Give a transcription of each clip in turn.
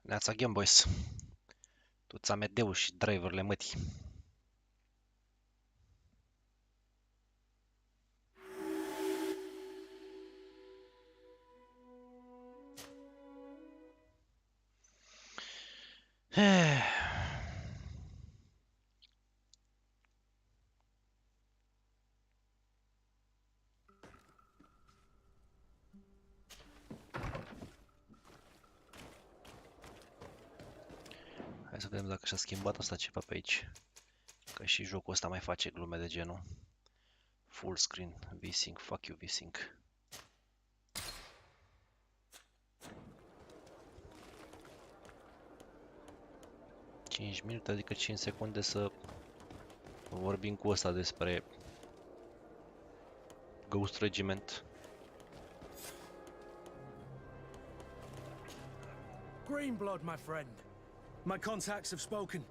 Neața Game Boys. Toți AMD-ul și driverele mătii. Hai să vedem dacă și-a schimbat asta ceva pe aici. Că și jocul ăsta mai face glume de genul. Full screen, VSync, fuck you VSync. Cinci minute, adică 5 secunde să vorbim cu ăsta despre Ghost Regiment. Greenblood, my friend. My contacts have spoken.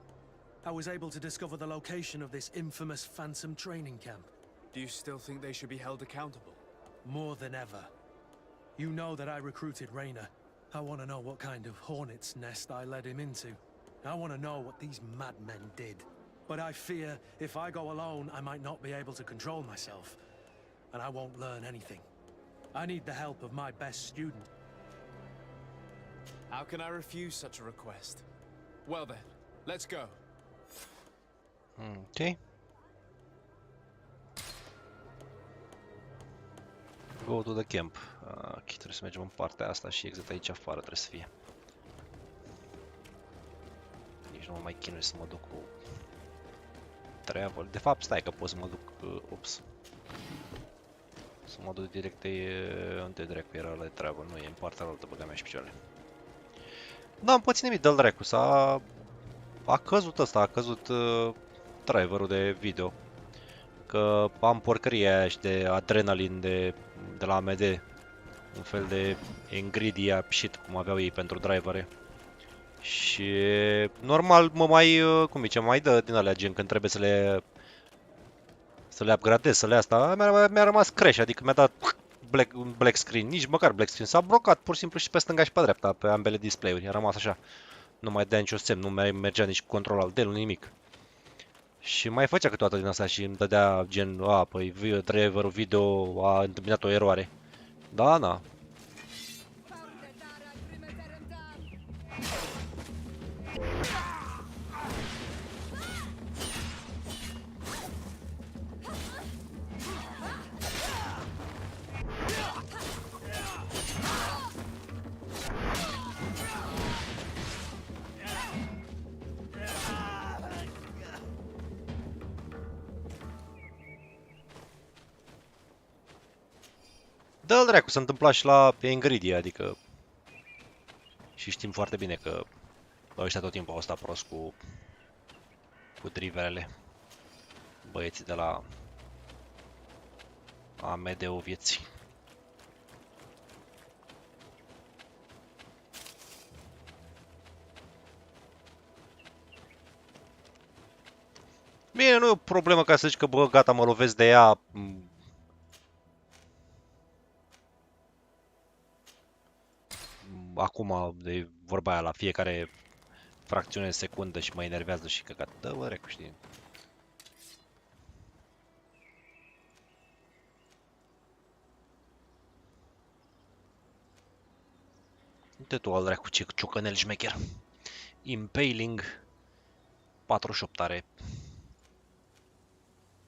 I was able to discover the location of this infamous Phantom training camp. Do you still think they should be held accountable? More than ever. You know that I recruited Rainer. I want to know what kind of hornet's nest I led him into. I want to know what these madmen did. But I fear if I go alone, I might not be able to control myself. And I won't learn anything. I need the help of my best student. How can I refuse such a request? Well then, let's go. Ok. Go to the camp. Ok, trebuie să mergem în partea asta și exact aici afară trebuie să fie. Nici nu mă mai chinui să mă duc cu travel. De fapt, stai că pot să mă duc... ups. Să mă duc direct unde dracu era la de travel. Nu e în partea altă, băga mea și picioarele. Da, am pățit nimic, dă-l dracu. A căzut ăsta, a căzut driverul de video. Că am porcăria aia și de adrenalin de la AMD. Un fel de Nvidia shit cum aveau ei pentru drivere. Și normal mă mai, cum zice, mai dă din alea gen când trebuie să le upgradez, să le asta. Mi-a rămas crash, adică mi-a dat black screen, nici măcar black screen. S-a blocat pur și simplu și pe stânga și pe dreapta, pe ambele display-uri. A rămas așa. Nu mai dea nicio semn, nu mai mergea nici control al del, nimic. Și mai făcea câteodată din asta și îmi dădea gen, păi driverul video a întâmpinat o eroare. Da, na. Dă-l dracu, se întâmpla și la Nvidia, adică... Și știm foarte bine că ăștia tot timpul au stat prost cu driverele. Băieții de la AMD-ul vieții. Bine, nu e o problemă ca să zici că, bă, gata, mă lovesc de ea. Acum, de vorba aia, la fiecare fracțiune de secundă și mă enervează și căcat. Dă-mă recu, știi? Uite tu al dracu, ce ciocănel șmecher. Impaling 48 are.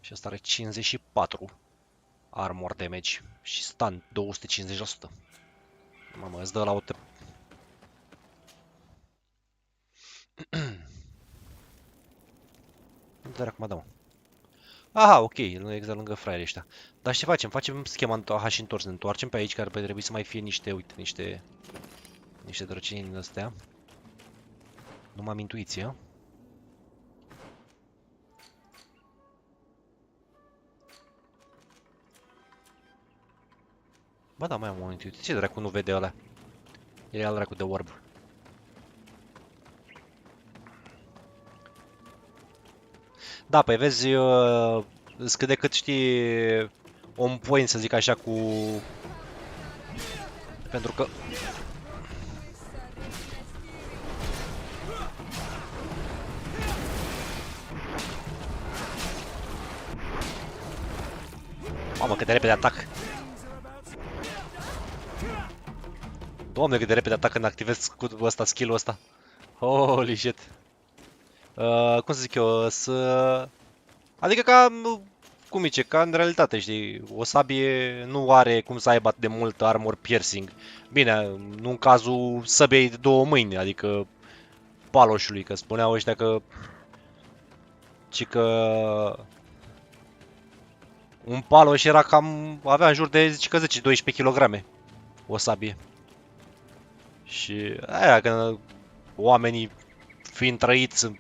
Și asta are 54 armor damage și stun 250%. Mamă, îți dă la o Dar acum da, mă. Aha, ok, nu exact lângă fraierii ăștia. Dar ce facem? Facem schema H întors, ne întoarcem pe aici, care trebuie să mai fie niște, uite, niște drăcinii din astea. Nu m-am intuiție. Ba da, mai am o intuiție. Ce dracu nu vede ăla? E al dracu de orb. Da, păi vezi, cât de cât știi on point, să zic așa, cu... Pentru că... Mamă, cât de repede atac. Doamne, cât de repede atac când activez scutul ăsta, skill-ul ăsta. Holy shit. Cum să zic eu, adică ca, cum zice, ca în realitate, știi, o sabie nu are cum să aibă atât de mult armor piercing. Bine, nu în cazul săbiei de două mâini, adică paloșului, că spuneau ăștia că... Un paloș era cam... avea în jur de 10-12 kg o sabie. Și aia, când oamenii fiind trăiți în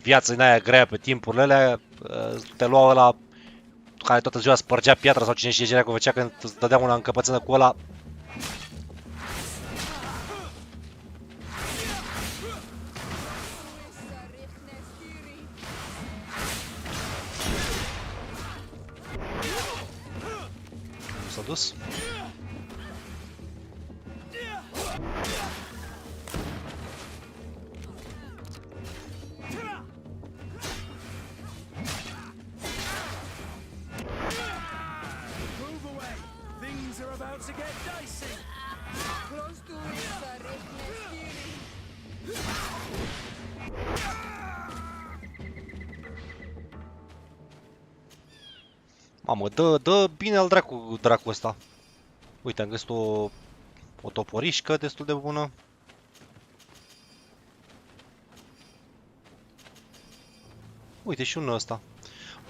viața din aia grea pe timpurile alea, te luau ăla care toată ziua spărgea piatra sau cine știe ce dracu făcea când îți dădea una încăpățână cu ăla. S-a dus? Mamă, dă bine al dracu ăsta. Uite, am găsit o toporișcă destul de bună. Uite și unul ăsta.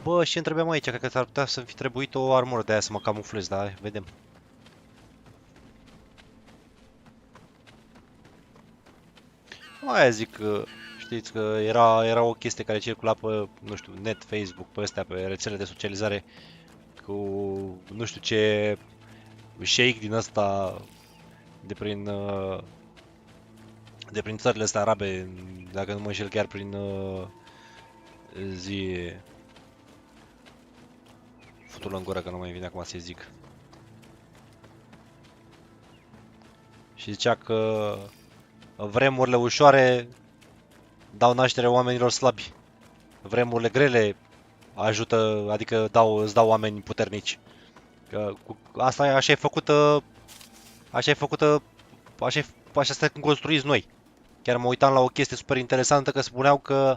Bă, și întrebam aici, cred că ar putea să fi trebuit o armură de aia să mă camuflez, dar vedem. Aia zic că, știți că era o chestie care circula pe, nu știu, net, Facebook, pe astea, pe rețele de socializare, cu, nu știu ce, shake din ăsta, de prin țările astea arabe, dacă nu mă înșel chiar prin futul în gură, că nu mai vine acum să-i zic. Și zicea că vremurile ușoare dau naștere oamenilor slabi. Vremurile grele ajută, adică îți dau oameni puternici. Că asta e, așa este când construiți noi. Chiar mă uitam la o chestie super interesantă, că spuneau că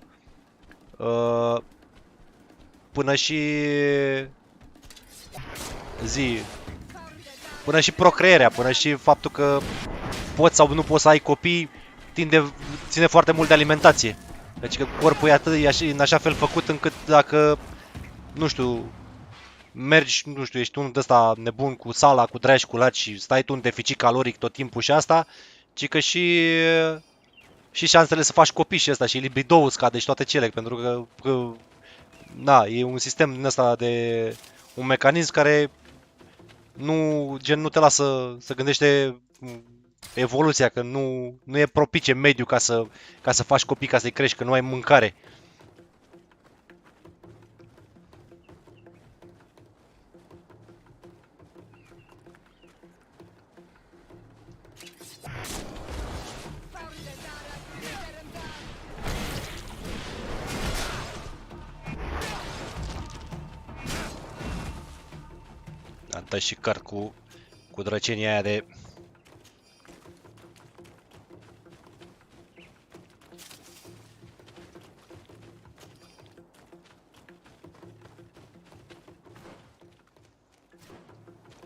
până și procreerea, până și faptul că poți sau nu poți să ai copii, ține foarte mult de alimentație. Deci că corpul e în așa fel făcut încât dacă, nu știu, mergi, nu știu, ești unul de ăsta nebun cu sala, cu dragi, cu laci și stai tu în deficit caloric tot timpul și asta, ci că și șansele să faci copii și asta și libido-ul scade și toate cele, pentru că na, e un sistem din ăsta de un mecanism care nu te lasă să gândește evoluția, că nu e propice mediu ca să faci copii, ca să-i crești, că nu ai mâncare. Am dat și cart cu drăcenia aia de...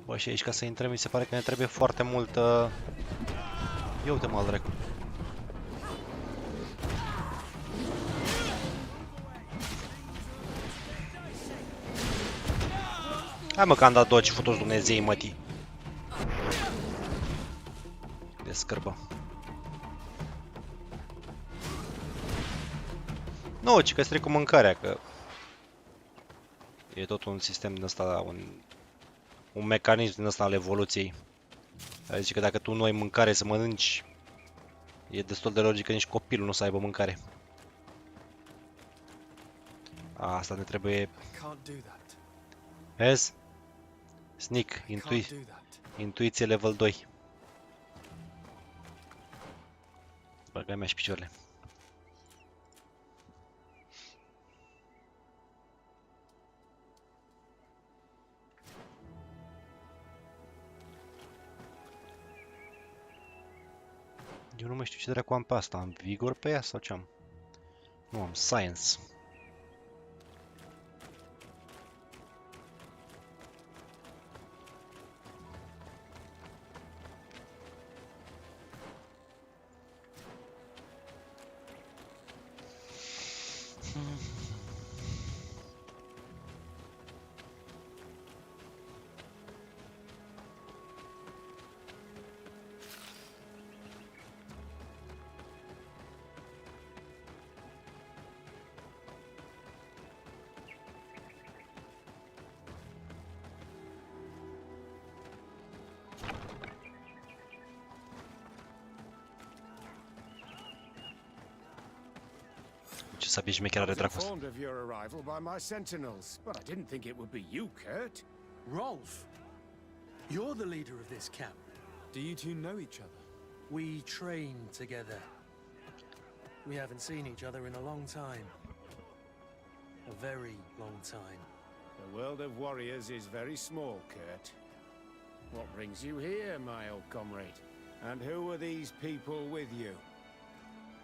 Bă, și aici ca să intrăm mi se pare că ne trebuie foarte mult... Ia uite-mă al dracu. Hai mă că am dat dodge, futu-ți Dumnezei mătii. De scârbă. Nu, ci că stric cu mâncarea, că... E tot un sistem din ăsta, un mecanism din ăsta al evoluției. Adică că dacă tu nu ai mâncare să mănânci, e destul de logic că nici copilul nu să aibă mâncare. Asta ne trebuie... Vezi? Sneak, intuiție level 2. Băga mea și picioarele. Eu nu mai știu ce dracu am pe asta. Am vigor pe ea sau ce am? Nu, am science. Ce sabie șmecherare I was dracu. informed of your arrival by my sentinels, but I didn't think it would be you, Kurt. Rolf, you're the leader of this camp. Do you two know each other? We train together. We haven't seen each other in a long time. A very long time. The world of warriors is very small, Kurt. What brings you here, my old comrade? And who are these people with you?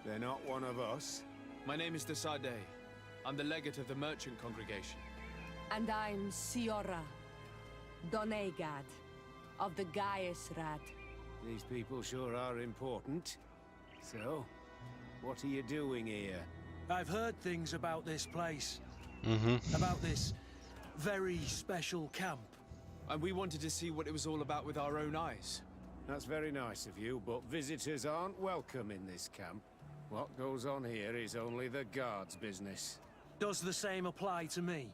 They're not one of us? My name is DETALII. I'm the legate of the merchant congregation. And I'm Siora, Donegad, of the Gaius Rad. These people sure are important. So, what are you doing here? I've heard things about this place. Mhm. About this very special camp. And we wanted to see what it was all about with our own eyes. That's very nice of you, but visitors aren't welcome in this camp. What goes on here is only the guards' business. Does the same apply to me?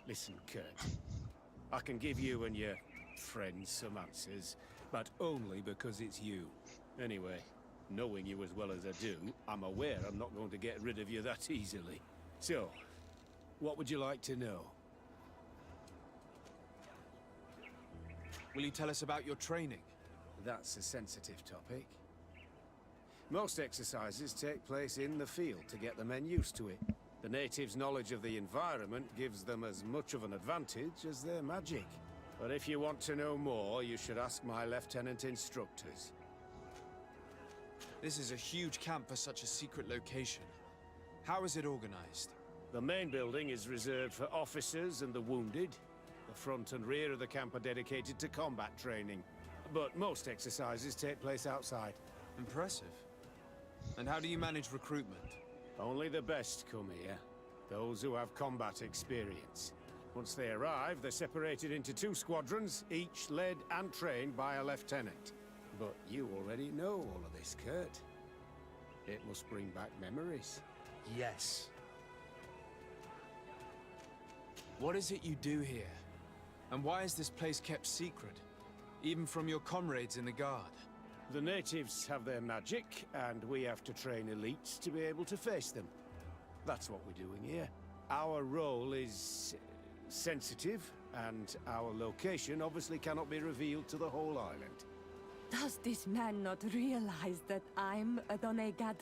Listen, Kurt. I can give you and your friends some answers, but only because it's you. Anyway, knowing you as well as I do, I'm aware I'm not going to get rid of you that easily. So, what would you like to know? Will you tell us about your training? That's a sensitive topic. Most exercises take place in the field to get the men used to it. The natives' knowledge of the environment gives them as much of an advantage as their magic. But if you want to know more, you should ask my lieutenant instructors. This is a huge camp for such a secret location. How is it organized? The main building is reserved for officers and the wounded. The front and rear of the camp are dedicated to combat training. But most exercises take place outside. Impressive. And how do you manage recruitment? Only the best come here. Those who have combat experience. Once they arrive, they're separated into 2 squadrons, each led and trained by a lieutenant. But you already know all of this, Kurt. It must bring back memories. Yes. What is it you do here? And why is this place kept secret? Even from your comrades in the guard? The natives have their magic, and we have to train elites to be able to face them. That's what we're doing here. Our role is sensitive, and our location obviously cannot be revealed to the whole island. Does this man not realize that I'm a Donegad?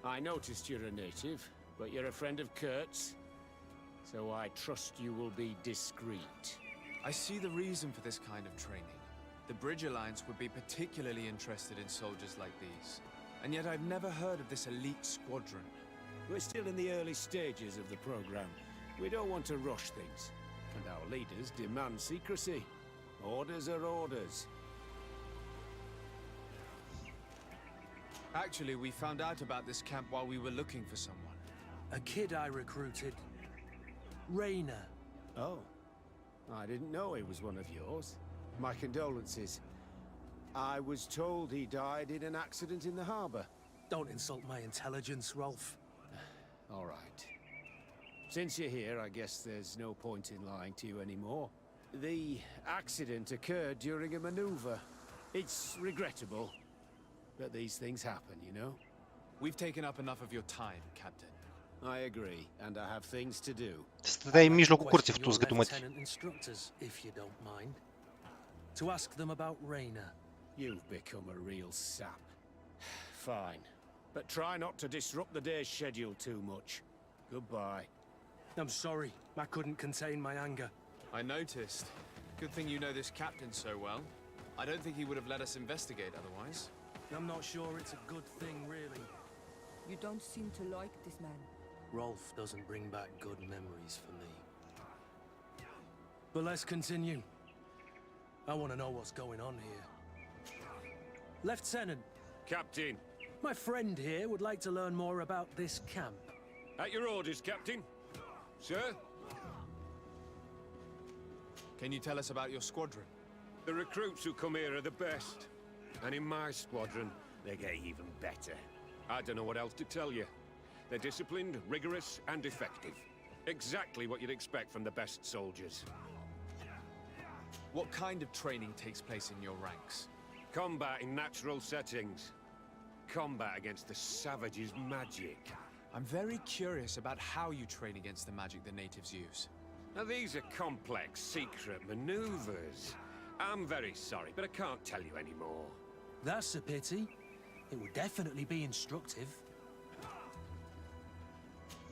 I noticed you're a native, but you're a friend of Kurt's, so I trust you will be discreet. I see the reason for this kind of training. The Bridge Alliance would be particularly interested in soldiers like these. And yet I've never heard of this elite squadron. We're still in the early stages of the program. We don't want to rush things. And our leaders demand secrecy. Orders are orders. Actually, we found out about this camp while we were looking for someone. A kid I recruited. Raina. Oh. I didn't know he was one of yours. My condolences. I was told he died in an accident in the harbor. Don't insult my intelligence, Rolf. All right. Since you're here, I guess there's no point in lying to you anymore. The accident occurred during a maneuver. It's regrettable, but these things happen, you know? We've taken up enough of your time, Captain. I agree, and I have things to do. Stăteai în mijlocul curții, Question tu zgâtul your mătii. lieutenant instructors, if you don't mind. To ask them about Raina. You've become a real sap. Fine. But try not to disrupt the day's schedule too much. Goodbye. I'm sorry, I couldn't contain my anger. I noticed. Good thing you know this captain so well. I don't think he would have let us investigate otherwise. I'm not sure it's a good thing, really. You don't seem to like this man. Rolf doesn't bring back good memories for me. But let's continue. I want to know what's going on here. Lieutenant, Captain. my friend here would like to learn more about this camp. At your orders, Captain. Sir? Can you tell us about your squadron? The recruits who come here are the best. And in my squadron, they get even better. I don't know what else to tell you. They're disciplined, rigorous, and effective. Exactly what you'd expect from the best soldiers. What kind of training takes place in your ranks? Combat in natural settings. Combat against the savages' magic. I'm very curious about how you train against the magic the natives use. Now these are complex, secret maneuvers. I'm very sorry, but I can't tell you anymore. That's a pity. It would definitely be instructive.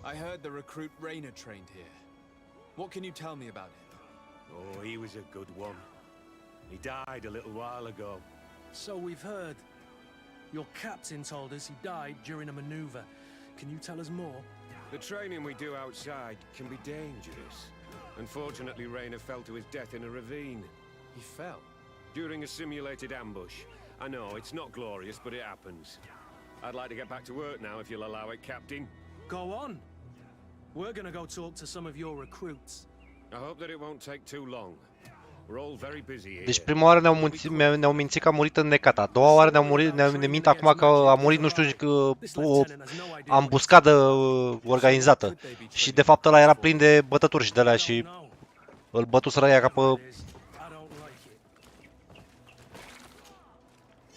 I heard the recruit Rainer trained here. What can you tell me about him? Oh, he was a good one. He died a little while ago. So we've heard. Your captain told us he died during a maneuver. Can you tell us more? The training we do outside can be dangerous. Unfortunately, Rainer fell to his death in a ravine. He fell. During a simulated ambush. I know, it's not glorious, but it happens. I'd like to get back to work now, if you'll allow it, Captain. Go on. We're gonna go talk to some of your recruits. I hope that it won't take too long. We're all very busy here. Deci prima oară ne-au mințit că a murit înnecat. A doua oară ne mint acum că a murit, nu știu, o ambuscadă organizată. Și de fapt ăla era plin de bătături și de alea și îl bătuseră ăia ca pe...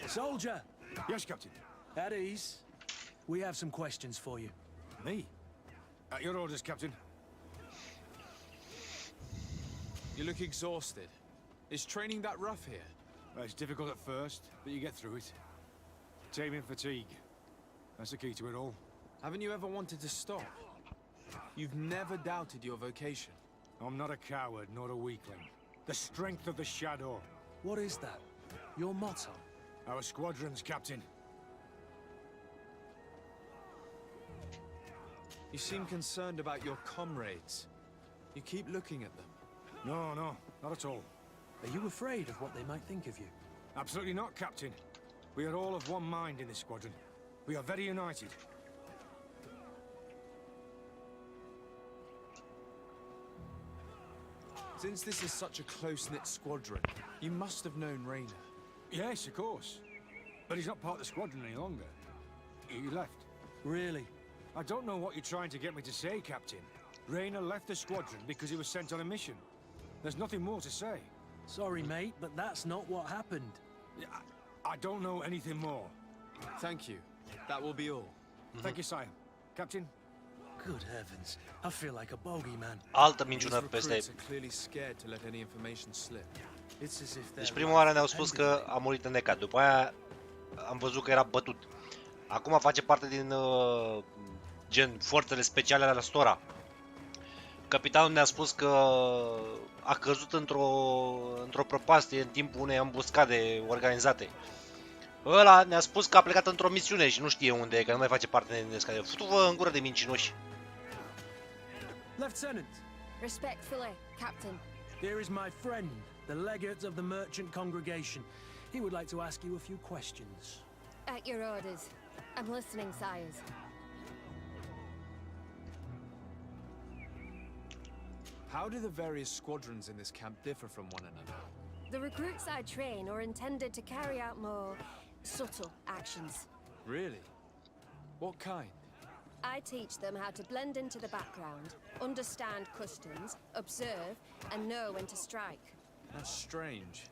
Soldier! Yes, Captain. At ease. We have some questions for you. Me? At your orders, Captain. You look exhausted. Is training that rough here? Well, it's difficult at first, but you get through it. Taming fatigue. That's the key to it all. Haven't you ever wanted to stop? You've never doubted your vocation. I'm not a coward, nor a weakling. The strength of the shadow. What is that? Your motto? Our squadrons, Captain. You seem concerned about your comrades. You keep looking at them. No, not at all. Are you afraid of what they might think of you? Absolutely not, Captain. We are all of one mind in this squadron. We are very united. Since this is such a close-knit squadron, you must have known Rainer. Yes, of course. But he's not part of the squadron any longer. He left. Really? I don't know what you're trying to get me to say, Captain. Rainer left the squadron because he was sent on a mission. There's nothing more to say. Sorry, mate, but that's not what happened. I don't know anything more. Thank you. That will be all. Thank you, sire. Captain? Good heavens. I feel like a bogeyman. Altă These minciună peste... recruits are clearly scared to let any information slip. It's as if Deci they're prima oară ne-au spus că a murit înnecat. După aia am văzut că era bătut. Acum face parte din gen forțele speciale ale Stora. Capitanul ne-a spus că a căzut într-o prăpastie în timpul unei ambuscade organizate. Ăla ne-a spus că a plecat într-o misiune și nu știe unde e, că nu mai face parte din escadă. Futu-vă în gură de mincinoși. Lieutenant! Respectfully, Captain. Here is my friend, the legate of the merchant congregation. He would like to ask you a few questions. At your orders. I'm listening, sires. How do the various squadrons in this camp differ from one another? The recruits I train are intended to carry out more subtle actions. Really? What kind? I teach them how to blend into the background, understand customs, observe, and know when to strike. That's strange.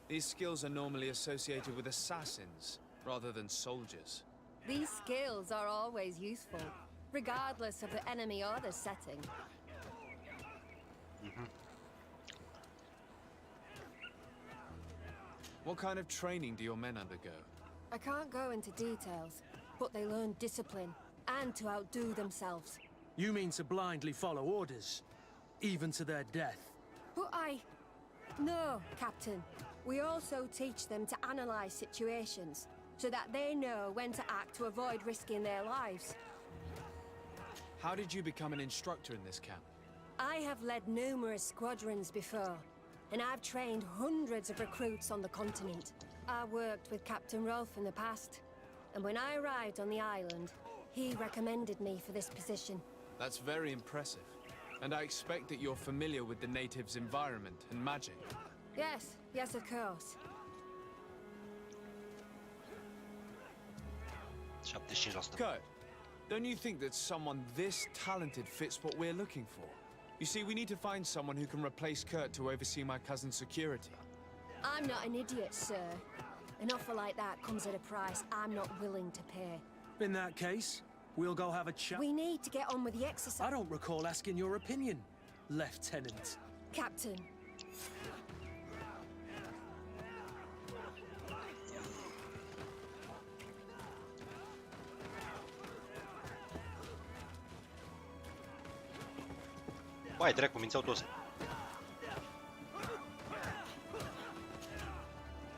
These skills are normally associated with assassins, rather than soldiers. These skills are always useful, regardless of the enemy or the setting. What kind of training do your men undergo? I can't go into details, but they learn discipline and to outdo themselves. You mean to blindly follow orders, even to their death? But No, Captain. We also teach them to analyze situations, so that they know when to act to avoid risking their lives. How did you become an instructor in this camp? I have led numerous squadrons before, and I've trained hundreds of recruits on the continent. I worked with Captain Rolf in the past, and when I arrived on the island, he recommended me for this position. That's very impressive. And I expect that you're familiar with the natives' environment and magic. Yes, yes, of course. 75%. Kurt, don't you think that someone this talented fits what we're looking for? You see, we need to find someone who can replace Kurt to oversee my cousin's security. I'm not an idiot, sir. An offer like that comes at a price I'm not willing to pay. In that case, we'll go have a chat. We need to get on with the exercise. I don't recall asking your opinion, Lieutenant. Captain. Vai, dracu, mințeau toți.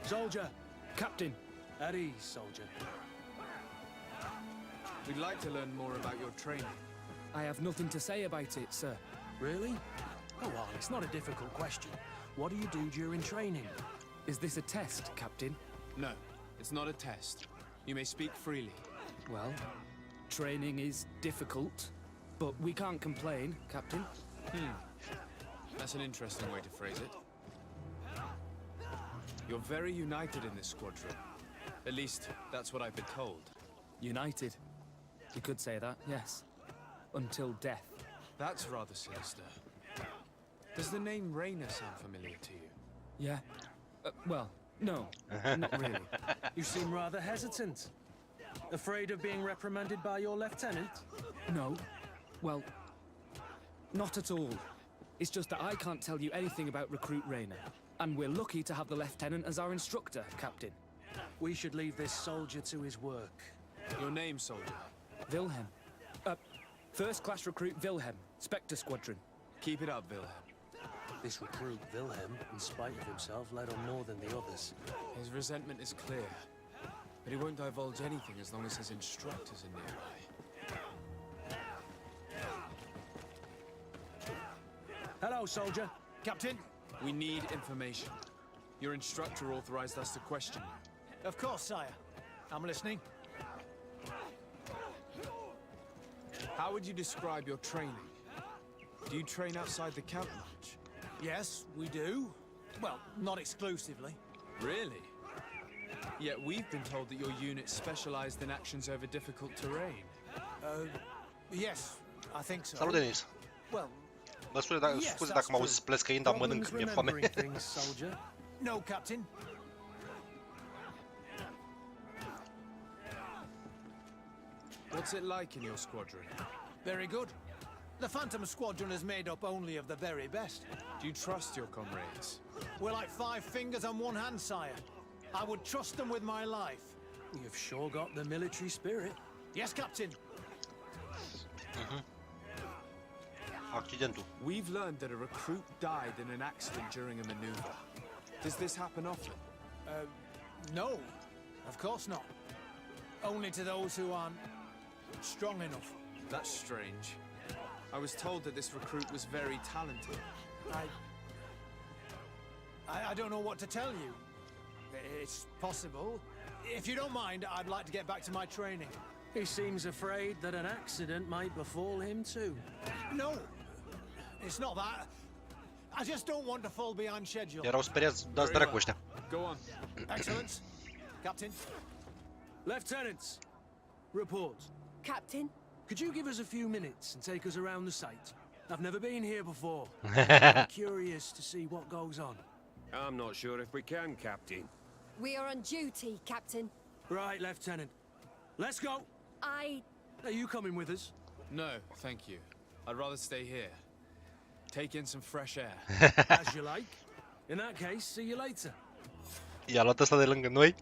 Soldier. Captain. At ease, soldier. We'd like to learn more about your training. I have nothing to say about it, sir. Really? Go on, it's not a difficult question. What do you do during training? Is this a test, Captain? No, it's not a test. You may speak freely. Well, training is difficult, but we can't complain, Captain. That's an interesting way to phrase it. You're very united in this squadron. At least, that's what I've been told. United. You could say that, yes. Until death. That's rather sinister. Does the name Raina sound familiar to you? Yeah. Well, no, not really. You seem rather hesitant. Afraid of being reprimanded by your lieutenant? No. Well, not at all. It's just that I can't tell you anything about Recruit Raina. And we're lucky to have the lieutenant as our instructor, Captain. We should leave this soldier to his work. Your name, soldier? Wilhelm. First class recruit Wilhelm, Spectre Squadron. Keep it up, Wilhelm. This recruit, Wilhelm, in spite of himself, led on more than the others. His resentment is clear, but he won't divulge anything as long as his instructors are nearby. Hello, soldier. Captain? We need information. Your instructor authorized us to question you. Of course, sire. I'm listening. How would you describe your training? Do you train outside the camp much? Yes, we do. Well, not exclusively. Really? Yet we've been told that your unit specialized in actions over difficult terrain. Yes, I think so. Salut, Denis. Well, Mă scuze dacă mă auzi plescăind, dar mănânc, mi-e foame. Things, soldier. no, Captain. What's it like in your squadron? Very good. The Phantom Squadron is made up only of the very best. Do you trust your comrades? We're like 5 fingers on one hand, sire. I would trust them with my life. You've sure got the military spirit. Yes, Captain. Accidentul. We've learned that a recruit died in an accident during a maneuver. Does this happen often? No, of course not. Only to those who aren't strong enough. That's strange. I was told that this recruit was very talented. I don't know what to tell you. It's possible. If you don't mind, I'd like to get back to my training. He seems afraid that an accident might befall him too. No, it's not that. I just don't want to fall behind schedule. Erau speriați, dați dracu ăștia. Go on. Excellence. Captain. Lieutenants, report. Captain? Could you give us a few minutes and take us around the site? I've never been here before. I'm curious to see what goes on. I'm not sure if we can, Captain. We are on duty, Captain. Right, Lieutenant. Let's go. Are you coming with us? No, thank you. I'd rather stay here. Take in some fresh air. As you like. In that case, see you later. I-a luat ăsta de lângă noi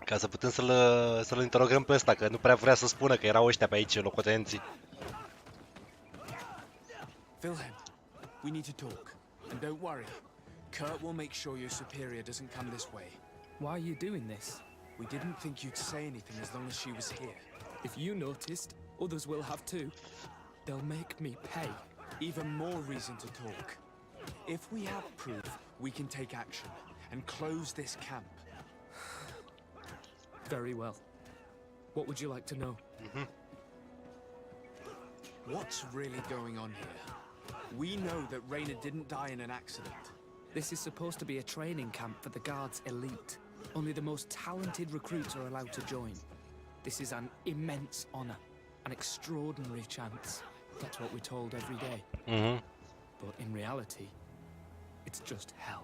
ca să putem să-l interogăm pe ăsta, că nu prea vrea să spună că erau ăștia pe aici, locotenenții. Wilhelm, we need to talk. And don't worry. Kurt will make sure your superior doesn't come this way. Why are you doing this? We didn't think you'd say anything as long as she was here. If you noticed, others will have too. They'll make me pay. Even more reason to talk. If we have proof, we can take action and close this camp. Very well. What would you like to know? What's really going on here? We know that Raina didn't die in an accident. This is supposed to be a training camp for the Guard's elite. Only the most talented recruits are allowed to join. This is an immense honor, an extraordinary chance. That's what we're told every day. But in reality, it's just hell.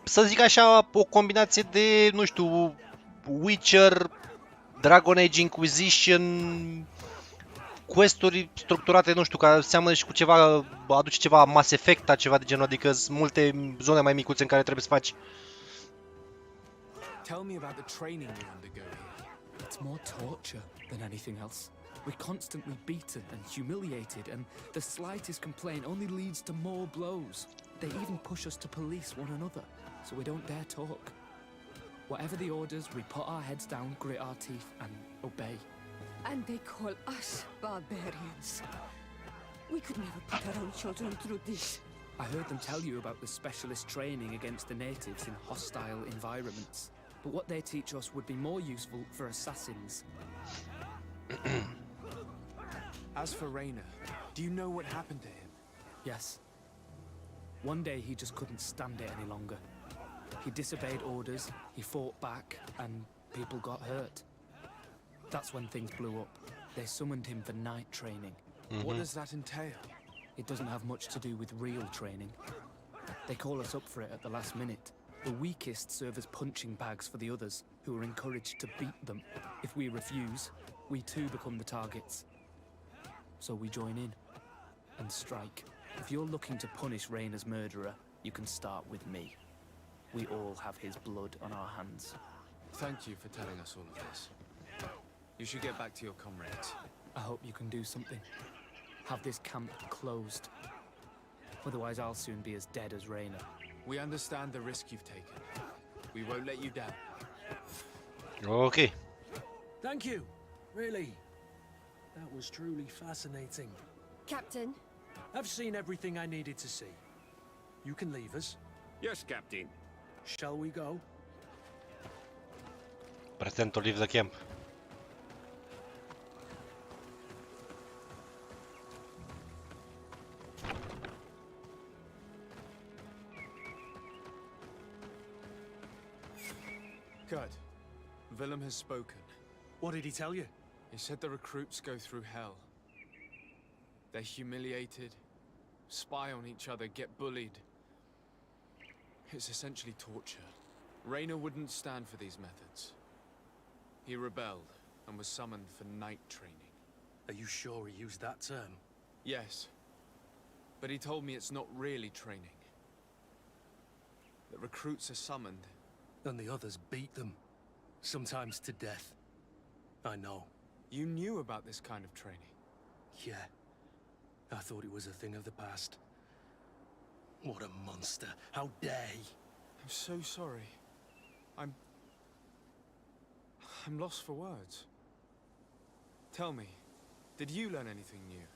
Să zic așa, o combinație de, nu știu, Witcher, Dragon Age Inquisition, quest-uri structurate, nu știu, care seamănă și cu ceva, aduce ceva Mass Effect, ceva de genul, adică sunt multe zone mai micuțe în care trebuie să faci. Tell me about the training you undergo here. It's more torture than anything else. We're constantly beaten and humiliated, and the slightest complaint only leads to more blows. They even push us to police one another, so we don't dare talk. Whatever the orders, we put our heads down, grit our teeth, and obey. And they call us barbarians. We could never put our own children through this. I heard them tell you about the specialist training against the natives in hostile environments. But what they teach us would be more useful for assassins. As for Raina, do you know what happened to him? Yes. One day he just couldn't stand it any longer. He disobeyed orders, he fought back, and people got hurt. That's when things blew up. They summoned him for night training. What does that entail? It doesn't have much to do with real training. They call us up for it at the last minute. The weakest serve as punching bags for the others, who are encouraged to beat them. If we refuse, we too become the targets. So we join in and strike. If you're looking to punish Raina's murderer, you can start with me. We all have his blood on our hands. Thank you for telling us all of this. You should get back to your comrades. I hope you can do something. Have this camp closed. Otherwise I'll soon be as dead as Raina. We understand the risk you've taken. We won't let you down. Ok. Thank you. Really. That was truly fascinating. Captain, I've seen everything I needed to see. You can leave us. Yes, Captain. Shall we go? Pretend to leave the camp. Good. Willem has spoken. What did he tell you? He said the recruits go through hell. They're humiliated, spy on each other, get bullied. It's essentially torture. Raina wouldn't stand for these methods. He rebelled and was summoned for night training. Are you sure he used that term? Yes. But he told me it's not really training. The recruits are summoned. And the others beat them. Sometimes to death. I know. You knew about this kind of training? Yeah. I thought it was a thing of the past. What a monster. How dare he? I'm so sorry. I'm lost for words. Tell me, did you learn anything new?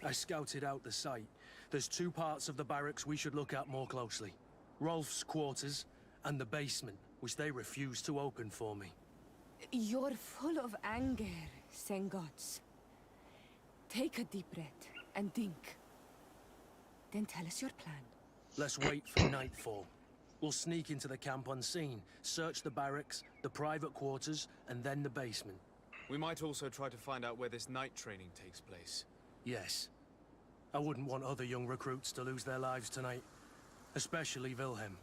I scouted out the site. There's two parts of the barracks we should look at more closely. Rolf's quarters and the basement, which they refused to open for me. You're full of anger, Sengots. Take a deep breath and think. Then tell us your plan. Let's wait for nightfall. We'll sneak into the camp unseen, search the barracks, the private quarters, and then the basement. We might also try to find out where this night training takes place. Yes. I wouldn't want other young recruits to lose their lives tonight. Especially Wilhelm.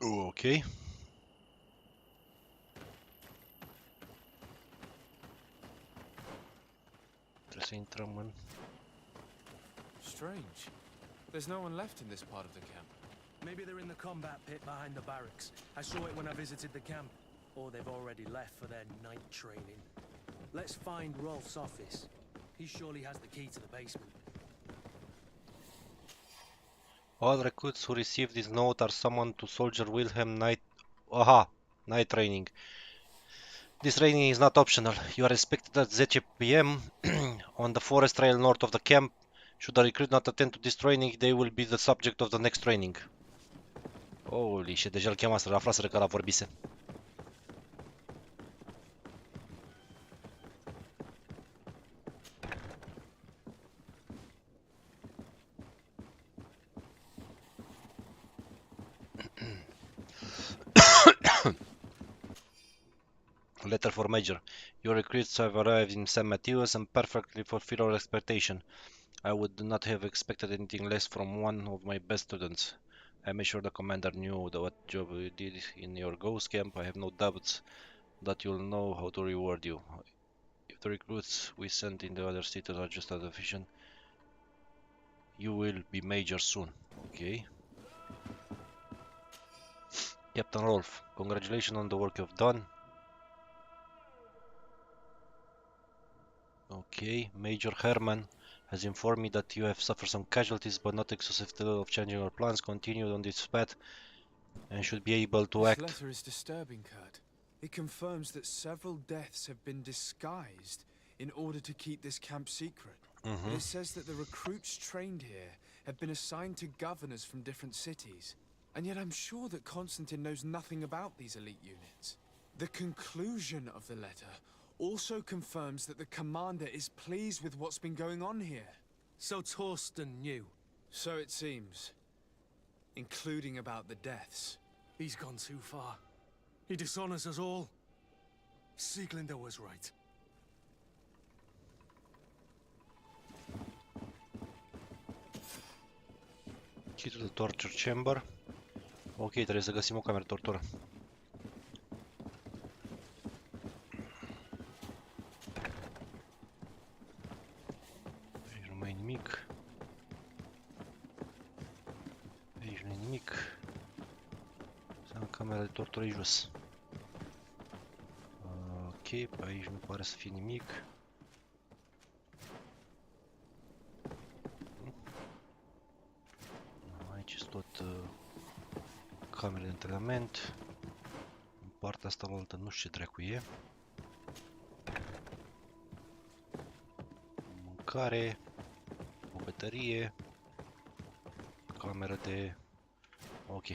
Ok. Trebuie să intrăm în... Strange. There's no one left in this part of the camp. Maybe they're in the combat pit behind the barracks. I saw it when I visited the camp. Or they've already left for their night training. Let's find Rolf's office. He surely has the key to the basement. All recruits who receive this note are summoned to Soldier Wilhelm night training. This training is not optional. You are expected at 10 p.m. on the forest trail north of the camp. Should a recruit not attend to this training, they will be the subject of the next training. Holy shit, deja îl chemaseră, aflaseră că ăla vorbise. Letter for Major. Your recruits have arrived in San Mateus and perfectly fulfill our expectation. I would not have expected anything less from one of my best students. I made sure the commander knew what job you did in your ghost camp. I have no doubts that you'll know how to reward you. If the recruits we sent in the other cities are just as efficient, you will be major soon. Okay. Captain Rolf, congratulations on the work you've done. Okay, Major Herman has informed me that you have suffered some casualties, but not excessive of changing your plans. Continue on this path and should be able to act. This letter is disturbing, Kurt. It confirms that several deaths have been disguised in order to keep this camp secret. And it says that the recruits trained here have been assigned to governors from different cities. And yet I'm sure that Constantine knows nothing about these elite units. The conclusion of the letter also confirms that the commander is pleased with what's been going on here. So Torsten knew. So it seems. Including about the deaths. He's gone too far. He dishonors us all. Sieglinder was right. Key to the torture chamber. Ok, trebuie să găsim o cameră de tortură. Aici nu mai e nimic. Aici nu e nimic. Înseamnă camera de tortură e jos. Ok, pe aici nu pare să fie nimic. Aici sunt tot camere de antrenament. În partea asta la altă nu știu ce dracu e. Mâncare, o baterie, cameră de... Ok.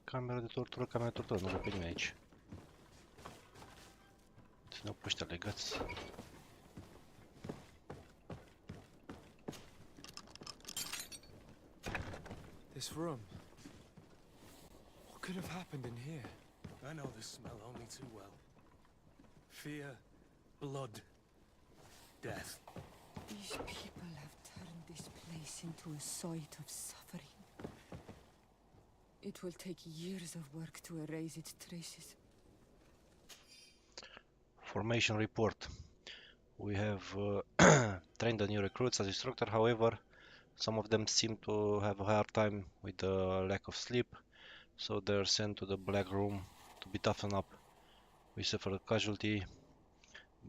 Camera de tortură, camera de tortură, nu văd pe nimeni aici. Țineau pe ăștia legați. This room. What could have happened in here? I know this smell only too well. Fear, blood, death. These people have turned this place into a site of suffering. It will take years of work to erase its traces. Formation report. We have trained the new recruits as instructor, however, some of them seem to have a hard time with the lack of sleep, so they're sent to the black room to be toughened up. We suffered a casualty,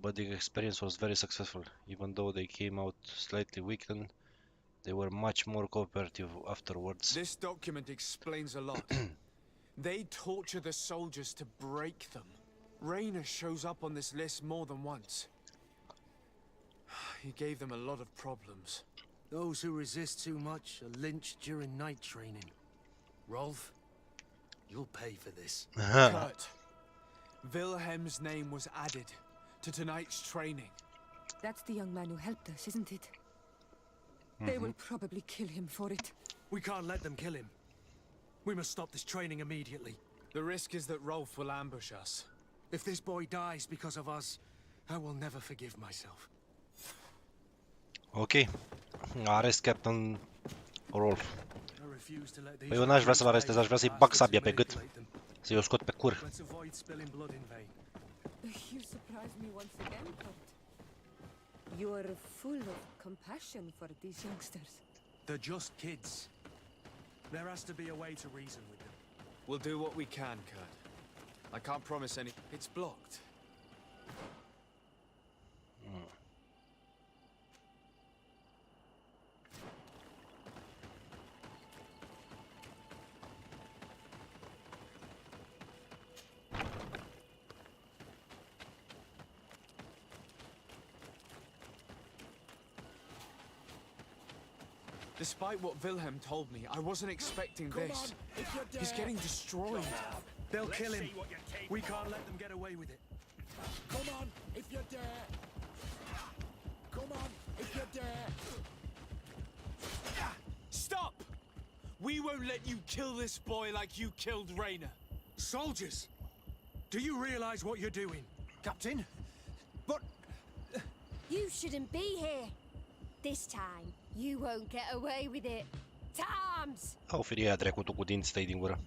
but the experience was very successful. Even though they came out slightly weakened, they were much more cooperative afterwards. This document explains a lot. They torture the soldiers to break them. Rainer shows up on this list more than once. He gave them a lot of problems. Those who resist too much are lynched during night training. Rolf, you'll pay for this. Kurt, Wilhelm's name was added to tonight's training. That's the young man who helped us, isn't it? They will probably kill him for it. We can't let them kill him. We must stop this training immediately. The risk is that Rolf will ambush us. If this boy dies because of us, I will never forgive myself. Ok. Arest Captain Rolf. I refuse to let these Păi eu n-aș vrea să-l arestez, aș vrea să-i bag sabia pe gât. Să-i o scot pe cur. Let's avoid spilling blood in vain. You surprised me once again, Kurt. You're full of compassion for these youngsters. They're just kids. There has to be a way to reason with them. We'll do what we can, Kurt. I can't promise any. It's blocked. Despite what Wilhelm told me, I wasn't expecting this. He's getting destroyed. They'll kill him. We can't let them get away with it. Come on, if you dare. Come on, if you dare. Stop! We won't let you kill this boy like you killed Rainer. Soldiers! Do you realize what you're doing? Captain? But... You shouldn't be here. This time, you won't get away with it. Times! Au firia trecutul cu dinți tăi din gură.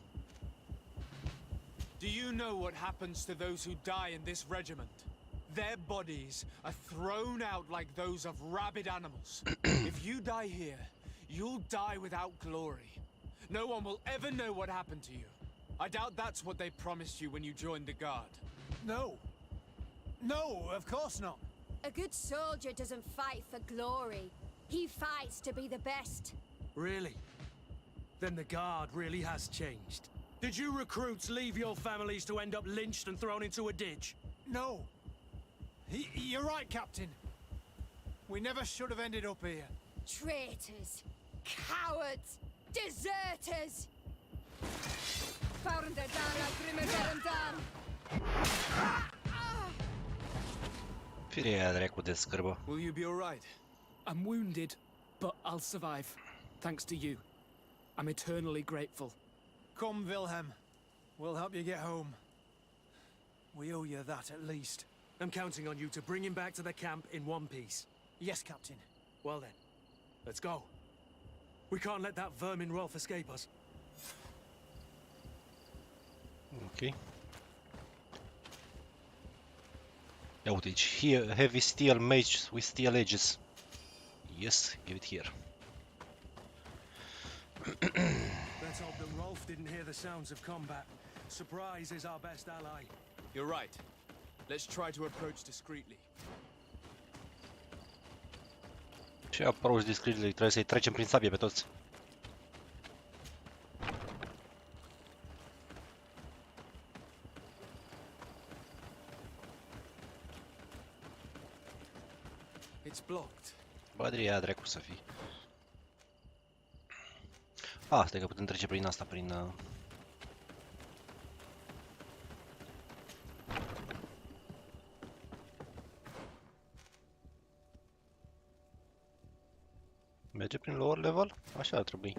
Do you know what happens to those who die in this regiment? Their bodies are thrown out like those of rabid animals. If you die here, you'll die without glory. No one will ever know what happened to you. I doubt that's what they promised you when you joined the guard. No. No, of course not. A good soldier doesn't fight for glory. He fights to be the best. Really? Then the guard really has changed. Did you recruits leave your families to end up lynched and thrown into a ditch? No. You're right, Captain. We never should have ended up here. Traitors! Cowards! Deserters! Firia dracu de scârbă. Will you be alright? I'm wounded, but I'll survive. Thanks to you. I'm eternally grateful. Come, Wilhelm. We'll help you get home. We owe you that at least. I'm counting on you to bring him back to the camp in one piece. Yes, Captain. Well then, let's go. We can't let that vermin Rolf escape us. Ok. Ia uite aici. Here, heavy steel mage with steel edges. Yes, give it here. Let's hope that Rolf didn't hear the sounds of combat. Surprise is our best ally. You're right. Let's try to approach discreetly. Ce approach discreetly? Trebuie să-i trecem prin sabie pe toți. It's blocked. Badria dracu să fii. Ah, stai că putem trece prin asta, prin... Merge prin lower level? Așa ar trebui.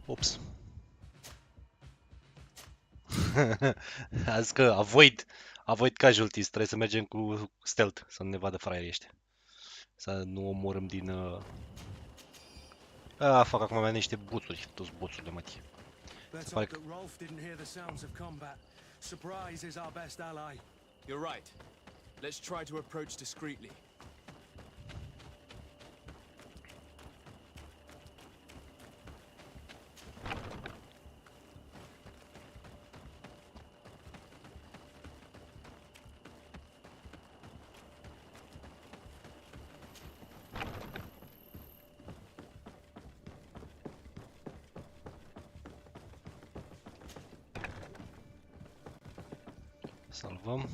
Ups. Azi că avoid casualties, trebuie să mergem cu stealth, să nu ne vadă fraierii ăștia. Să nu omorâm din... fac acum avea niște buțuri, toți buțurile mătii. Let's hope that Rolf didn't hear the sounds of combat. Surprise is our best ally. You're right. Let's try to approach discreetly. Salvăm.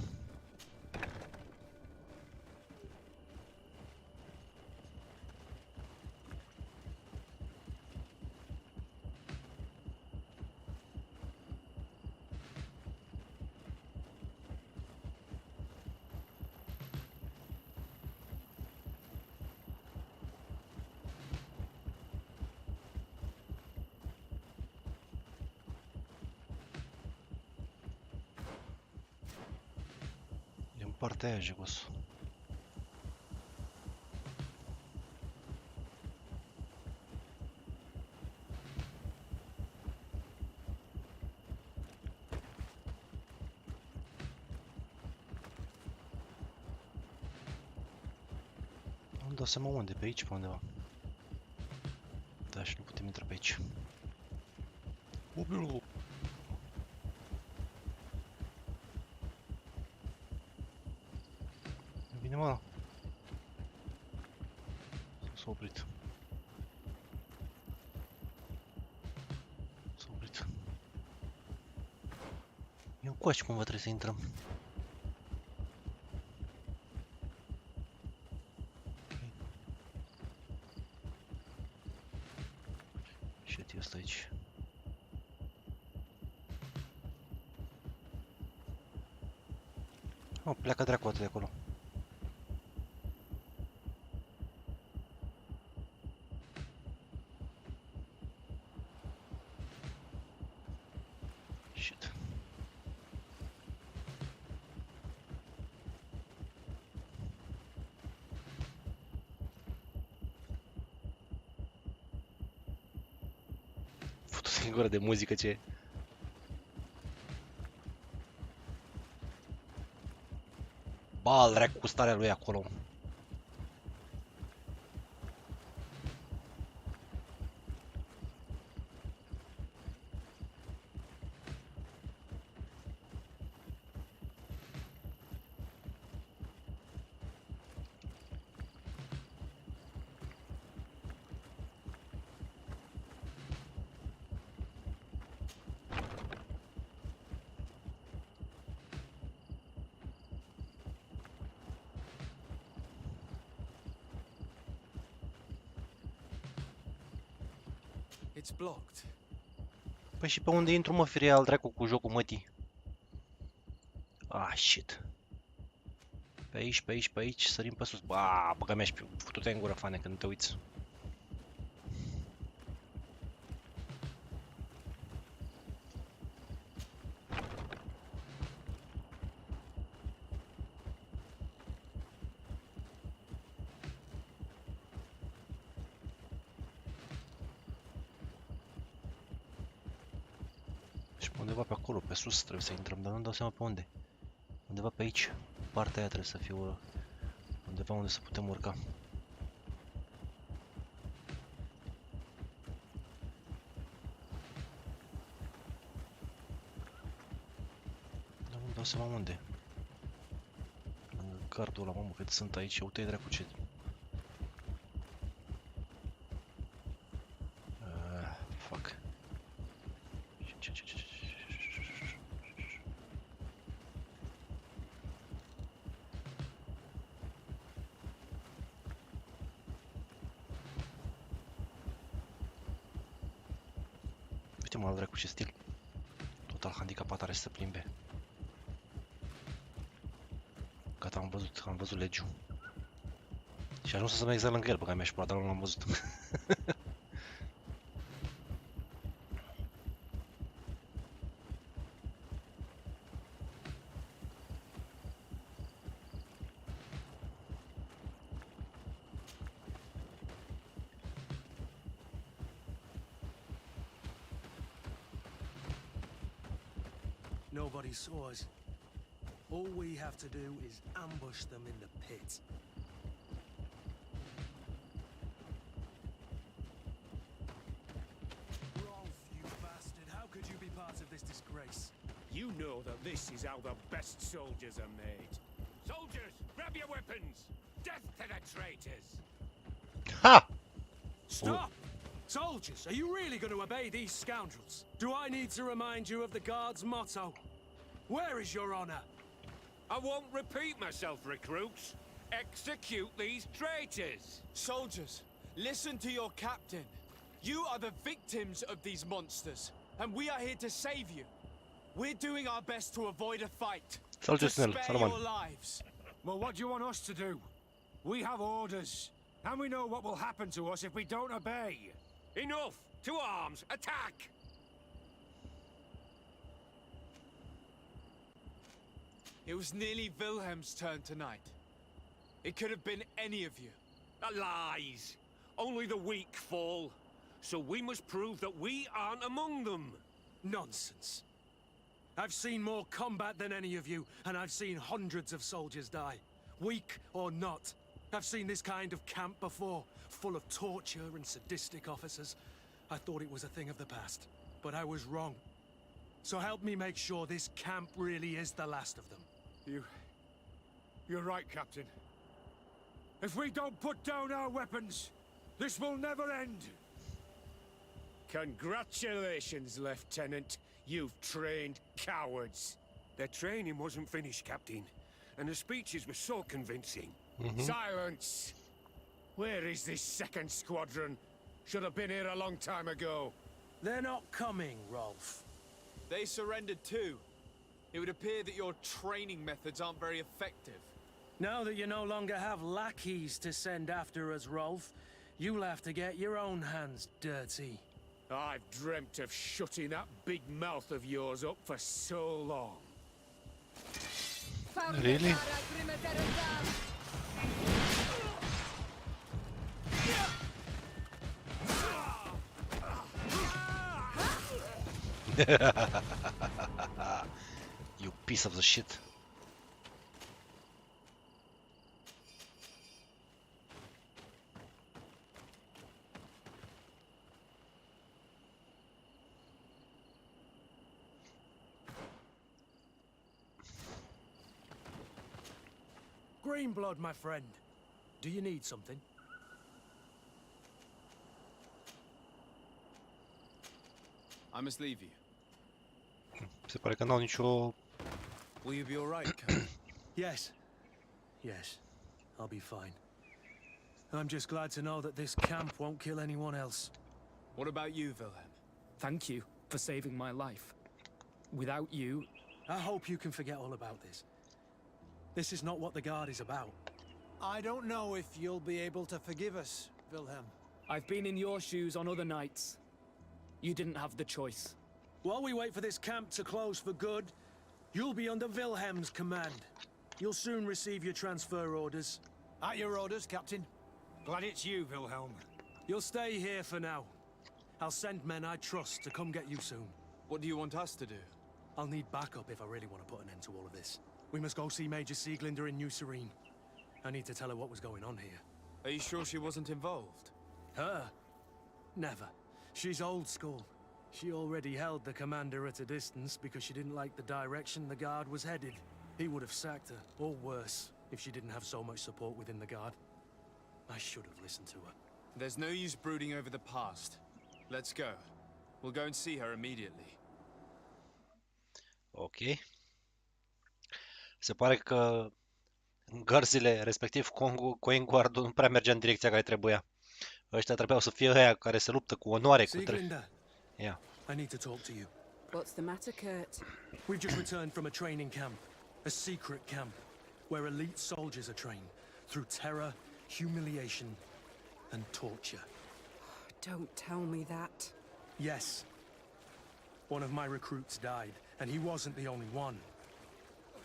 Partea aia jos. Nu-mi dau seama unde, pe aici, pe undeva. Da, și nu putem intra pe aici. Vine, mă. S-a oprit. S-a oprit. Eu cu așa cumva trebuie să intrăm. Și ăsta aici. Oh, pleacă dracu atât de acolo. Shit. Futu-te în gură de muzică, ce e? Ba, dracu cu starea lui acolo. It's blocked. Păi și pe unde intru, mă, firea al dracu cu jocul mătii? Ah, shit. Pe aici, pe aici, pe aici, sărim pe sus. Ba, băga mea și pe... Futu-te în gură, Fane, când te uiți. Și undeva pe acolo, pe sus trebuie să intrăm, dar nu-mi dau seama pe unde. Undeva pe aici, partea aia trebuie să fie undeva unde să putem urca. Dar nu-mi dau seama unde. Lângă gardul ăla, mamă, cât sunt aici, uite-i dracu ce... Fuck. Uite-mă la dracu ce stil. Total handicapat are să se plimbe. Gata, am văzut legiul. Și ajuns să merg exact lângă el, băga mea și pula, dar nu l-am văzut. Nobody saw us. All we have to do is ambush them in the pit. Rolf, you bastard, how could you be part of this disgrace? You know that this is how the best soldiers are made. Soldiers, grab your weapons! Death to the traitors! Ha! Stop! Soldiers, are you really going to obey these scoundrels? Do I need to remind you of the Guard's motto? Where is your honor? I won't repeat myself, recruits. Execute these traitors! Soldiers, listen to your captain. You are the victims of these monsters, and we are here to save you. We're doing our best to avoid a fight. Soldiers, to spare your lives. Well, what do you want us to do? We have orders, and we know what will happen to us if we don't obey. Enough! To arms! Attack! It was nearly Wilhelm's turn tonight. It could have been any of you. Lies! Only the weak fall. So we must prove that we aren't among them. Nonsense. I've seen more combat than any of you, and I've seen hundreds of soldiers die. Weak or not. I've seen this kind of camp before, full of torture and sadistic officers. I thought it was a thing of the past, but I was wrong. So help me make sure this camp really is the last of them. You're right, Captain. If we don't put down our weapons, this will never end. Congratulations, Lieutenant. You've trained cowards. Their training wasn't finished, Captain, and the speeches were so convincing. Silence! Where is this second squadron? Should have been here a long time ago. They're not coming, Rolf. They surrendered too. It would appear that your training methods aren't very effective. Now that you no longer have lackeys to send after us, Rolf, you'll have to get your own hands dirty. I've dreamt of shutting that big mouth of yours up for so long. Really? You piece of the shit. Greenblood, my friend. Do you need something? I must leave you. Se pare că n-au nicio... Will you be alright, Colonel? Yes. Yes. I'll be fine. I'm just glad to know that this camp won't kill anyone else. What about you, Wilhelm? Thank you for saving my life. Without you... I hope you can forget all about this. This is not what the Guard is about. I don't know if you'll be able to forgive us, Wilhelm. I've been in your shoes on other nights. You didn't have the choice. While we wait for this camp to close for good, you'll be under Wilhelm's command. You'll soon receive your transfer orders. At your orders, Captain. Glad it's you, Wilhelm. You'll stay here for now. I'll send men I trust to come get you soon. What do you want us to do? I'll need backup if I really want to put an end to all of this. We must go see Major Sieglinder in New Serene. I need to tell her what was going on here. Are you sure she wasn't involved? Her? Never. She's old school. She already held the commander at a distance because she didn't like the direction the Guard was headed. He would have sacked her, or worse, if she didn't have so much support within the Guard. I should have listened to her. There's no use brooding over the past. Let's go. We'll go and see her immediately. Ok. Se pare că gărzile, respectiv Coin Guard-ul, nu prea mergea în direcția care trebuia. Ăștia trebuiau să fie ăia care se luptă cu onoare. Sieglinder, Yeah. I need to talk to you. What's the matter, Kurt? We've just returned from a training camp. A secret camp. Where elite soldiers are trained. Through terror, humiliation, and torture. Don't tell me that. Yes. One of my recruits died, and he wasn't the only one.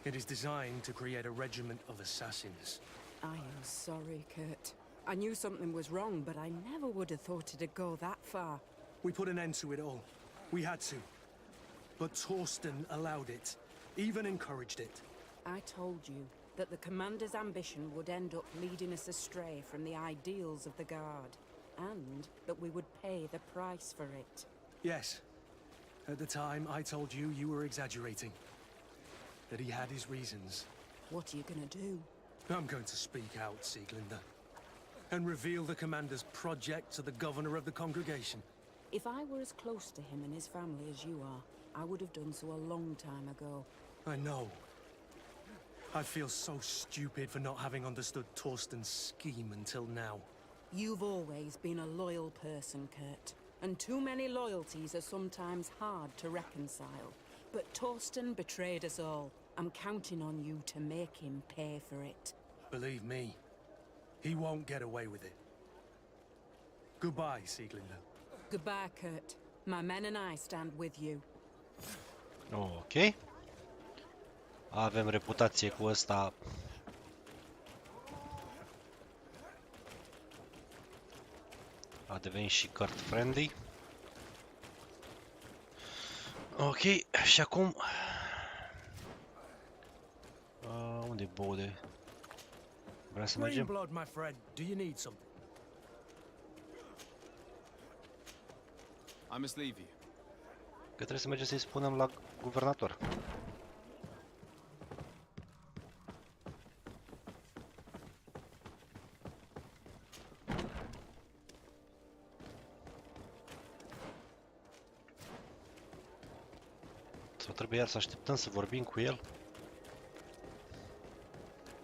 It is designed to create a regiment of assassins. I am sorry, Kurt. I knew something was wrong, but I never would have thought it'd go that far. We put an end to it all. We had to. But Torsten allowed it, even encouraged it. I told you that the commander's ambition would end up leading us astray from the ideals of the Guard, and that we would pay the price for it. Yes. At the time, I told you you were exaggerating. That he had his reasons. What are you gonna do? I'm going to speak out, Sieglinder. And reveal the commander's project to the governor of the congregation. If I were as close to him and his family as you are, I would have done so a long time ago. I know. I feel so stupid for not having understood Torsten's scheme until now. You've always been a loyal person, Kurt. And too many loyalties are sometimes hard to reconcile. But Torsten betrayed us all. I'm counting on you to make him pay for it. Believe me, he won't get away with it. Goodbye, Sieglinder. Goodbye, Kurt. My men and I stand with you. Ok. Avem reputație cu ăsta. A devenit și card friendly. Ok, și acum... unde e Bode? Vrea să Green mergem? blood, my friend. Do you need something? I must leave you. Că trebuie să mergem să-i spunem la guvernator. Sau trebuie iar să așteptăm să vorbim cu el?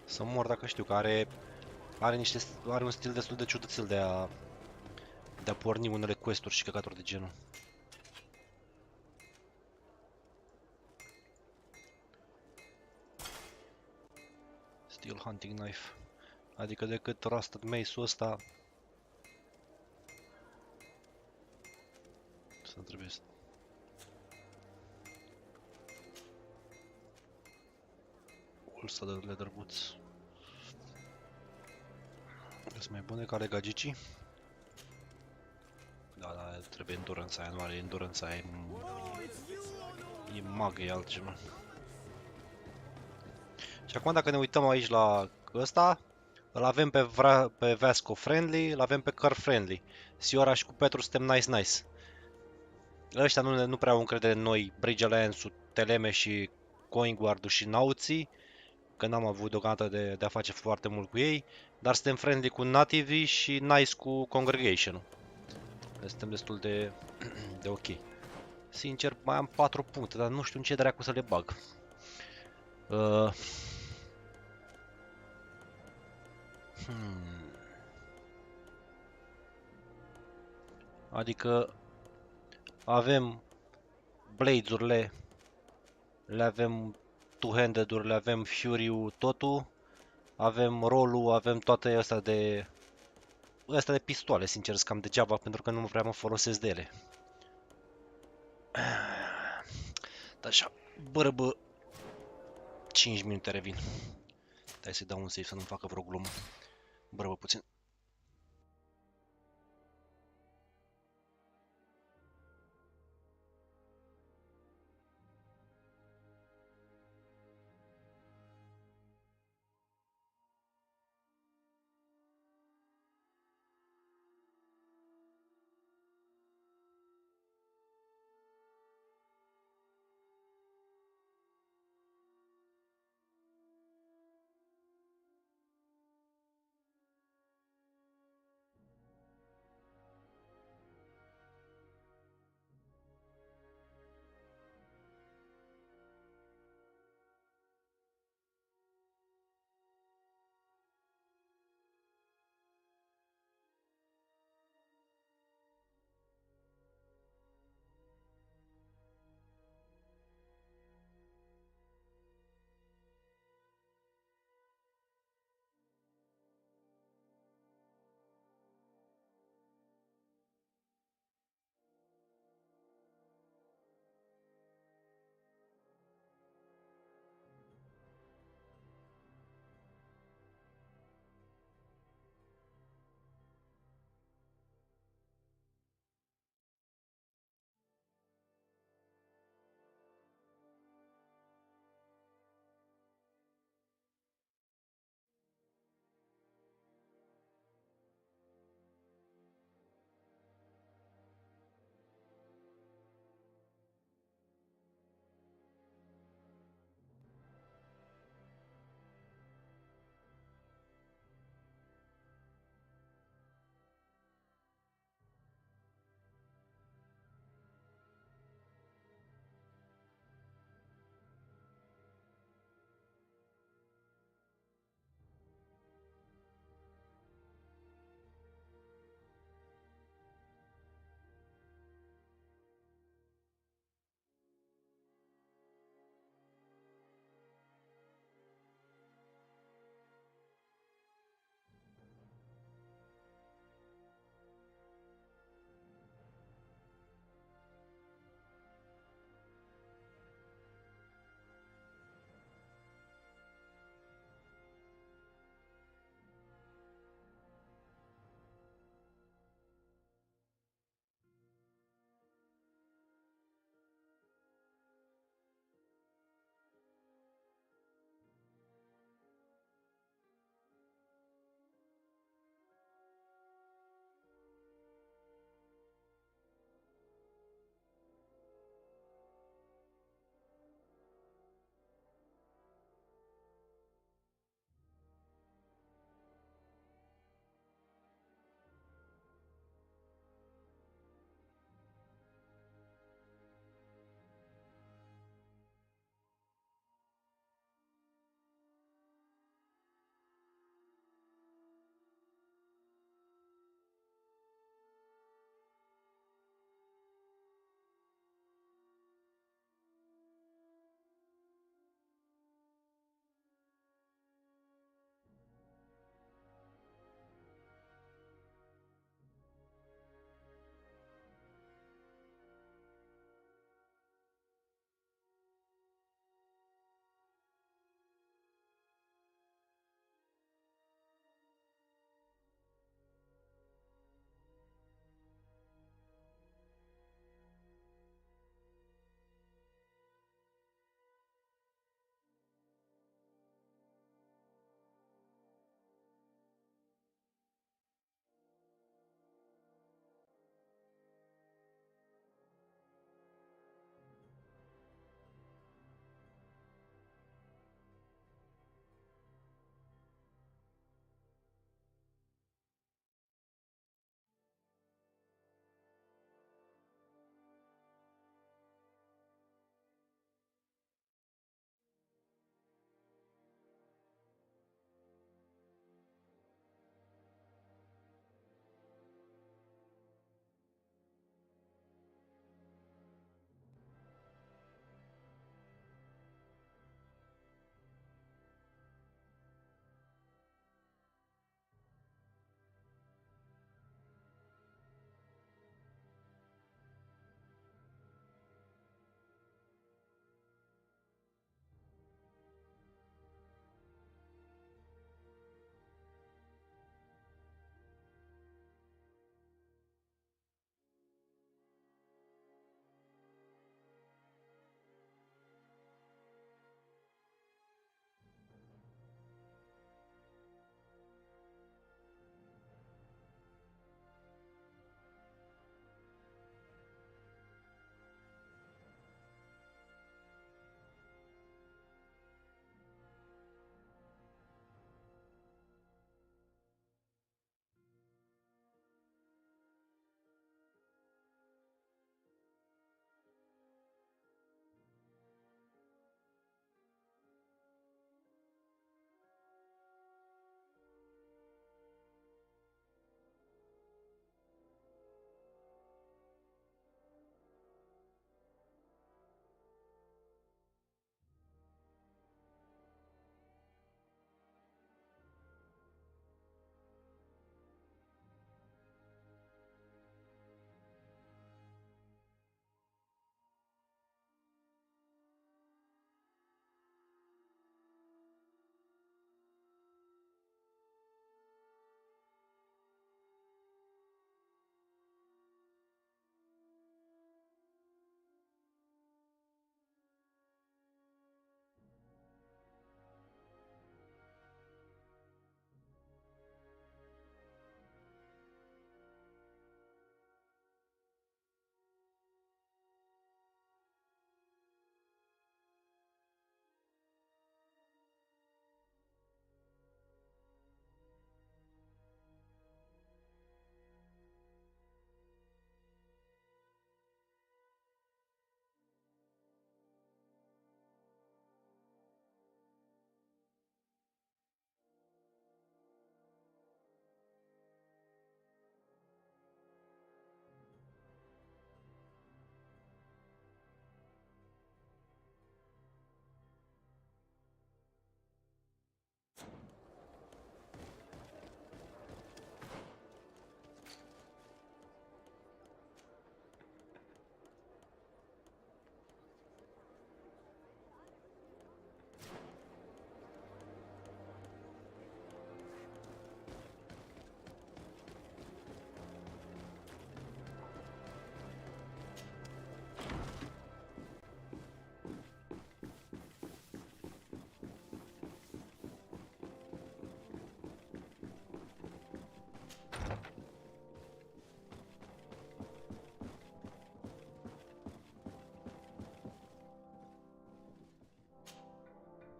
Să mor dacă știu că are un stil destul de ciudățel de a porni unele quest-uri și căcaturi de genul. Steel hunting knife. Adică decât rusted mace-ul ăsta să trebuie să... Ulsa de leather boots. Sunt mai bune ca legagicii. Da, trebuie endurance aia, nu are endurance aia, e mag, e altceva. Și acum dacă ne uităm aici la ăsta, îl avem pe Vasco friendly, îl avem pe Car friendly. Siora și cu Petru suntem nice. Ăștia nu prea au încredere în noi, Bridge Alliance-ul, Teleme și Coinguard-ul și Nauții, că n-am avut deocamdată de a face foarte mult cu ei, dar suntem friendly cu nativii și nice cu Congregation-ul. Suntem destul de ok. Sincer, mai am 4 puncte, dar nu știu în ce dracu să le bag. Adică avem Blades-urile, le avem Two-handed-uri, le avem Fury-ul, totul. Avem roll-ul, avem toate astea de pistoale, sincer, sunt cam degeaba pentru că nu prea mă folosesc de ele. Dar așa, bă, 5 minute revin. Hai să-i dau un save să nu-mi facă vreo glumă. Bă, puțin.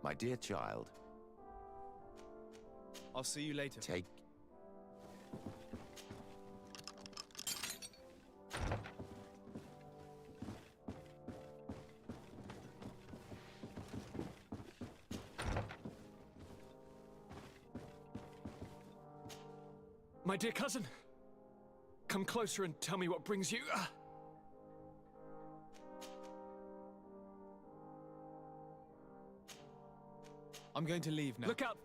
My dear child, I'll see you later. take... My dear cousin, come closer and tell me what brings you. I'm going to leave now. Look out!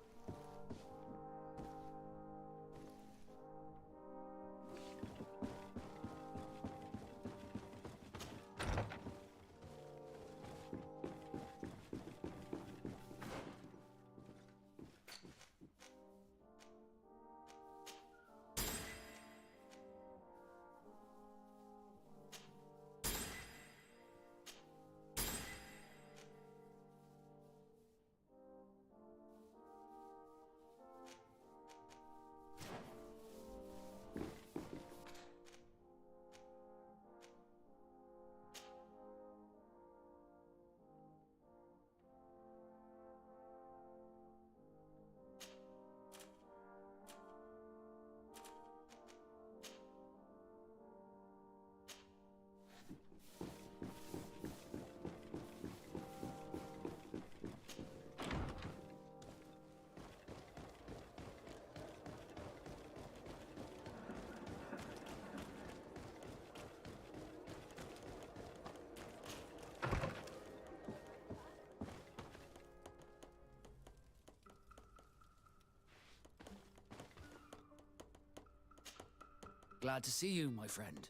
Glad to see you, my friend.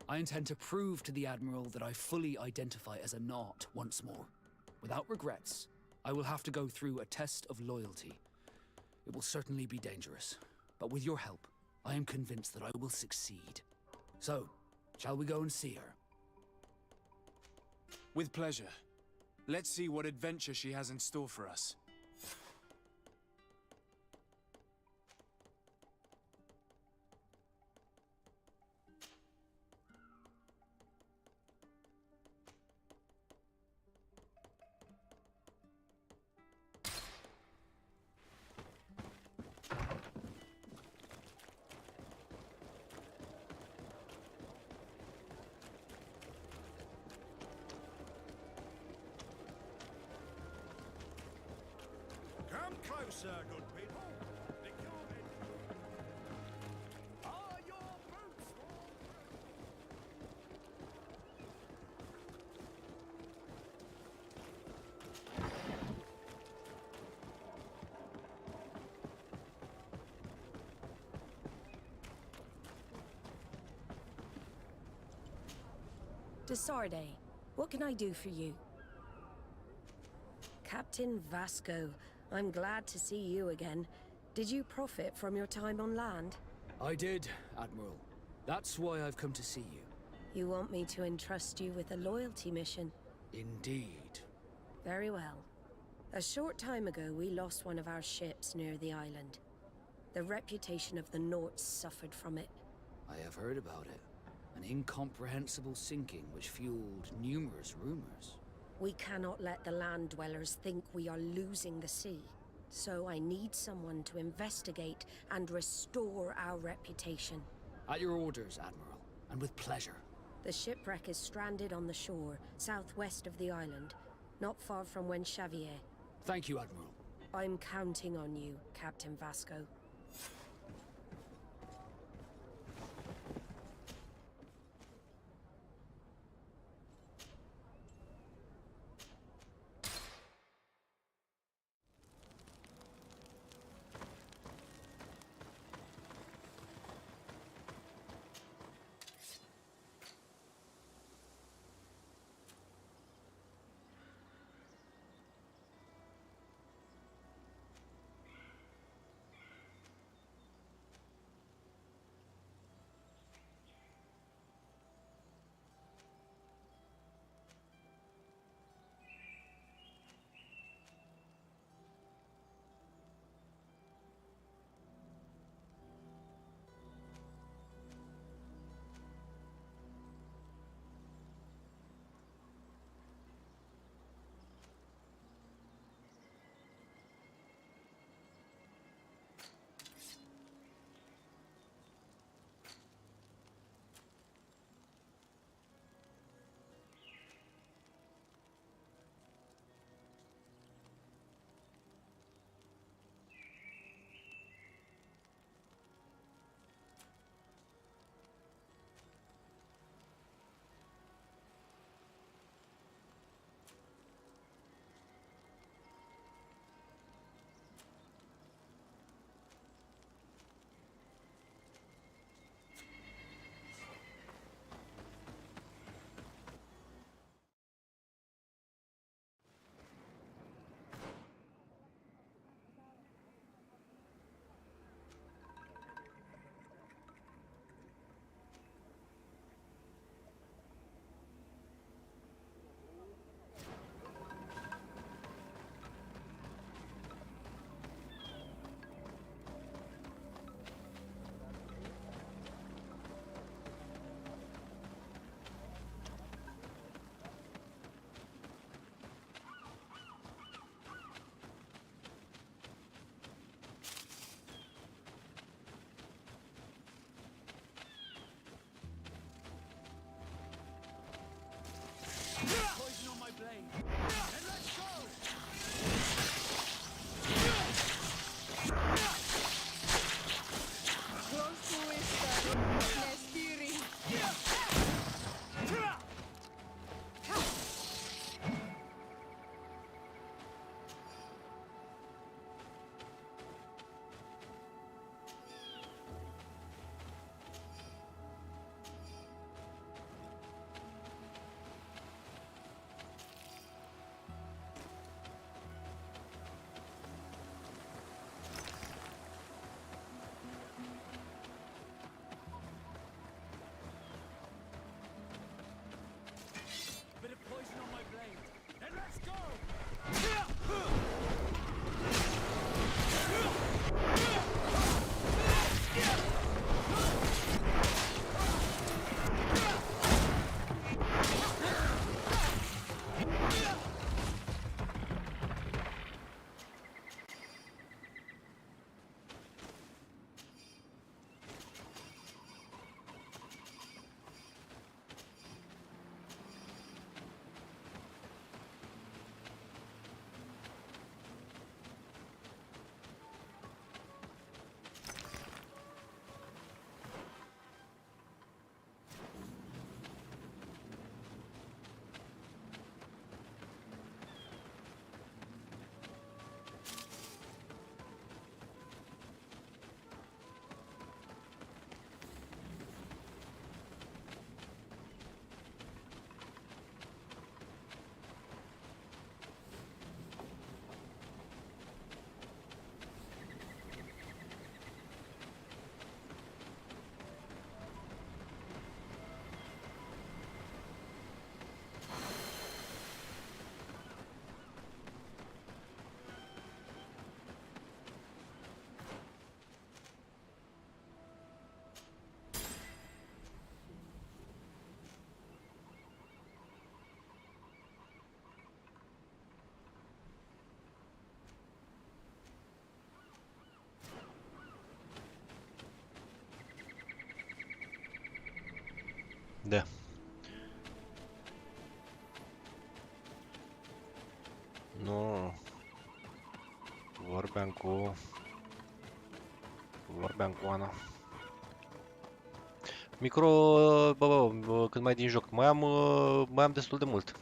I intend to prove to the Admiral that I fully identify as a Naut once more. Without regrets, I will have to go through a test of loyalty. It will certainly be dangerous, but with your help, I am convinced that I will succeed. So, shall we go and see her? With pleasure. Let's see what adventure she has in store for us. Come closer, good people. The Corvid. Are your boots warm? DESCRIERE, what can I do for you? Captain Vasco, I'm glad to see you again. Did you profit from your time on land? I did, Admiral. That's why I've come to see you. You want me to entrust you with a loyalty mission? Indeed. Very well. A short time ago, we lost one of our ships near the island. The reputation of the Norts suffered from it. I have heard about it. An incomprehensible sinking which fueled numerous rumors. We cannot let the land dwellers think we are losing the sea. So I need someone to investigate and restore our reputation. At your orders, Admiral, and with pleasure. The shipwreck is stranded on the shore, southwest of the island, not far from when Xavier. Thank you, Admiral. I'm counting on you, Captain Vasco. Da. Nu. Vorbeam cu Ana. Micro, cât mai din joc. Mai am destul de mult.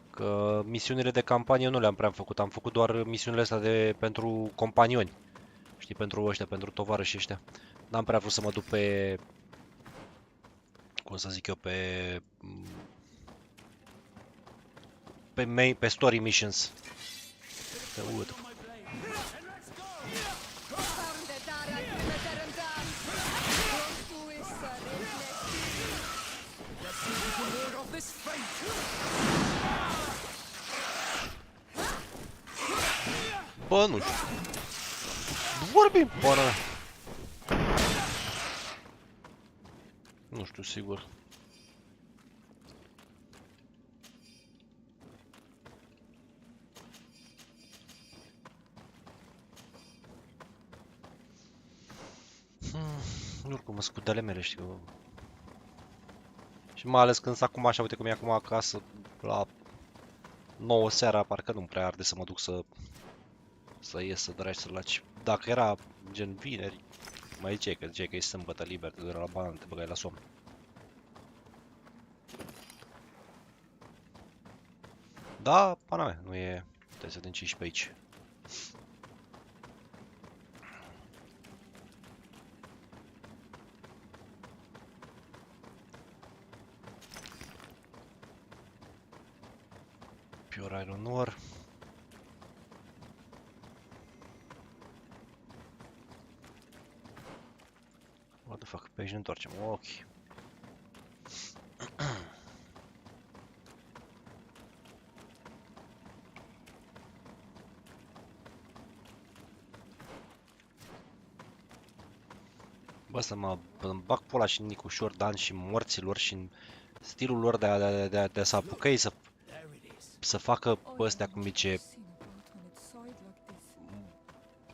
Că misiunile de campanie nu le-am prea făcut. Am făcut doar misiunile astea pentru companioni. Știi, pentru ăștia, pentru tovarășii ăștia. N-am prea vrut să mă duc pe... Cum să zic eu, pe story missions. Pe urât. Bă, nu știu. Vorbim, bără. Nu știu sigur. Oricum, mă scut de ale mele, știu. Și mai ales când sunt acum așa, uite cum e acum acasă, la 9 seara, parcă nu-mi prea arde să mă duc să ies, să dragi, să laci. Dacă era gen vineri, mai ziceai că e sâmbătă liber, te duci la bană, te băgai la somn. Da, pana mea, nu e... Trebuie să te înciși pe aici. Pure Iron Ore. What the fuck, pe aici ne întoarcem, ok. Bă, să îmi bag pula și în Nicușor Dan și morților și în stilul lor de să apucăi să facă pe ăstea, cum zice,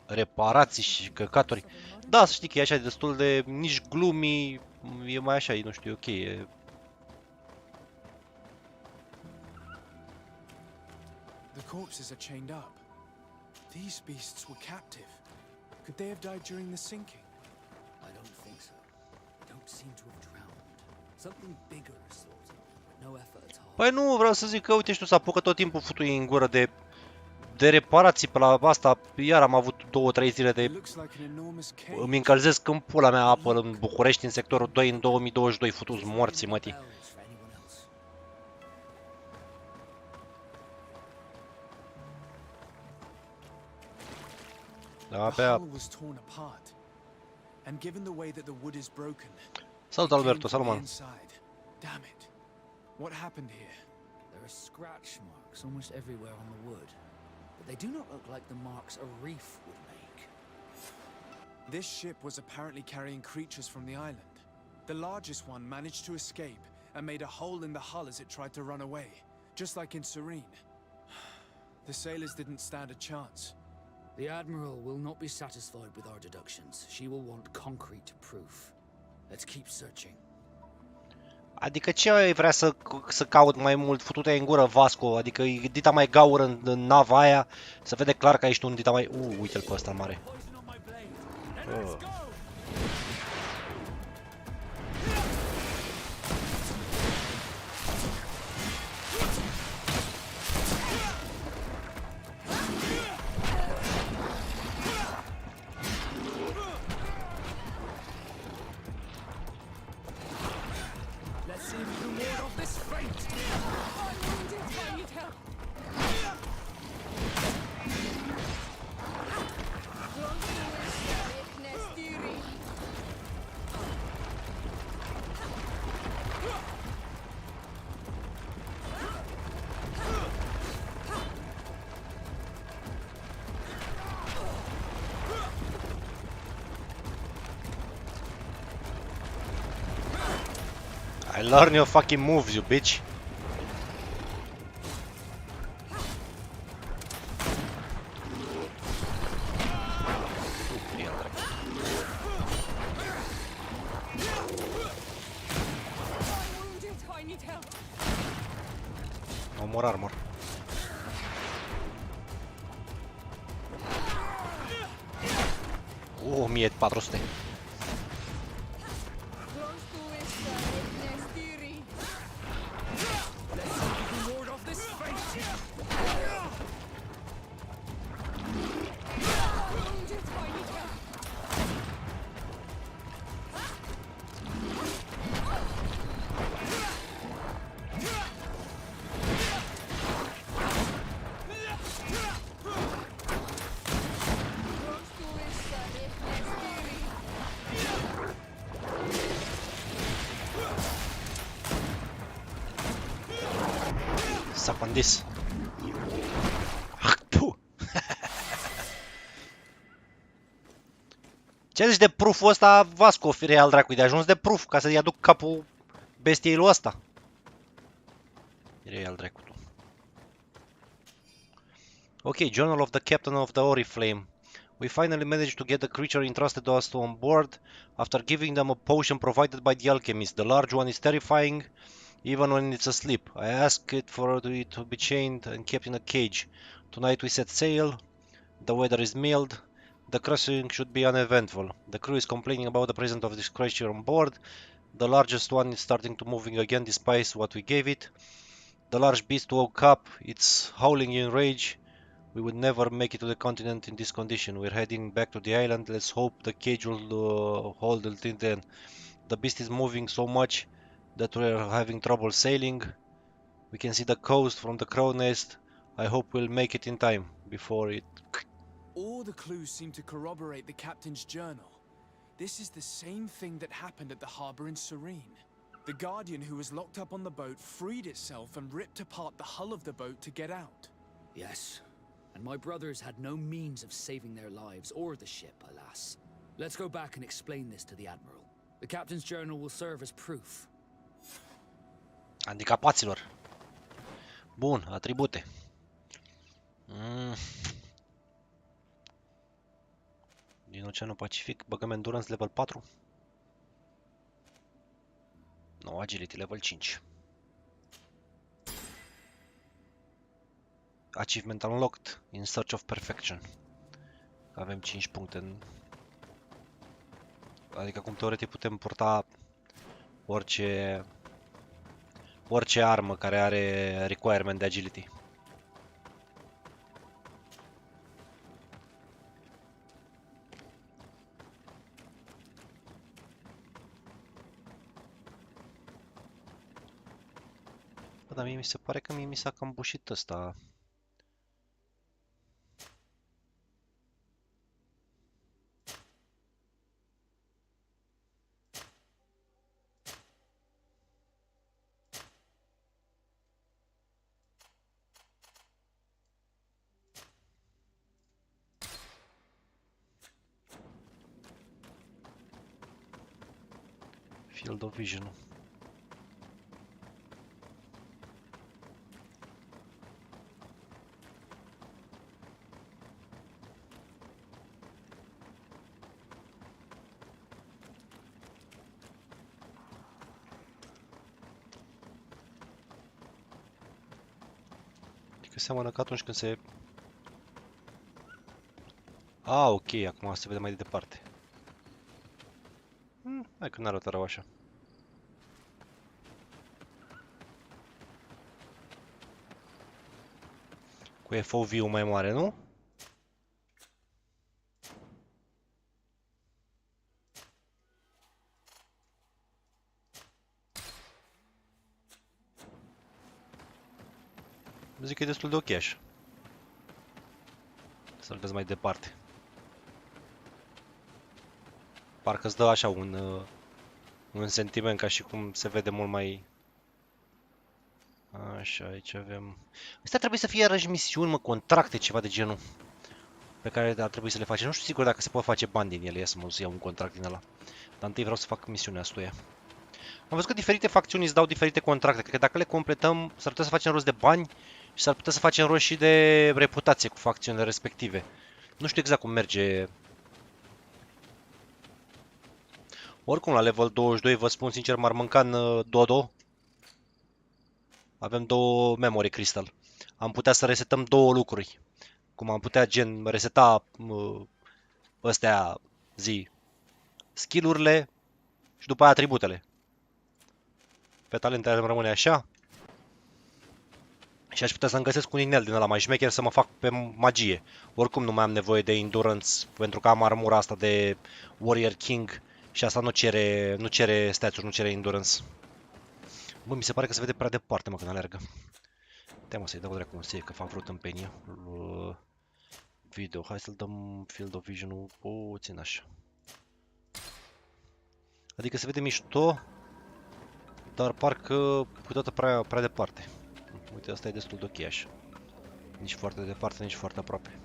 reparații și căcaturi. Da, să știi că e așa destul de nici glumi, e mai așa, nu știu, ok, e... The corpses are chained up. These beasts were captive. Could they have died during the sinking? I don't think so. They don't seem to have drowned. Something bigger sort of, but no effort at all. Păi nu, vreau să zic că uite, știu, să apucă tot timpul futui în gură de reparații pe la asta. Iar am avut 2-3 zile de... Îmi încălzesc în pula mea apă în București, în sectorul 2, în 2022, futu-ți morții, mătii. Da, pe apă. Salut, Alberto, salut, man. Damn it. What happened here? There are scratch marks almost everywhere on the wood, but they do not look like the marks a reef would make. This ship was apparently carrying creatures from the island. The largest one managed to escape and made a hole in the hull as it tried to run away, just like in Serene. The sailors didn't stand a chance. The Admiral will not be satisfied with our deductions. She will want concrete proof. Let's keep searching. Adică ce vrea să caut mai mult? Futute în gură, Vasco. Adică e dita mai gaură în nava aia. Să vede clar că ești un dita mai... uite-l pe ăsta mare. I learn your fucking moves, you bitch. No more armor. Oh, 1400. Suck on this. Ce zici de proof-ul ăsta, Vasco, fire al dracului, de ajuns de proof, ca să-i aduc capul bestiei lui ăsta. Fire al dracului. Okay, Journal of the Captain of the Oriflame. We finally managed to get the creature entrusted to us on board after giving them a potion provided by the alchemist. The large one is terrifying, even when it's asleep. I asked it for it to be chained and kept in a cage. Tonight we set sail. The weather is mild. The crossing should be uneventful. The crew is complaining about the presence of this creature on board. The largest one is starting to moving again despite what we gave it. The large beast woke up. It's howling in rage. We would never make it to the continent in this condition. We're heading back to the island. Let's hope the cage will hold until then. The beast is moving so much that we're having trouble sailing. We can see the coast from the crow nest. I hope we'll make it in time before it... All the clues seem to corroborate the captain's journal. This is the same thing that happened at the harbor in Serene. The Guardian who was locked up on the boat freed itself and ripped apart the hull of the boat to get out. Yes, and my brothers had no means of saving their lives or the ship, alas. Let's go back and explain this to the Admiral. The captain's journal will serve as proof. Handicapaților. Bun, atribute. Din Oceanul Pacific, băgăm Endurance level 4. No, Agility level 5. Achievement unlocked. In search of perfection. Avem 5 puncte în... Adică acum teoretic putem purta orice armă care are requirement de agility. Bă, dar mie mi se pare că mi s-a cam bușit ăsta. Field of vision. Adică seamănă că atunci când se... Ah, ok, acum se vede mai de departe. Hai că n-arată rău așa. Cu FOV-ul mai mare, nu? Zic că e destul de ok așa. Să-l vezi mai departe. Parcă îți dă așa un sentiment ca și cum se vede mult mai... Așa, aici avem... Astea trebuie să fie iarăși misiuni, mă, contracte, ceva de genul. Pe care ar trebui să le facem. Nu știu sigur dacă se pot face bani din ele, ia să mă iau un contract din ăla. Dar întâi vreau să fac misiunea asta. Am văzut că diferite facțiuni îți dau diferite contracte. Cred că dacă le completăm, s-ar putea să facem rost de bani și s-ar putea să facem rost și de reputație cu facțiunile respective. Nu știu exact cum merge. Oricum, la level 22, vă spun sincer, m-ar mânca în dodo. Avem 2 memory crystal. Am putea să resetăm 2 lucruri. Cum am putea gen reseta astea skill-urile și după aia atributele. Pe talente îmi rămâne așa. Și aș putea să-mi găsesc un inel din ăla mai șmecher să mă fac pe magie. Oricum nu mai am nevoie de endurance pentru că am armura asta de Warrior King și asta nu cere stats-uri, nu cere endurance. Bă, mi se pare că se vede prea departe, mă, când alergă. Te mă să-i dau dracu un save, că fac vreo tâmpenie. Video, hai să-l dăm Field of Vision-ul puțin așa. Adică se vede mișto, dar parcă câteodată prea departe. Uite, asta e destul de ok așa. Nici foarte departe, nici foarte aproape.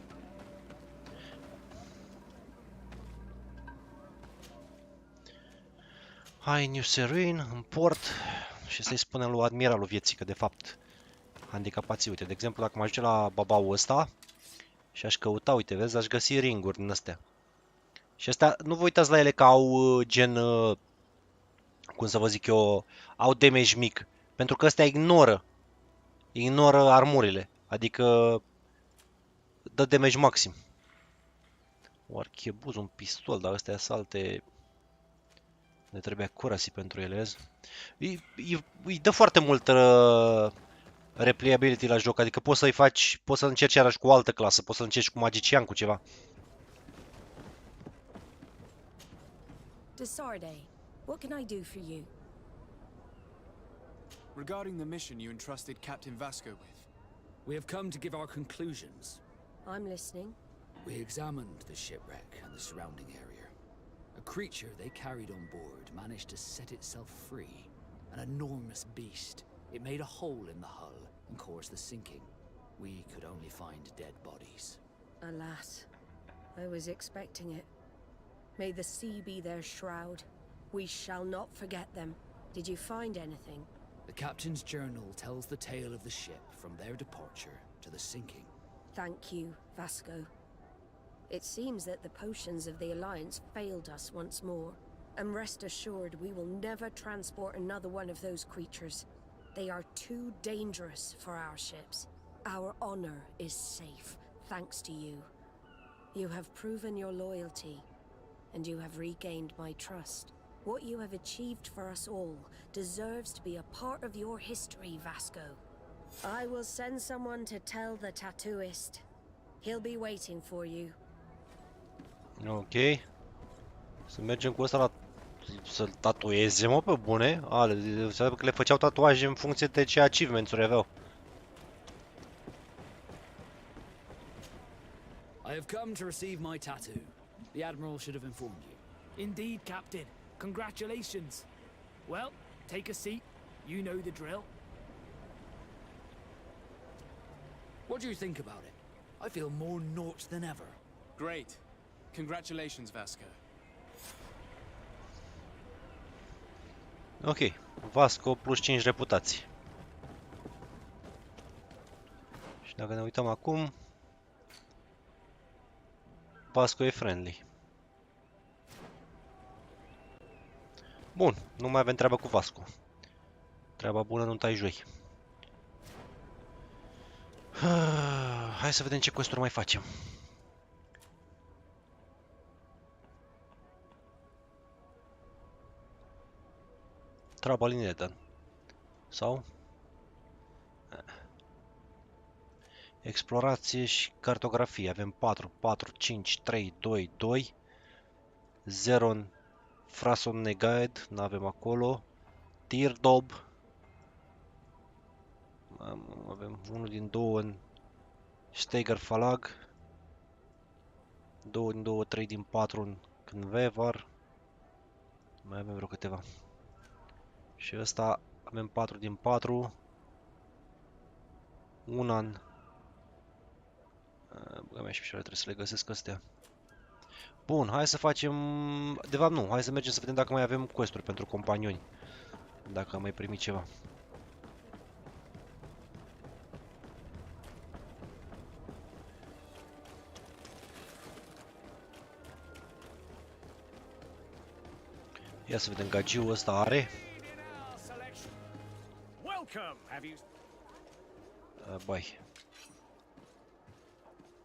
Hai, New Serene, în port. Și să-i spunem lui admiralul vieții că de fapt handicapații, uite, de exemplu, dacă mă ajunge la babaul ăsta și aș căuta, uite, vezi, aș găsi ringuri din astea. Și astea, nu vă uitați la ele că au gen, cum să vă zic eu, au damage mic. Pentru că astea ignoră armurile, adică dă damage maxim. O archebuz, un pistol, dar astea alte... Ne trebuie accuracy pentru ele, vezi? Îi dă foarte mult replayability la joc, adică poți să-i faci, poți să încerci iarăși cu o altă clasă, poți să încerci cu magician, cu ceva. DESCRIERE, what can I do for you? Regarding the mission you entrusted Captain Vasco with. We have come to give our conclusions. I'm listening. We examined the shipwreck and the surrounding area. A creature they carried on board managed to set itself free. An enormous beast. It made a hole in the hull and caused the sinking. We could only find dead bodies. Alas, I was expecting it. May the sea be their shroud. We shall not forget them. Did you find anything? The captain's journal tells the tale of the ship from their departure to the sinking. Thank you, Vasco. It seems that the potions of the Alliance failed us once more. And rest assured, we will never transport another one of those creatures. They are too dangerous for our ships. Our honor is safe, thanks to you. You have proven your loyalty, and you have regained my trust. What you have achieved for us all deserves to be a part of your history, Vasco. I will send someone to tell the tattooist. He'll be waiting for you. Ok. Să mergem cu ăsta la... să-l tatueze, mă, pe bune. Înseamnă că le făceau tatuaje în funcție de ce achievements-uri aveau. I have come to receive my tattoo. The Admiral should have informed you. Indeed, Captain. Congratulations. Well, take a seat. You know the drill. What do you think about it? I feel more naught than ever. Great. Congratulations, Vasco. Ok. Vasco plus 5 reputații. Și dacă ne uităm acum... Vasco e friendly. Bun, nu mai avem treabă cu Vasco. Treaba bună nu tai joi. Hai să vedem ce quest-uri mai facem. Trouble in Eden. Sau? Explorație și cartografie. Avem 4, 4, 5, 3, 2, 2. Zeron Frason Negaed. N-avem acolo. Teardob. Avem unul din două în Steger Falag. 2 din 2, 3 din 4 în Knvevar. Mai avem vreo câteva. Și ăsta avem 4 din 4. Una în... Băga mea și picioarele, trebuie să le găsesc astea. Bun, hai să facem... De fapt nu, hai să mergem să vedem dacă mai avem quest-uri pentru companioni. Dacă am mai primit ceva. Ia să vedem, gagiul ăsta are. Băi.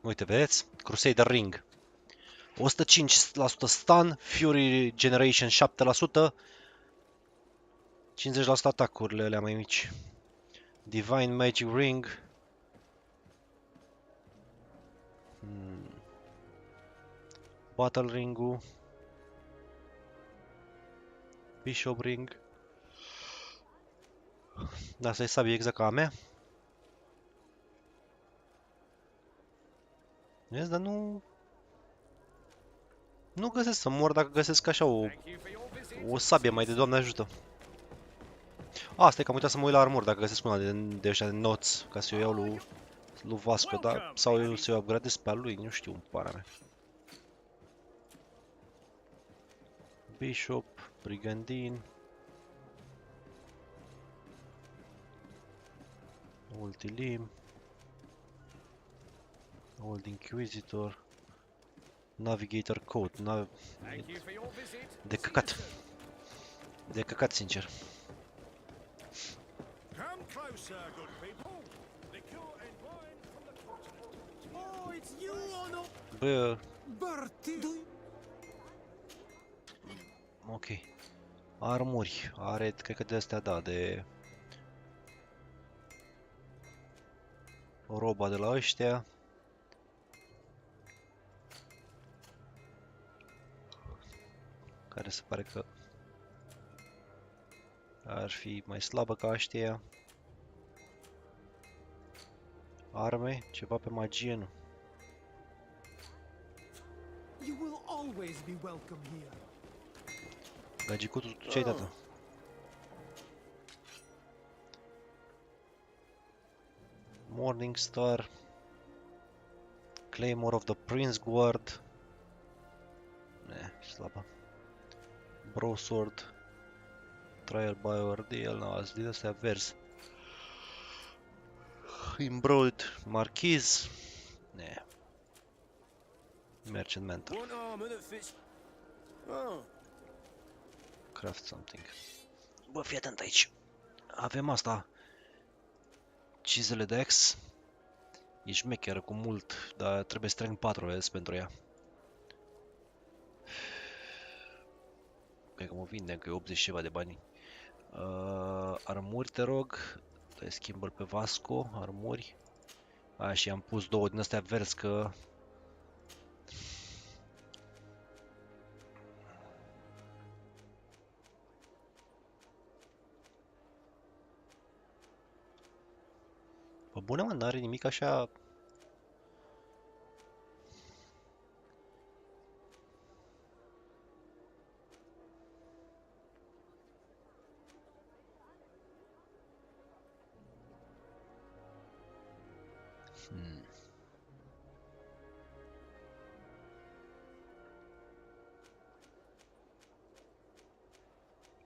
Uite, vedeți? Crusader Ring. 105% stun, Fury Generation 7%, 50% atacurile alea mai mici. Divine Magic Ring. Battle Ring-ul. Bishop Ring. Da, asta e sabie exact ca a mea. Vezi, dar nu... Nu găsesc să mor dacă găsesc așa o sabie mai de Doamne ajută. Asta e că am uitat să mă uit la armor dacă găsesc una de ăștia de notes ca să o iau lui Vasco, dar sau eu să o upgradez pe al lui, nu știu, para mea. Bishop, Brigandine. Ultilim. Old Inquisitor. Navigator Code. De căcat. De căcat, sincer. Bă... Ok. Armuri. Are, cred că de astea, da, de... Roba de la ăștia. Care se pare că ar fi mai slabă ca ăștia. Arme, ceva pe magie, nu. Gagicutul, tu ce-ai dat? Morning Star. Claymore of the Prince Guard. Ne, slabă. Brosword. Trial by Ordeal. No, azi din astea verzi. Embroidered Marquise. Ne. Merchant Mentor. Craft something. Bă, fii atent aici. Avem asta. Cizeled Axe. E șmecheră cu mult, dar trebuie să trec 4 vezi pentru ea. Cred că mă vindem, că e 80 ceva de bani. Armuri, te rog. Dai schimbă-l pe Vasco, armuri. Aia și am pus 2 din astea verzi că... Bă, bună mă, n-are nimic așa...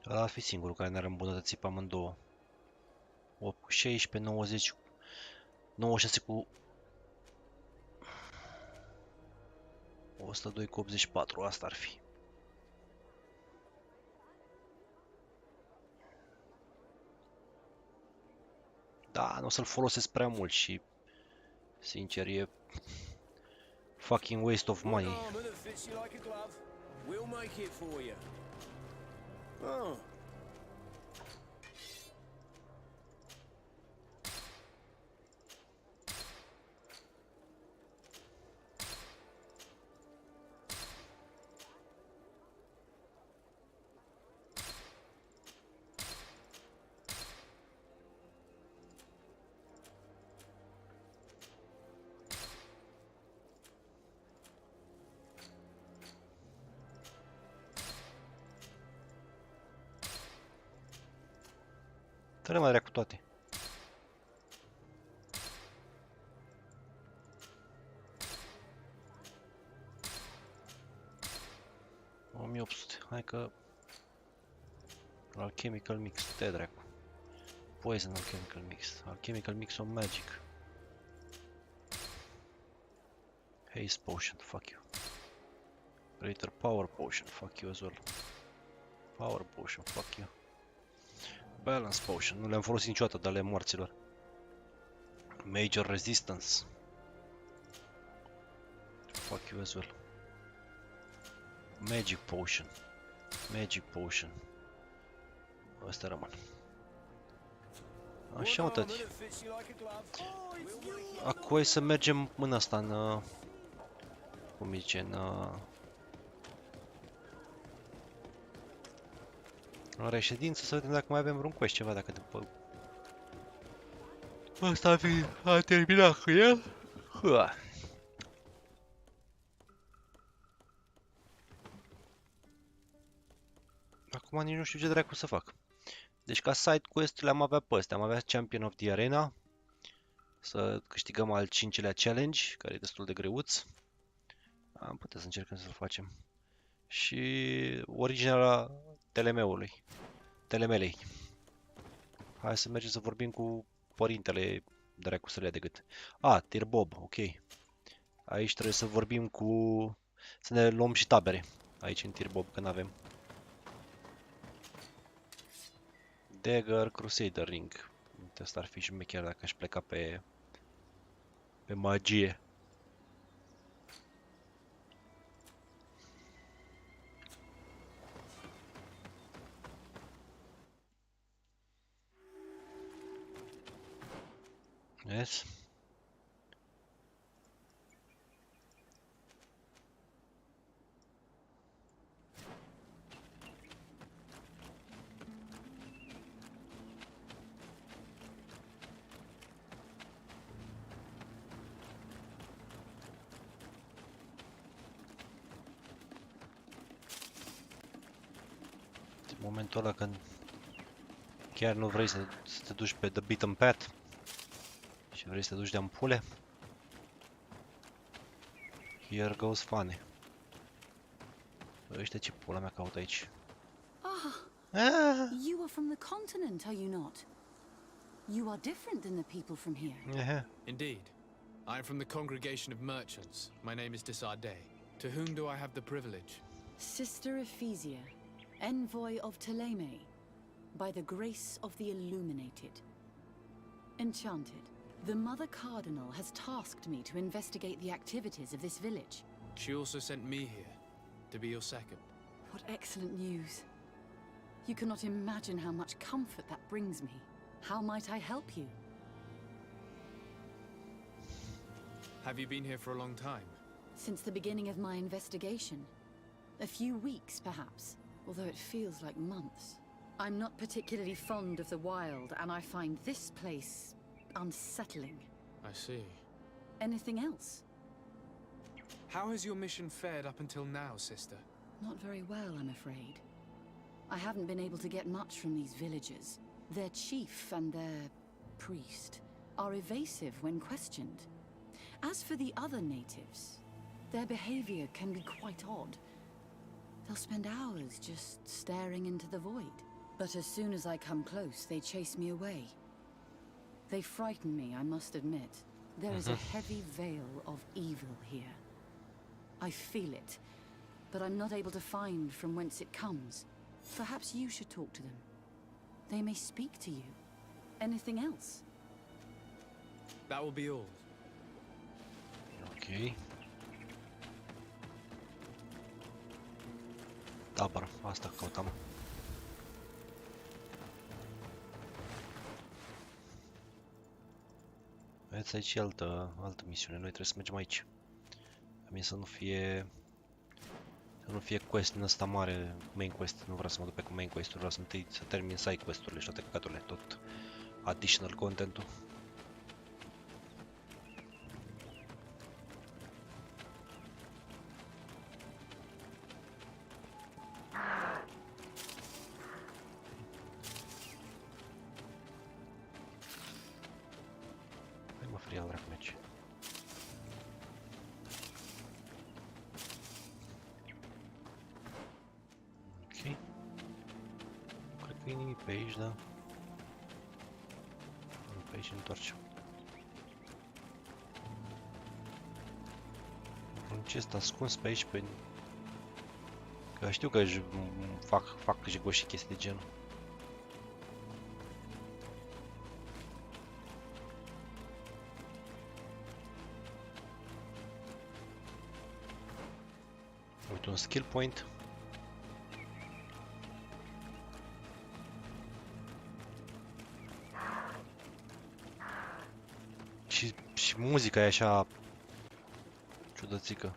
Ăla ar fi singurul care ne-ar îmbunătăți pe amândouă. 8 cu 16, 90, 96 cu... 102 cu 84, asta ar fi. Da, nu o să-l folosesc prea mult și... Sincer, e... Fucking waste of money. Tare mai cu toate. Hai că... Alchemical mix, te dracu. Poison alchemical mix. Alchemical mix on magic. Haste potion, fuck you. Greater power potion, fuck you as well. Power potion, fuck you. Balance potion, nu le-am folosit niciodată, dar ale morților. Major resistance. Fuck you as well. Magic potion. Magic potion. Astea rămân. Așa mă, tati. Acum hai să mergem în asta, în... Cum zice, în reședință, să vedem dacă mai avem vreun quest, ceva, dacă după... Asta a terminat cu el. Acum nici nu știu ce dracu să fac. Deci ca side quest le-am avea pe astea. Am avea Champion of the Arena. Să câștigăm al 5-lea challenge, care e destul de greuț. Am putea să încercăm să-l facem. Și originea telemelei. Hai să mergem să vorbim cu părintele dracu să le ia de gât. Tir Bob, ok. Aici trebuie să vorbim cu... Să ne luăm și tabere. Aici în Tir Bob, că n-avem. Dagger, Crusader Ring. Asta ar fi și chiar dacă aș pleca pe magie. Yes. Momentul ăla când chiar nu vrei să te duci pe the beaten path și vrei să te duci de ampule, here goes Fane. Ăștia ce pula mea caută aici? You are from the continent, are you not? You are different than the people from here. Indeed. I am from the congregation of merchants. My name is DETALII. To whom do I have the privilege? Sister Ephesia, envoy of Ptolemy, by the grace of the illuminated. Enchanted. The Mother Cardinal has tasked me to investigate the activities of this village. She also sent me here, to be your second. What excellent news. You cannot imagine how much comfort that brings me. How might I help you? Have you been here for a long time? Since the beginning of my investigation. A few weeks, perhaps, although it feels like months. I'm not particularly fond of the wild, and I find this place unsettling. I see. Anything else? How has your mission fared up until now, sister? Not very well, I'm afraid. I haven't been able to get much from these villagers. Their chief and their priest are evasive when questioned. As for the other natives, their behavior can be quite odd. They'll spend hours just staring into the void. But as soon as I come close, they chase me away. They frighten me, I must admit. There is a heavy veil of evil here. I feel it, but I'm not able to find from whence it comes. Perhaps you should talk to them. They may speak to you. Anything else? That will be all. Ok. Tabără, asta căutam. Vedeți aici altă misiune, noi trebuie să mergem aici. A mie să nu fie quest din ăsta mare, main quest, nu vreau să mă duc pe cu main quest-uri, vreau să întâi să termin side quest-urile și toate căcaturile, tot additional content-ul. Hai mă frie al dracu meci. Ok. Cred că e nimic pe aici, da? Pe aici întoarcem. Ce este ascuns pe aici? Pe... Că știu că fac jigoși și chestii de genul. Uite un skill point. Și muzica e așa ciudățică.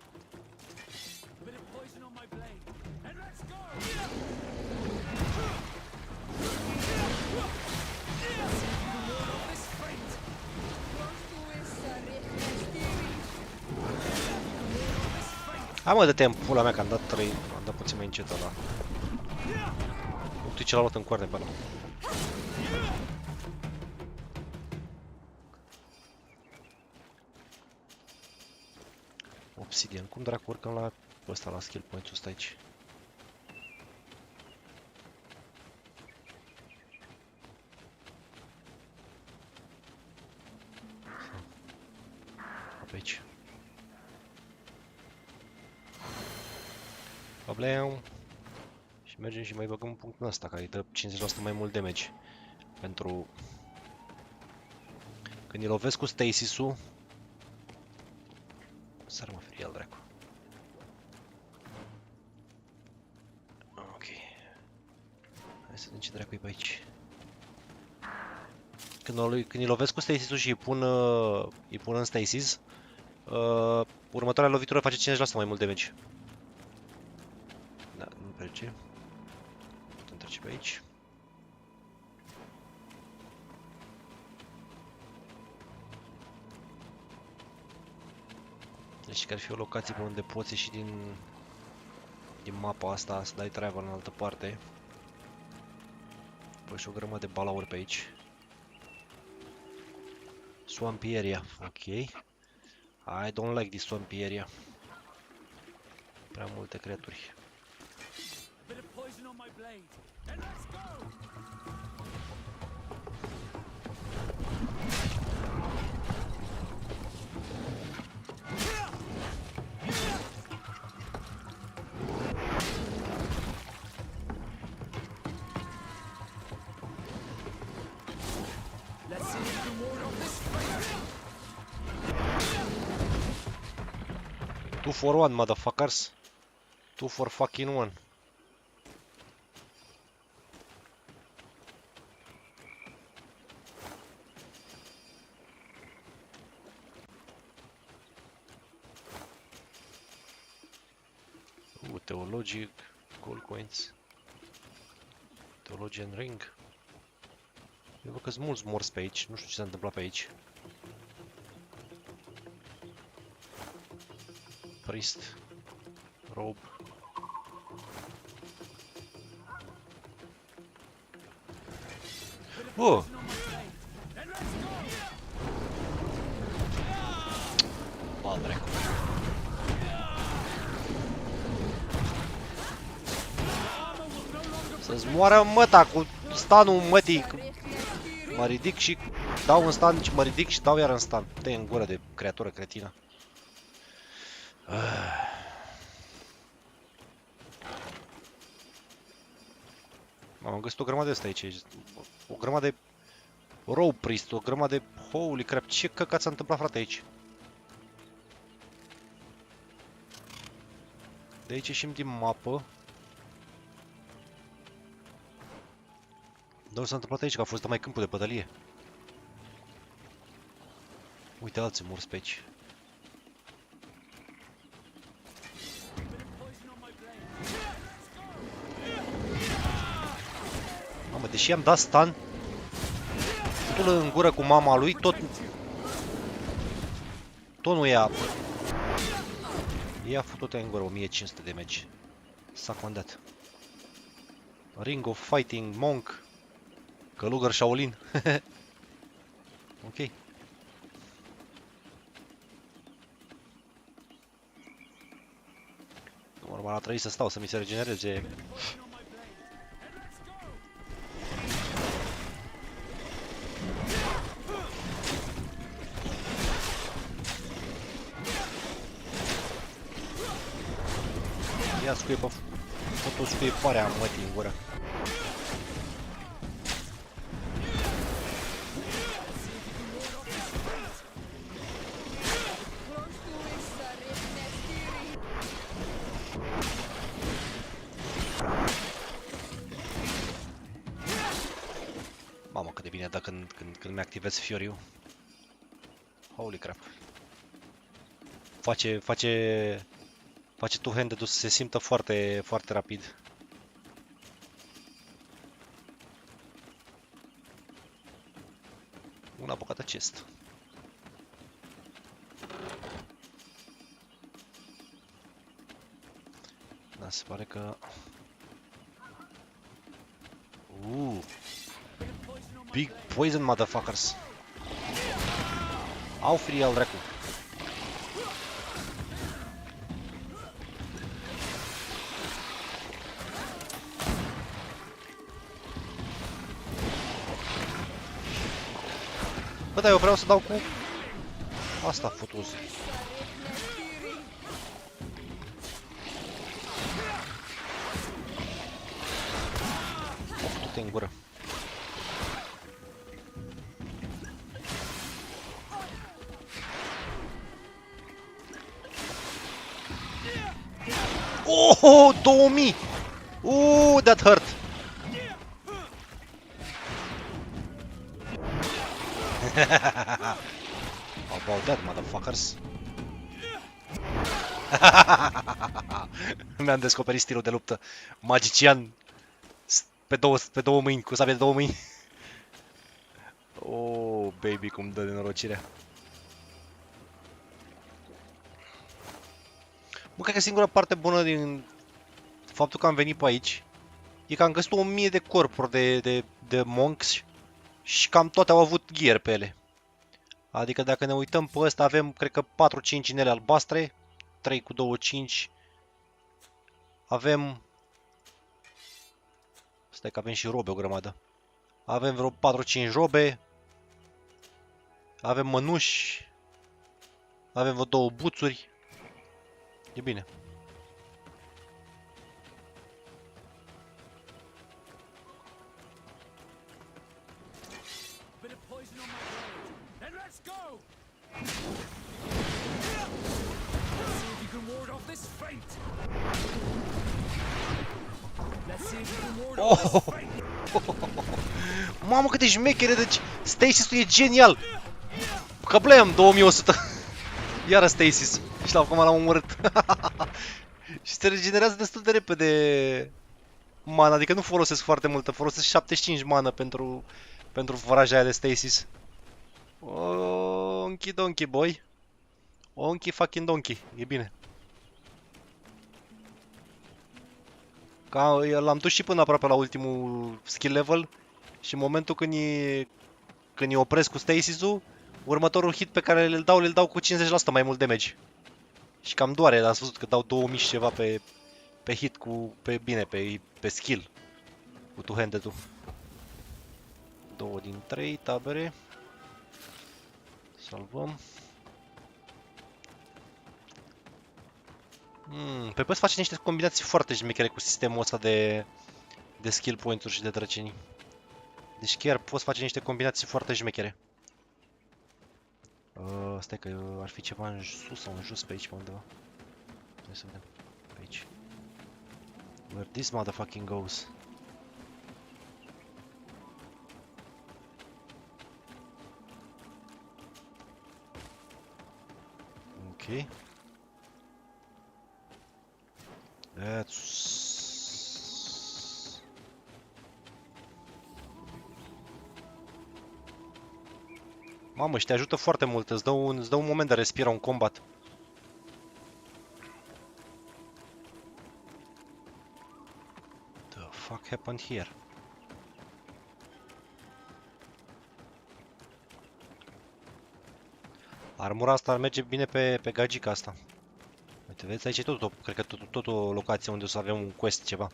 Hai mă, dă-te în pula mea că am dat 3, am dat puțin mai încet ăla. Uite ce l-a luat în coarne pe ăla. Obsidian, cum dracu urcăm la ăsta, la skill point-ul ăsta aici? Pe aici. Problema. Și mergem și mai băgăm punctul ăsta care îi dă 50% mai mult damage. Pentru când îi lovesc cu stasis-ul. S-ar mă feria al dracu. Ok. Hai să vedem ce dracu e pe aici. Când îi lovesc cu stasis-ul și îi pun în stasis, următoarea lovitură face 50% mai mult damage. Da, nu merge. Putem trece pe aici. Deci că ar fi o locație pe unde poți ieși din mapa asta, să dai travel în altă parte. Păi și o grămadă de balauri pe aici. Swampy area, ok. I don't like this swampy area. Prea multe creaturi. 2 for 1, motherfuckers. 2 for fucking 1. Teologic, gold coins. Theologian ring. Eu văd că sunt mulți morți pe aici, nu știu ce s-a întâmplat pe aici. Priest. Robe. Oh! Bă, dracu. Să-ți moară măta cu stanul mătii. Mă ridic și dau în stan și mă ridic și dau iar în stan. Te în gură de creatură cretină. Am găsit o grămadă de asta aici. O grămadă de row priest, o grămadă de... Holy crap, ce căcat s-a întâmplat, frate, aici? De aici ieșim din mapă. Dar s-a întâmplat aici, că a fost mai câmpul de bătălie. Uite alții morți pe aici. Mamă, deși am dat stun, totul în gură cu mama lui, tot nu ia. Ia fătute în gură, 1500 de damage. S-a condat. Ring of Fighting Monk. Călugăr Shaolin. Ok. Normal a trebuit să stau să mi se regenereze. Ia scuie pe... Tot scuie parea mătii în gură. Mamă, cât de bine da când mi-activez Fury-ul. Holy crap. Face two-handed-ul să se simtă foarte, foarte rapid. Una bucată chest. Da, se pare că... Big poison, motherfuckers. Au free al dracu. Bă, dar eu vreau să dau cu... Asta, futuz. Du-te în gură. Oh, 2000! That hurt! About that, motherfuckers. Mi-am descoperit stilul de luptă. Magician pe două mâini, cu sabie de două mâini. Oh, baby, cum dă de norocirea. Bă, cred că singura parte bună din faptul că am venit pe aici e că am găsit 1000 de corpuri de monks și cam toate au avut gear pe ele. Adică dacă ne uităm pe ăsta avem, cred că 4-5 inele albastre, 3 cu 2, 5. Avem... Stai că avem și robe o grămadă. Avem vreo 4-5 robe. Avem mănuși. Avem vreo 2 buțuri. E bine. Oh! Mamă, câte șmechere, deci Stasis-ul e genial! Că bleam 2100! Iară Stasis! Și acum l-am omorât! Și se regenerează destul de repede mana, adică nu folosesc foarte multă, folosesc 75 mana pentru foraja aia de Stasis. Onky donkey boy. Onky fucking donkey, e bine. L-am dus și până aproape la ultimul skill level și în momentul când îi opresc cu Stasis-ul, următorul hit pe care îl dau cu 50% mai mult damage. Și cam doare, ați văzut că dau 2000 și ceva pe hit pe skill. Cu two-handed-ul. 2 din 3 tabere. Salvăm. Păi poți face niște combinații foarte șmechere cu sistemul ăsta de skill point-uri și de drăcenii. Deci chiar poți face niște combinații foarte șmechere. Stai că ar fi ceva în sus sau în jos pe aici pe undeva. Hai să vedem. Pe aici. Where this motherfucking goes? Ok. That's... Mamă, și te ajută foarte mult, îți dă un moment de respiră în combat. The fuck happened here? Armura asta ar merge bine pe gagica asta. Uite, vedeți, aici e cred că tot o locație unde o să avem un quest ceva.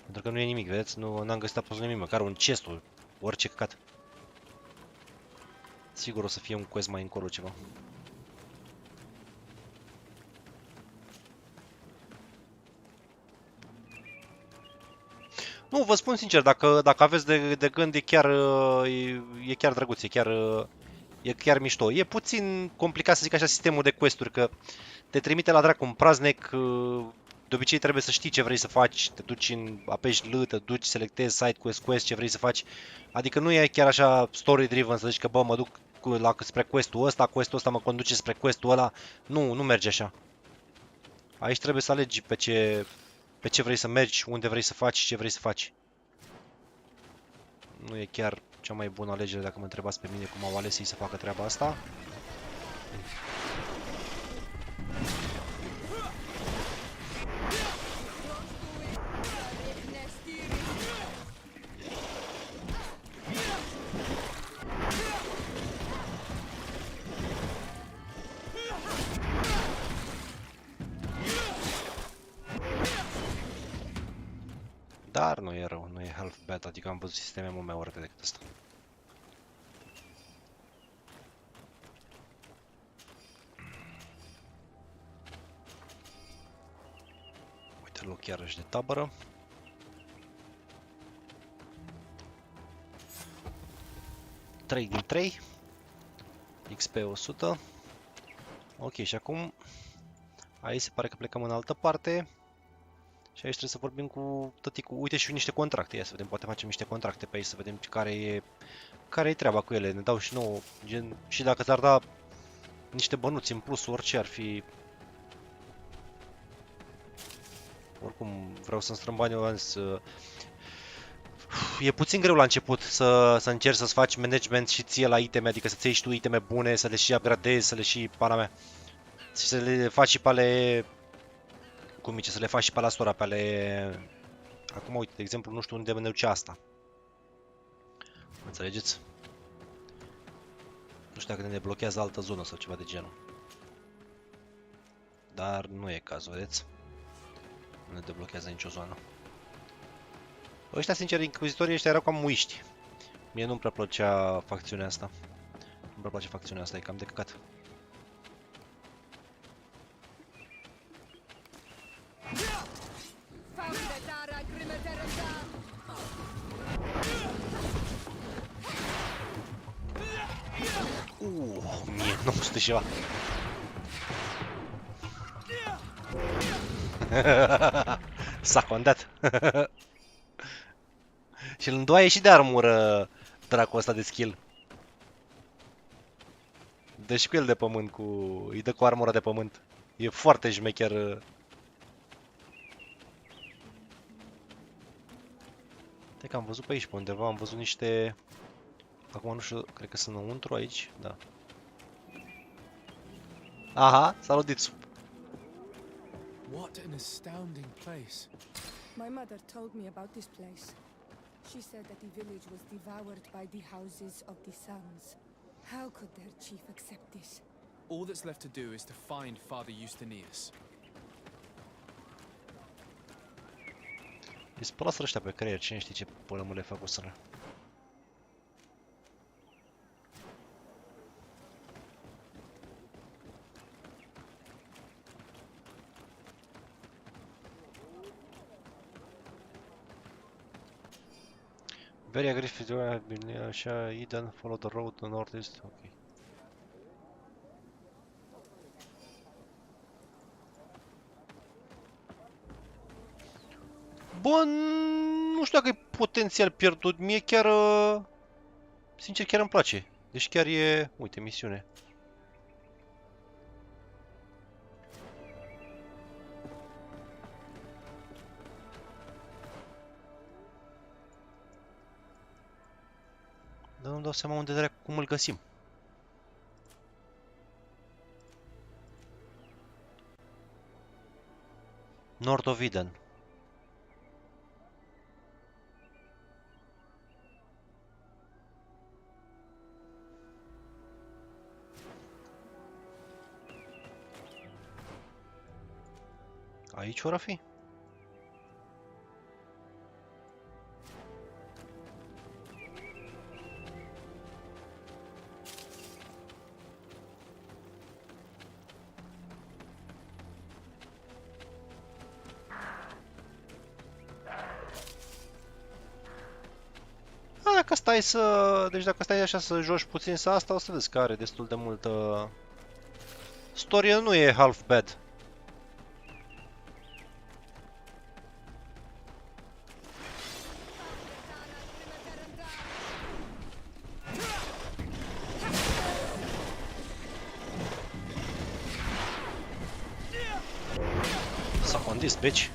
Pentru că nu e nimic, vedeți, n-am găsit absolut nimic, măcar un chest, orice căcat. Sigur o să fie un quest mai încolo ceva. Nu, vă spun sincer, dacă aveți de gând, e chiar drăguț, e chiar mișto. E puțin complicat să zic așa sistemul de quest-uri, că te trimite la dracu un praznic, de obicei trebuie să știi ce vrei să faci, te duci apeși L, te duci, selectezi side quest, ce vrei să faci. Adică nu e chiar așa story driven să zici că bă, mă duc spre quest-ul ăsta mă conduce spre quest-ul ăla. Nu merge așa. Aici trebuie să alegi pe ce vrei să mergi, unde vrei să faci și ce vrei să faci. Nu e chiar cea mai bună alegere dacă mă întrebați pe mine cum au ales ei să facă treaba asta. Dar nu e rău, nu e half bad, adică am văzut sisteme mult mai oricât decât ăsta. Uite, loc iarăși de tabără. Trei din 3. XP 100. Ok, și acum aici se pare că plecăm în altă parte. Și aici trebuie să vorbim cu tăticul. Uite și niște contracte. Ia să vedem, poate facem niște contracte pe aici, să vedem care e treaba cu ele. Ne dau și nouă, gen, și dacă ți-ar da niște bănuți în plus, orice ar fi. Oricum, vreau să-mi strâng bani, e puțin greu la început să încerci să-ți faci management și ție la iteme, adică să-ți iei și tu iteme bune, să le și upgradezi, să le și pana mea. Și să le faci și pe ale... să le faci și pe la sora, pe ale... Acum, uite, de exemplu, nu știu unde ne duce asta. Înțelegeți? Nu știu dacă ne blochează altă zonă sau ceva de genul. Dar nu e cazul, vedeți? Nu ne deblochează nicio zonă. Ăștia, sincer, inquizitorii ăștia erau cam muiști. Mie nu-mi prea plăcea facțiunea asta. Nu-mi prea place facțiunea asta, e cam de căcat. Mie, 900 ceva. S-a condat. Și îl îndoaie și de armură dracul ăsta de skill. Dă și cu el de pământ, îi dă cu armura de pământ. E foarte șmecher. Uite că am văzut pe aici, pe undeva, am văzut niște... Acum nu știu, cred că sunt înăuntru aici, da. Aha, salut Ditsu. What an astounding place. My mother told me about this place. She said that the village was devoured by the houses of the sons. How could their chief accept this? All that's left to do is to find Father Justinius. Îi spălaseră ăștia pe creier, cine știe ce pălămâle fac o sără. Very aggressive, așa, Eden, follow the road to northeast, ok. Bun, nu știu dacă e potențial pierdut, mie chiar, sincer, chiar îmi place. Deci chiar e, uite, misiune. Dar nu-mi dau seama unde dracu, cum îl găsim. Nord of Eden. Aici ora fi? Dacă stai să... Deci dacă stai așa să joci puțin să asta, o să vezi că are destul de multă... Storia nu e half bad. Suck on this, bitch.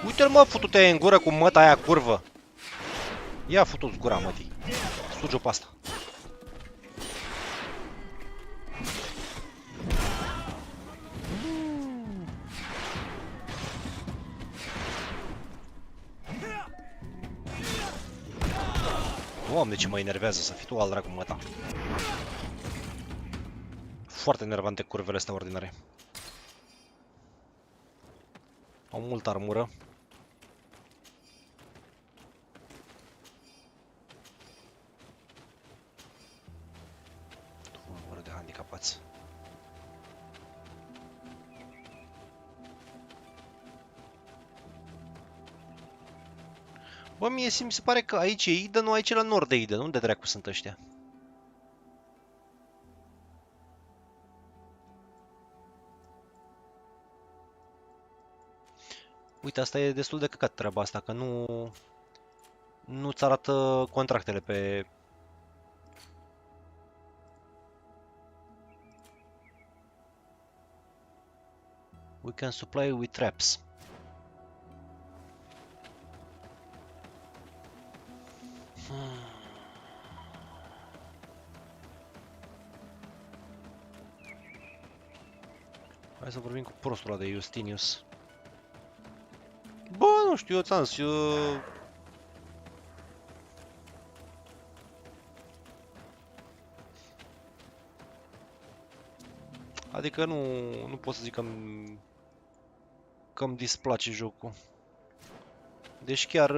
Uite-l, mă, futu-te în gură cu măta aia curvă. Ia futu-ți gura, mătii. Suge-o pe asta. Doamne, ce mă enervează să fii tu al dracu măta. Foarte enervante curvele astea ordinare. Au multă armură. Numărul de handicapați. Bă, mie mi se pare că aici e Eden, nu aici e la nord de Eden. Unde dracu sunt ăștia? Uite, asta e destul de căcat treaba asta, că nu-ți arată contractele pe... We can supply with traps. Hai să vorbim cu prostul ăla de Justinius. Bă, nu știu, eu ți-am zis, eu... Adică nu pot să zic că-mi displace jocul. Deci chiar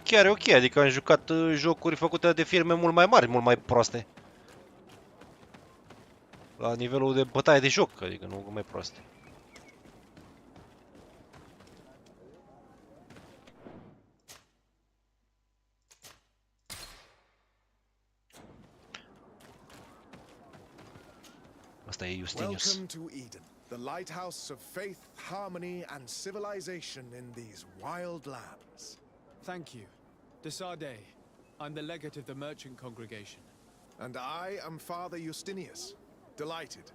e ok, adică am jucat jocuri făcute de firme mult mai mari, mult mai proaste. La nivelul de bătaie de joc, adică nu mai proaste. Asta e Justinius. Welcome to Eden, the lighthouse of faith, harmony, and civilization in these wild lands. Thank you. DETALII. I'm the legate of the merchant congregation. And I am Father Justinius. Delighted.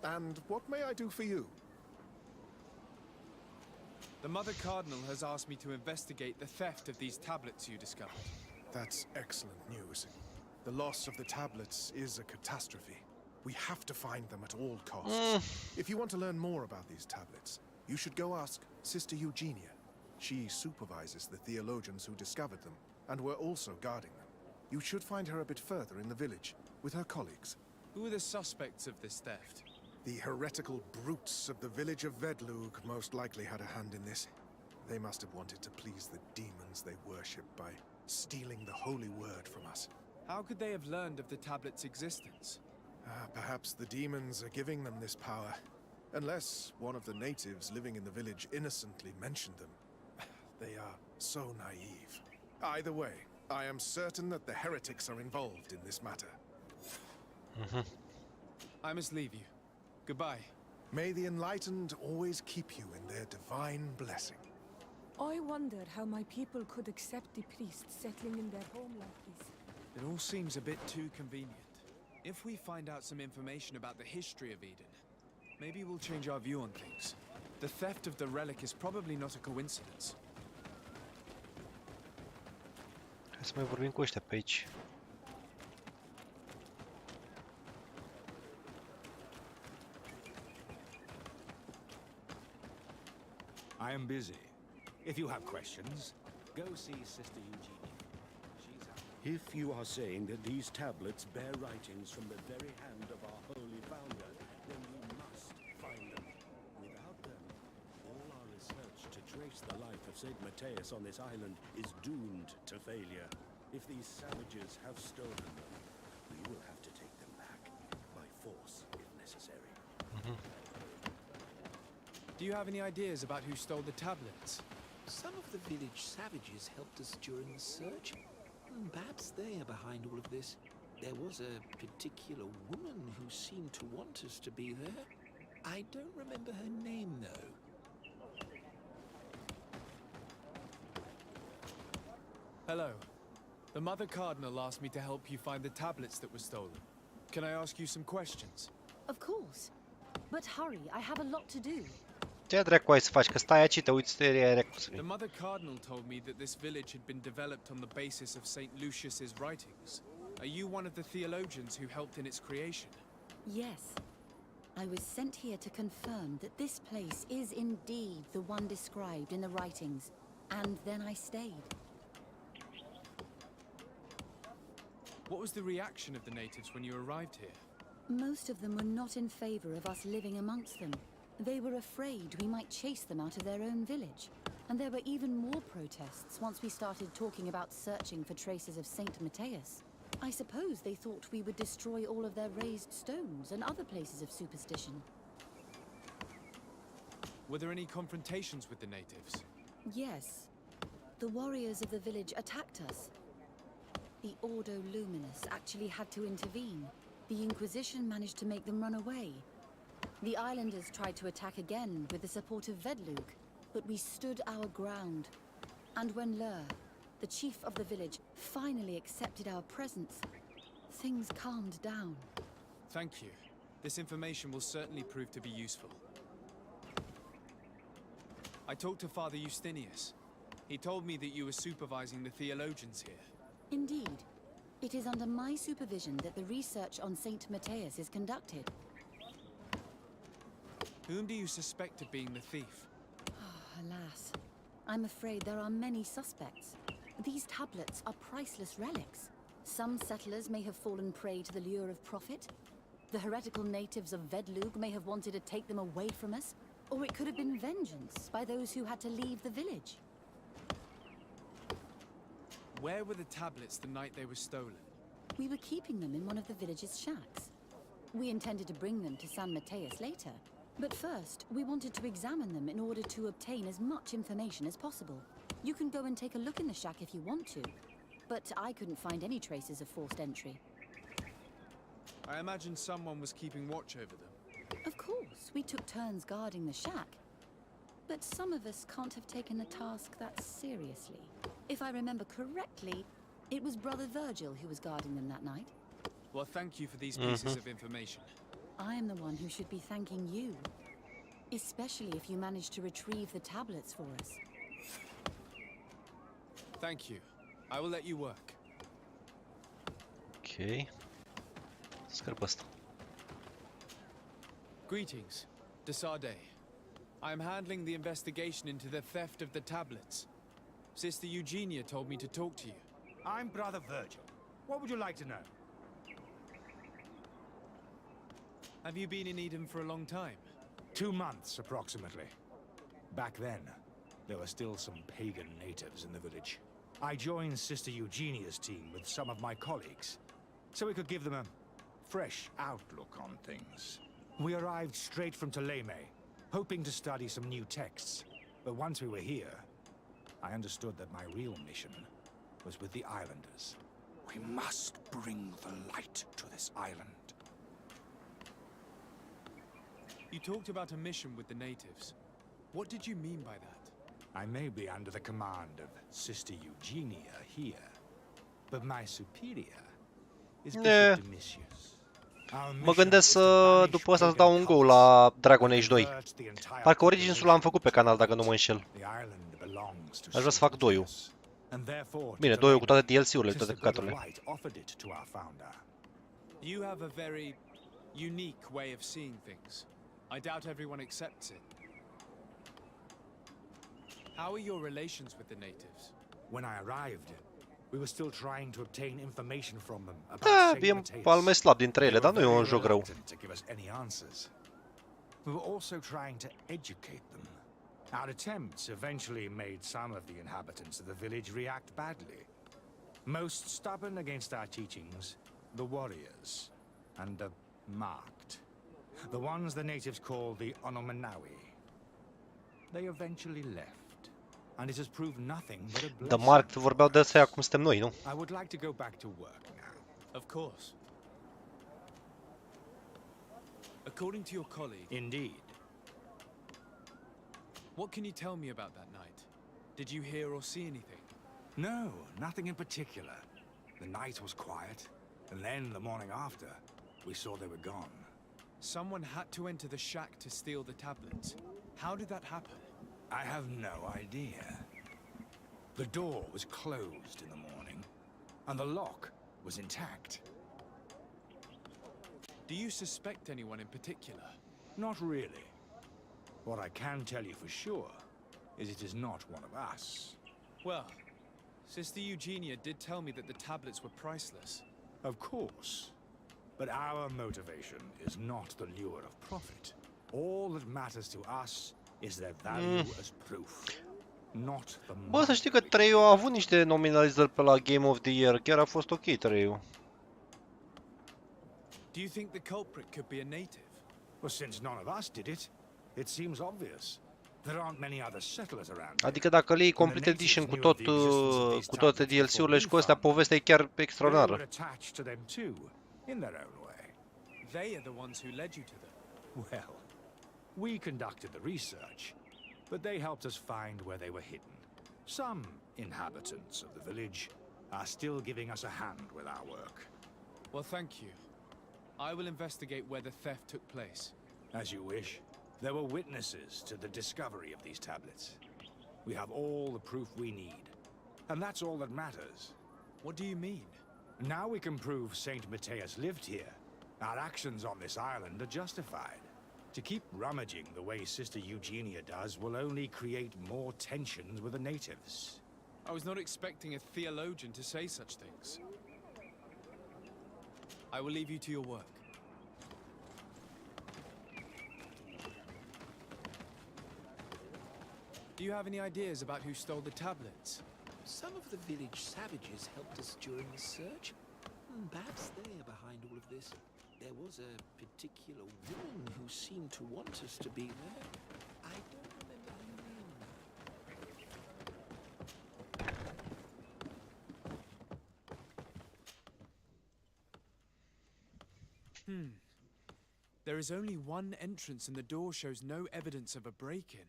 And what may I do for you? The Mother Cardinal has asked me to investigate the theft of these tablets you discovered. That's excellent news. The loss of the tablets is a catastrophe. We have to find them at all costs. If you want to learn more about these tablets, you should go ask Sister Eugenia. She supervises the theologians who discovered them, and were also guarding them. You should find her a bit further in the village, with her colleagues. Who are the suspects of this theft? The heretical brutes of the village of Vedlug most likely had a hand in this. They must have wanted to please the demons they worship by stealing the holy word from us. How could they have learned of the tablet's existence? Perhaps the demons are giving them this power. Unless one of the natives living in the village innocently mentioned them. They are so naive. Either way, I am certain that the heretics are involved in this matter. I must leave you. Goodbye. May the enlightened always keep you in their divine blessing. I wonder how my people could accept the priests settling in their home like this. It all seems a bit too convenient. If we find out some information about the history of Eden, maybe we'll change our view on things. The theft of the relic is probably not a coincidence. Hai să mai vorbim cu ăștia pe aici. I am busy. If you have questions, go see Sister Eugenia. She's out. If you are saying that these tablets bear writings from the very hand of our holy founder, then we must find them. Without them, all our research to trace the life of Saint Matthias on this island is doomed to failure. If these savages have stolen them, we will have to take them back, by force if necessary. Do you have any ideas about who stole the tablets? Some of the village savages helped us during the search. Perhaps they are behind all of this. There was a particular woman who seemed to want us to be there. I don't remember her name, though. Hello. The Mother Cardinal asked me to help you find the tablets that were stolen. Can I ask you some questions? Of course. But hurry, I have a lot to do. Ce dracu ai să faci? Că stai aici, te uiți directul. The Mother Cardinal told me that this village had been developed on the basis of St. Lucius's writings. Are you one of the theologians who helped in its creation? Yes. I was sent here to confirm that this place is indeed the one described in the writings, and then I stayed. What was the reaction of the natives when you arrived here? Most of them were not in favor of us living amongst them. They were afraid we might chase them out of their own village. And there were even more protests once we started talking about searching for traces of Saint Matthias. I suppose they thought we would destroy all of their raised stones and other places of superstition. Were there any confrontations with the natives? Yes. The warriors of the village attacked us. The Ordo Luminous actually had to intervene. The Inquisition managed to make them run away. The islanders tried to attack again with the support of Vedlug, but we stood our ground. And when Lur, the chief of the village, finally accepted our presence, things calmed down. Thank you. This information will certainly prove to be useful. I talked to Father Justinius. He told me that you were supervising the theologians here. Indeed. It is under my supervision that the research on Saint Matthias is conducted. Whom do you suspect of being the thief? Alas, I'm afraid there are many suspects. These tablets are priceless relics. Some settlers may have fallen prey to the lure of profit. The heretical natives of Vedlug may have wanted to take them away from us. Or it could have been vengeance by those who had to leave the village. Where were the tablets the night they were stolen? We were keeping them in one of the village's shacks. We intended to bring them to San Mateus later. But first, we wanted to examine them in order to obtain as much information as possible. You can go and take a look in the shack if you want to. But I couldn't find any traces of forced entry. I imagine someone was keeping watch over them. Of course, we took turns guarding the shack. But some of us can't have taken the task that seriously. If I remember correctly, it was Brother Virgil who was guarding them that night. Well, thank you for these pieces of information. I am the one who should be thanking you. Especially if you managed to retrieve the tablets for us. Thank you. I will let you work. Ok. Scăr pe ăsta. Greetings. DETALII. I am handling the investigation into the theft of the tablets. Sister Eugenia told me to talk to you. I'm Brother Virgil. What would you like to know? Have you been in Eden for a long time? 2 months, approximately. Back then, there were still some pagan natives in the village. I joined Sister Eugenia's team with some of my colleagues, so we could give them a fresh outlook on things. We arrived straight from Ptolemy, hoping to study some new texts. But once we were here, I understood that my real mission was with the islanders. We must bring the light to this island. You talked about a mission with the natives. What did you mean by that? I may be under the command of Sister Eugenia here, but my superior is Bishop Domitius. Mă gândesc să, după ăsta, să dau un go la Dragon Age 2. Parcă Origins-ul l-am făcut pe canal, dacă nu mă înșel. Aș vrea să fac 2-ul. Bine, 2-ul cu toate DLC-urile, toate căcaturile. You have a very unique way of seeing things. I doubt everyone accepts it. How are your relations with the natives? When I arrived, we were still trying to obtain information from them Da, about e al mai slab dintre ele, dar nu e un joc rău. to give us any answers. We were also trying to educate them. Our attempts eventually made some of the inhabitants of the village react badly. Most stubborn against our teachings, the warriors and the marked. The ones the natives call the Onomanawi. They eventually left, and it has proved nothing but a blessing. The Marked vorbeau de ăsta cum suntem noi, nu? I would like to go back to work now. Of course. According to your colleague... Indeed. What can you tell me about that night? Did you hear or see anything? No, nothing in particular. The night was quiet, and then the morning after, we saw they were gone. Someone had to enter the shack to steal the tablets. How did that happen? I have no idea. The door was closed in the morning, and the lock was intact. Do you suspect anyone in particular? Not really. What I can tell you for sure is it is not one of us. Well, Sister Eugenia did tell me that the tablets were priceless. Of course. But our motivation is not the lure of profit. All that matters to us is their value as proof, not the money. Bă, să știi că 3-ul a avut niște nominalizări pe la Game of the Year, chiar a fost ok 3-ul. Do you think the culprit could be a native? Well, since none of us did it, it seems obvious. There aren't many other settlers around. Adică dacă le iei Complete Edition cu tot cu toate DLC-urile și cu astea, povestea e chiar extraordinară. In their own way. They are the ones who led you to them. Well, we conducted the research, but they helped us find where they were hidden. Some inhabitants of the village are still giving us a hand with our work. Well, thank you. I will investigate where the theft took place. As you wish. There were witnesses to the discovery of these tablets. We have all the proof we need, and that's all that matters. What do you mean? Now we can prove Saint Mateus lived here. Our actions on this island are justified. To keep rummaging the way Sister Eugenia does will only create more tensions with the natives. I was not expecting a theologian to say such things. I will leave you to your work. Do you have any ideas about who stole the tablets? Some of the village savages helped us during the search. Perhaps they're behind all of this. there was a particular woman who seemed to want us to be there. I don't remember her name. There is only one entrance and the door shows no evidence of a break-in.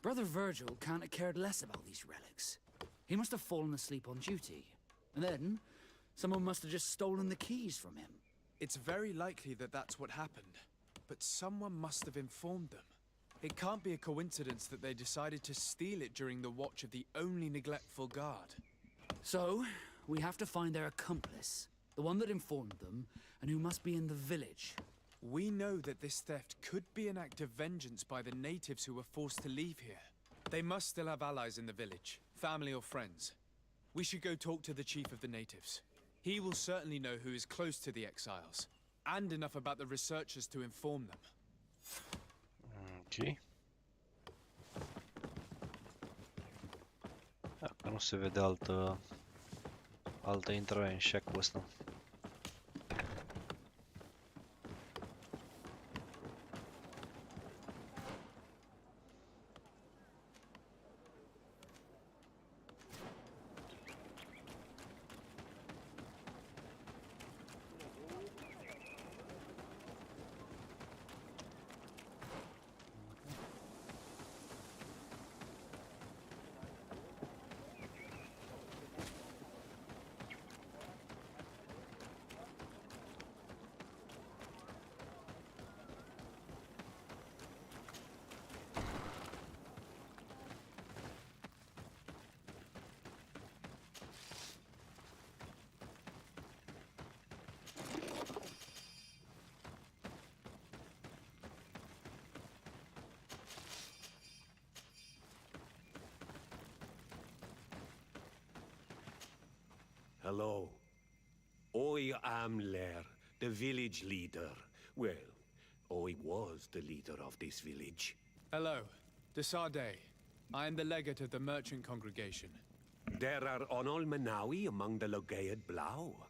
Brother Virgil can't have cared less about these relics. He must have fallen asleep on duty. And then, someone must have just stolen the keys from him. It's very likely that that's what happened, but someone must have informed them. It can't be a coincidence that they decided to steal it during the watch of the only neglectful guard. So, we have to find their accomplice, the one that informed them, and who must be in the village. We know that this theft could be an act of vengeance by the natives who were forced to leave here. They must still have allies in the village, family or friends. We should go talk to the chief of the natives. He will certainly know who is close to the exiles, and enough about the researchers to inform them. Ok. Dacă nu se vede altă intrare în shack-ul ăsta. Hello. I am Lair, the village leader. Well, I was the leader of this village. Hello, DETALII. I am the legate of the merchant congregation. There are Onolmenawi among the Logaed Blau.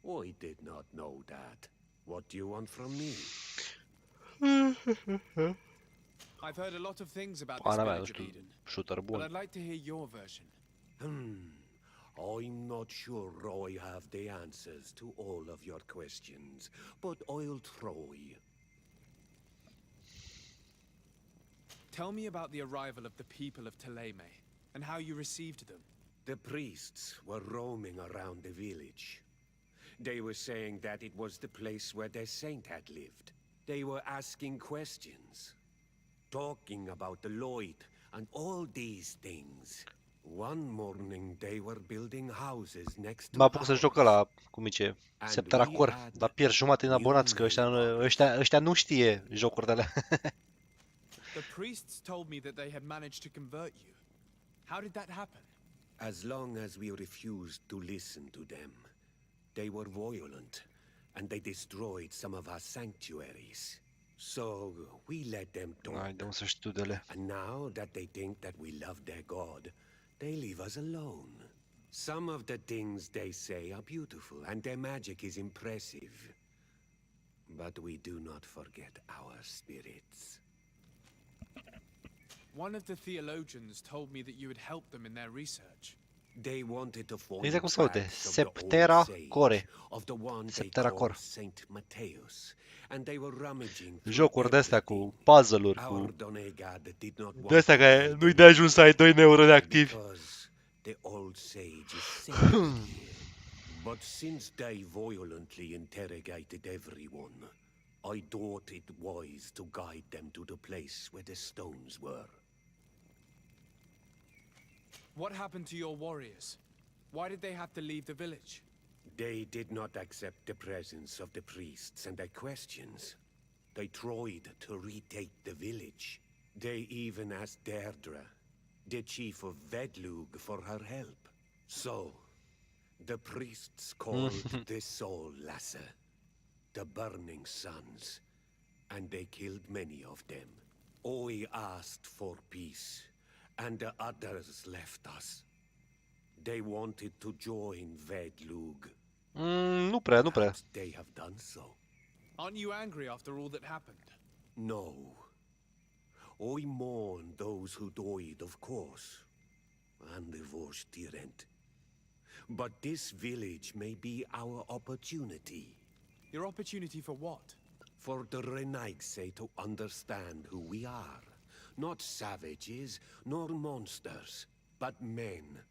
I did not know that. What do you want from me? I've heard a lot of things about this village of Eden, but I'd like to hear your version. I'm not sure I have the answers to all of your questions, but I'll try. Tell me about the arrival of the people of Thélème, and how you received them. The priests were roaming around the village. They were saying that it was the place where their saint had lived. They were asking questions, talking about the Lloyd and all these things. One morning they were building houses next to M-a apucat să joc ăla, cum zice, Septeracor, dar pierd jumate din abonați, că ăștia nu știe jocuri de alea. The priests told me that they had managed to convert you. How did that happen? As long as we refused to listen to them, they were violent, and they destroyed some of our sanctuaries. So we let them talk. And now that they think that we love their god, they leave us alone. Some of the things they say are beautiful, and their magic is impressive. But we do not forget our spirits. One of the theologians told me that you had helped them in their research. They wanted to find Exact cum se aude, tracks of the old Septeracore. sage, of the one they Septeracor. called Saint Matthäus, and they were rummaging through Jocuri de astea cu everything. puzzle-uri, Our cu Donegad did not want de astea to care let nu-i them de ajuns să ai 2 neuroni activi. because the old sage is sacred here. But since they violently interrogated everyone, I thought it wise to guide them to the place where the stones were. What happened to your warriors? Why did they have to leave the village? They did not accept the presence of the priests and their questions. They tried to retake the village. They even asked Deirdre, the chief of Vedlug, for her help. So, the priests called the Soul Lasser, the Burning Suns, and they killed many of them. I asked for peace, and the others left us. They wanted to join Vedlug, Nu prea, nu prea. Perhaps they have done so. Aren't you angry after all that happened? No. I mourn those who died, of course, and the Vorstierent. But this village may be our opportunity. Your opportunity for what? For the Rhoaius to understand who we are. Not savages, nor monsters, but men.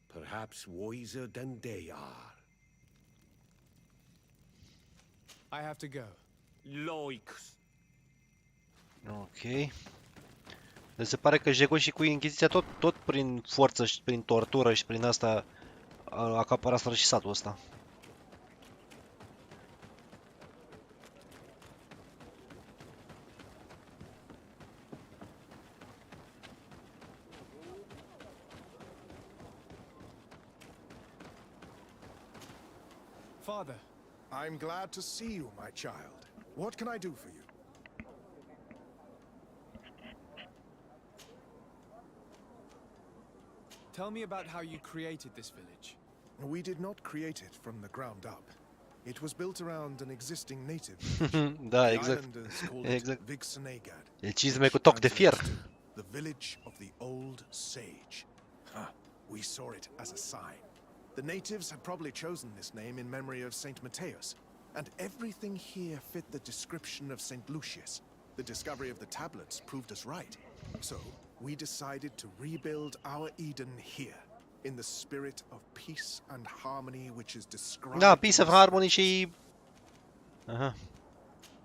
Perhaps wiser than they are. I have to go. Loix. Ok. Deci se pare că Jego și cu Inchiziția tot prin forță și prin tortură și prin asta a acaparat și satul ăsta. Father. I'm glad to see you, my child. What can I do for you? Tell me about how you created this village. We did not create it from the ground up. It was built around an existing native. Da, The exact. islanders called Exact. it Seagate. E cizme cu toc de fier. The village of the old sage. We saw it as a sign. The natives had probably chosen this name in memory of Saint Matthias, and everything here fit the description of Saint Lucius. The discovery of the tablets proved us right. So, we decided to rebuild our Eden here, in the spirit of peace and harmony which is described. Da, peace of harmony și... Aha.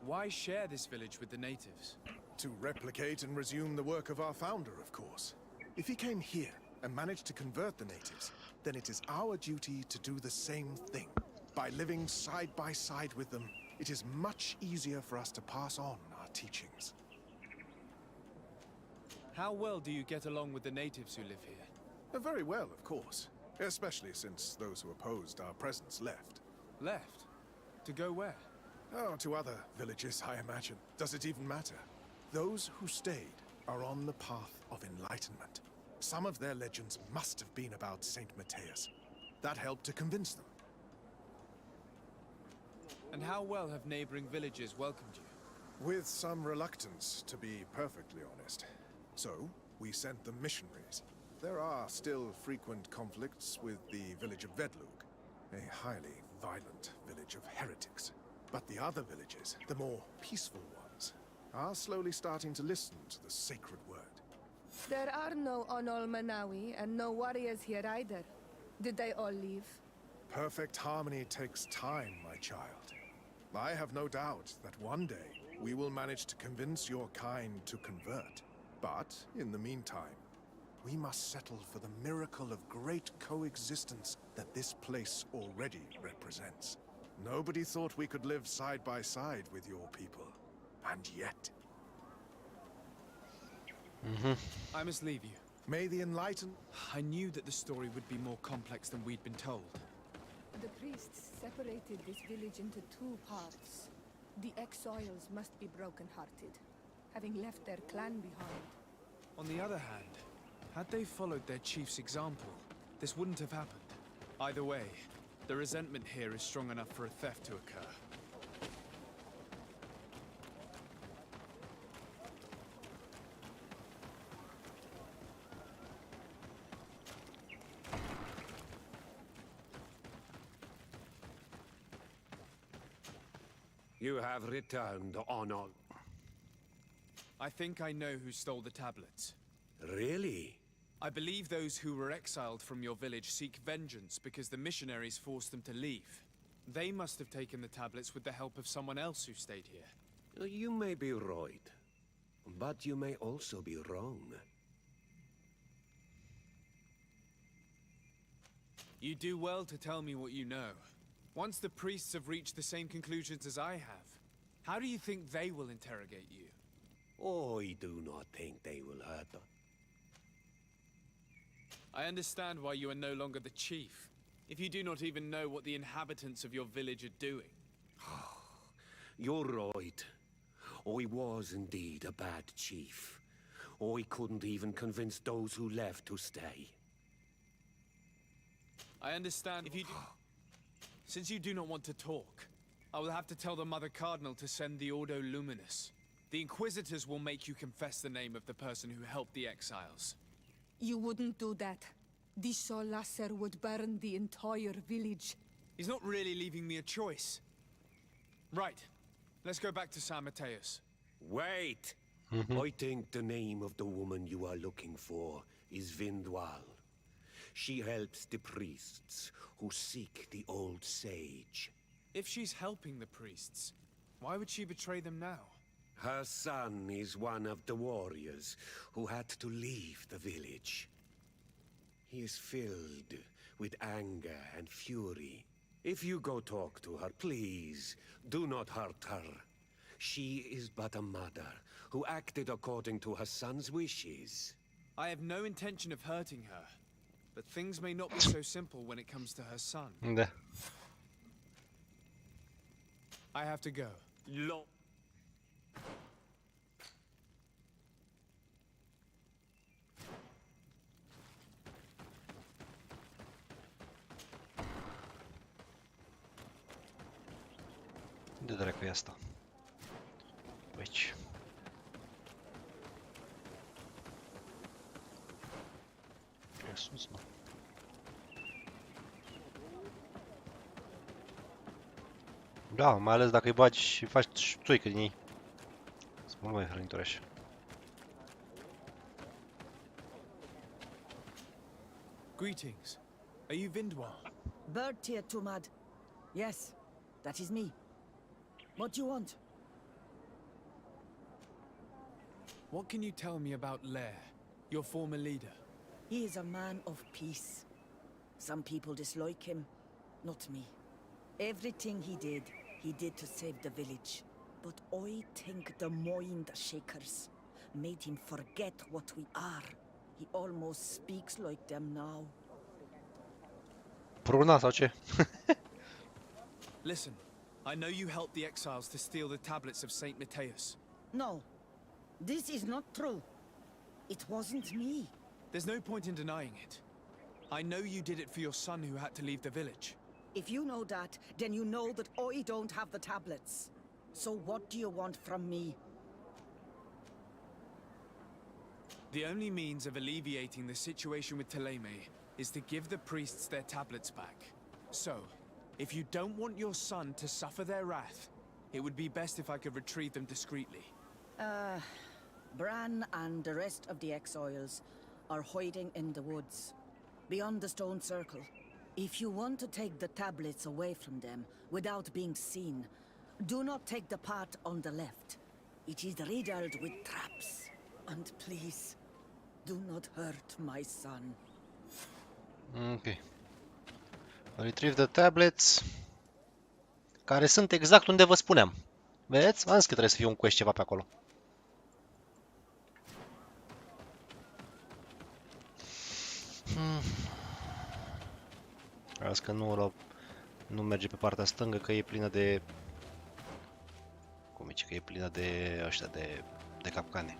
Why share this village with the natives? To replicate and resume the work of our founder, of course. If he came here and managed to convert the natives, then it is our duty to do the same thing. By living side by side with them, it is much easier for us to pass on our teachings. How well do you get along with the natives who live here? Very well, of course. Especially since those who opposed our presence left. Left? To go where? Oh, to other villages, I imagine. Does it even matter? Those who stayed are on the path of enlightenment. Some of their legends must have been about Saint Matthias. That helped to convince them. And how well have neighboring villages welcomed you? With some reluctance, to be perfectly honest. So, we sent them missionaries. There are still frequent conflicts with the village of Vedlug, a highly violent village of heretics. But the other villages, the more peaceful ones, are slowly starting to listen to the sacred word. There are no Onol Manawi and no warriors here either. Did they all leave? Perfect harmony takes time, my child. I have no doubt that one day we will manage to convince your kind to convert. But, in the meantime, we must settle for the miracle of great coexistence that this place already represents. Nobody thought we could live side by side with your people. And yet... I must leave you. May the enlightened... I knew that the story would be more complex than we'd been told. The priests separated this village into two parts. The exiles must be broken-hearted, having left their clan behind. On the other hand, had they followed their chief's example, this wouldn't have happened. Either way, the resentment here is strong enough for a theft to occur. You have returned honor. I think I know who stole the tablets. Really? I believe those who were exiled from your village seek vengeance because the missionaries forced them to leave. They must have taken the tablets with the help of someone else who stayed here. You may be right, but you may also be wrong. You do well to tell me what you know. Once the priests have reached the same conclusions as I have, how do you think they will interrogate you? I do not think they will hurt us. I understand why you are no longer the chief, if you do not even know what the inhabitants of your village are doing. You're right. I was indeed a bad chief. I couldn't even convince those who left to stay. I understand if you do... Since you do not want to talk, I will have to tell the Mother Cardinal to send the Ordo Luminus. The Inquisitors will make you confess the name of the person who helped the exiles. You wouldn't do that. The Solasser would burn the entire village. He's not really leaving me a choice. Right. Let's go back to San Mateus. Wait! I think the name of the woman you are looking for is Vindwal. She helps the priests who seek the old sage. If she's helping the priests, why would she betray them now? Her son is one of the warriors who had to leave the village. He is filled with anger and fury. If you go talk to her, please, do not hurt her. She is but a mother who acted according to her son's wishes. I have no intention of hurting her, but things may not be so simple when it comes to her son. Da. I have to go. De dracu e asta? Aici. E sus, mă. Da, mai ales dacă îi bagi și faci țuică din ei. Sunt mult mai hrănitori așa. Greetings. Are you Vindwal? Bird tier Tumad. Yes, that is me. What do you want? What can you tell me about Lair, your former leader? He is a man of peace. Some people dislike him, not me. Everything he did to save the village. But I think the mind shakers made him forget what we are. He almost speaks like them now. Pruna sau ce? Listen, I know you helped the exiles to steal the tablets of Saint Mateus. No, this is not true. It wasn't me. There's no point in denying it. I know you did it for your son who had to leave the village. If you know that, then you know that I don't have the tablets. So what do you want from me? The only means of alleviating the situation with Ptolemy is to give the priests their tablets back. So, if you don't want your son to suffer their wrath, it would be best if I could retrieve them discreetly. Bran and the rest of the exiles are hiding in the woods, beyond the stone circle. If you want to take the tablets away from them without being seen, do not take the path on the left. It is riddled with traps. And please, do not hurt my son. Ok. Retrieve the tablets. Care sunt exact unde vă spuneam. Vedeți? Am zis că trebuie să fie un quest ceva pe acolo. Azi că nu merge pe partea stângă, că e plină de... Cum e, că e plină de ăștia de capcane.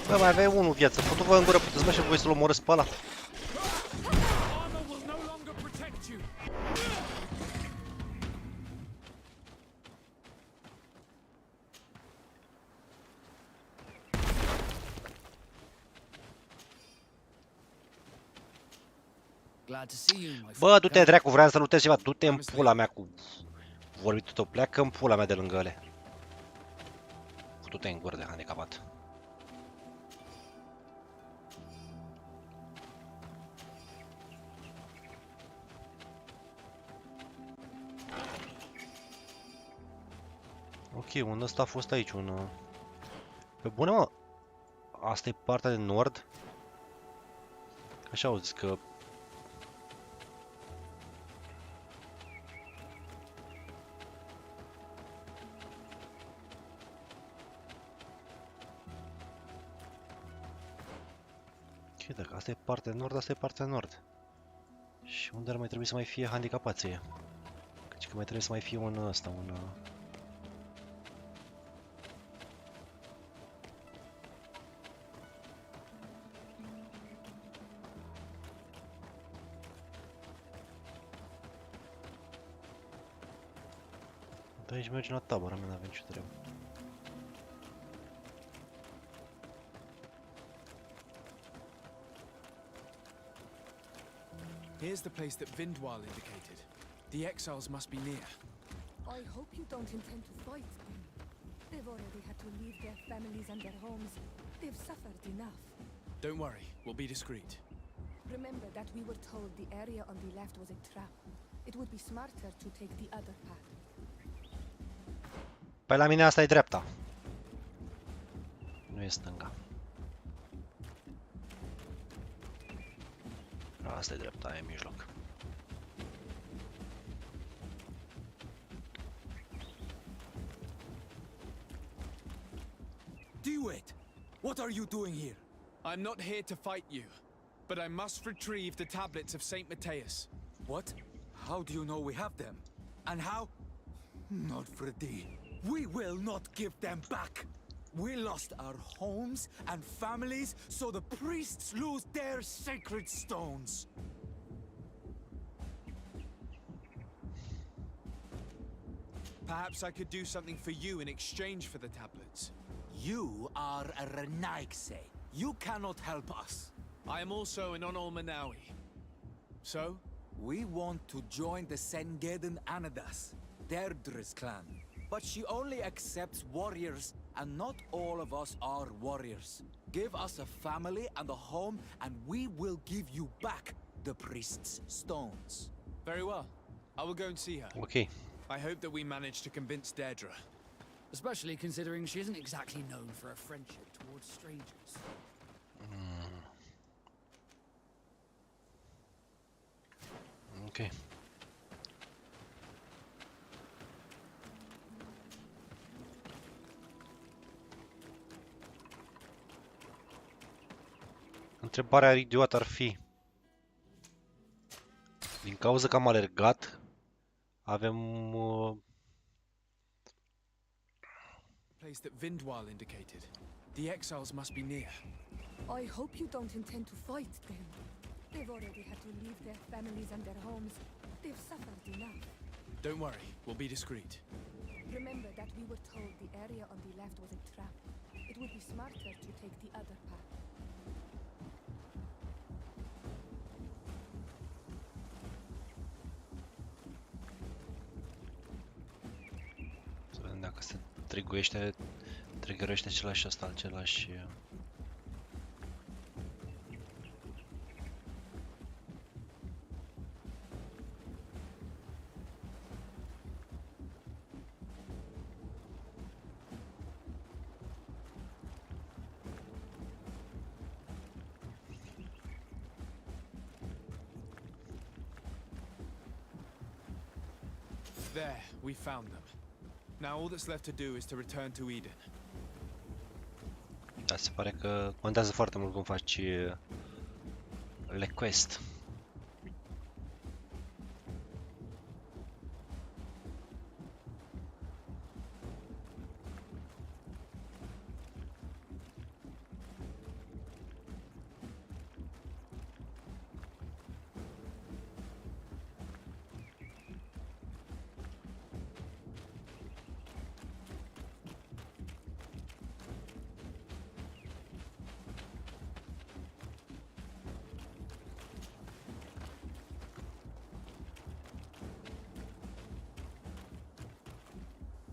Bă, mai aveai unul viață. Putu-vă în gură, puteți mă și voi să-l omorâți pe ăla. Bă, du-te dracu, vreau să lutez ceva. Du-te în pula mea cu vorbit tot, pleacă în pula mea de lângă ele. Putu-te în gură de handicapat. Ok, un ăsta a fost aici, un... Pe bune, mă! Asta e partea de nord? Așa au zis că... Ok, dacă asta e partea de nord, asta e partea de nord. Și unde ar mai trebui să mai fie handicapații? Căci că mai trebuie să mai fie un ăsta, un... De aici mergem la tabără, nu avem ce treabă. Here's the place that Vindwal indicated. The exiles must be near. I hope you don't intend to fight them. They've already had to leave their families and their homes. They've suffered enough. Don't worry, we'll be discreet. Remember that we were told the area on the left was a trap. It would be smarter to take the other path. Păi la mine asta e dreapta. Nu e stânga. Asta e dreapta, e în mijloc. Do it! What are you doing here? I'm not here to fight you, but I must retrieve the tablets of Saint Matthias. What? How do you know we have them? And how? Not Freddy. We will not give them back! We lost our homes and families, so the priests lose their sacred stones. Perhaps I could do something for you in exchange for the tablets. You are a Rhoaius. You cannot help us. I am also an Onol Manawi. So? We want to join the Sengedan Anadas, Deirdre's clan. But she only accepts warriors, and not all of us are warriors. Give us a family and a home, and we will give you back the priest's stones. Very well. I will go and see her. Ok. I hope that we manage to convince Deirdre. Especially considering she isn't exactly known for a friendship towards strangers. Ok. Întrebarea idiotă ar fi, din cauza că am alergat, avem Place that Vindwal indicated. The exiles must be near. I hope you don't intend to fight them. They've already had to leave their families and their homes. They've suffered enough. Don't worry, we'll be discreet. Remember that we were told the area on the left was a trap. It would be smarter to take the other path. Să vedem dacă se triggerește același ăsta, același... There, we found them. Now all that's left to do is to return to Eden. Da, se pare că contează foarte mult cum faci request.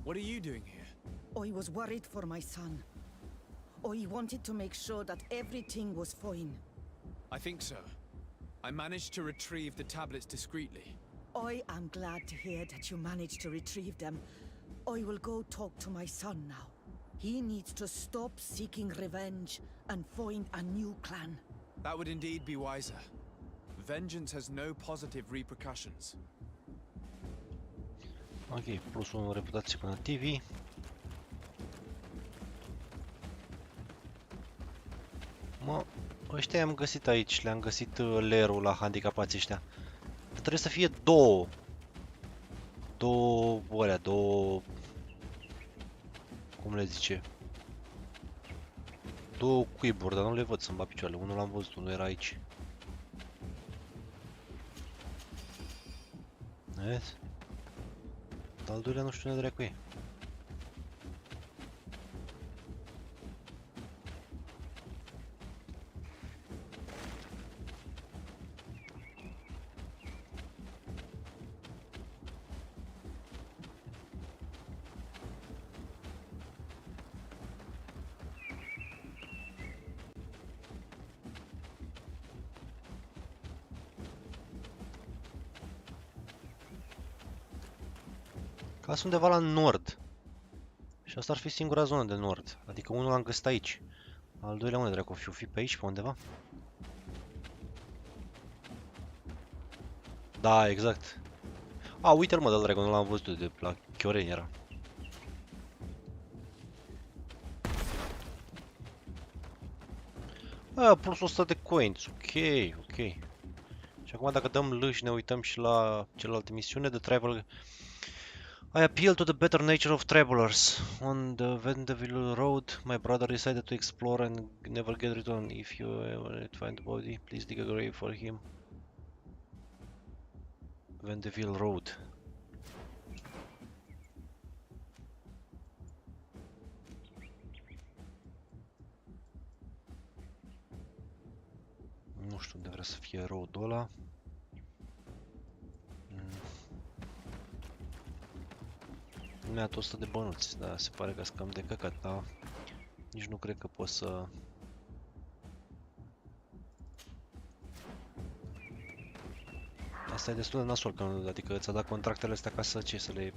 What are you doing here? I was worried for my son. I wanted to make sure that everything was fine. I think so. I managed to retrieve the tablets discreetly. I am glad to hear that you managed to retrieve them. I will go talk to my son now. He needs to stop seeking revenge and find a new clan. That would indeed be wiser. Vengeance has no positive repercussions. Ok, plus 1 reputație până TV. Mă, ăștia i-am găsit aici, le-am găsit layer-ul la handicapații ăștia. Trebuie să fie două. Două... Cum le zice? Două cuiburi, dar nu le văd să-mi bat picioarele. Unul l-am văzut, unul era aici. Vezi? Dar al doilea nu știu unde dracu e. Ca sunt undeva la nord. Și asta ar fi singura zonă de nord. Adică unul l-am găsit aici. Al doilea unde dracu fi pe aici, pe undeva? Da, exact. A, uite-l mă, de-al dracu, nu l-am văzut de la Chioreni era. A, plus 100 de coins, ok, ok. Și acum dacă dăm L și ne uităm și la celelalte misiune de travel. I appeal to the better nature of travelers. On the Vandeville Road, my brother decided to explore and never get returned. If you ever find the body, please dig a grave for him. Vandeville Road. Nu știu unde vrea să fie road-ul ăla. Mi-a tot 100 de bănuți, dar se pare că scam de căcat, dar nici nu cred că pot să... Asta e destul de nasol, că, adică ți-a dat contractele astea ca să ce, să le...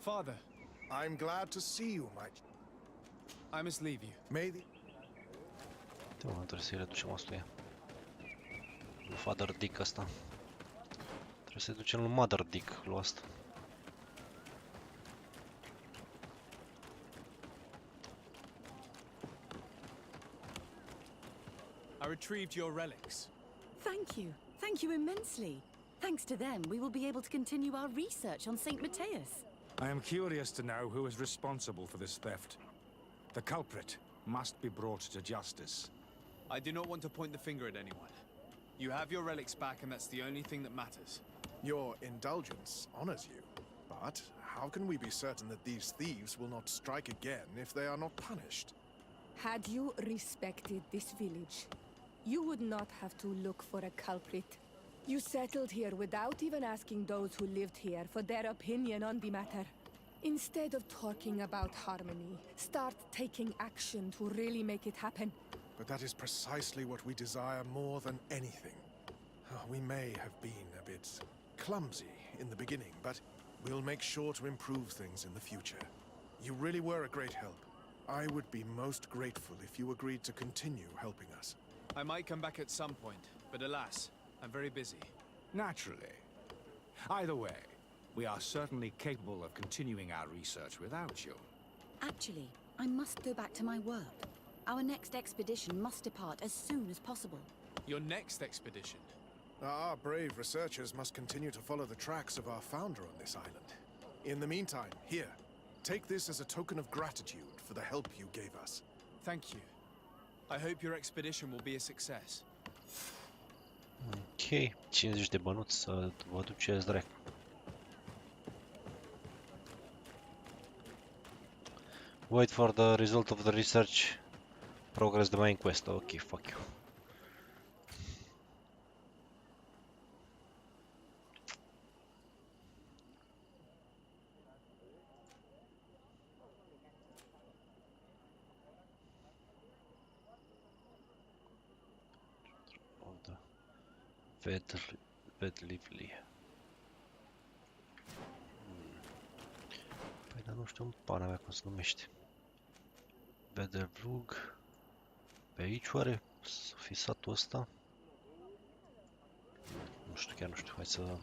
Father, I'm glad to see you, I must leave you. May the... Trebuie să-i reducem asta. Lui Father Dick ăsta. Trebuie să-i ducem lui Mother Dick, lui asta. I retrieved your relics. Thank you. Thank you immensely. Thanks to them, we will be able to continue our research on St. Matthias. I am curious to know who is responsible for this theft. The culprit must be brought to justice. I do not want to point the finger at anyone. You have your relics back, and that's the only thing that matters. Your indulgence honors you, but how can we be certain that these thieves will not strike again if they are not punished? Had you respected this village, you would not have to look for a culprit. You settled here without even asking those who lived here for their opinion on the matter. Instead of talking about harmony, start taking action to really make it happen. But that is precisely what we desire more than anything. We may have been a bit clumsy in the beginning, but we'll make sure to improve things in the future. You really were a great help. I would be most grateful if you agreed to continue helping us. I might come back at some point, but alas, I'm very busy. Naturally. Either way, we are certainly capable of continuing our research without you. Actually, I must go back to my work. Our next expedition must depart as soon as possible. Your next expedition? Our brave researchers must continue to follow the tracks of our founder on this island. In the meantime, here, take this as a token of gratitude for the help you gave us. Thank you. I hope your expedition will be a success. Ok. Ok, 50 de bănuți să vă duceți dracu. Wait for the result of the research. Progress the main quest. Ok, fuck you. Vedlivli. Păi dar nu știu în pana mea cum se numește. Vedlvlug. Pe aici oare să fi satul ăsta? Nu știu, chiar nu știu. Hai să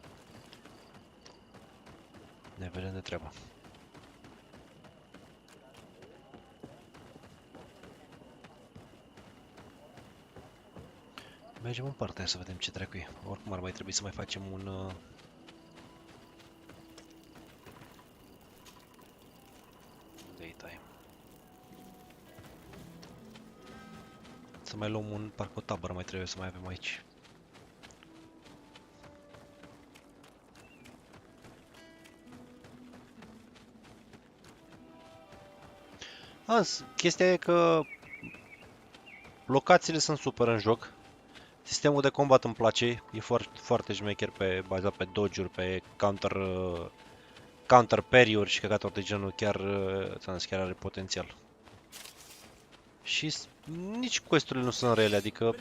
ne vedem de treaba. Mergem în partea aia să vedem ce dracu e. Oricum ar mai trebui să mai facem un... daytime. Să mai luăm un... parcă o tabără mai trebuie să mai avem aici. Chestia e că locațiile sunt super în joc. Sistemul de combat îmi place, e foarte șmecher pe bazat pe dodge-uri, pe counter parry-uri și căcaturi de genul, chiar are potențial. Și nici quest-urile nu sunt rele, adică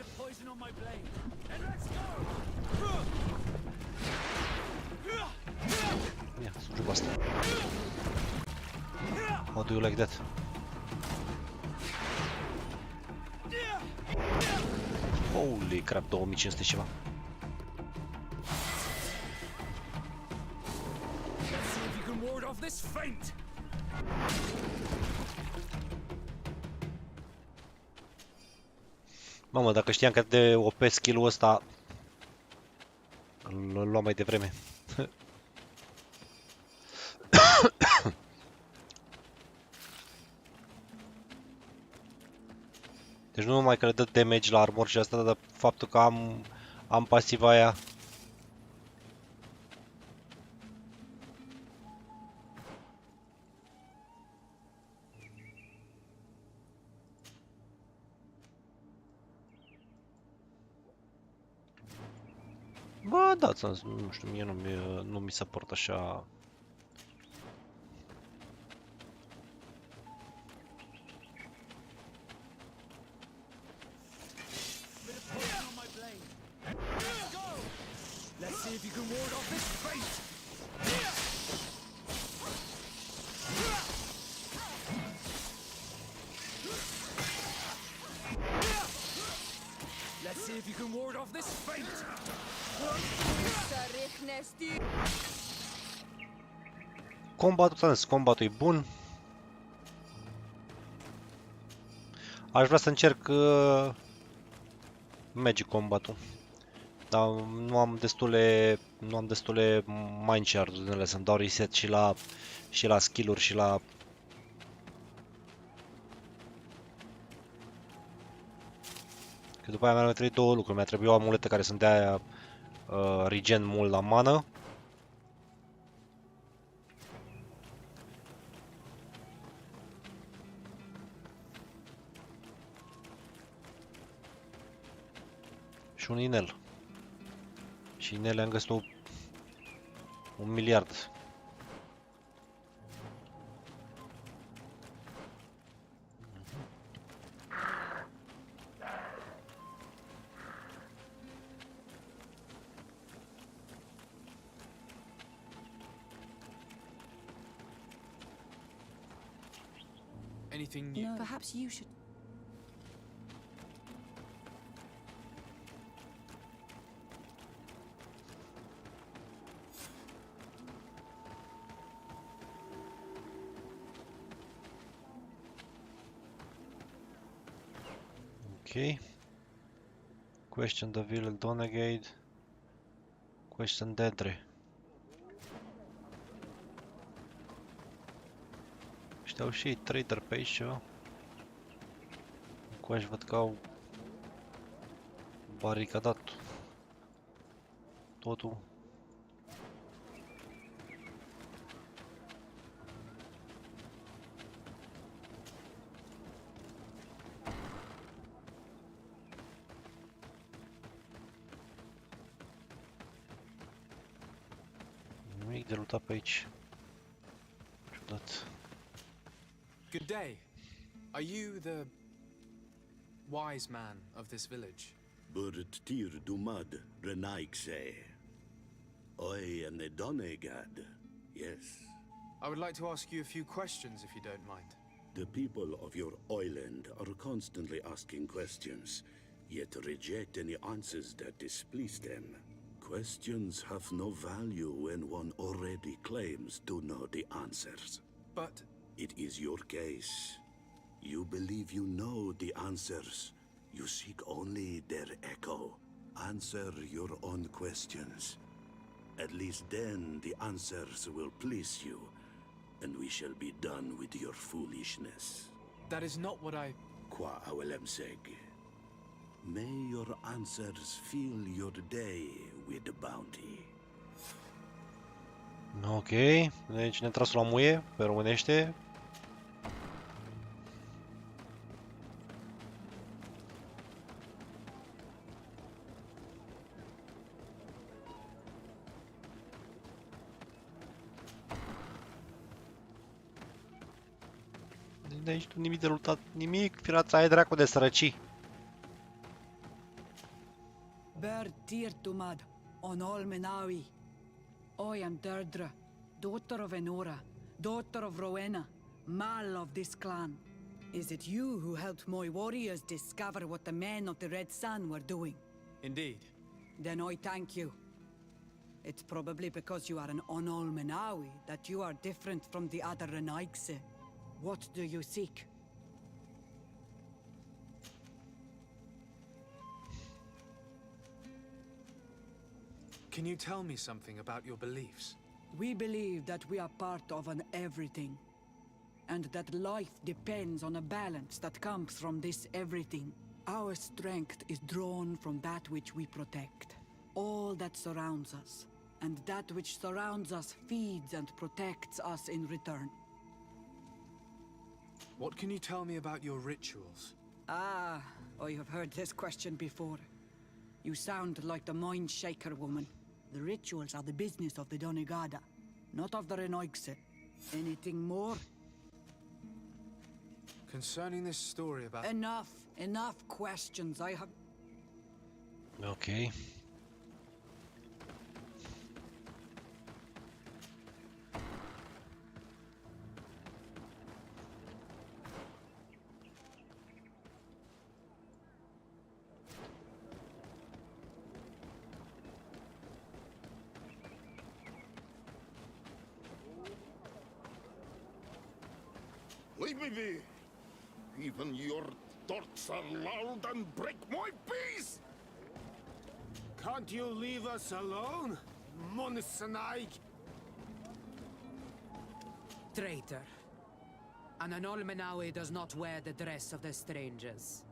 ia, să joc asta. How do you like that? Holy crap, 2500 ceva. Mamă, dacă știam cât de OP skill-ul ăsta, îl luam mai devreme. Deci nu numai că le dă damage la armor și asta, dar faptul că am pasiva aia. Bă, da, nu știu, mie nu mi se port așa. Combatul e bun. Aș vrea să încerc Magic combatul. Dar nu am destule mind shard-uri din ele să-mi dau reset și la skill-uri și la... Că după aia mi-ar trebui două lucruri. Mi-ar trebui o amuletă care să-mi dea regen mult la mana. Și un inel. Și inele am găsit 1 miliard. Anything new? No. Perhaps you should. Okay. Question the Will Donegade. Question Dedre. Știau și ei trader pe aici ceva. Cu aș văd că au baricadat. totul. Nimic de luptat pe aici. Ciudat. Good day. Are you the wise man of this village? Burt tir dumad renaikse. I am the Donegad. Yes. I would like to ask you a few questions, if you don't mind. The people of your island are constantly asking questions, yet reject any answers that displease them. Questions have no value when one already claims to know the answers. But it is your case. You believe you know the answers. You seek only their echo. Answer your own questions. At least then the answers will please you, and we shall be done with your foolishness. that is not what I... Qua awelemseg. May your answers fill your day with bounty. Ok, deci ne-am tras la muie, pe românește. De aici tu nimic de luptat, nimic, firața ai dracu de sărăcii. Ber tirtumad, onol menawi. I am Deirdre, daughter of Enora, daughter of Rowena, Mal of this clan. Is it you who helped my warriors discover what the men of the Red Sun were doing? Indeed. Then I thank you. It's probably because you are an Onol Menawi that you are different from the other Renaigse. What do you seek? Can you tell me something about your beliefs? We believe that we are part of an everything, and that life depends on a balance that comes from this everything. Our strength is drawn from that which we protect, all that surrounds us, and that which surrounds us feeds and protects us in return. What can you tell me about your rituals? Ah, I have heard this question before. You sound like the Mind Shaker woman. The rituals are the business of the Donegada, not of the Renoigse. Anything more? Concerning this story about... Enough questions. I have... Ok. Leave me be. Even your thoughts are loud and break my peace! Can't you leave us alone, Munisanaig? Traitor. An Anol Menawi does not wear the dress of the strangers.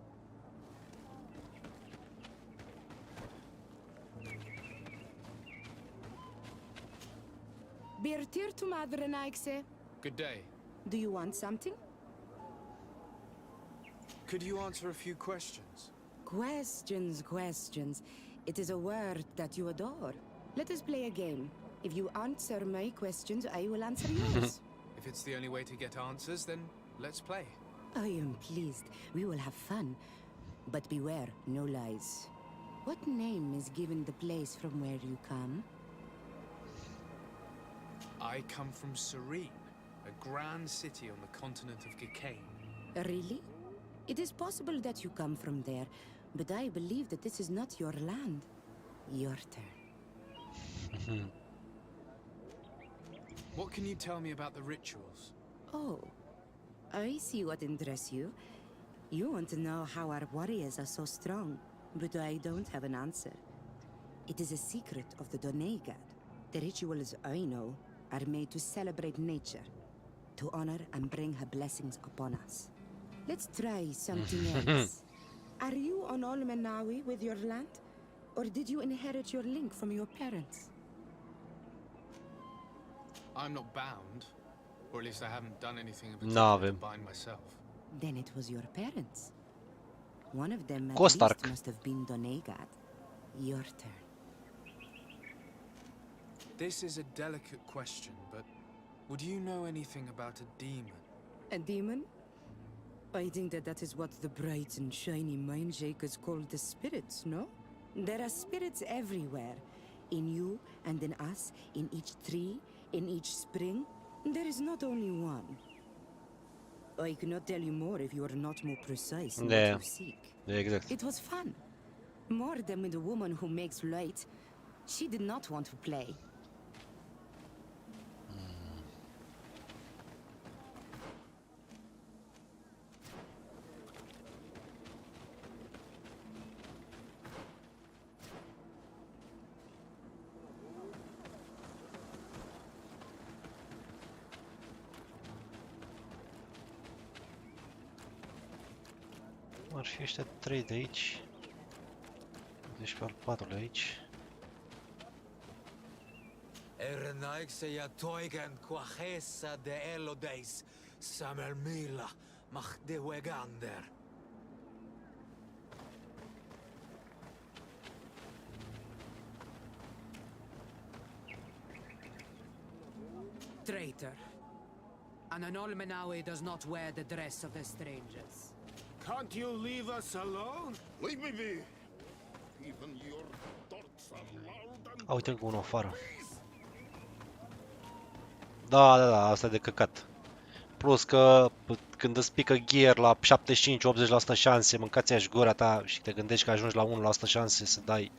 Birtir tu madre Naikse. Good day. Do you want something? Could you answer a few questions? Questions. It is a word that you adore. Let us play a game. If you answer my questions, I will answer yours. If it's the only way to get answers, then let's play. I am pleased. We will have fun. But beware, no lies. What name is given the place from where you come? I come from Serene, a grand city on the continent of Gicane. Really? It is possible that you come from there, but I believe that this is not your land. Your turn. What can you tell me about the rituals? Oh, I see what interests you. You want to know how our warriors are so strong, but I don't have an answer. It is a secret of the Donegad. The rituals I know are made to celebrate nature, to honor and bring her blessings upon us. Let's try something else. Are you on Olmenawi with your land? Or did you inherit your link from your parents? I'm not bound. Or at least I haven't done anything in N-avem. particular to bind myself. Then it was your parents. One of them at Costark. least must have been Donegat. Your turn. This is a delicate question, but would you know anything about a demon? A demon? I think that is what the bright and shiny mind shakers call the spirits, no? There are spirits everywhere. In you and in us, in each tree, in each spring. There is not only one. I cannot tell you more if you are not more precise in what you seek. Exact. It was fun. More than with the woman who makes light. She did not want to play. Ar fi ăștia 3 de aici. Deci pe al 4-lea aici. Ernaikse ja toigen quachesa de elodeis, samermila, mach de wegander. Traitor. An Anolmenawe does not wear the dress of the strangers. Can't you leave us alone? Leave me be. Even your thoughts are loud and... A, uite-l cu unul afară. Da, asta e de căcat. Plus că când îți pică gear la 75-80% șanse, mâncați-aș gura ta și te gândești că ajungi la 1% șanse să dai.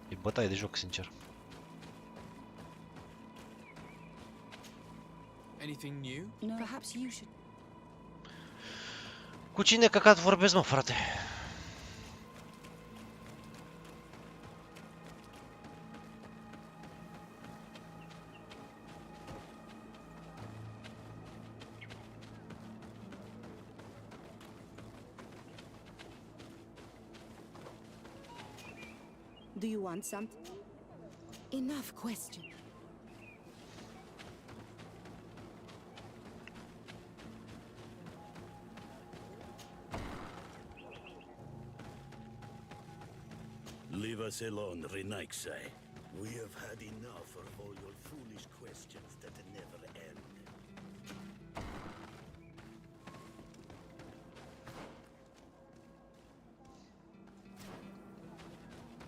E bătaie de joc, sincer. Anything new? No, perhaps you should. Cu cine căcat vorbesc, mă, frate? Do you want something? Enough question. Leave us alone, Renaixai. We have had enough of all your foolish questions that never end.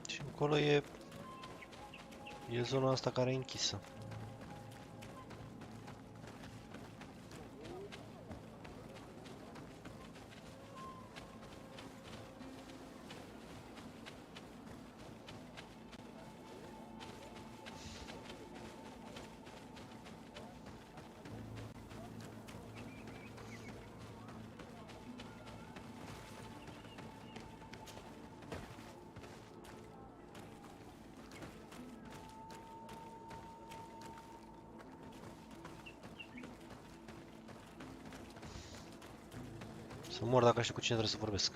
Și încolo e zona asta care e închisă. Să mor dacă știu cu cine trebuie să vorbesc.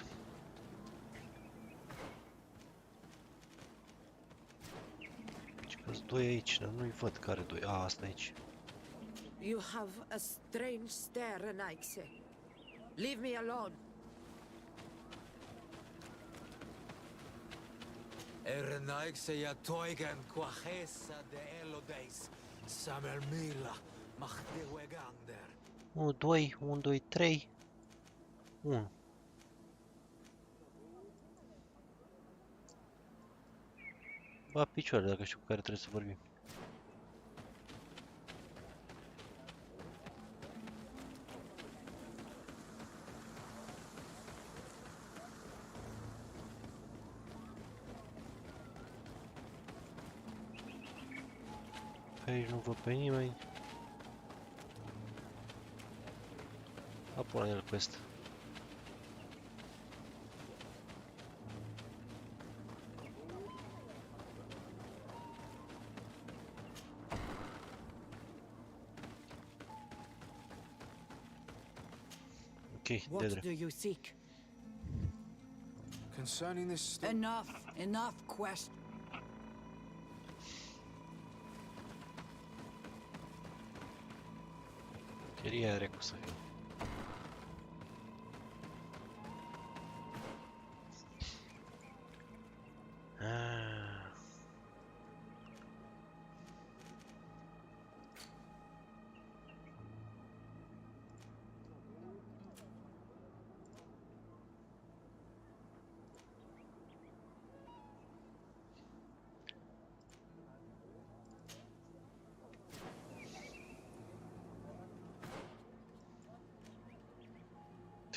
Deci că-s doi aici, dar nu-i văd care doi. A, asta aici. You have a strange stare, Renaixai. Leave me alone. Ernaikse ja toigen quachesa de elodeis, samermila, mach de wegander. 1, 2, 1, 2, 3. 1. Ba picioare dacă știu cu care trebuie să vorbim. Pe aici nu văd pe nimeni. Apoi el quest. What do you seek? Concerning this Enough quest. Queria dracu să fiu.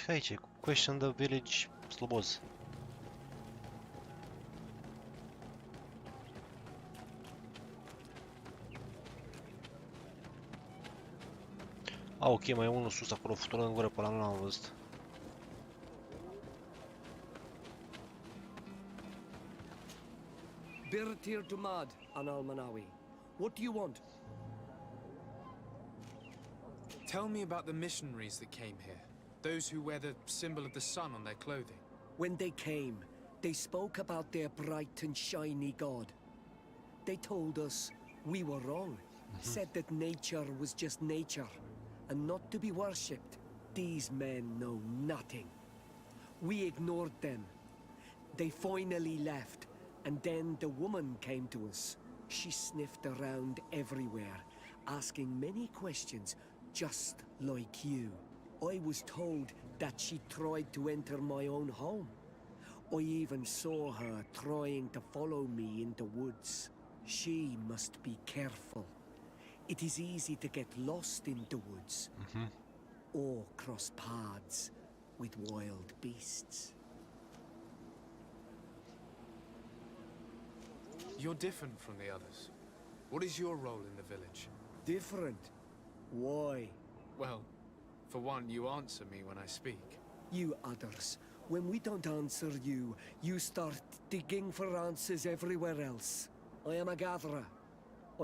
Aici, question the village sloboz. Ok, mai e unul sus acolo, futură în gură, pe ăla nu l-am văzut. Birtir Dumad, Anal Manawi. What do you want? Tell me about the missionaries that came here. Those who wear the symbol of the sun on their clothing. When they came, they spoke about their bright and shiny god. They told us we were wrong, said that nature was just nature, and not to be worshipped. These men know nothing. We ignored them. They finally left, and then the woman came to us. She sniffed around everywhere, asking many questions, just like you. I was told that she tried to enter my own home. I even saw her trying to follow me in the woods. She must be careful. It is easy to get lost in the woods, or cross paths with wild beasts. You're different from the others. What is your role in the village? Different? Why? Well, for one, you answer me when I speak. You others, when we don't answer you, you start digging for answers everywhere else. I am a gatherer.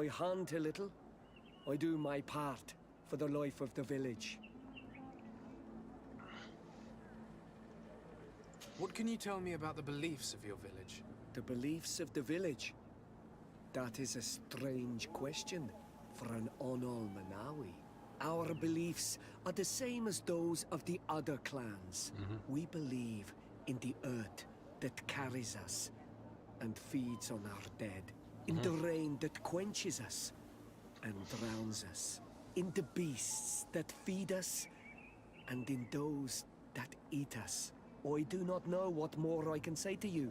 I hunt a little. I do my part for the life of the village. What can you tell me about the beliefs of your village? The beliefs of the village? That is a strange question for an Onol Manawi. Our beliefs are the same as those of the other clans. We believe in the earth that carries us and feeds on our dead, in the rain that quenches us and drowns us, in the beasts that feed us, and in those that eat us. I do not know what more I can say to you.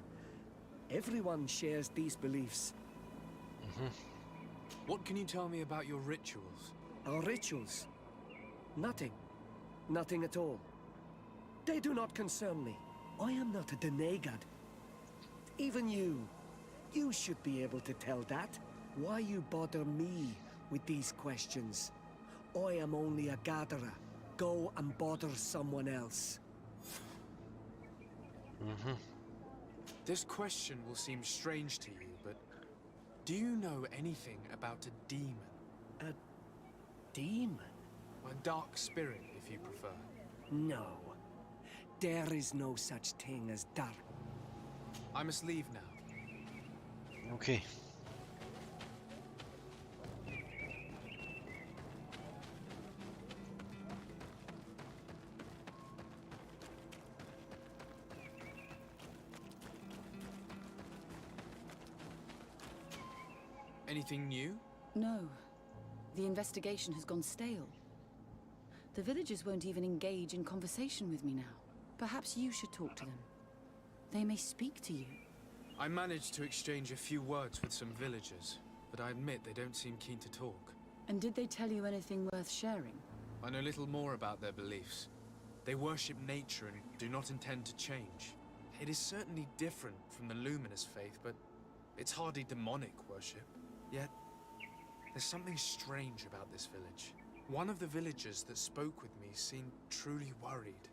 Everyone shares these beliefs. What can you tell me about your rituals? Our rituals? Nothing. Nothing at all. They do not concern me. I am not a denegad. Even you should be able to tell that. Why you bother me with these questions? I am only a gatherer. Go and bother someone else. This question will seem strange to you, but do you know anything about a demon? A demon? A dark spirit, if you prefer. No. There is no such thing as dark. I must leave now. Okay. Anything new? No. The investigation has gone stale. The villagers won't even engage in conversation with me now. Perhaps you should talk to them. They may speak to you. I managed to exchange a few words with some villagers, but I admit they don't seem keen to talk. And did they tell you anything worth sharing? I know little more about their beliefs. They worship nature and do not intend to change. It is certainly different from the luminous faith, but it's hardly demonic worship. Yet, there's something strange about this village. One of the villagers that spoke with me seemed truly worried.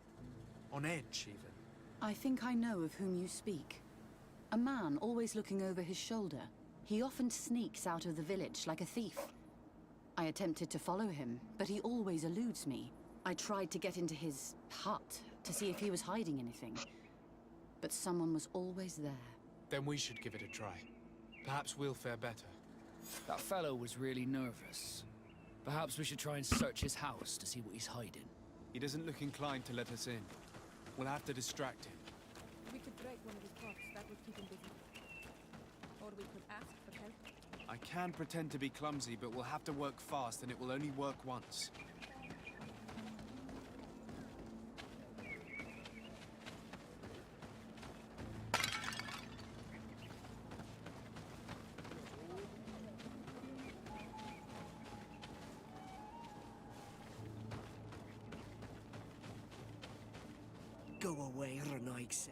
On edge, even. I think I know of whom you speak. A man always looking over his shoulder. He often sneaks out of the village like a thief. I attempted to follow him, but he always eludes me. I tried to get into his hut to see if he was hiding anything. but someone was always there. Then we should give it a try. Perhaps we'll fare better. That fellow was really nervous. Perhaps we should try and search his house to see what he's hiding. He doesn't look inclined to let us in. We'll have to distract him. We could break one of his pots. That would keep him busy. Or we could ask for help. I can pretend to be clumsy, but we'll have to work fast, and it will only work once. Go away, Rhoaius.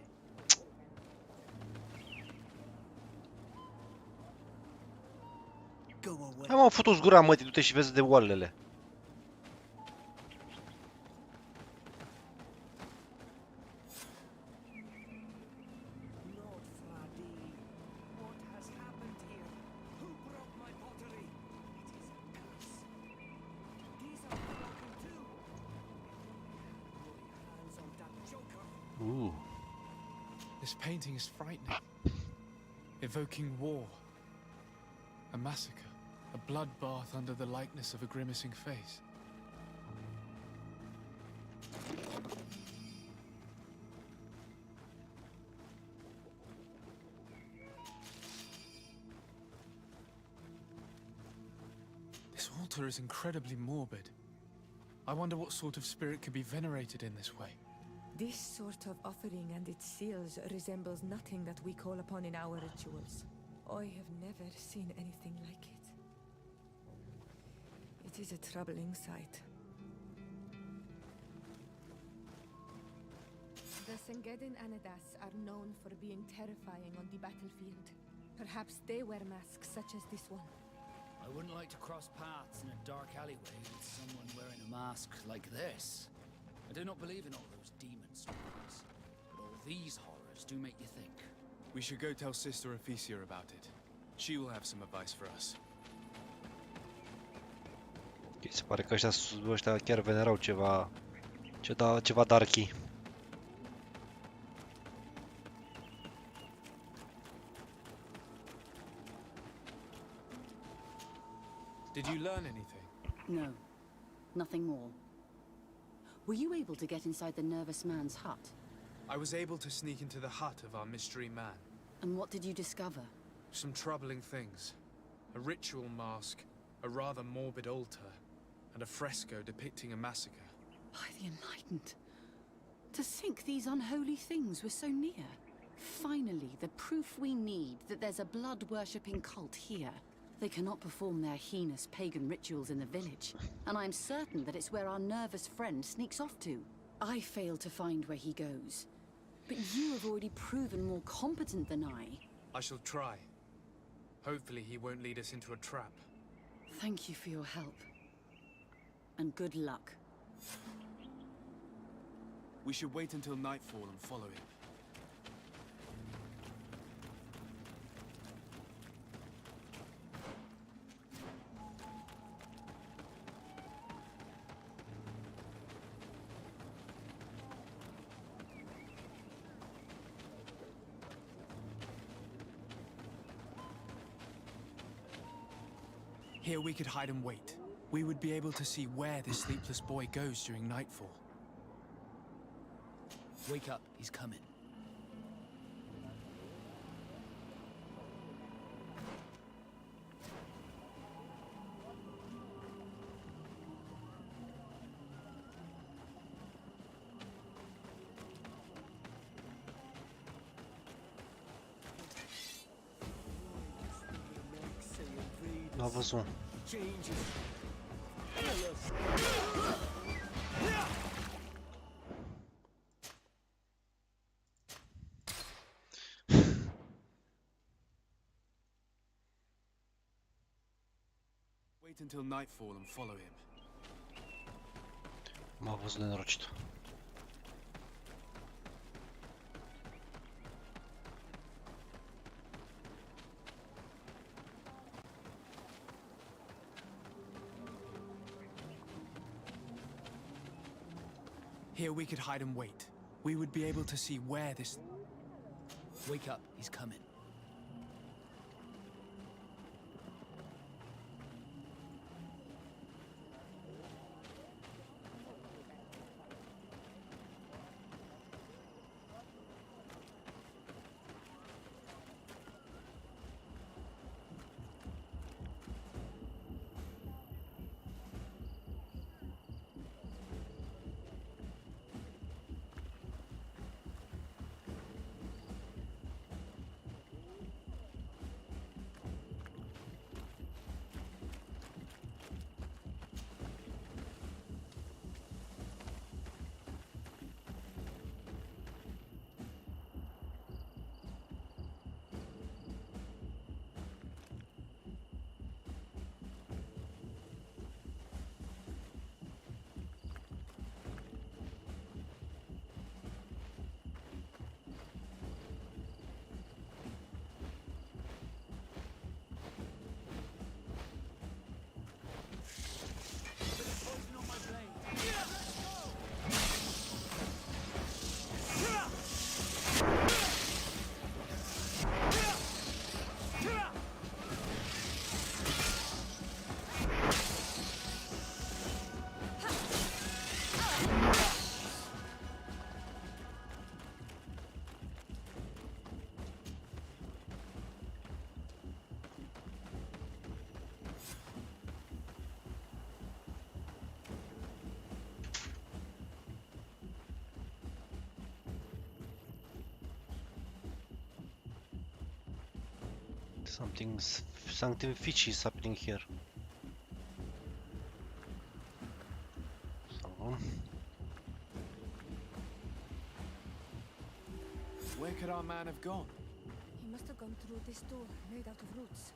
Go away. Hai mă, futu-ți gura, mă, du-te și vezi de oalele. This painting is frightening. Evoking war. A massacre. A bloodbath under the likeness of a grimacing face. This altar is incredibly morbid. I wonder what sort of spirit could be venerated in this way. This sort of offering and its seals resembles nothing that we call upon in our rituals. I have never seen anything like it. It is a troubling sight. The Sengedin Anadas are known for being terrifying on the battlefield. Perhaps they wear masks such as this one. I wouldn't like to cross paths in a dark alleyway with someone wearing a mask like this. I do not believe in all those demon stories, but all these horrors do make you think. We should go tell Sister Evita about it. She will have some advice for us. Se pare că ăștia chiar venerau ceva darky. Did you learn anything? No, nothing more. Were you able to get inside the nervous man's hut? I was able to sneak into the hut of our mystery man. And what did you discover? Some troubling things. A ritual mask, a rather morbid altar, and a fresco depicting a massacre. By the Enlightened. To think these unholy things were so near. Finally, the proof we need that there's a blood-worshipping cult here. They cannot perform their heinous pagan rituals in the village, and I'm certain that it's where our nervous friend sneaks off to. I failed to find where he goes, but you have already proven more competent than I shall try. Hopefully he won't lead us into a trap. Thank you for your help. And good luck. We should wait until nightfall and follow him. Here we could hide and wait. We would be able to see where this sleepless boy goes during nightfall. Wake up, he's coming. N-a văzut. Wait until nightfall and follow him. M-a văzut nenorocitul. Here we could hide and wait. We would be able to see where this... Wake up, he's coming. Something fishy is happening here. Where could our man have gone? He must have gone through this door, made out of roots.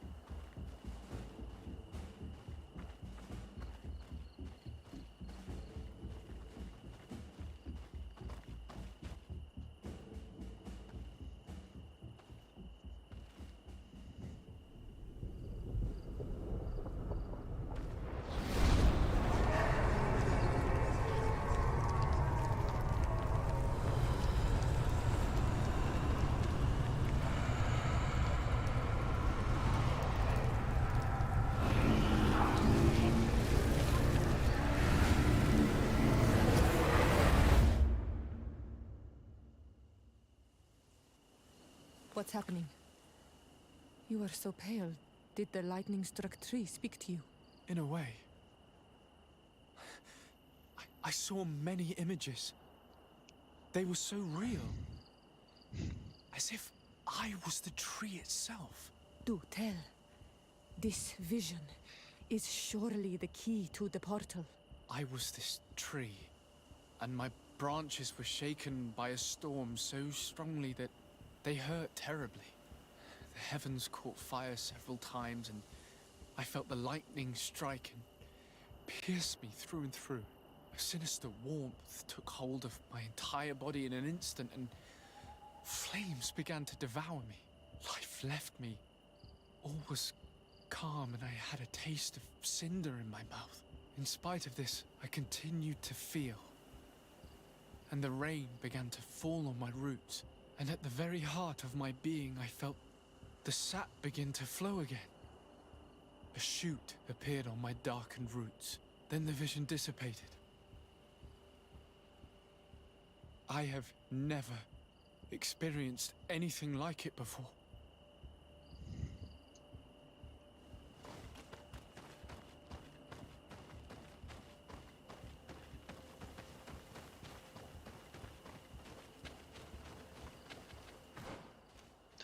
What's happening? You are so pale. Did the lightning-struck tree speak to you? In a way. I saw many images. They were so real. As if I was the tree itself. Do tell. This vision is surely the key to the portal. I was this tree, and my branches were shaken by a storm so strongly that they hurt terribly. The heavens caught fire several times, and I felt the lightning strike and pierce me through and through. A sinister warmth took hold of my entire body in an instant, and flames began to devour me. Life left me. All was calm, and I had a taste of cinder in my mouth. In spite of this, I continued to feel. And the rain began to fall on my roots. And at the very heart of my being, I felt the sap begin to flow again. A shoot appeared on my darkened roots. Then the vision dissipated. I have never experienced anything like it before.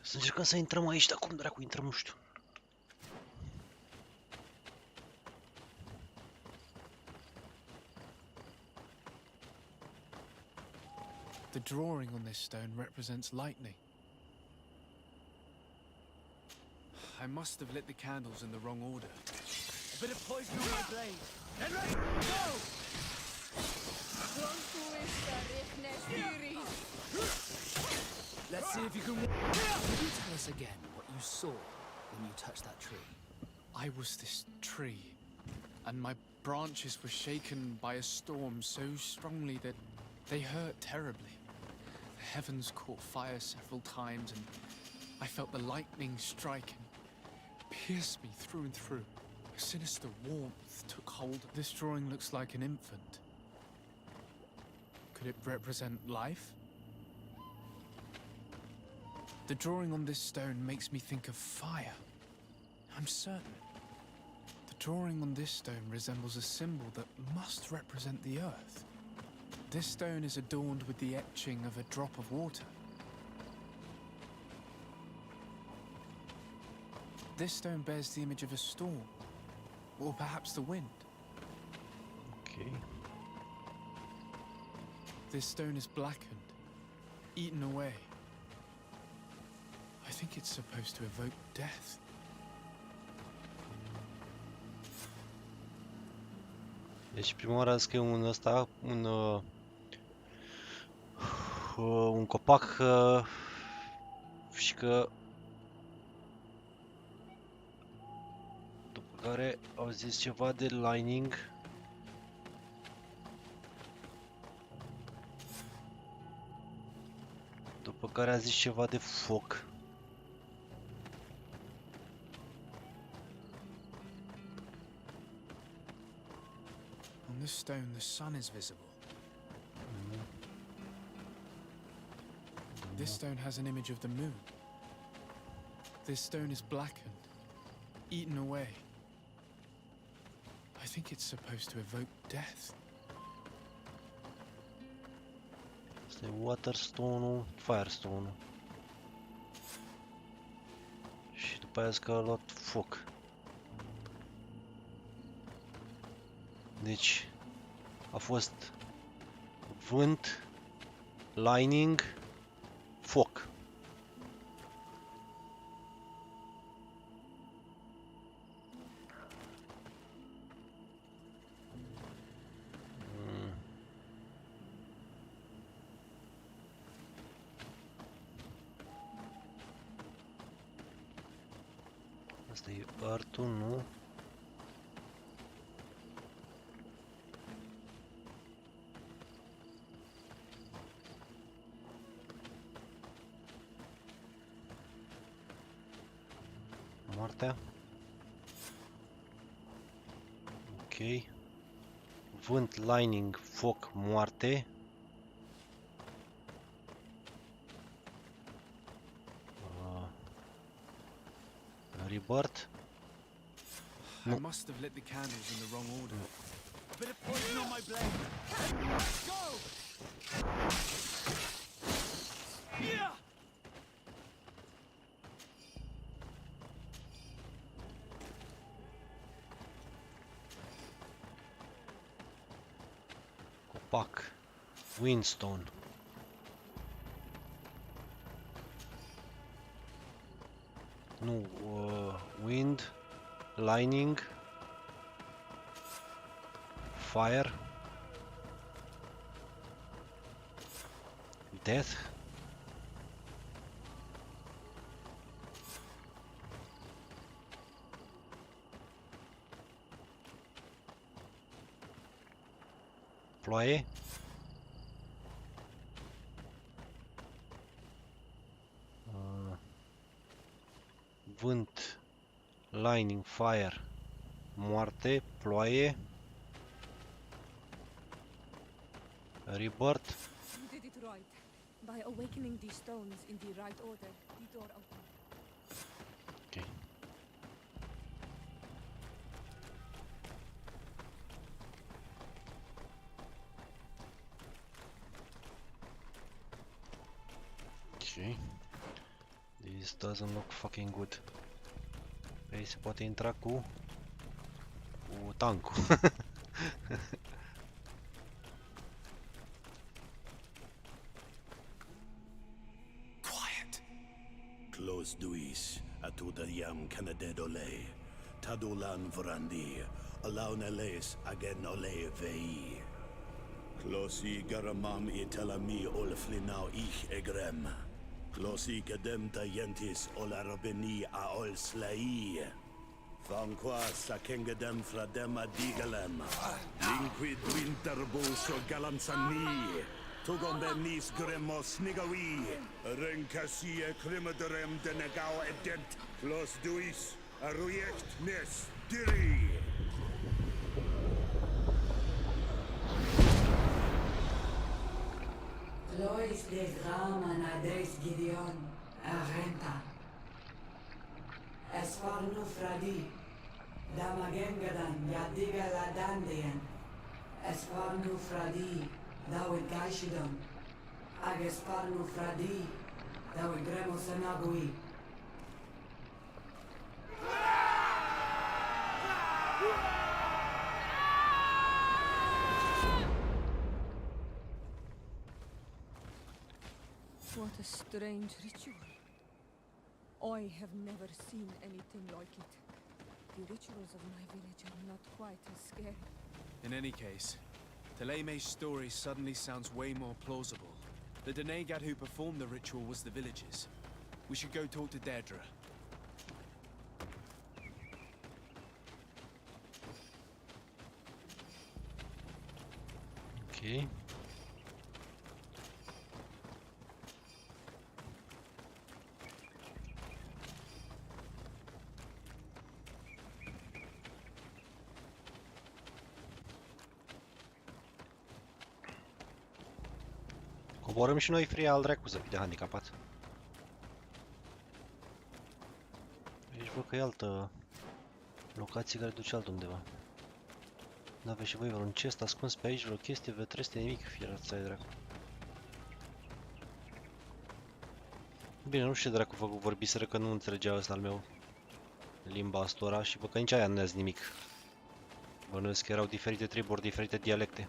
Să încercăm să intrăm aici, dar cum dracu intrăm, nu știu. The drawing on this stone represents lightning. I must have lit the candles in the wrong order. A bit of poison on my blade. Get ready, go! Let's see if you can... Can you tell us again what you saw when you touched that tree? I was this tree, and my branches were shaken by a storm so strongly that they hurt terribly. The heavens caught fire several times, and I felt the lightning strike and pierce me through and through. A sinister warmth took hold. This drawing looks like an infant. Could it represent life? The drawing on this stone makes me think of fire. I'm certain. The drawing on this stone resembles a symbol that must represent the earth. This stone is adorned with the etching of a drop of water. This stone bears the image of a storm, or perhaps the wind. Okay. This stone is blackened, eaten away. I think it's supposed to evoke death. Deci prima oară am scris un ăsta, un copac și că după care au zis ceva de lining. După care a zis ceva de foc. On this stone, the sun is visible. This stone has an image of the moon. This stone is blackened, eaten away. I think it's supposed to evoke death. Asta e Waterstone-ul, Firestone-ul. Și după aia că a luat foc. Deci a fost vânt, lining, foc. Asta e artul, nu? Moartea. Ok. Vânt, lining, foc, moarte. Rebirth. I must have lit the candles in the wrong order. A bit of poison on my blade. Go! Yeah! Copac. Windstone. Nu, wind, lining, fire, death, ploaie, vânt, lining, fire, moarte, ploaie, rebirth. You did it right. By awakening these stones in the right order, the door opened. Okay. Okay. This doesn't look fucking good. Pe se poate intra cu tancul. Quiet. Close duis atudayam canadedole. Tadulan vrandi. Alauneles agen ole vei. Closi garamam itelami olflinau ich egrem. Closi cadem tayentis olarabeni a ol slai. Vanqua sakengedem fradem adigalem. Linquid winterbo so galansani. Tugondenis gremos snigawi, rencasie crimadorem de negau edept, los duis, arruiect nes, diri. Lois des Raman ades Gideon, Arenta. Esparnu Fradi, Damagengadan, Yadiga Ladandian. Esparnu Fradi, Dawe Gaishidon. Agesparnu Fradi, Dawe Gremosanagui. What a strange ritual. I have never seen anything like it. The rituals of my village are not quite as scary. In any case, Teleme's story suddenly sounds way more plausible. The Denegad who performed the ritual was the villagers. We should go talk to Deirdre. Okay. Coborâm și noi free al dracu să fii de handicapat. Aici văd că e altă locație care duce altundeva. N-aveți și voi vreun chest ascuns pe aici, vreo chestie, vreo treste, nimic, fierața de dracu. Bine, nu știu ce dracu vorbiseră că nu înțelegea ăsta al meu limba astora și văd că nici aia nu ne-ați nimic. Bănuiesc că erau diferite triburi, diferite dialecte.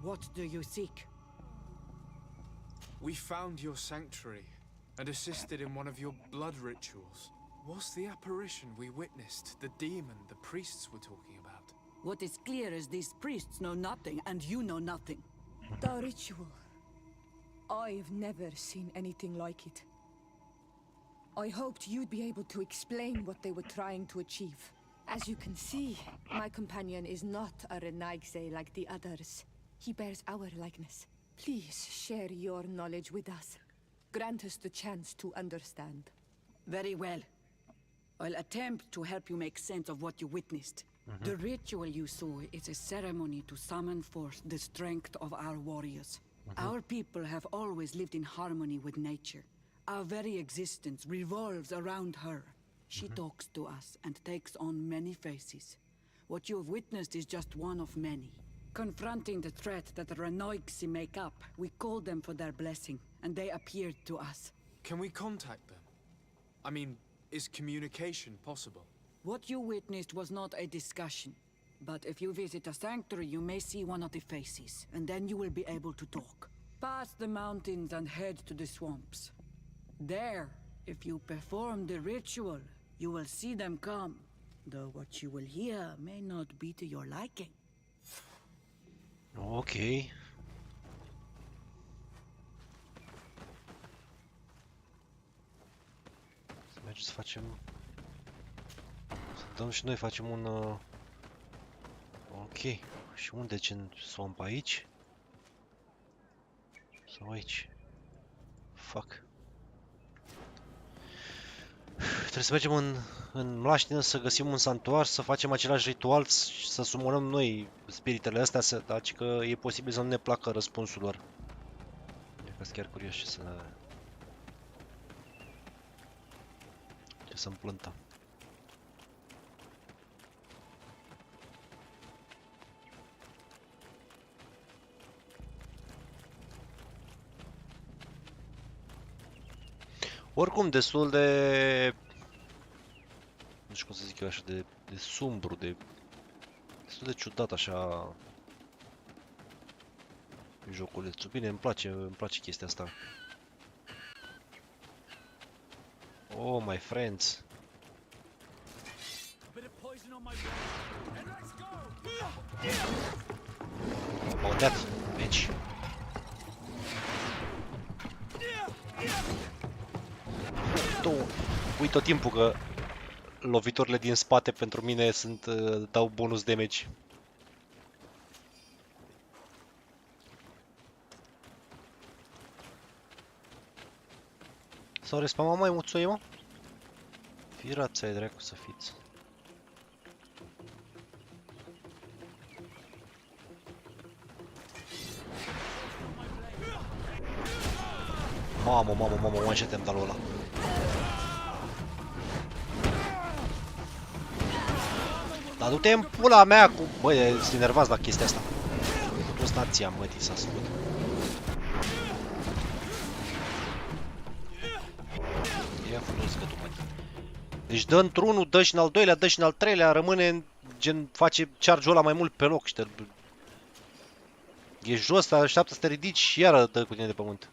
What do you seek? We found your sanctuary and assisted in one of your blood rituals. Was the apparition we witnessed the demon the priests were talking about? What is clear is these priests know nothing, and you know nothing. The ritual. I've never seen anything like it. I hoped you'd be able to explain what they were trying to achieve. As you can see, my companion is not a Renaigse like the others. He bears our likeness. Please share your knowledge with us. Grant us the chance to understand. Very well. I'll attempt to help you make sense of what you witnessed. The ritual you saw is a ceremony to summon forth the strength of our warriors. Our people have always lived in harmony with nature. Our very existence revolves around her. She talks to us and takes on many faces. What you have witnessed is just one of many. Confronting the threat that the Rhoaius make up, we called them for their blessing, and they appeared to us. Can we contact them? I mean, is communication possible? What you witnessed was not a discussion. But if you visit a sanctuary, you may see one of the faces, and then you will be able to talk. Pass the mountains and head to the swamps. There, if you perform the ritual, you will see them come. Though what you will hear may not be to your liking. Ok. Să mergem să facem... Să dăm și noi, facem un... Ok. Și unde? Ce swamp aici? Sau aici? Fuck. Trebuie să mergem în mlaștină, să găsim un santuar, să facem același ritual, să sumonăm noi spiritele astea, deci că e posibil să nu ne placă răspunsul lor. E că sunt chiar curios ce să-mi plântă. Oricum, destul de... Nu știu cum să zic eu așa, de sumbru, destul de ciudat așa joculețul. Bine, îmi place chestia asta. Oh, my friends. A bit of poison on my brain, and let's go! Băudeat, meci. Uit tot timpul că loviturile din spate pentru mine sunt dau bonus damage. S-au respawnat mai mulți, mă? Firați-ai dracu să fiți. Mamă, one-shot-am dalul ăla. Dar du-te în pula mea cu... Băi, sunt enervați la chestia asta. Toți nația, mătii, s-a scut. Ia frumos că tu, mătii. Deci dă într-unul, dă și în al doilea, dă și în al treilea, rămâne gen... face charge-ul ăla mai mult pe loc și te... E jos, așteaptă să te ridici și iară dă cu tine de pământ.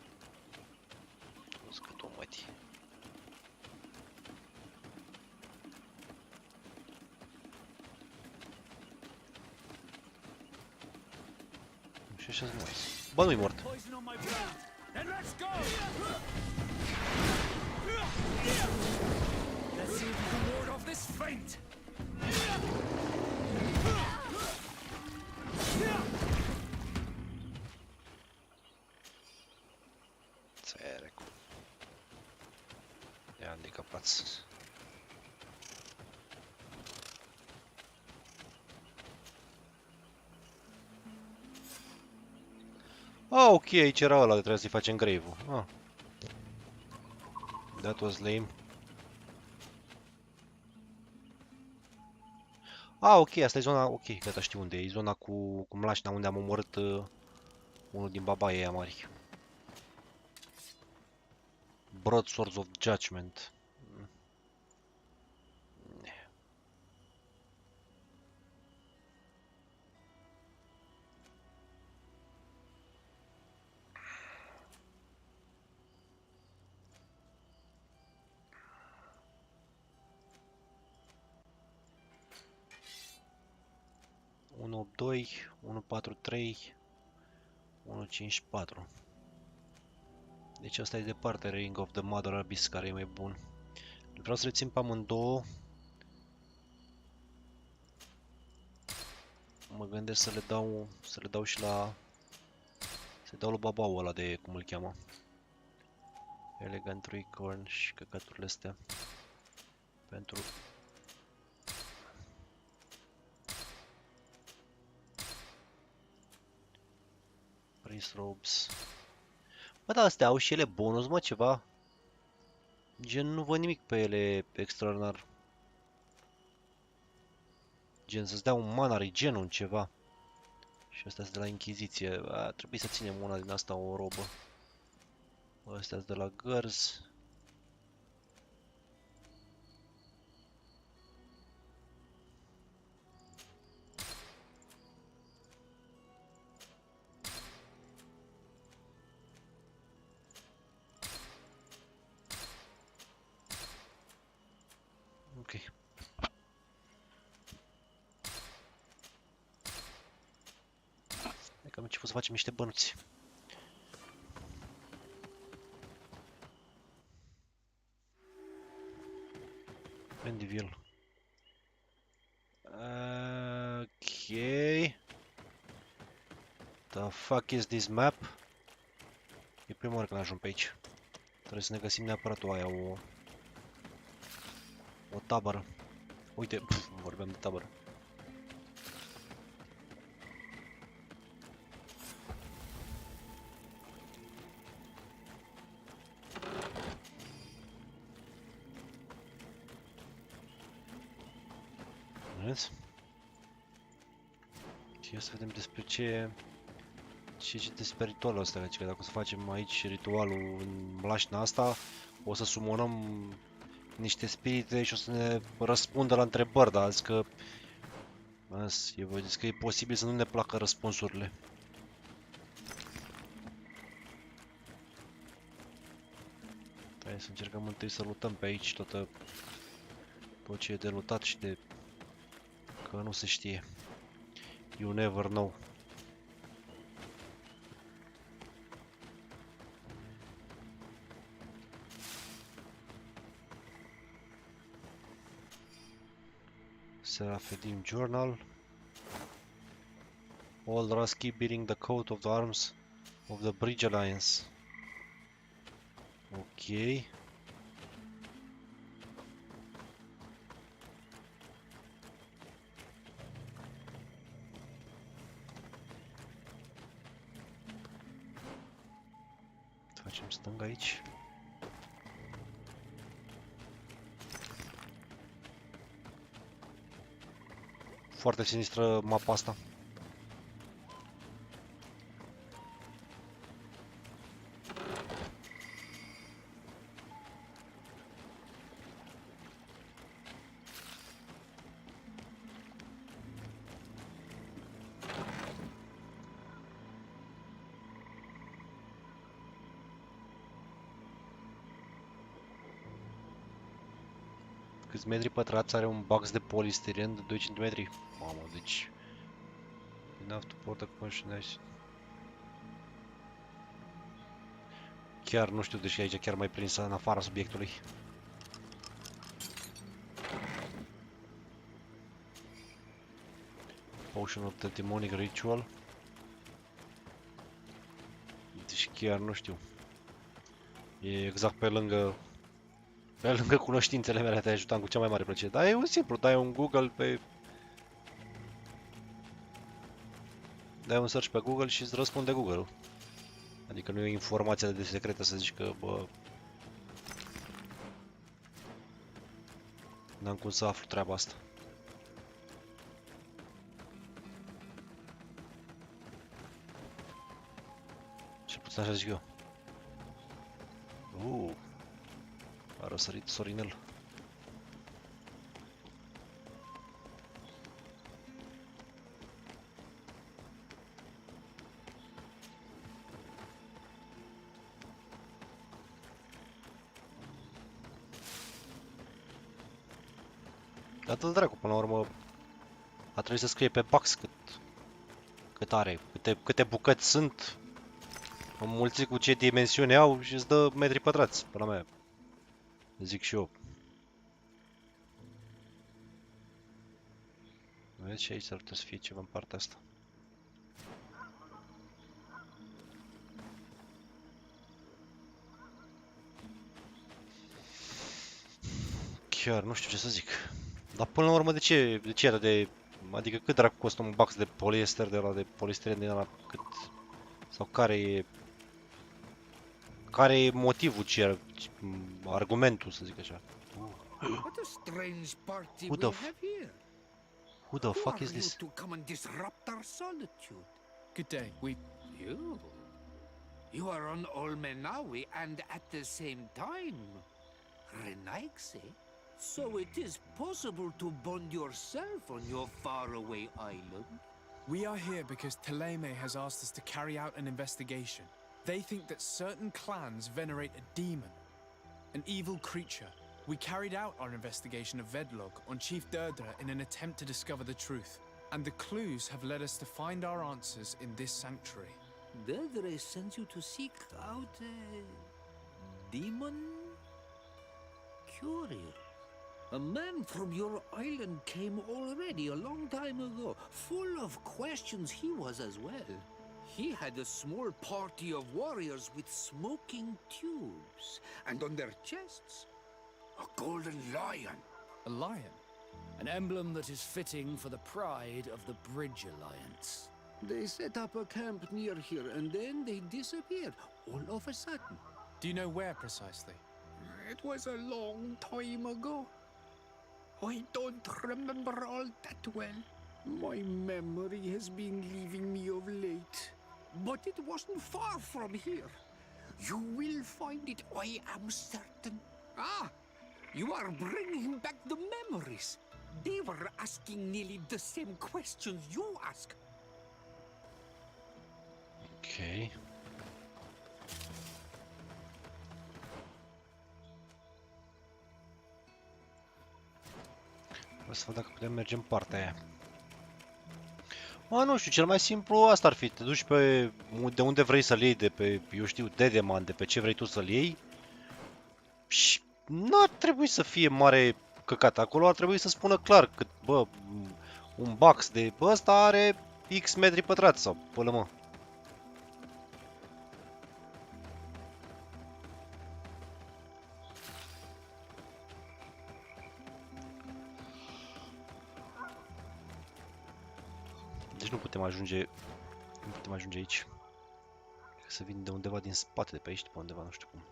Și așa-s mort. Bă, nu-i mort. Țerecu. Ia handicapați. Ah, ok, aici era ăla de trebuia să-i facem grave-ul. Ah. That was lame. Ah, ok, asta e zona... Ok, gata, știu unde e. E zona cu mlașna unde am omorât unul din babaii aia mari. Broadswords of Judgment. Unu 2, 1 4 3, 1 5 4. Deci asta e departe Ring of the Mother Abyss, care e mai bun. Vreau să le țin pe amândouă. Mă gândesc să le dau și la... Să-i dau lui babaul ăla de... cum îl cheamă? Elegant Recorn și căcaturile astea. Pentru... Prince Robes. Bă, da, astea au și ele bonus, mă, ceva. Gen, nu văd nimic pe ele extraordinar. Gen, să-ți dea un mana regen, un ceva. Și astea sunt de la Inchiziție. Trebuie să ținem una din asta, o robă. Astea sunt de la Girls. Ok. Hai că am început să facem niște bănuți. Pendiville. Ok. The fuck is this map? E prima oară când ajung pe aici. Trebuie să ne găsim neapărat o aia, o tabără. Uite, vorbeam de tabără. Vedeți? Și să vedem despre ce despre ritualul ăsta, deci că dacă o să facem aici ritualul în mlașna asta, o să sumonăm niște spirite și o să ne răspundă la întrebări, dar zic că eu vă zic că e posibil să nu ne placă răspunsurile. Hai să încercăm întâi să lutăm pe aici tot ce e de lutat și de că nu se știe. You never know. Seraphidim Journal. Old Russ keep beating the coat of the arms of the Bridge Alliance. Okay. Facem stânga aici. Foarte sinistră mapa asta. Câți metri pătrați are un box de polistiren de 2 cm? Mamă, deci... Enough to port a conștiință. Chiar nu știu, deși aici chiar mai prins în afara subiectului. Potion of the Demonic Ritual. Deci chiar nu știu. E exact pe lângă cunoștințele mele, te ajutam cu cea mai mare plăcere. Dar e un simplu, dai un Google pe... Dai un search pe Google și îți răspunde Google-ul. Adică nu e o informație de secretă să zici că, bă... N-am cum să aflu treaba asta. Cel puțin așa zic eu. A răsărit Sorinel. Dă-l dracu, până la urmă a trebuit să scrie pe box cât are, câte bucăți sunt, înmulțit cu ce dimensiune au și îți dă metri pătrați, până la mea. Zic și eu. Vezi și aici s-ar putea să fie ceva în partea asta. Chiar nu știu ce să zic. Dar până la urmă de ce era de... Adică cât dracu costă un box de poliester de ăla, de polistiren din ăla, cât... Sau care e... Care e motivul, ce argumentul, să zic așa. What a strange party Who we the have here. Who the fuck is Who are this? you to come and disrupt our solitude? Good day. You are on Olmenawi and at the same time Renaigse. So it is possible to bond yourself on your faraway island? We are here because Thélème has asked us to carry out an investigation. They think that certain clans venerate a demon, an evil creature. We carried out our investigation of Vedlog on Chief Deirdre in an attempt to discover the truth, and the clues have led us to find our answers in this sanctuary. Deirdre sends you to seek out a demon? Curious. A man from your island came already a long time ago. Full of questions he was as well. He had a small party of warriors with smoking tubes, and on their chests, a golden lion. A lion? An emblem that is fitting for the pride of the Bridge Alliance. They set up a camp near here, and then they disappeared, all of a sudden. Do you know where precisely? It was a long time ago. I don't remember all that well. My memory has been leaving me of late. But it wasn't far from here. You will find it, I am certain. Ah, you are bringing back the memories. They were asking nearly the same questions you ask. Okay. Vreau să văd dacă putem merge în partea aia. Mă, nu știu, cel mai simplu asta ar fi, te duci pe de unde vrei să-l iei, de pe, eu știu, Dedeman, de pe ce vrei tu să-l iei și nu ar trebui să fie mare căcat. Acolo ar trebui să spună clar că, bă, un box de, bă, ăsta are X metri pătrați sau, până mă. Deci nu putem ajunge aici. Trebuie să vin de undeva din spate, de pe aici, de pe undeva, nu știu cum.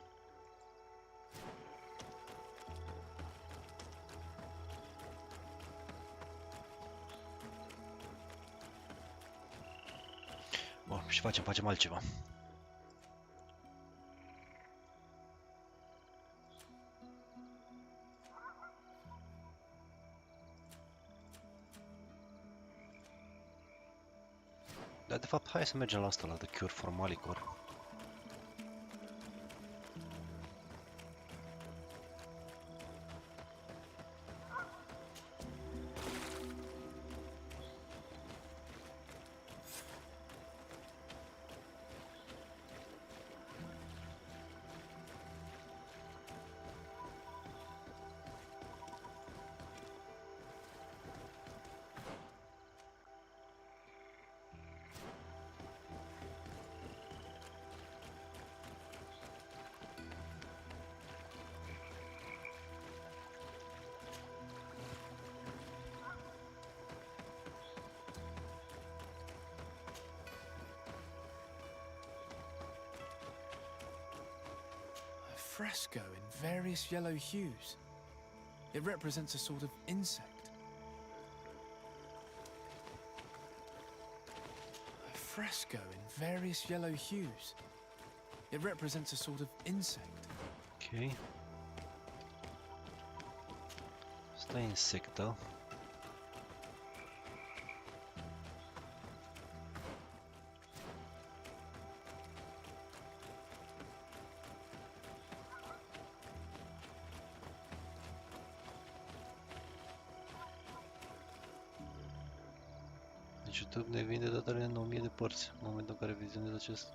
Bun, și facem altceva. Dar de fapt, hai să mergem la asta, la The Cure for Malicor. Fresco in various yellow hues. It represents a sort of insect. A fresco in various yellow hues. It represents a sort of insect. Ok. Asta e insectă. YouTube ne vinde datele în 1000 de părți în momentul în care vizionez acest.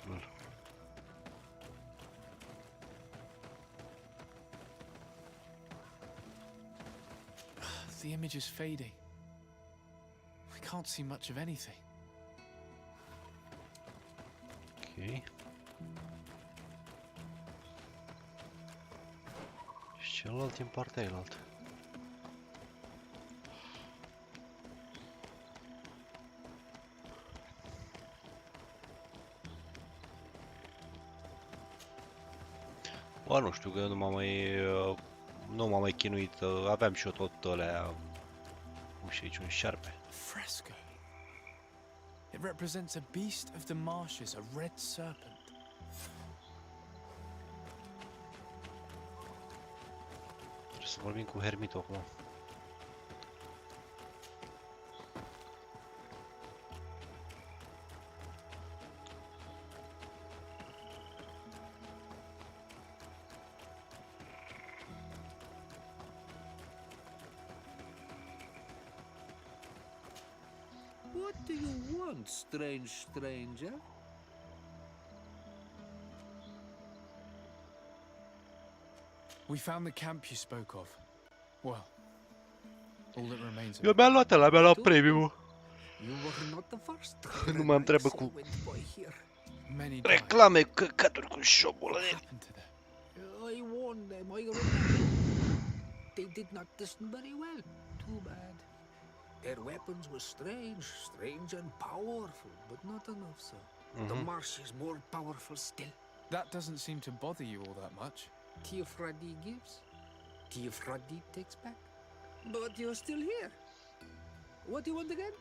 Lol. The image is fading. I can't see much of anything. Ok. Și celălalt e în partea ailaltă. Bă, nu știu, că nu m-am mai chinuit, aveam și eu tot alea, și aici un șarpe. Fresco. It represents a beast of the marshes, a red serpent. Trebuie să vorbim cu Hermitul acum. What do you want, strange stranger? We found the camp you spoke of. Well, all that remains of Eu mi-am luat ăla, mi-am luat premiumul. You were not the first. Nu mai am treabă cu many reclame, căcaturi cu shop-ul ăla. I warned them, I remember. They did not listen very well. Too bad. Their weapons were strange and powerful, but not enough so. The marsh is more powerful still. That doesn't seem to bother you all that much. Teofradi gives, Teofradi takes back. But you're still here. What do you want again?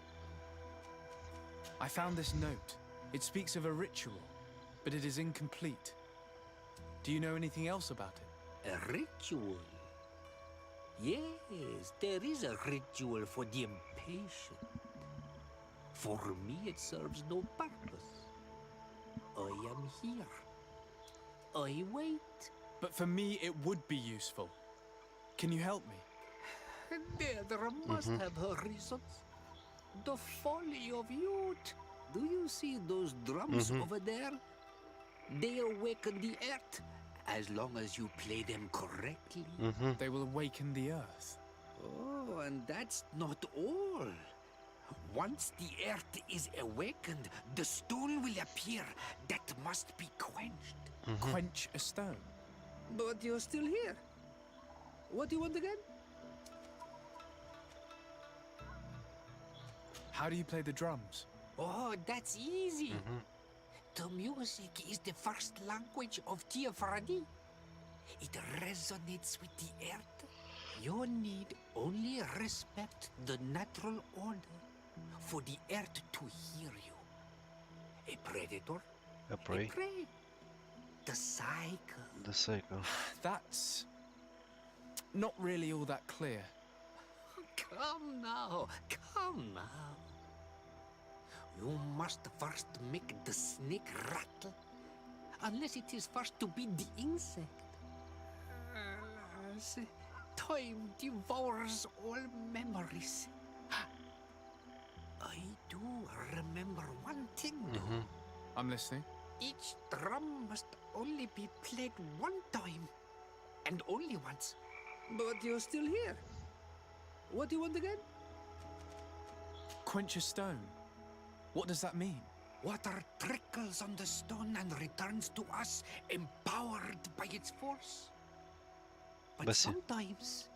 I found this note. It speaks of a ritual, but it is incomplete. Do you know anything else about it? A ritual? Yes, there is a ritual for the impatient. For me, it serves no purpose. I am here. I wait. But for me, it would be useful. Can you help me? Deidre must have her reasons. The folly of youth. Do you see those drums over there? They awaken the earth, as long as you play them correctly. They will awaken the earth. Oh, and that's not all. Once the earth is awakened, the stone will appear that must be quenched. Quench a stone? But you're still here. What do you want again? How do you play the drums? Oh, that's easy. The music is the first language of Teofradi. It resonates with the earth. You need only respect the natural order for the earth to hear you. A predator, A prey. prey. The cycle. The cycle. That's not really all that clear. Come now, come now. You must first make the snake rattle, unless it is first to beat the insect. Alas, time devours all memories. I do remember one thing, though. I'm listening. Each drum must only be played one time, and only once. But you're still here. What do you want again? Quench a stone. What does that mean? Water trickles on the stone and returns to us, empowered by its force. But sometimes,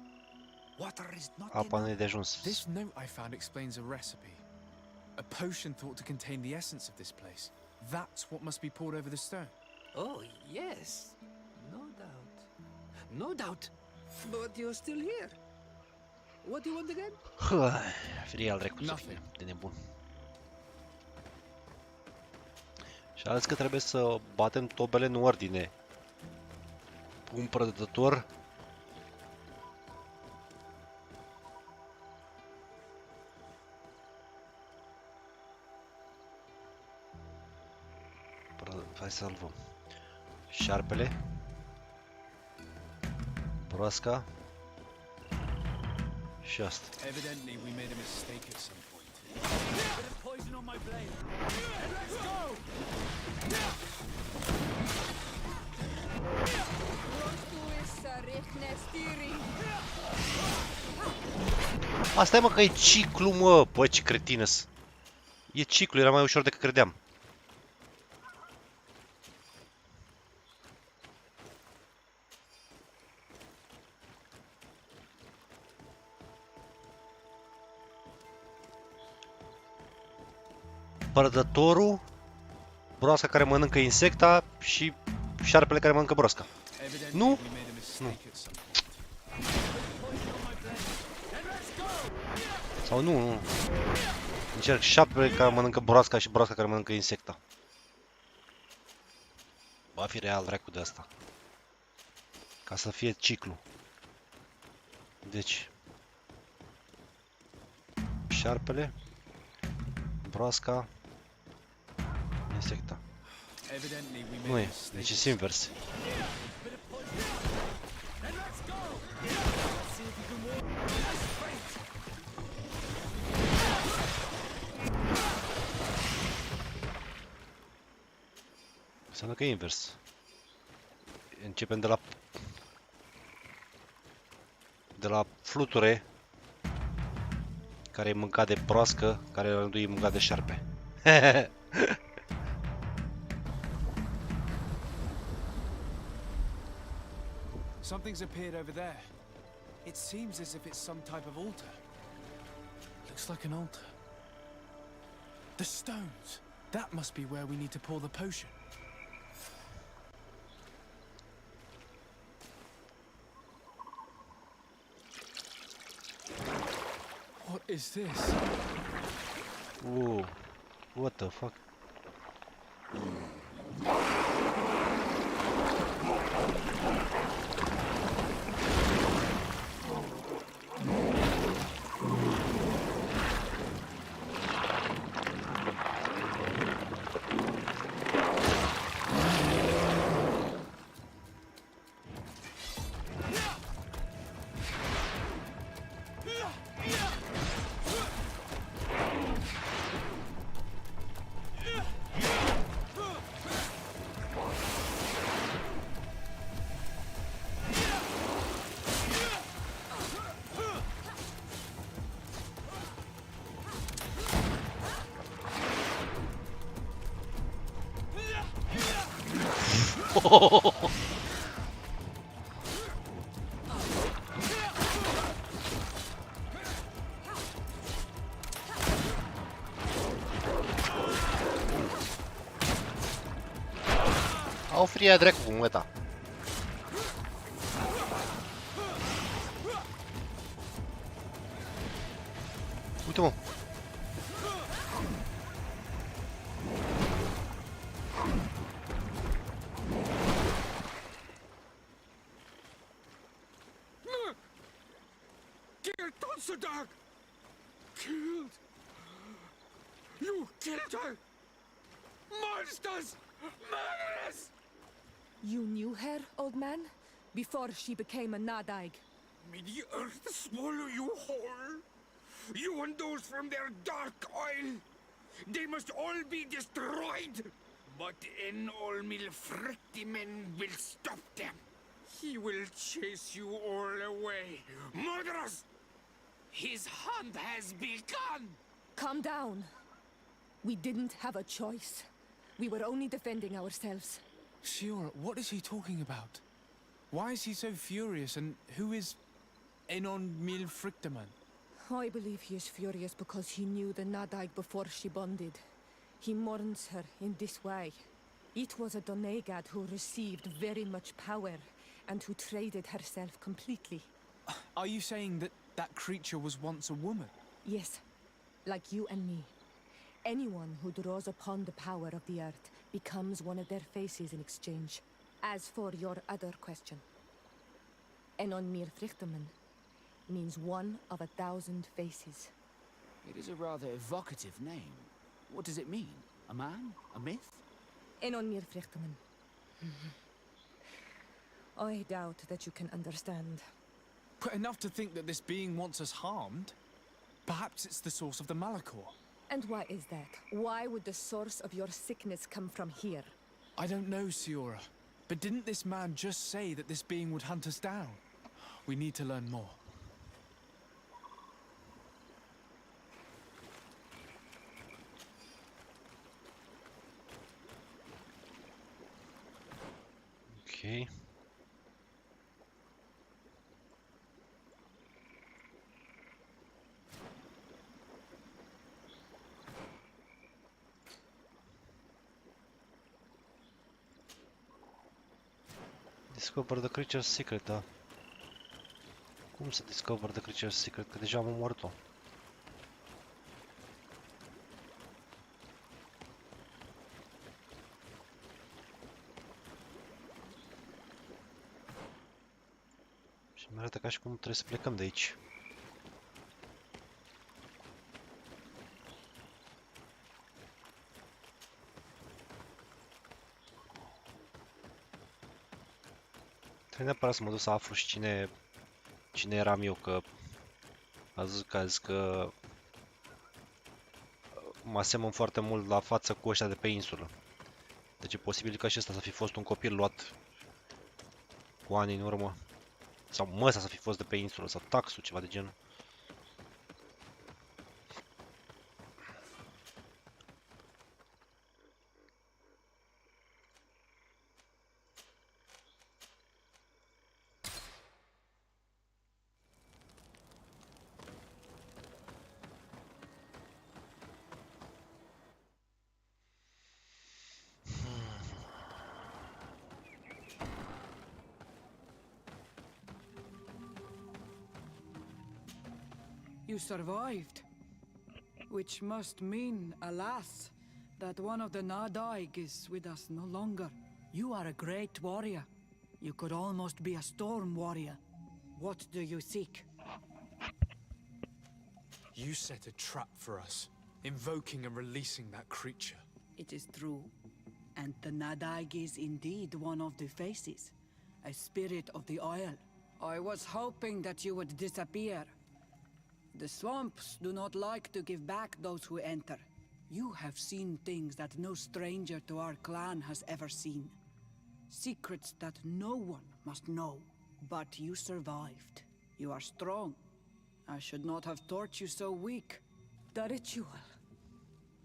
water is not Apa nu e enough. de ajuns. This note I found explains a recipe. A potion thought to contain the essence of this place. That's what must be poured over the stone. Oh, yes. No doubt. No doubt. But you're still here. What do you want again? Frie al dracu să fie, de nebun. Și a zis că trebuie să batem tobele în ordine. Un prădător. Hai să salvăm. Șarpele. Broasca. Și asta. Evidently, we made a mistake at some point. Bit of poison on my blade. Let's go! Asta e, mă, că e ciclu, mă! Bă, ce cretină-s! E ciclu, era mai ușor decât credeam. Prădătorul, broasca care mănâncă insecta și șarpele care mănâncă broasca. Nu? Nu. Sau nu. Încerc șarpele care mănâncă broasca și broasca care mănâncă insecta. Va fi real dracu de asta. Ca să fie ciclu. Deci. Șarpele. Broasca. Insecta. Nu e, deci e invers. Înseamnă că e invers. Începem de la fluture, care e mâncat de broască, care la rândul e mâncat de șarpe. Something's appeared over there. It seems as if it's some type of altar. Looks like an altar. The stones. That must be where we need to pour the potion. What is this? Whoa. What the fuck? Au fria dracu cu măta. Uite mă. Killed Tonsadog! Killed! You killed her! Monsters! Murderers! You knew her, old man? Before she became a Nadaig? May the earth swallow you whole! You and those from their dark oil! They must all be destroyed! But Enolmil Frictimen will stop them! He will chase you all away! Murderers! His hunt has begun! Calm down. We didn't have a choice. We were only defending ourselves. Siora, what is he talking about? Why is he so furious, and who is Enon Mil Frictaman? I believe he is furious because he knew the Nadaig before she bonded. He mourns her in this way. It was a Donegad who received very much power and who traded herself completely. Are you saying that that creature was once a woman? Yes, like you and me. Anyone who draws upon the power of the earth becomes one of their faces in exchange. As for your other question, Enon Mir Frichteman means one of 1,000 faces. It is a rather evocative name. What does it mean? A man? A myth? Enon Mir Frichteman. I doubt that you can understand. But enough to think that this being wants us harmed? Perhaps it's the source of the Malachor. And why is that? Why would the source of your sickness come from here? I don't know, Siora. But didn't this man just say that this being would hunt us down? We need to learn more. Okay. Discover the creature's secret, da. Cum să discover the creature's secret? Că deja am omorât-o. Și mi arată ca și cum trebuie să plecăm de aici. Trebuie neapărat să mă duc să aflu și cine eram eu, că a zis că mă asemăn foarte mult la față cu ăștia de pe insulă. Deci e posibil ca și ăsta să fi fost un copil luat cu ani în urmă. Sau măsa să fi fost de pe insulă, sau taxul, ceva de genul. You survived. Which must mean, alas, that one of the Nadaig is with us no longer. You are a great warrior. You could almost be a storm warrior. What do you seek? You set a trap for us, invoking and releasing that creature. It is true. And the Nadaig is indeed one of the faces, a spirit of the oil. I was hoping that you would disappear. The swamps do not like to give back those who enter. You have seen things that no stranger to our clan has ever seen. Secrets that no one must know. But you survived. You are strong. I should not have thought you so weak. The ritual.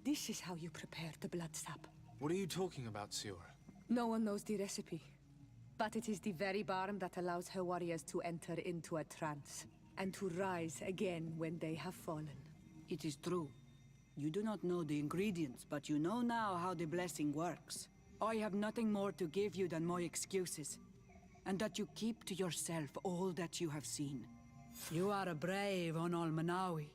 This is how you prepare the blood sap. What are you talking about, Siora? No one knows the recipe, but it is the very barm that allows her warriors to enter into a trance and to rise again when they have fallen. It is true. You do not know the ingredients, but you know now how the blessing works. I have nothing more to give you than my excuses, and that you keep to yourself all that you have seen. You are a brave Onalmanawi,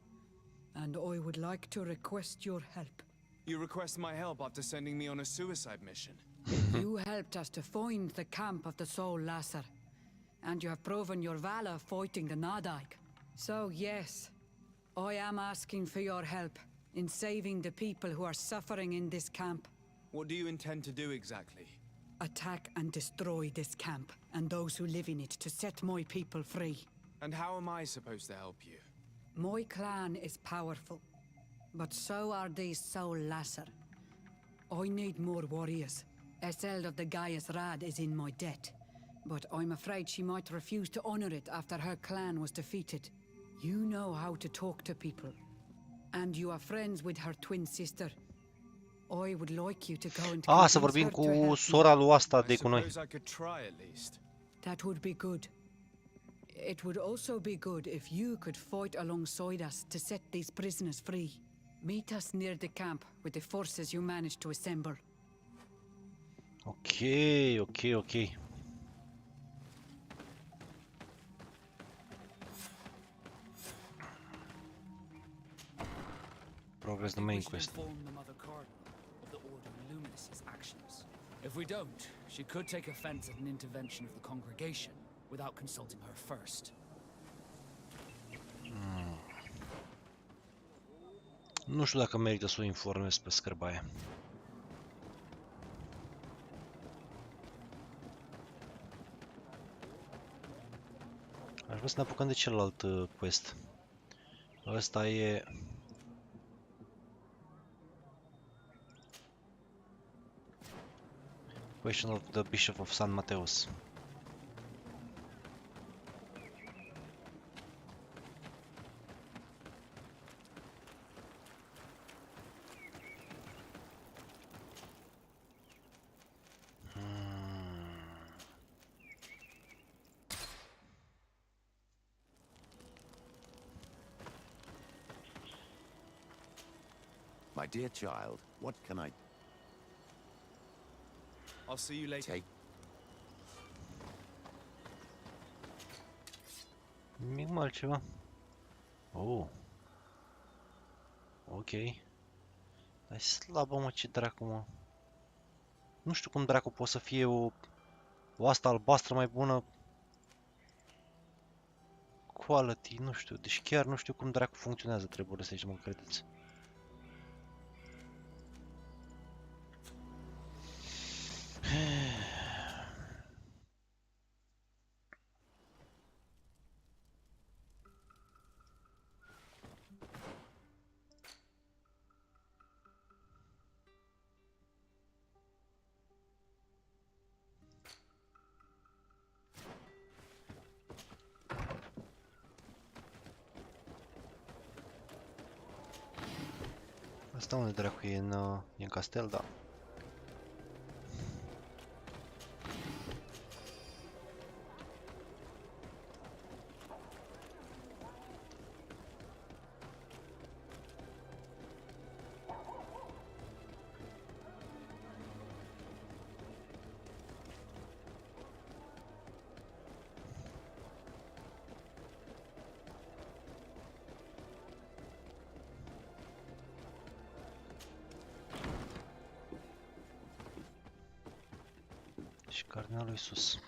and I would like to request your help. You request my help after sending me on a suicide mission? You helped us to find the camp of the Soul Lasser, and you have proven your valor fighting the Nadaig. So yes, I am asking for your help in saving the people who are suffering in this camp. What do you intend to do exactly? Attack and destroy this camp, and those who live in it, to set my people free. And how am I supposed to help you? My clan is powerful, but so are these Soul Lasser. I need more warriors. Eseld of the Gaius Rad is in my debt, but I'm afraid she might refuse to honor it after her clan was defeated. You know how to talk to people, and you are friends with her twin sister. I would like you to go and să vorbim cu sora lui asta de cu noi. That would be good. It would also be good if you could fight alongside us to set these prisoners free. Meet us near the camp with the forces you managed to assemble. Ok. Progress the main quest. If we don't, she could take offense at an intervention of the congregation without consulting her first. Nu știu dacă merită să o informez pe scârbaie. Aș vrea să ne apucăm de celălalt quest. Ăsta e... Question of the Bishop of San Mateus. My dear child, what can I... I'll see you later. Nimic mai altceva. Oh. Ok. Dar e slabă, mă, ce dracu, mă. Nu știu cum dracu poate să fie o asta albastră mai bună. Quality, nu știu. Deci chiar nu știu cum dracu funcționează treburile astea, mă credeți. Asta unde dracu e în castel, da. Și carnea lui sus.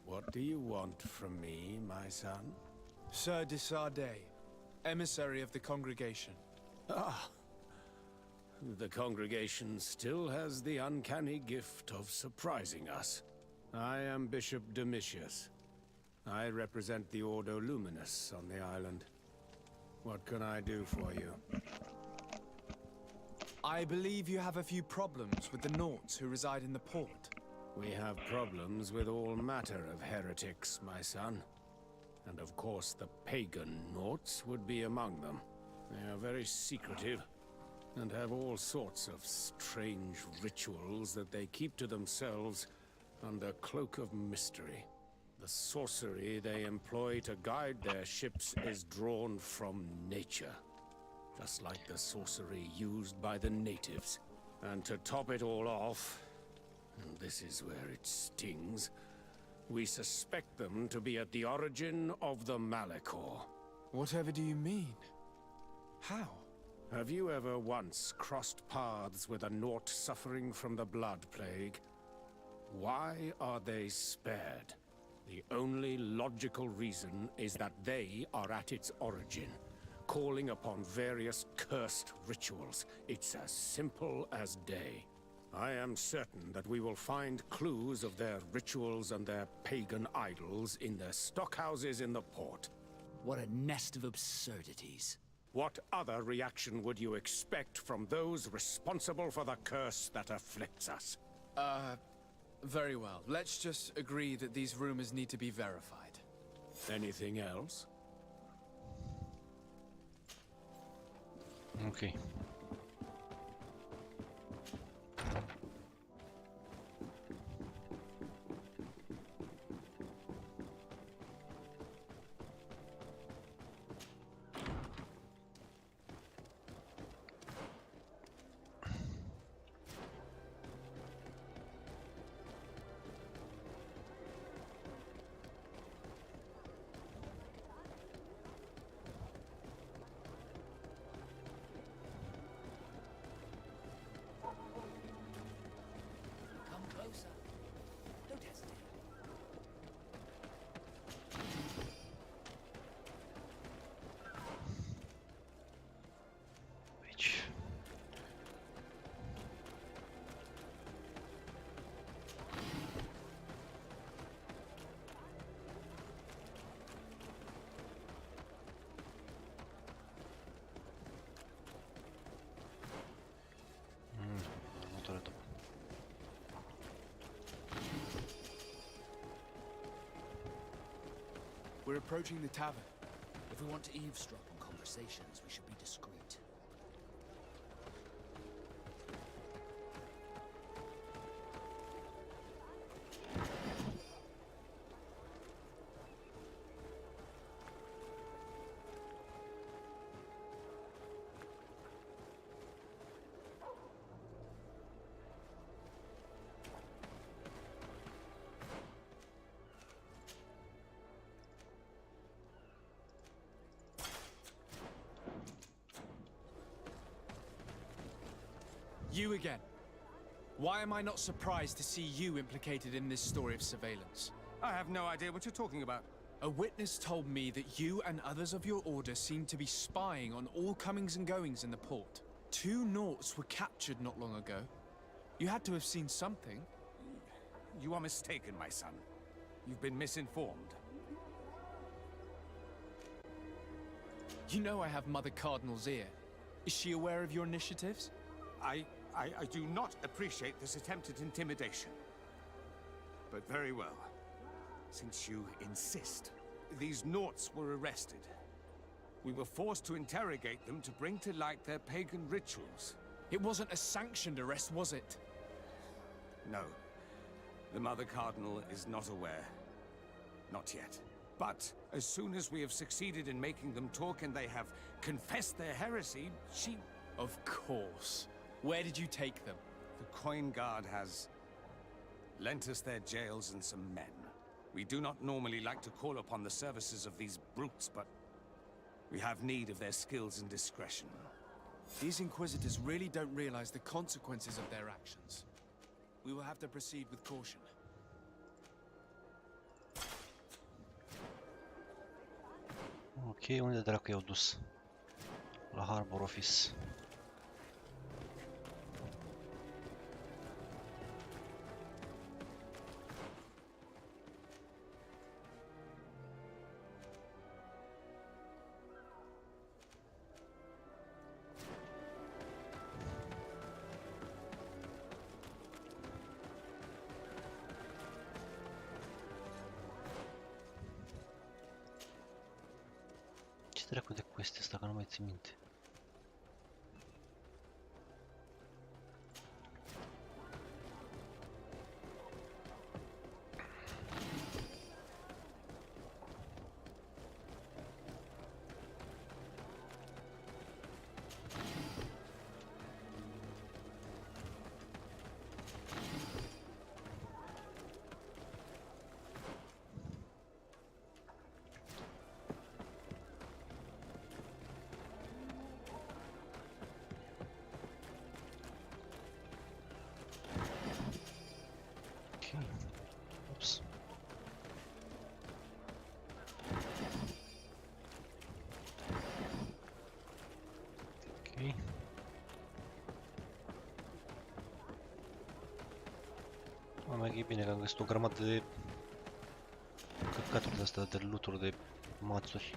What do you want from me, my son? Sir DETALII, emissary of the congregation. Ah, the congregation still has the uncanny gift of surprising us. I am Bishop Domitius. I represent the Ordo Luminous on the island. What can I do for you? I believe you have a few problems with the Nauts who reside in the port. We have problems with all matter of heretics, my son. And of course the pagan Nauts would be among them. They are very secretive, and have all sorts of strange rituals that they keep to themselves under cloak of mystery. The sorcery they employ to guide their ships is drawn from nature, just like the sorcery used by the natives. And to top it all off, and this is where it stings, we suspect them to be at the origin of the Malachor. Whatever do you mean? How? Have you ever once crossed paths with a Naut suffering from the blood plague? Why are they spared? The only logical reason is that they are at its origin, calling upon various cursed rituals. It's as simple as day. I am certain that we will find clues of their rituals and their pagan idols in their stockhouses in the port. What a nest of absurdities. What other reaction would you expect from those responsible for the curse that afflicts us? Very well. Let's just agree that these rumors need to be verified. Anything else? Okay. We're approaching the tavern. If we want to eavesdrop on conversations, we should be discreet. You again. Why am I not surprised to see you implicated in this story of surveillance? I have no idea what you're talking about. A witness told me that you and others of your order seemed to be spying on all comings and goings in the port. 2 Nauts were captured not long ago. You had to have seen something. You are mistaken, my son. You've been misinformed. You know I have Mother Cardinal's ear. Is she aware of your initiatives? I do not appreciate this attempt at intimidation. But very well. Since you insist, these Nauts were arrested. We were forced to interrogate them to bring to light their pagan rituals. It wasn't a sanctioned arrest, was it? No. The Mother Cardinal is not aware. Not yet. But as soon as we have succeeded in making them talk and they have confessed their heresy, she... Of course. Where did you take them? The Coin Guard has lent us their jails and some men. We do not normally like to call upon the services of these brutes, but we have need of their skills and discretion. These Inquisitors really don't realize the consequences of their actions. We will have to proceed with caution. Ok, unde dracu i-au dus? La Harbor Office. dracu de quest ăsta, că nu mai țin minte. Ups. Ok. Mai e bine că am găsit o grămadă de căcaturi de astea, de loot-uri, de mațuri.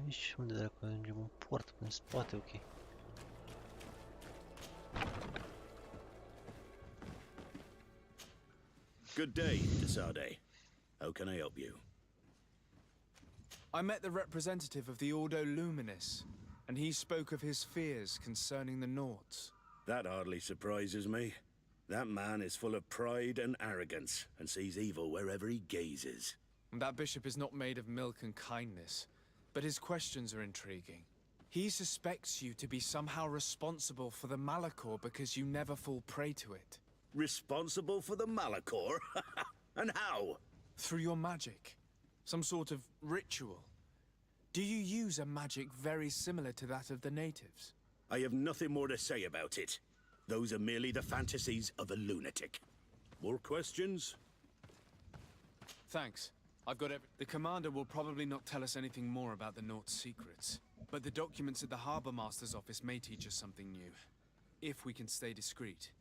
Aici, unde dracu ajungem? Un port în spate, ok. Good day, DETALII. How can I help you? I met the representative of the Ordo Luminis, and he spoke of his fears concerning the Nauts. That hardly surprises me. That man is full of pride and arrogance, and sees evil wherever he gazes. That bishop is not made of milk and kindness, but his questions are intriguing. He suspects you to be somehow responsible for the Malachor because you never fall prey to it. Responsible for the Malachor? And how? Through your magic. Some sort of ritual. Do you use a magic very similar to that of the natives? I have nothing more to say about it. Those are merely the fantasies of a lunatic. More questions? Thanks. I've got the commander will probably not tell us anything more about the Naut's secrets, but the documents at the Harbour Master's office may teach us something new, if we can stay discreet.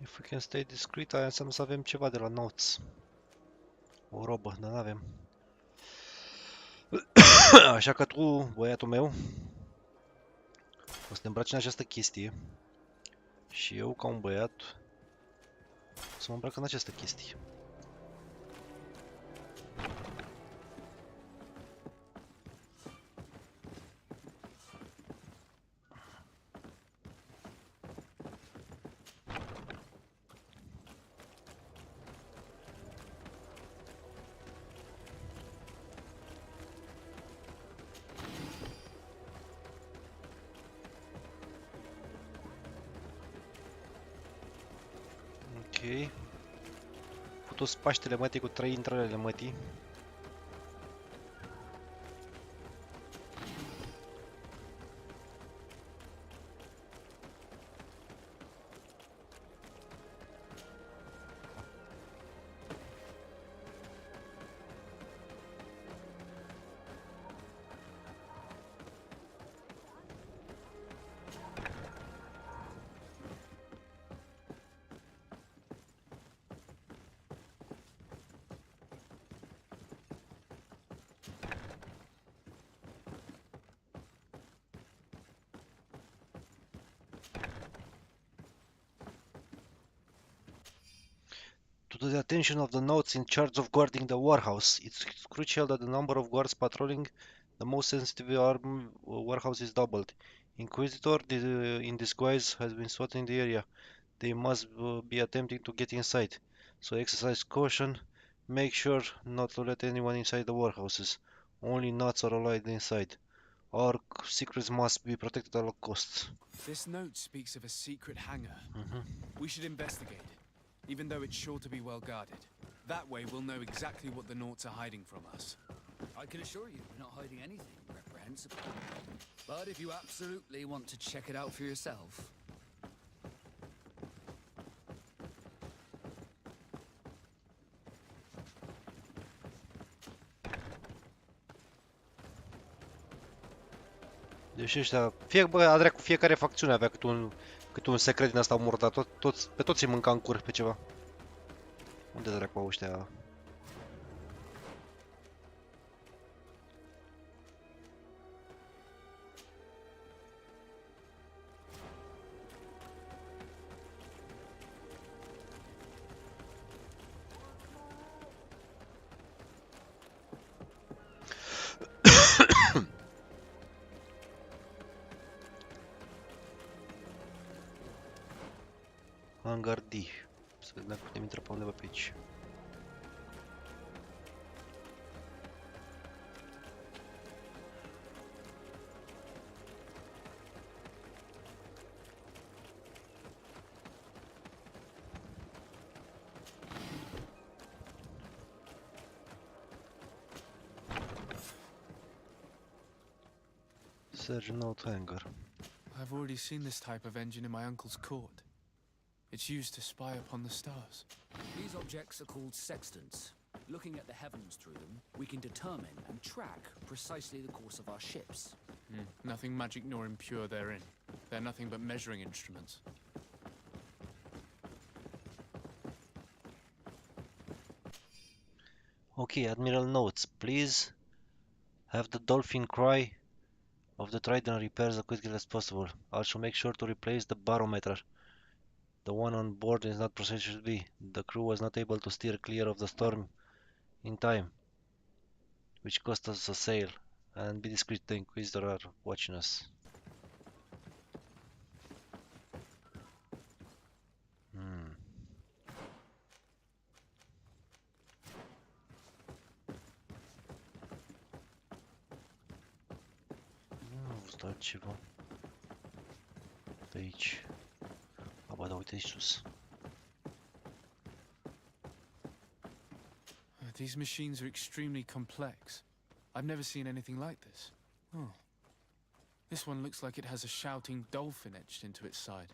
If we can stay discreet, aia înseamnă să avem ceva de la Nauts. O robă, dar n-avem. Așa că tu, băiatul meu, o să te îmbraci în această chestie. Și eu, ca un băiat, o să mă îmbrac în această chestie. Ok. Putu Paștele mătii cu 3 intrările mătii. To the attention of the Nauts in charge of guarding the warehouse, it's crucial that the number of guards patrolling the most sensitive warehouse is doubled. Inquisitor in disguise has been spotted in the area. They must be attempting to get inside, so exercise caution. Make sure not to let anyone inside the warehouses. Only nuts are allowed inside. Our secrets must be protected at all costs. This note speaks of a secret hangar. We should investigate, even though it's sure to be well guarded. That way we'll know exactly what the Nauts are hiding from us. I can assure you we're not hiding anything reprehensible. But if you absolutely want to check it out for yourself... Deci ăștia, fiecare facțiune avea cât un secret din asta murdar, pe toți îi mânca în cur pe ceva. Unde dracu au ăștia? Hangar D. Să vedem dacă putem intra pe undeva pe aici. Surge note hangar. I've already seen this type of engine in my uncle's court. It's used to spy upon the stars. These objects are called sextants. Looking at the heavens through them, we can determine and track precisely the course of our ships. Nothing magic nor impure therein. They're nothing but measuring instruments. Okay, Admiral notes, please have the dolphin cry of the trident repaired as quickly as possible. Also make sure to replace the barometer. The one on board is not processed should be. The crew was not able to steer clear of the storm in time, which cost us a sail. And be discreet, the Inquisitor are watching us. Nu am văzut altceva pe aici. Ba da, uite aici sus. These machines are extremely complex. I've never seen anything like this. Oh. This one looks like it has a shouting dolphin etched into its side.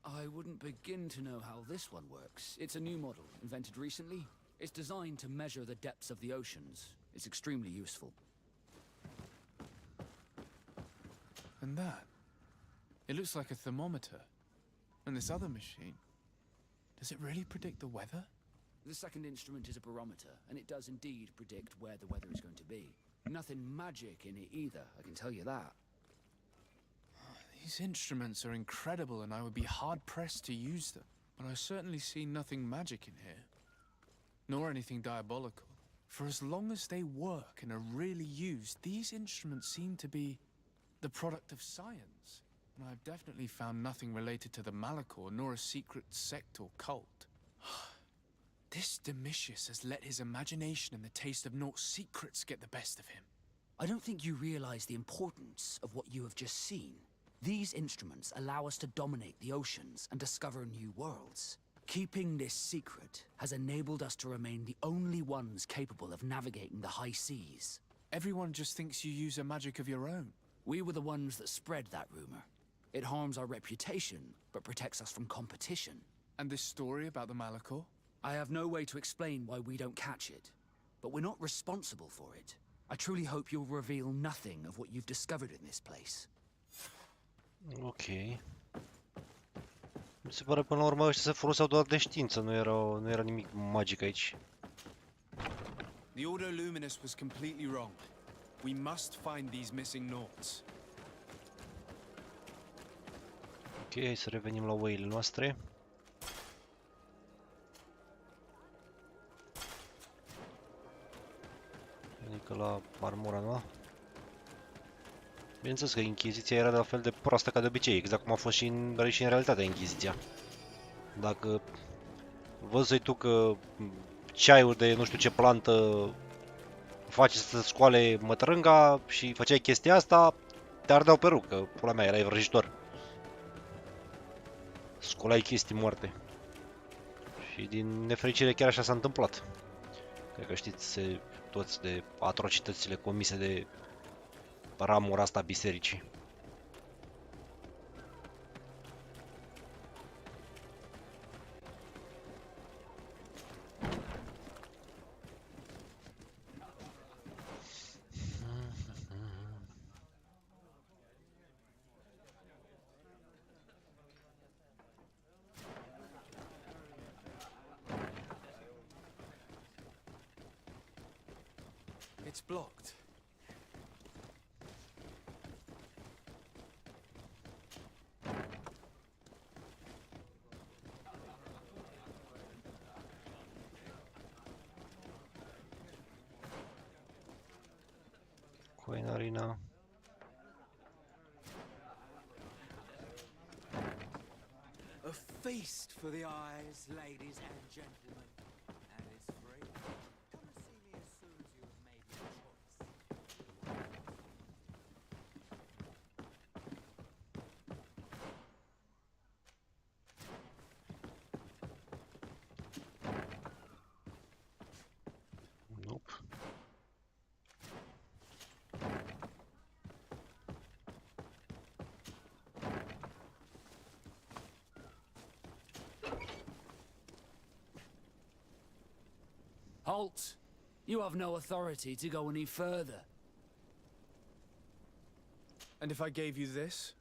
I wouldn't begin to know how this one works. It's a new model, invented recently. It's designed to measure the depths of the oceans. It's extremely useful. And that? It looks like a thermometer. And this other machine, does it really predict the weather? The second instrument is a barometer, and it does indeed predict where the weather is going to be. Nothing magic in it either, I can tell you that. These instruments are incredible, and I would be hard-pressed to use them. But I certainly see nothing magic in here. Nor anything diabolical. For as long as they work and are really used, these instruments seem to be the product of science. And I've definitely found nothing related to the Malachor, nor a secret sect or cult. This Domitius has let his imagination and the taste of Nort's secrets get the best of him. I don't think you realize the importance of what you have just seen. These instruments allow us to dominate the oceans and discover new worlds. Keeping this secret has enabled us to remain the only ones capable of navigating the high seas. Everyone just thinks you use a magic of your own. We were the ones that spread that rumor. It harms our reputation, but protects us from competition. And this story about the Malachor? I have no way to explain why we don't catch it, but we're not responsible for it. I truly hope you'll reveal nothing of what you've discovered in this place. Ok. Mi se pare până la urmă ăștia se foloseau doar de știință, nu era nimic magic aici. The Ordo Luminous was completely wrong. We must find these missing Norts. Ok, hai să revenim la oile noastre. Adică la armura noastră. Bineînțeles că Inchiziția era de la fel de proastă ca de obicei, exact cum a fost și în realitatea Inchiziția. Dacă văzui tu că ceaiul de nu știu ce plantă face să scoale mătrânga și făceai chestia asta, te ardeau pe rug, că pula mea erai vrăjitor. Scolai chestii moarte. Și din nefericire chiar așa s-a întâmplat. Cred că știți toți de atrocitățile comise de ramura asta a bisericii. It's blocked. Coin arena. A feast for the eyes, ladies and gentlemen. And it's free. Come and see me as soon as you have made your choice. Nope. Halt! You have no authority to go any further. And if I gave you this,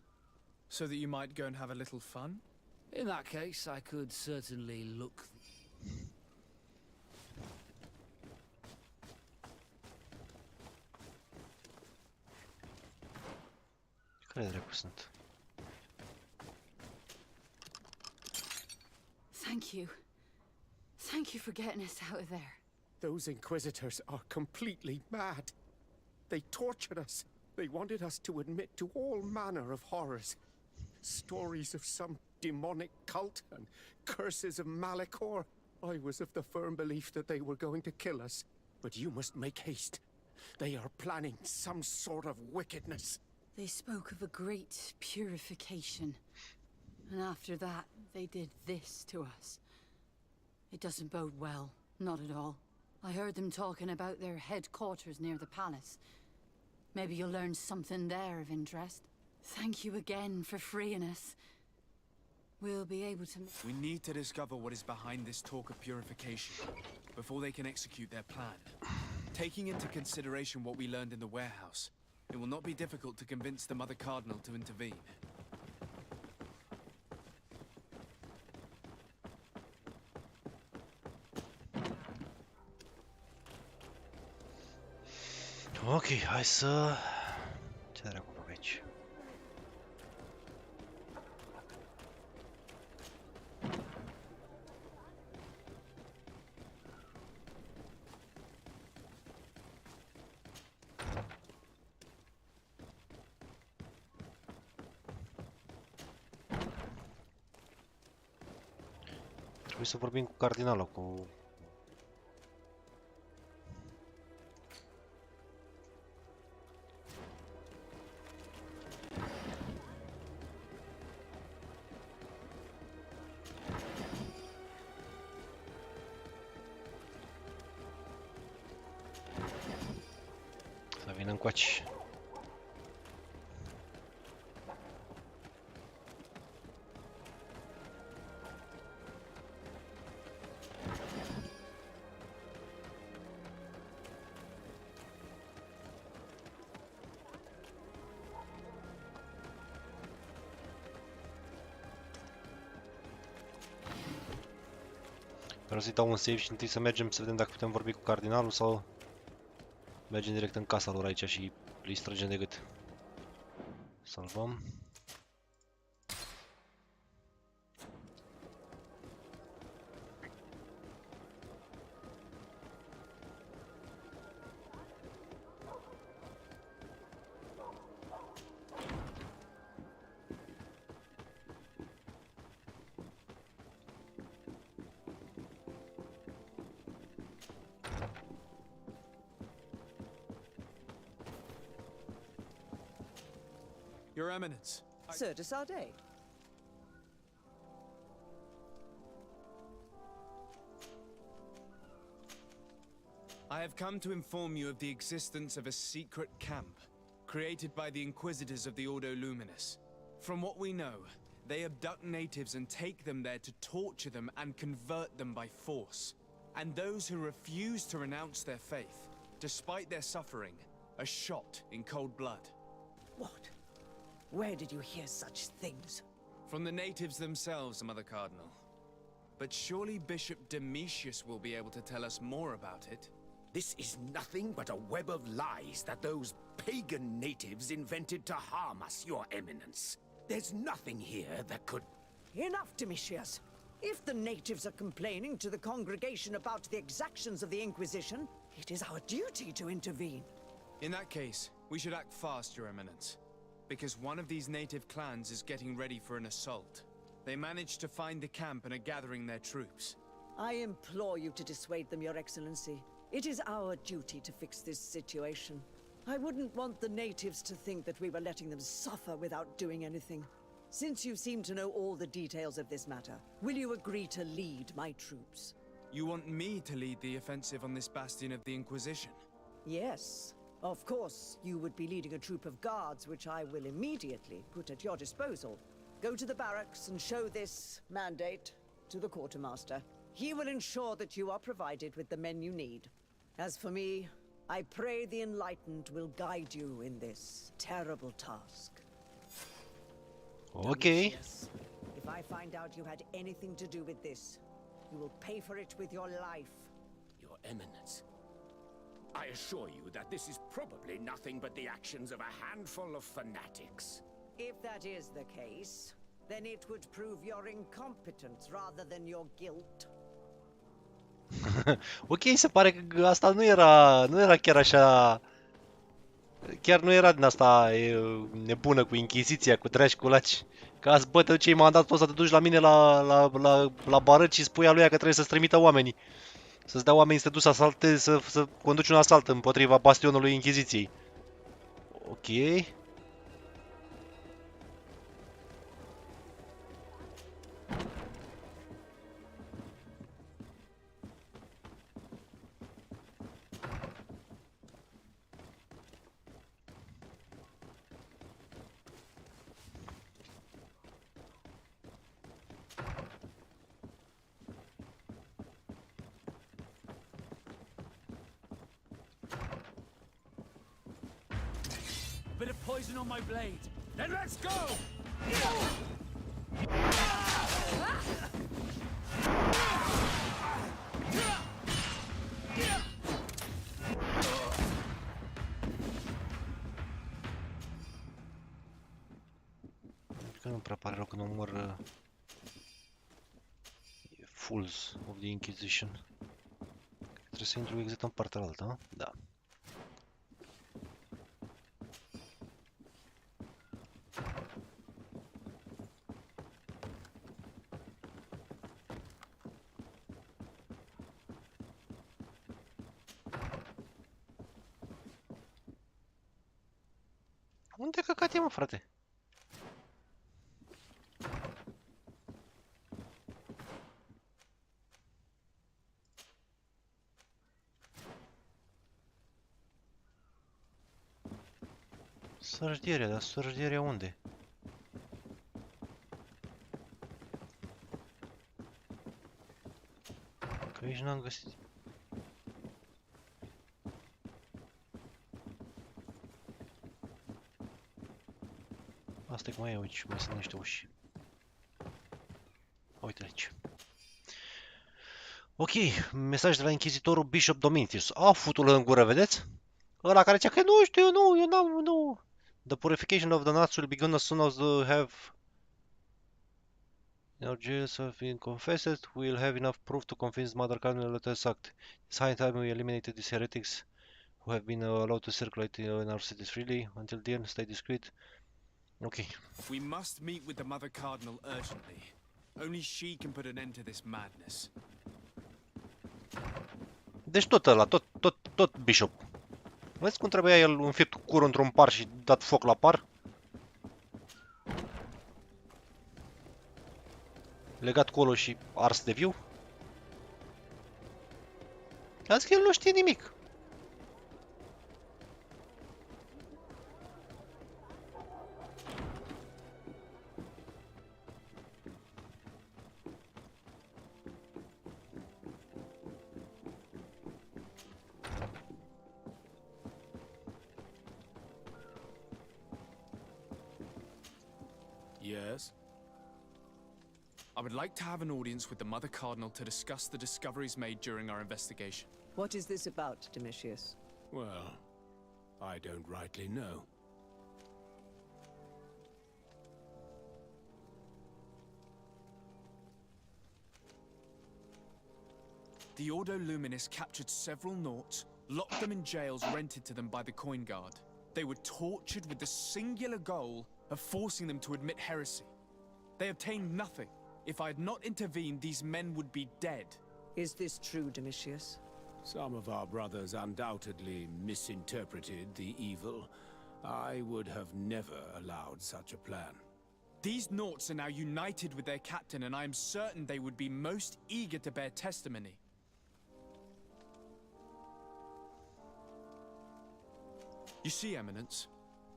so that you might go and have a little fun? In that case, I could certainly look. Care dracu sunt? Thank you. Thank you for getting us out of there. Those Inquisitors are completely mad. They tortured us. They wanted us to admit to all manner of horrors. Stories of some demonic cult and curses of Malachor. I was of the firm belief that they were going to kill us. But you must make haste. They are planning some sort of wickedness. They spoke of a great purification. And after that, they did this to us. It doesn't bode well, not at all. I heard them talking about their headquarters near the palace. Maybe you'll learn something there of interest. Thank you again for freeing us. We'll be able to... We need to discover what is behind this talk of purification before they can execute their plan. Taking into consideration what we learned in the warehouse, it will not be difficult to convince the Mother Cardinal to intervene. Ok, hai să... Ce dracu fac aici? Trebuie să vorbim cu cardinalul, cu... Să vină încoace. Vreau să-i dau un save și întâi să mergem să vedem dacă putem vorbi cu cardinalul sau mergem direct în casa lor aici și îi strângem de gât. Salvăm. Your Eminence. Sir de Sardet. I have come to inform you of the existence of a secret camp created by the Inquisitors of the Ordo Luminous. From what we know, they abduct natives and take them there to torture them and convert them by force. And those who refuse to renounce their faith, despite their suffering, are shot in cold blood. What? Where did you hear such things? From the natives themselves, Mother Cardinal. But surely Bishop Domitius will be able to tell us more about it. This is nothing but a web of lies that those pagan natives invented to harm us, Your Eminence. There's nothing here that could... Enough, Domitius. If the natives are complaining to the congregation about the exactions of the Inquisition, it is our duty to intervene. In that case, we should act fast, Your Eminence. Because one of these native clans is getting ready for an assault. They managed to find the camp and are gathering their troops. I implore you to dissuade them, Your Excellency. It is our duty to fix this situation. I wouldn't want the natives to think that we were letting them suffer without doing anything. Since you seem to know all the details of this matter, will you agree to lead my troops? You want me to lead the offensive on this bastion of the Inquisition? Yes. Of course, you would be leading a troop of guards, which I will immediately put at your disposal. Go to the barracks and show this mandate to the quartermaster. He will ensure that you are provided with the men you need. As for me, I pray the enlightened will guide you in this terrible task. Okay. Domitius, if I find out you had anything to do with this, you will pay for it with your life. Your Eminence, I assure you that this is probably nothing but the actions of a handful of fanatics. If that is the case, then it would prove your incompetence rather than your guilt. Ok, se pare că asta nu era chiar așa... Chiar nu era din asta nebună cu Inchiziția, cu dragi culaci. Că azi, bă, te duci, mandatul ăsta, te duci la mine la barăci și spui lui că trebuie să-ți trimită oamenii. Să-ți dea oamenii să te duci să asalte, să conduci un asalt împotriva bastionului Inchiziției. Ok. Bit of poison on my blade. Then let's go! Că nu prea pare rău când omor Fools of the Inquisition. Trebuie să intru exact în partea alta, da? Unde căcat e, mă, frate? Sărășdierea, dar sărășdierea unde? Că aici n-am găsit. Asta e cum e, uite, și mai sunt niște uși. Uite aici. Ok, mesaj de la Inchizitorul Bishop Domitius. A, futul în gură, vedeți? Ăla care zicea că nu știu, eu n-am, nu. The purification of the nuts will begin as soon as they have in our jails have been confessed. We will have enough proof to convince Mother Cardinal let us act. It's high time we eliminated these heretics who have been allowed to circulate in our cities freely. Until then, stay discreet. Okay. We must meet with the Mother Cardinal urgently. Only she can put an end to this madness. Deci tot ăla, tot Bishop. Vezi cum trebuia el înfipt curul într-un par și dat foc la par? Legat colo și ars de viu? A zis că el nu știe nimic. Yes? I would like to have an audience with the Mother Cardinal to discuss the discoveries made during our investigation. What is this about, Domitius? Well, I don't rightly know. The Ordo Luminis captured several Nauts, locked them in jails rented to them by the Coin Guard. They were tortured with the singular goal of forcing them to admit heresy. They obtained nothing. If I had not intervened, these men would be dead. Is this true, Domitius? Some of our brothers undoubtedly misinterpreted the evil. I would have never allowed such a plan. These Nauts are now united with their captain, and I am certain they would be most eager to bear testimony. You see, Eminence,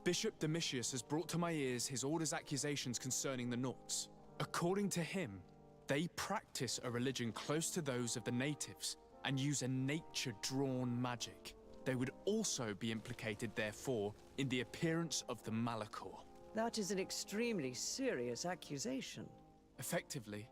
Bishop Domitius has brought to my ears his order's accusations concerning the Nauts. According to him, they practice a religion close to those of the natives and use a nature-drawn magic. They would also be implicated, therefore, in the appearance of the Malachor. That is an extremely serious accusation. Effectively,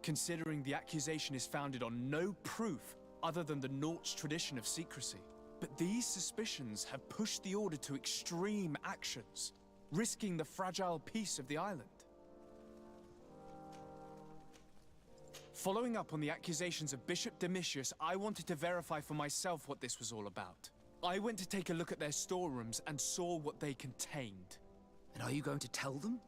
considering the accusation is founded on no proof other than the Nauts' tradition of secrecy. But these suspicions have pushed the Order to extreme actions, risking the fragile peace of the island. Following up on the accusations of Bishop Domitius, I wanted to verify for myself what this was all about. I went to take a look at their storerooms and saw what they contained. And are you going to tell them?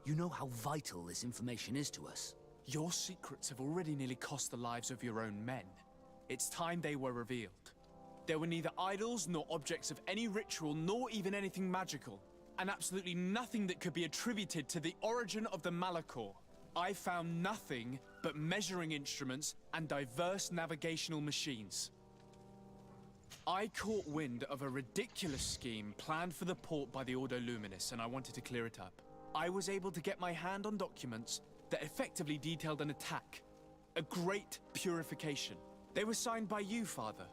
You know how vital this information is to us. Your secrets have already nearly cost the lives of your own men. It's time they were revealed. There were neither idols nor objects of any ritual, nor even anything magical, and absolutely nothing that could be attributed to the origin of the Malachor. I found nothing but measuring instruments and diverse navigational machines. I caught wind of a ridiculous scheme planned for the port by the Ordo Luminis, and I wanted to clear it up. I was able to get my hand on documents that effectively detailed an attack, a great purification. They were signed by you, Father,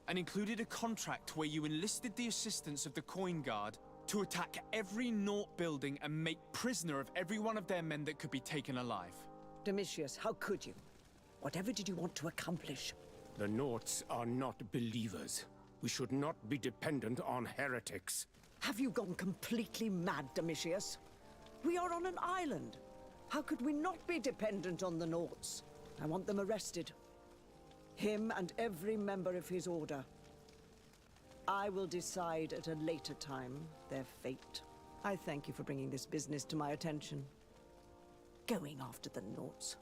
and included a contract where you enlisted the assistance of the Coin Guard to attack every Naut building and make prisoner of every one of their men that could be taken alive. Domitius, how could you? Whatever did you want to accomplish? The Nauts are not believers. We should not be dependent on heretics. Have you gone completely mad, Domitius? We are on an island. How could we not be dependent on the Nauts? I want them arrested. Him and every member of his order. I will decide at a later time their fate. I thank you for bringing this business to my attention. Going after the Nauts.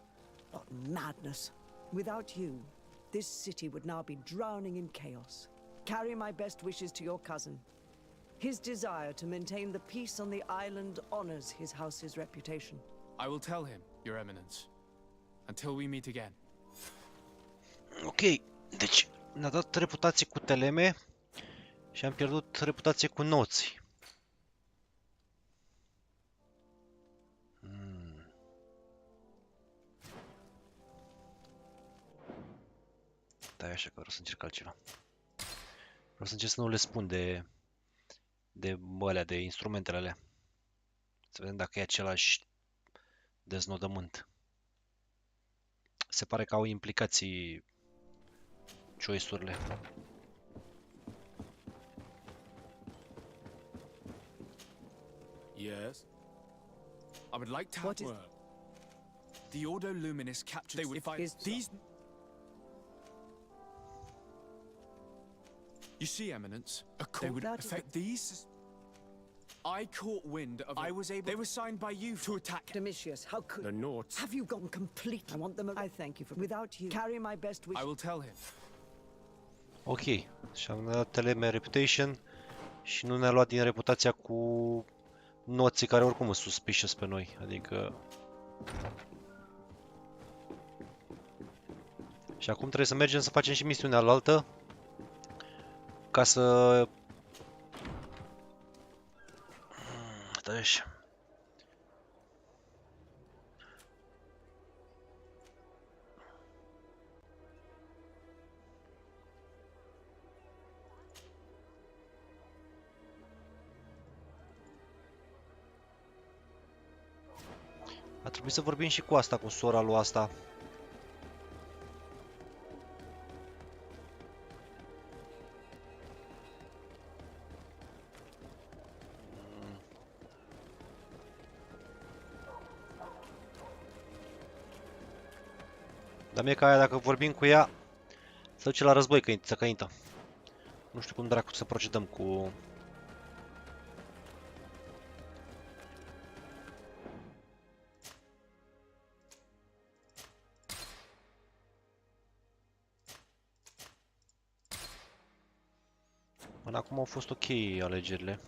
What madness. Without you, this city would now be drowning in chaos. Carry my best wishes to your cousin. His desire to maintain the peace on the island honors his house's reputation. I will tell him, Your Eminence. Until we meet again. Ok, deci ne-a dat reputație cu teleme și am pierdut reputație cu noții. Da, așa că vreau să încerc altceva. Vreau să încerc să nu le spun de alea, de instrumentele alea. Să vedem dacă e același deznodământ. Se pare că au implicații choice-urile. Yes? I would like to have... The Ordo Luminis captured... They would... These... You see, Eminence, they would affect these... I caught wind of... I was able... They were signed by you to attack... Domitius, how could... The Nauts... Have you gone complete? I want them... I thank you for... Without you, carry my best wishes. I will tell him. Ok, și am dat teleme reputation și nu ne-a luat din reputația cu noții care oricum sunt suspicious pe noi, adică... Și acum trebuie să mergem să facem și misiunea alaltă ca să... Stai așa. A trebuit să vorbim și cu asta, cu sora lui asta. Dar mie că aia, dacă vorbim cu ea, se duce la război țăcăintă. Nu știu cum dracu să procedăm cu... Până acum au fost ok alegerile.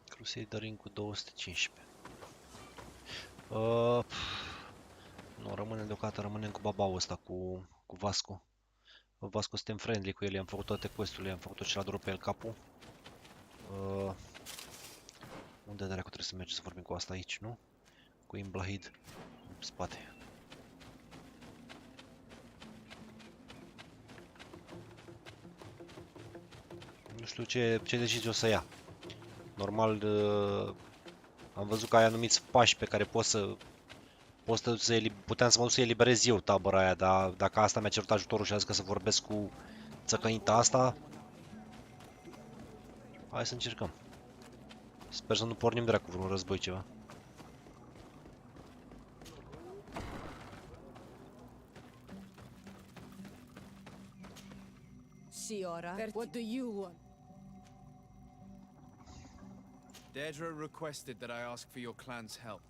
Crusaderin cu 215. Nu, rămânem deocamdată, rămânem cu babaul ăsta, cu Vasco. Vasco suntem friendly cu el, i-am făcut toate quest-urile, i-am făcut tot ce l-a durut pe el capul. Unde dracu trebuie să mergem să vorbim cu asta aici, nu? Cu Imblahid în spate. Nu știu ce decizie o să ia. Normal, am văzut că ai anumiți pași pe care puteam să mă duc să eliberez eu tabăra aia, dar dacă asta mi-a cerut ajutorul și a zis că să vorbesc cu țăcăinta asta, hai să încercăm. Sper să nu pornim dracu vreun război ceva. Siora, what do you want? Deirdre requested that I ask for your clan's help.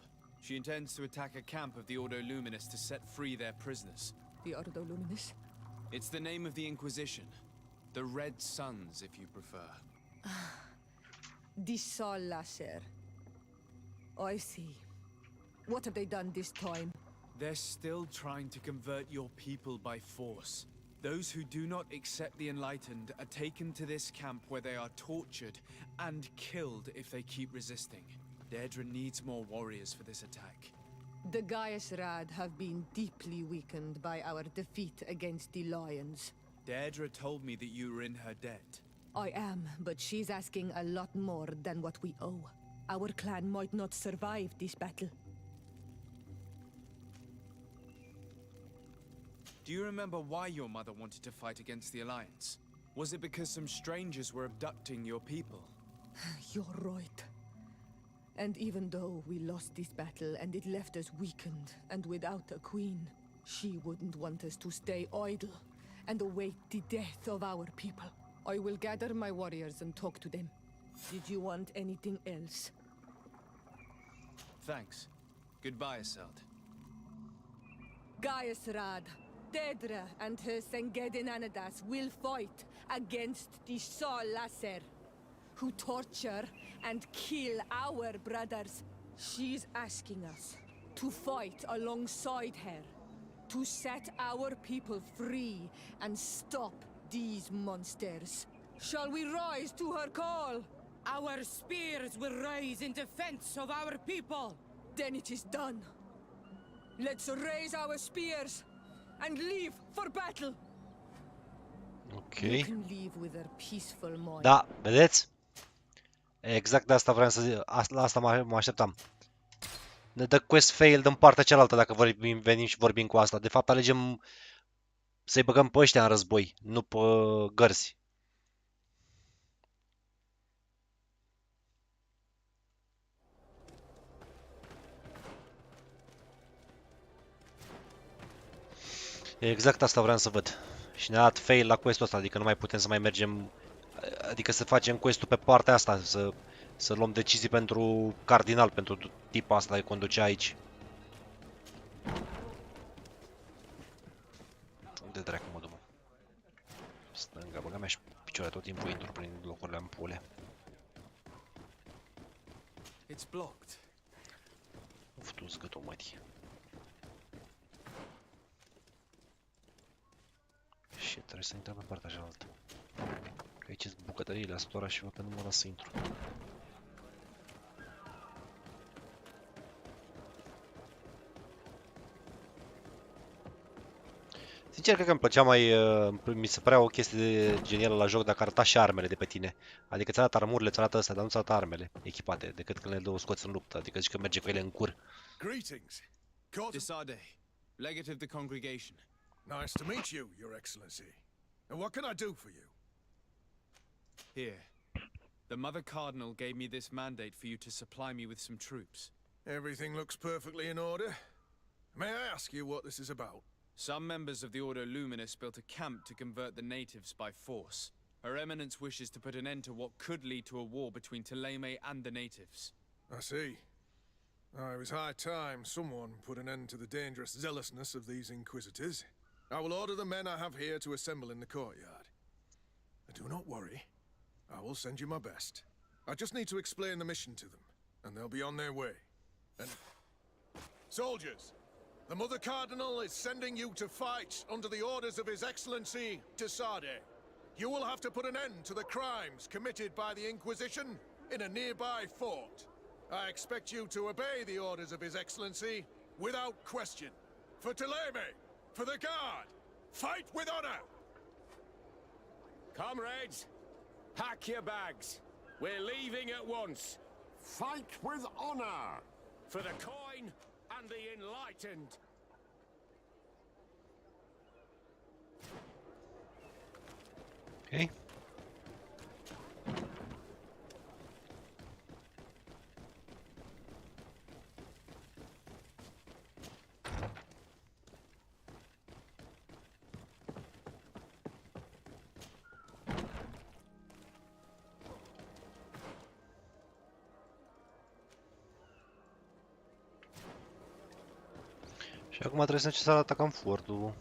She intends to attack a camp of the Ordo Luminis to set free their prisoners. The Ordo Luminis? It's the name of the Inquisition. The Red Suns, if you prefer. The Solasser. I see. What have they done this time? They're still trying to convert your people by force. Those who do not accept the Enlightened are taken to this camp where they are tortured and killed if they keep resisting. Deirdre needs more warriors for this attack. The Gaius Rad have been deeply weakened by our defeat against the Lions. Deirdre told me that you were in her debt. I am, but she's asking a lot more than what we owe. Our clan might not survive this battle. Do you remember why your mother wanted to fight against the Alliance? Was it because some strangers were abducting your people? You're right. And even though we lost this battle and it left us weakened and without a queen, she wouldn't want us to stay idle and await the death of our people. I will gather my warriors and talk to them. Did you want anything else? Thanks. Goodbye, Aseld. Gaius Rad, Deirdre and her Sengedin Anadas will fight against the Solasser, who torture and kill our brothers. She's asking us to fight alongside her, to set our people free and stop these monsters. Shall we rise to her call? Our spears will rise in defense of our people. Then it is done. Let's raise our spears and leave for battle. Ok. You can leave with a peaceful mind. Da, vedeți? Exact de asta vreau să zic, la asta mă așteptam. Ne dă quest fail din partea cealaltă dacă venim și vorbim cu asta. De fapt alegem să-i băgăm pe ăștia în război, nu pe gărzi. Exact asta vreau să văd. Și ne-a dat fail la quest-ul ăsta, adică nu mai putem să mai mergem, adică să facem quest-ul pe partea asta, să luăm decizii pentru cardinal, pentru tipul asta de conducea aici. Unde dracu mă duc? Stânga, băga mea și picioare tot timpul intru prin locurile ampule. It's blocked. Uf, tu zgâtul, mătii. Și trebuie să intrăm pe partea cealaltă. Că aici sunt bucătăriile asupra și văd că nu mă las să intru. Sincer, cred că îmi plăcea mai... mi se părea o chestie genială la joc dacă arăta și armele de pe tine. Adică ți arată armurile, ți arată astea, dar nu ți arată armele echipate, decât când le scoți în luptă. Adică zici că merge cu ele în cur. Greetings. DETALII, legate of the congregation. Nice to meet you, Your Excellency. And what can I do for you? Here. The Mother Cardinal gave me this mandate for you to supply me with some troops. Everything looks perfectly in order. May I ask you what this is about? Some members of the Ordo Luminous built a camp to convert the natives by force. Her Eminence wishes to put an end to what could lead to a war between Thélème and the natives. I see. It was high time someone put an end to the dangerous zealousness of these inquisitors. I will order the men I have here to assemble in the courtyard. Do not worry. I will send you my best. I just need to explain the mission to them, and they'll be on their way. And... Soldiers! The Mother Cardinal is sending you to fight under the orders of His Excellency, DETALII. You will have to put an end to the crimes committed by the Inquisition in a nearby fort. I expect you to obey the orders of His Excellency without question. For Thélème, for the Guard, fight with honor! Comrades, pack your bags. We're leaving at once. Fight with honor! For the coin and the enlightened. Okay. Și acum trebuie să necesar atacăm fortul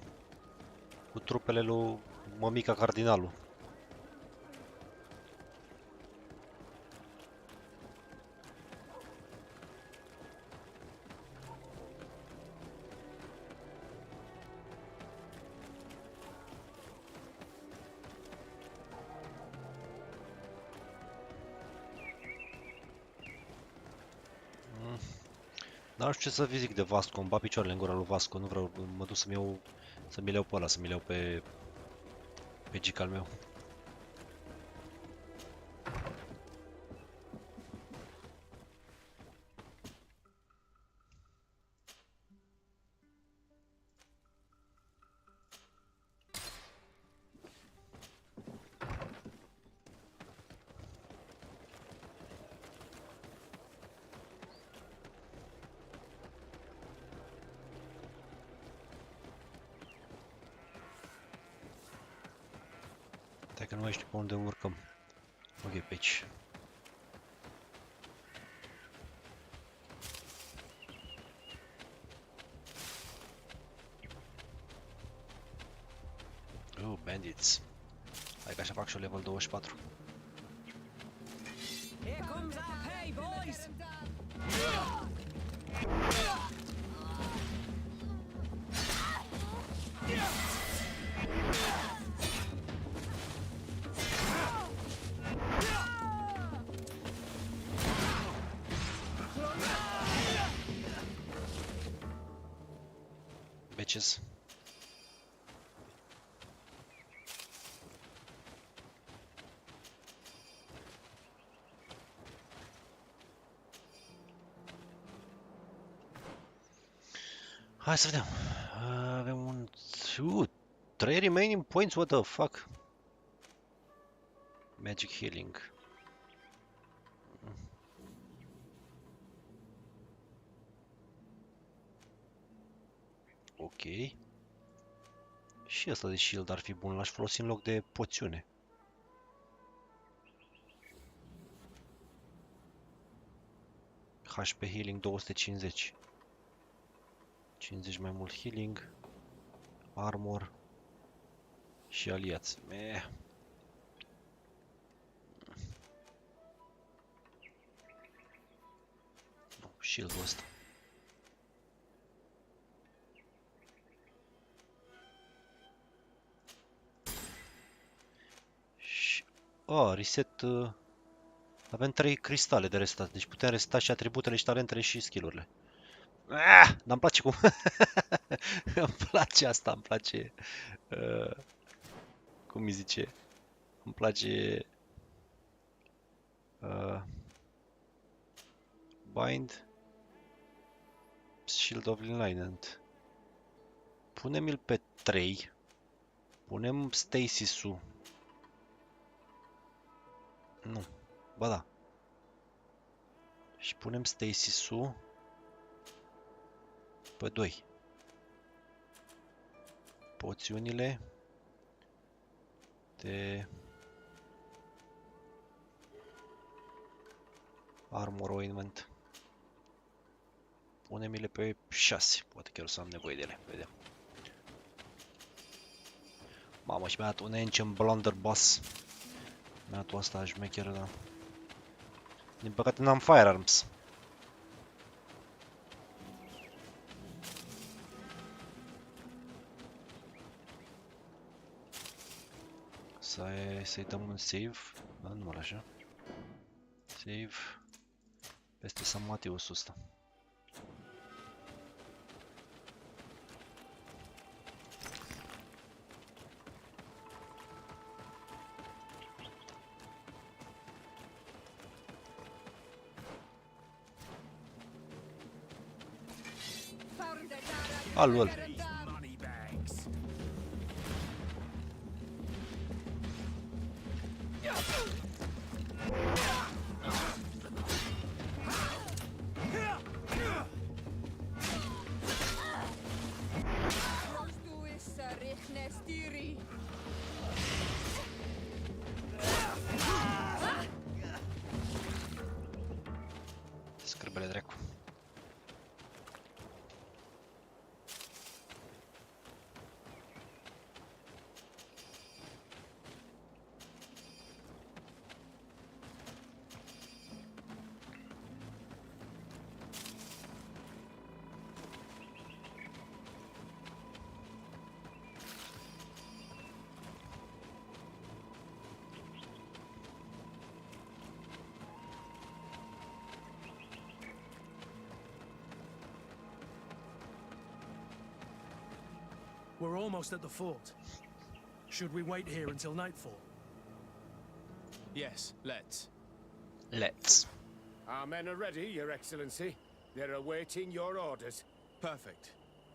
cu trupele lui mămica cardinalul. Dar nu știu ce să zic de Vasco, îmi bat picioarele în gura lui Vasco, nu vreau, mă duc să-mi iau, să-mi iau pe ăla, să-mi iau pe gica al meu. Că nu mai știu pe unde urcăm. Ok, pe aici. Bandits. Hai că așa fac și o level 24. Here comes our pay, boys! Bitches. Hai să vedem. Avem un... 3 remaining points, what the fuck? Magic healing. Ok. Și ăsta de shield ar fi bun, l-aș folosi în loc de poțiune. HP healing 250. 50 mai mult healing. Armor. Și aliați. Shield-ul ăsta. Reset. Avem 3 cristale de restat, deci putem reseta și atributele și talentele și skill-urile. Dar îmi place cum... îmi place asta, îmi place... cum îi zice? Îmi place... Bind... Shield of Alignment. Punem-l pe 3. Punem stasis-ul. Nu. Ba da. Și punem stasis-ul pe 2. Poțiunile de Armor Ointment. Punem-le pe 6. Poate chiar o să am nevoie de ele. Vedem. Mamă, și mi-a dat un Ancient Blunderbuss. Mi-a dat asta șmecheră, da. Din păcate n-am firearms. Să-i dăm un save. Da, numai așa. Save. Peste Samatiusul ăsta. Lol. Scârbele dracu. We're almost at the fort. Should we wait here until nightfall? Yes, let's. Let's. Our men are ready, Your Excellency. They're awaiting your orders. Perfect.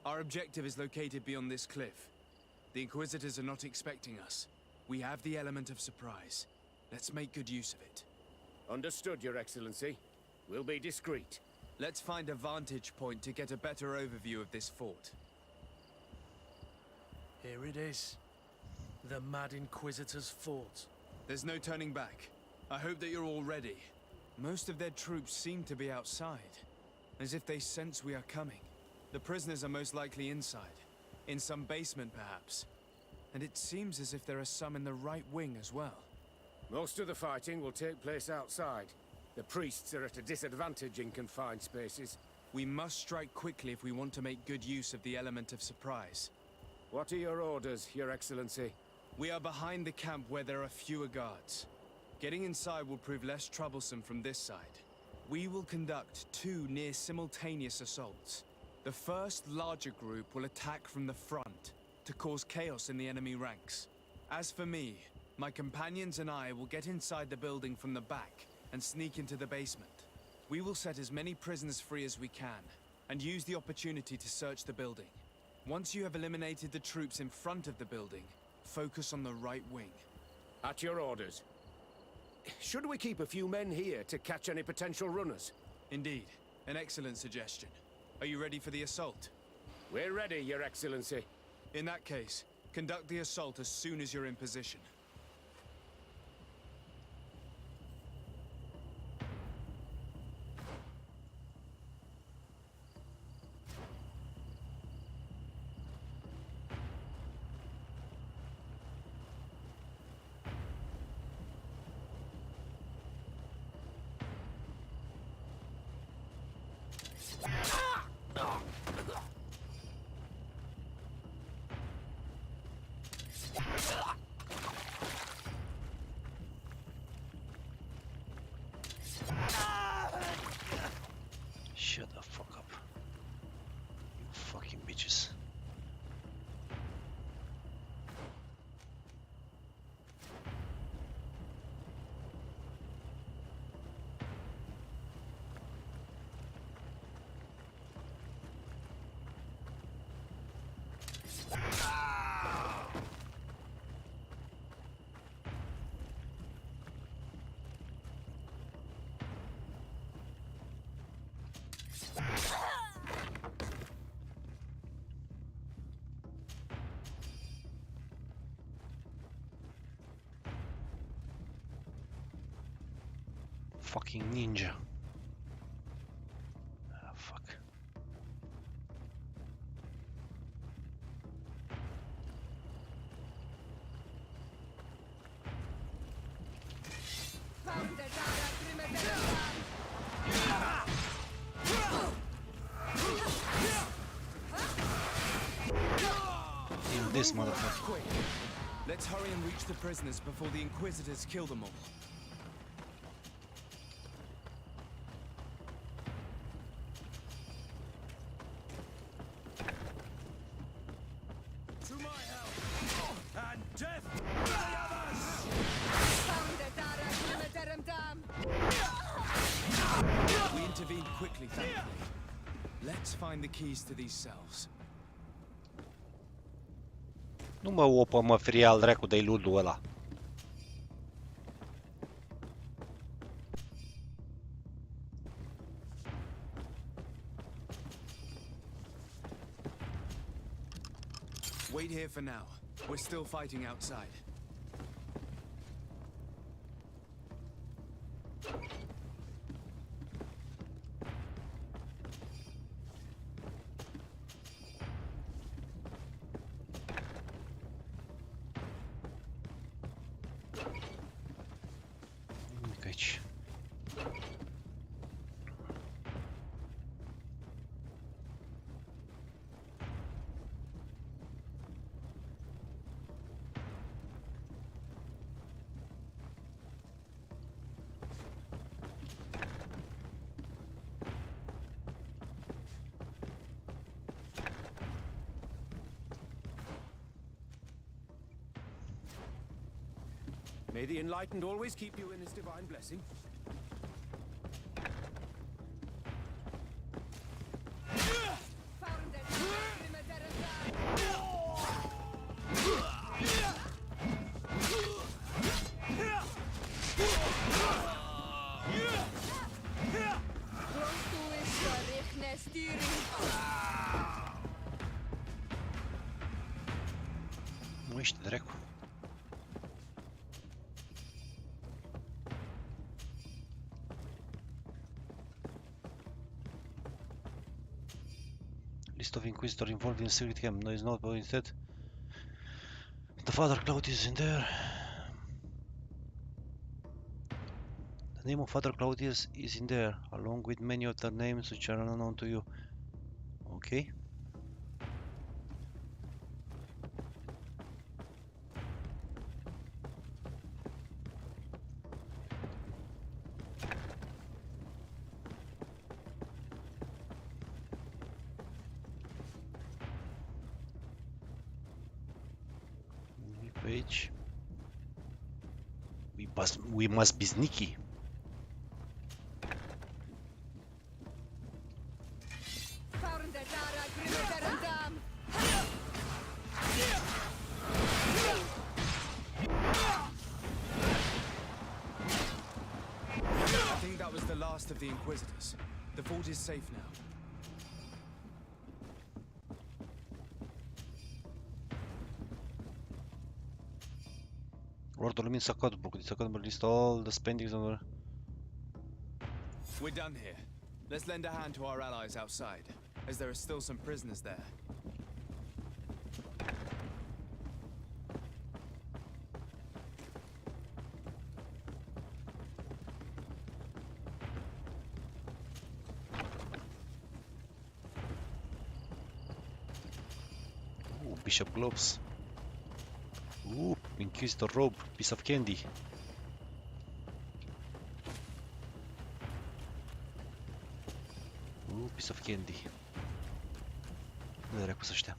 Our objective is located beyond this cliff. The Inquisitors are not expecting us. We have the element of surprise. Let's make good use of it. Understood, Your Excellency. We'll be discreet. Let's find a vantage point to get a better overview of this fort. Here it is. The Mad Inquisitor's fort. There's no turning back. I hope that you're all ready. Most of their troops seem to be outside, as if they sense we are coming. The prisoners are most likely inside, in some basement perhaps. And it seems as if there are some in the right wing as well. Most of the fighting will take place outside. The priests are at a disadvantage in confined spaces. We must strike quickly if we want to make good use of the element of surprise. What are your orders, Your Excellency? We are behind the camp where there are fewer guards. Getting inside will prove less troublesome from this side. We will conduct 2 near-simultaneous assaults. The first larger group will attack from the front to cause chaos in the enemy ranks. As for me, my companions and I will get inside the building from the back and sneak into the basement. We will set as many prisoners free as we can and use the opportunity to search the building. Once you have eliminated the troops in front of the building, focus on the right wing. At your orders. Should we keep a few men here to catch any potential runners? Indeed. An excellent suggestion. Are you ready for the assault? We're ready, Your Excellency. In that case, conduct the assault as soon as you're in position. fucking ninja. Ah, fuck. In this motherfucker. Quick! Let's hurry and reach the prisoners before the Inquisitors kill them all. To my help! And death to the others! We intervened quickly, thankfully. Let's find the keys to these cells. Nu mă opă, mă, ferial dracu de-i ludul ăla. Wait here for now. We're still fighting outside. Nimic aici. May the Enlightened always keep you in his divine blessing. Nu ești dracu. List of Inquisitor involved in secret camp. No, it's not, but instead the Father Claudius is in there. The name of Father Claudius is in there, along with many other names which are unknown to you. Okay. Page. We must be sneaky. I think that was the last of the Inquisitors. The fort is safe now. Lord of the Sagat book. The Sagat book list all the spendings on. We're done here. Let's lend a hand to our allies outside, as there are still some prisoners there. Ooh, Bishop gloves. Ooh, Inquisitor robe, piece of candy. Ooh, piece of candy. Unde dracu să ăștia?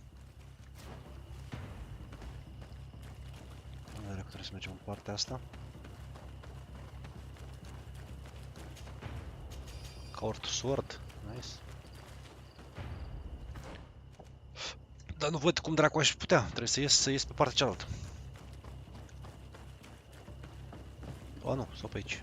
Unde dracu trebuie să mergem în partea asta? Court sword, nice. Dar nu văd cum dracu aș putea, trebuie să ies pe partea cealaltă. O, nu, sau pe aici.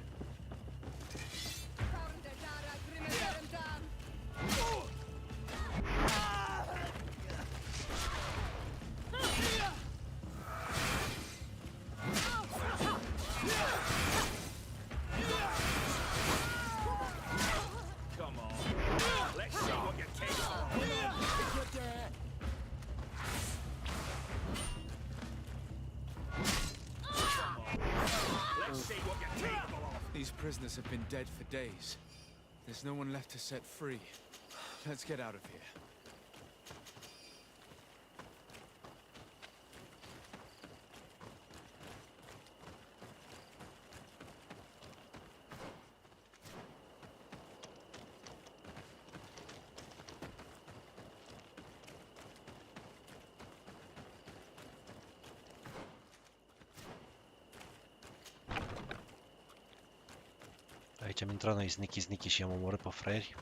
These prisoners have been dead for days. There's no one left to set free. Let's get out of here. Aici am intrat noi sneaky și am omorât pe fraieri.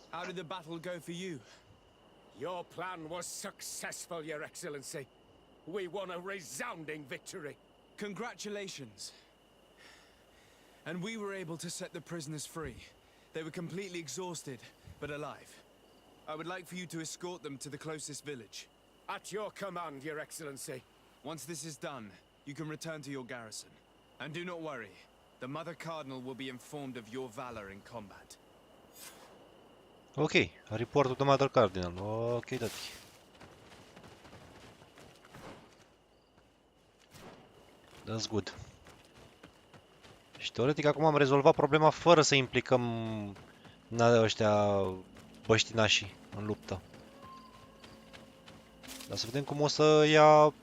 How did the battle go for you? Your plan was successful, Your Excellency. We won a resounding victory. Congratulations. And we were able to set the prisoners free. They were completely exhausted, but alive. I would like for you to escort them to the closest village. At your command, Your Excellency. Once this is done, you can return to your garrison. And do not worry, the Mother Cardinal will be informed of your valor in combat. Ok, reportul de Mother Cardinal. Ok, dati. That's good. Și teoretic acum am rezolvat problema fără să implicăm ăștia băștinașii în luptă. Dar să vedem cum o să ia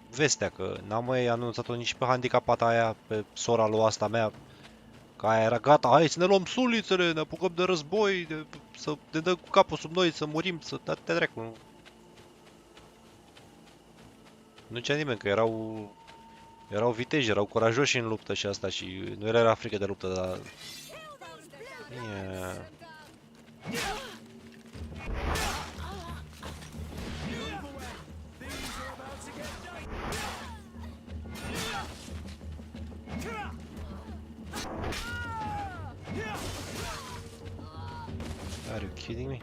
vestea, că n-am mai anunțat-o nici pe handicapata aia, pe sora lui asta mea, că aia era gata, hai să ne luăm sulițele, ne apucăm de război, să ne dăm cu capul sub noi, să murim, să te dracu. Nu zicea nimeni că erau viteji, erau curajoși în luptă și asta și nu era frică de luptă, dar... Yeah. Are you kidding me?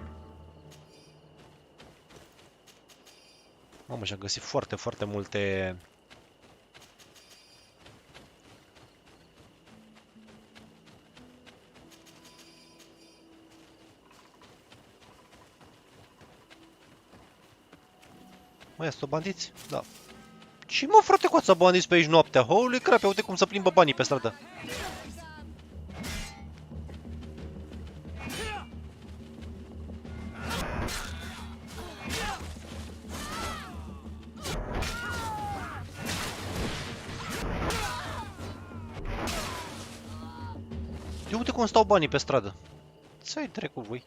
Mamă, și-am găsit foarte multe... Măi, sunt bandiți? Da. Ce mă, frate, cu ața bandiți pe aici noaptea? Holy crap, uite cum să plimbă banii pe stradă. Eu uite cum stau banii pe stradă. Ți-ai dracu voi.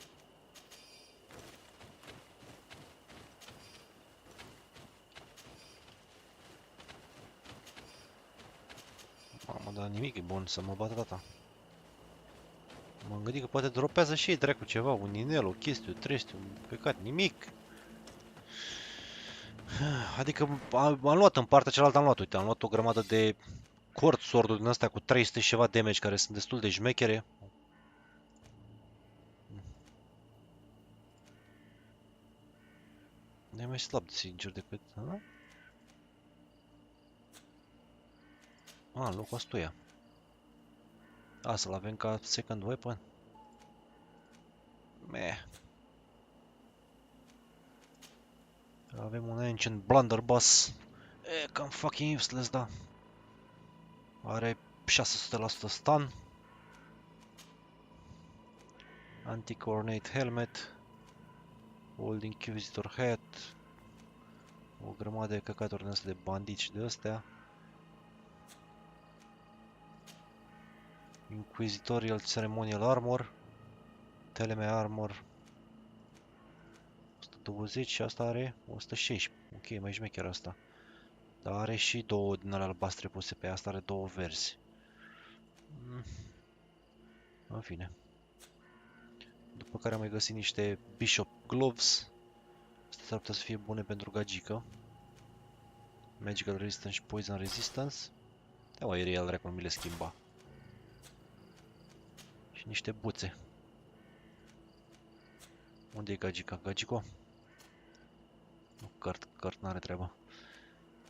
Mamă, dar nimic e bun să mă bată tata. M-am gândit că poate dropează și ei dracu ceva, un inel, o chestie, o trestie, un pecat, nimic. Adică am luat în partea cealaltă, am luat, uite, am luat o grămadă de cordsword-uri din astea cu 300 și ceva damage care sunt destul de șmechere. Nu e mai slab, sincer, decât... în locul ăstuia. Să-l avem ca second weapon. Meh. Avem un ancient blunderbuss. E cam fucking useless, da. Are 600% stun. Anti-coordinate helmet. Old Inquisitor hat. O grămadă de căcaturi din astea de bandici de astea. Inquisitorial Ceremonial Armor. Teleme Armor. 120 și asta are 116. Ok, mai șmecher asta. Dar are și două din alea albastre puse pe ea. Asta are două verzi. În fine. După care am mai găsit niște Bishop Gloves. Astea s-ar putea să fie bune pentru gagică. Magical Resistance și Poison Resistance. Da, mă, el dracu, mi le schimba. Și niște buțe. Unde e gagica? Gagico? Nu, cart n-are treaba.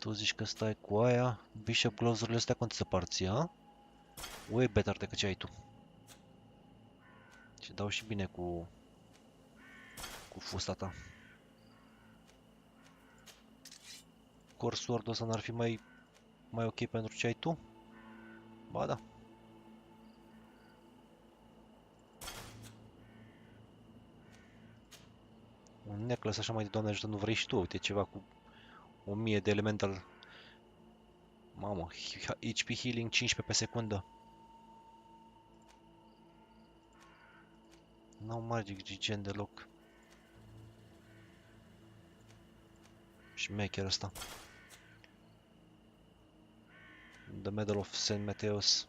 Tu zici că stai cu aia. Bishop gloves-urile astea cum ți se par ție, a? Way better decât ce ai tu. Și dau și bine cu fusta ta. Corsair ăsta n-ar fi mai ok pentru ce ai tu? Ba da. Un necklace așa mai de Doamne ajută, nu vrei și tu, uite ceva cu 1000 de elemental. Mamă, HP healing 15 pe secundă. N-au magic gen deloc. Șmecher ăsta. The Medal of St. Mateus.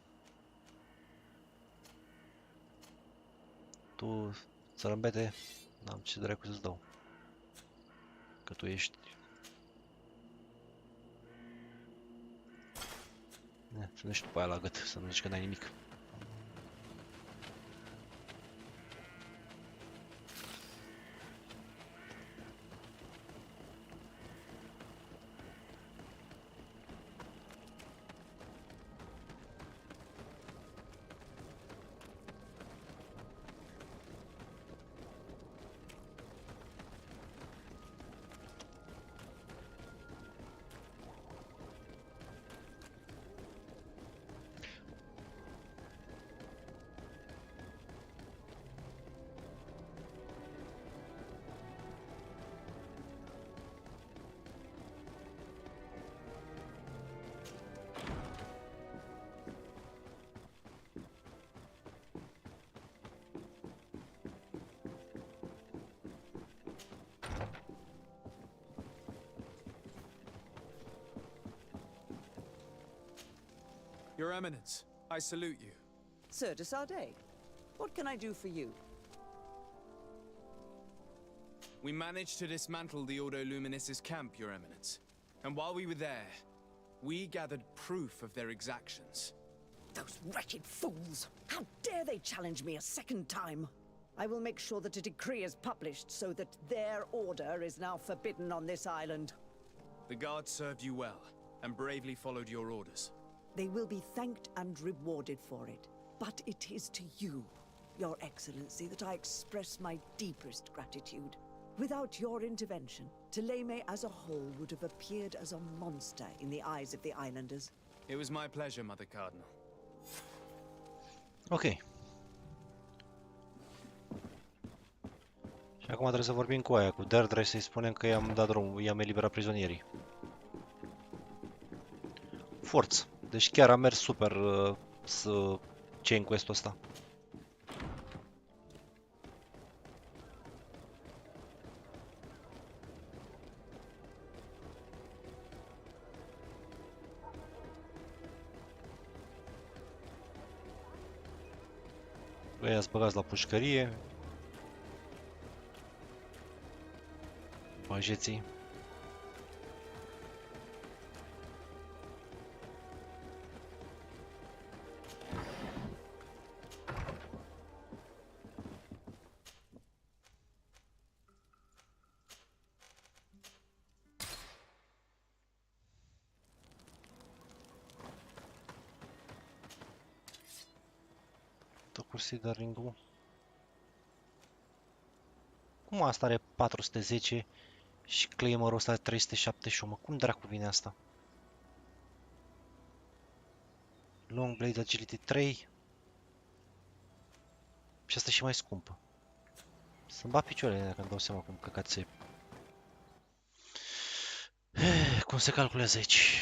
Tu, țărâmbete, n-am ce dracu să-ți dau. Că tu ești... Să nu știu după aia la gât, să nu zici că n-ai nimic. Your Eminence, I salute you. Sir de Sardet, what can I do for you? We managed to dismantle the Ordo Luminis's camp, Your Eminence. And while we were there, we gathered proof of their exactions. Those wretched fools! How dare they challenge me a second time? I will make sure that a decree is published so that their order is now forbidden on this island. The guards served you well, and bravely followed your orders. They will be thanked and rewarded for it. But it is to you, Your Excellency, that I express my deepest gratitude. Without your intervention, Tolereaza as a whole would have appeared as a monster in the eyes of the islanders. It was my pleasure, Mother Cardinal. Ok. Și acum trebuie să vorbim cu aia, cu Deirdre, să-i spunem că i-am dat drumul, i-am eliberat prizonierii. Forță. Deci chiar a mers super să chain quest-ul ăsta. Ăia s băgați la pușcărie. Bajeții. Considering-ul. Cum asta are 410 și claimer-ul ăsta are 371? Mă, cum dracu vine asta? Long Blade Agility 3. Și asta e și mai scumpă. Să-mi bat picioarele dacă îmi dau seama cum căcat se... Cum se calculează aici?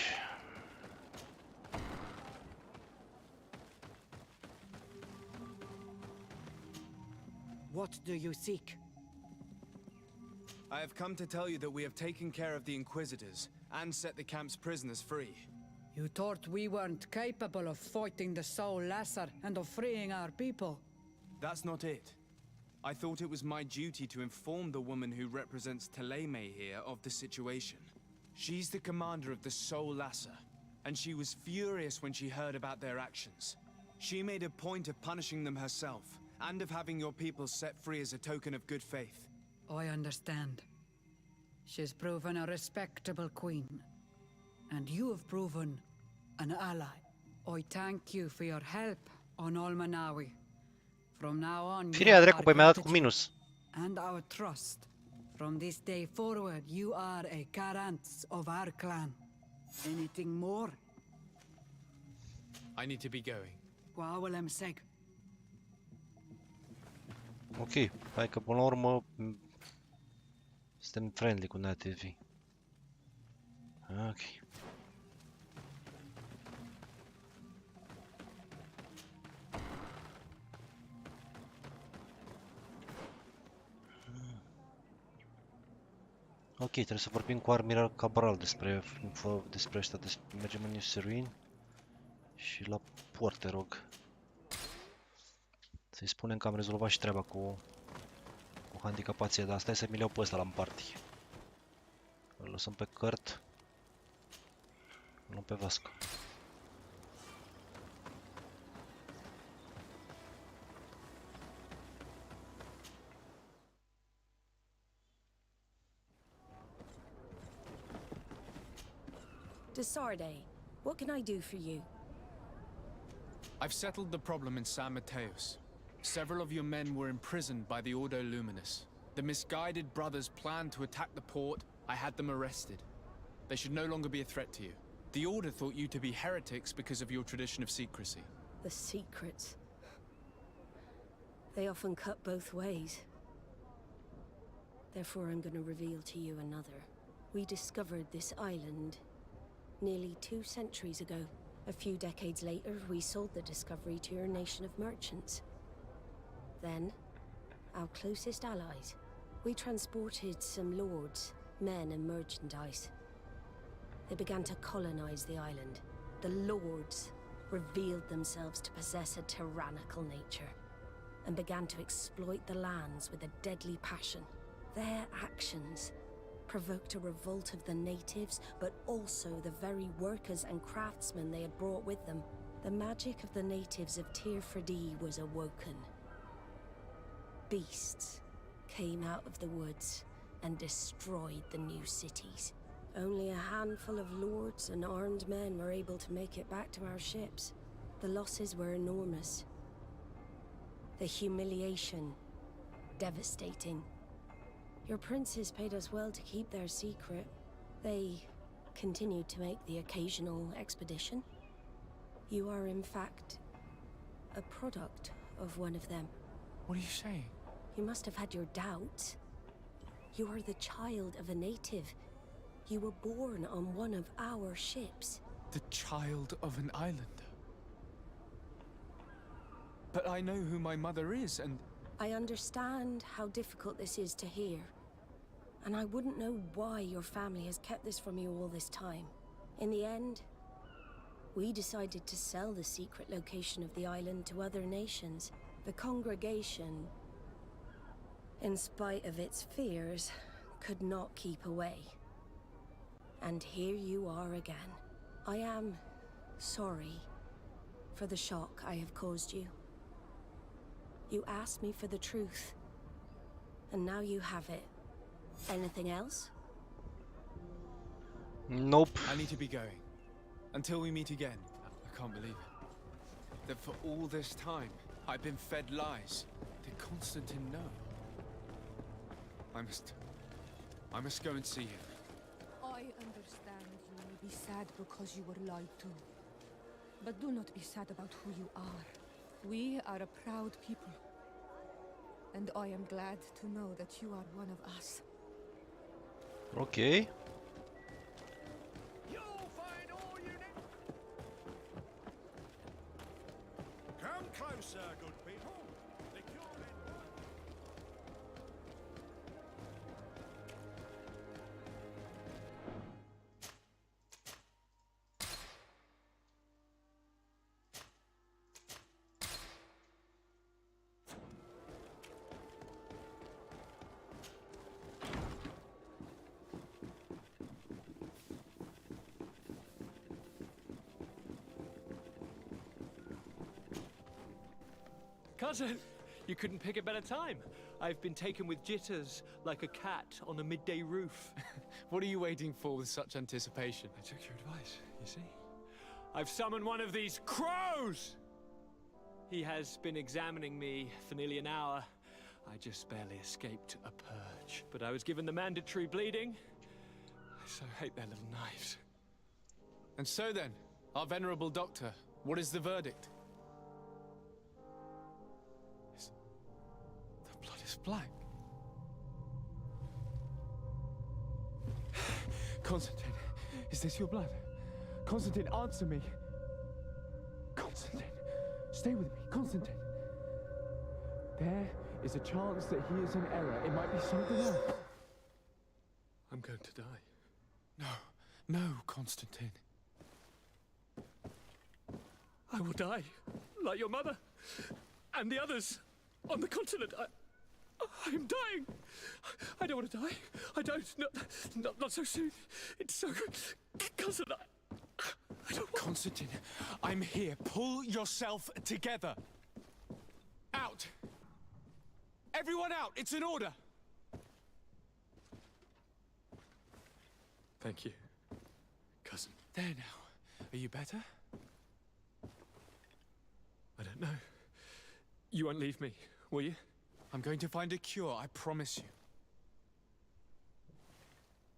What do you seek? I have come to tell you that we have taken care of the Inquisitors and set the camp's prisoners free. You thought we weren't capable of fighting the Soul Lasser and of freeing our people? That's not it. I thought it was my duty to inform the woman who represents Tolereaza here of the situation. She's the commander of the Soul Lasser, and she was furious when she heard about their actions. She made a point of punishing them herself, and of having your people set free as a token of good faith. I understand. She's proven a respectable queen. and you have proven an ally. I thank you for your help on Almanawi. From now on, you Firea are dracu, păi mi-a dat cu gratitude minus. and our trust. From this day forward, you are a garant of our clan. Anything more? I need to be going. Wawalem seg. Ok, hai că până la urmă suntem friendly cu nativii. Ok. Ok, trebuie să vorbim cu Admiral Cabral despre ăștia, mergem în New Serene și la port, te rog. Să-i spunem că am rezolvat și treaba cu handicapație, dar stai să mi le iau pe ăsta la party. Îl lăsăm pe Kurt. Îl luăm pe Vasco. DESCRIERE, what can I do for you? I've settled the problem in San Mateus. Several of your men were imprisoned by the Ordo Luminous. The misguided brothers planned to attack the port. I had them arrested. They should no longer be a threat to you. The Order thought you to be heretics because of your tradition of secrecy. The secrets. They often cut both ways. Therefore, I'm going to reveal to you another. We discovered this island nearly 2 centuries ago. A few decades later, we sold the discovery to your nation of merchants. Then, our closest allies. We transported some lords, men and merchandise. They began to colonize the island. The lords revealed themselves to possess a tyrannical nature and began to exploit the lands with a deadly passion. Their actions provoked a revolt of the natives, but also the very workers and craftsmen they had brought with them. The magic of the natives of Periferice was awoken. Beasts came out of the woods and destroyed the new cities. Only a handful of lords and armed men were able to make it back to our ships. The losses were enormous. The humiliation, devastating. Your princes paid us well to keep their secret. They continued to make the occasional expedition. You are, in fact, a product of one of them. What are you saying? You must have had your doubts. You are the child of a native. You were born on one of our ships. The child of an islander? But I know who my mother is, and... I understand how difficult this is to hear. And I wouldn't know why your family has kept this from you all this time. In the end, we decided to sell the secret location of the island to other nations. The congregation, in spite of its fears, could not keep away. And here you are again. I am sorry for the shock I have caused you. You asked me for the truth, and now you have it. Anything else? Nope. I need to be going. Until we meet again. I can't believe it. That for all this time, I've been fed lies. Did Constantine know? I must go and see him. I understand you may be sad because you were lied to. But do not be sad about who you are. We are a proud people. And I am glad to know that you are one of us. Okay. Come closer, good people. The cure men Cousin, You couldn't pick a better time. I've been taken with jitters, like a cat on a midday roof. What are you waiting for with such anticipation? I took your advice, you see. I've summoned one of these crows! He has been examining me for nearly an hour. I just barely escaped a purge. But I was given the mandatory bleeding. I so hate their little knives. And so then, our venerable doctor, what is the verdict? The blood is black. Constantine, is this your blood? Constantine, answer me. Constantine, stay with me. Constantine. There is a chance that he is in error. It might be something else. I'm going to die. No, Constantine. I will die, like your mother, and the others on the continent. I'm dying. I don't want to die. I don't. Not so soon. It's so... Cousin, I don't want... Constantine, I'm here. Pull yourself together. Out. Everyone out. It's an order. Thank you, cousin. There now. Are you better? I don't know. You won't leave me, will you? I'm going to find a cure, I promise you.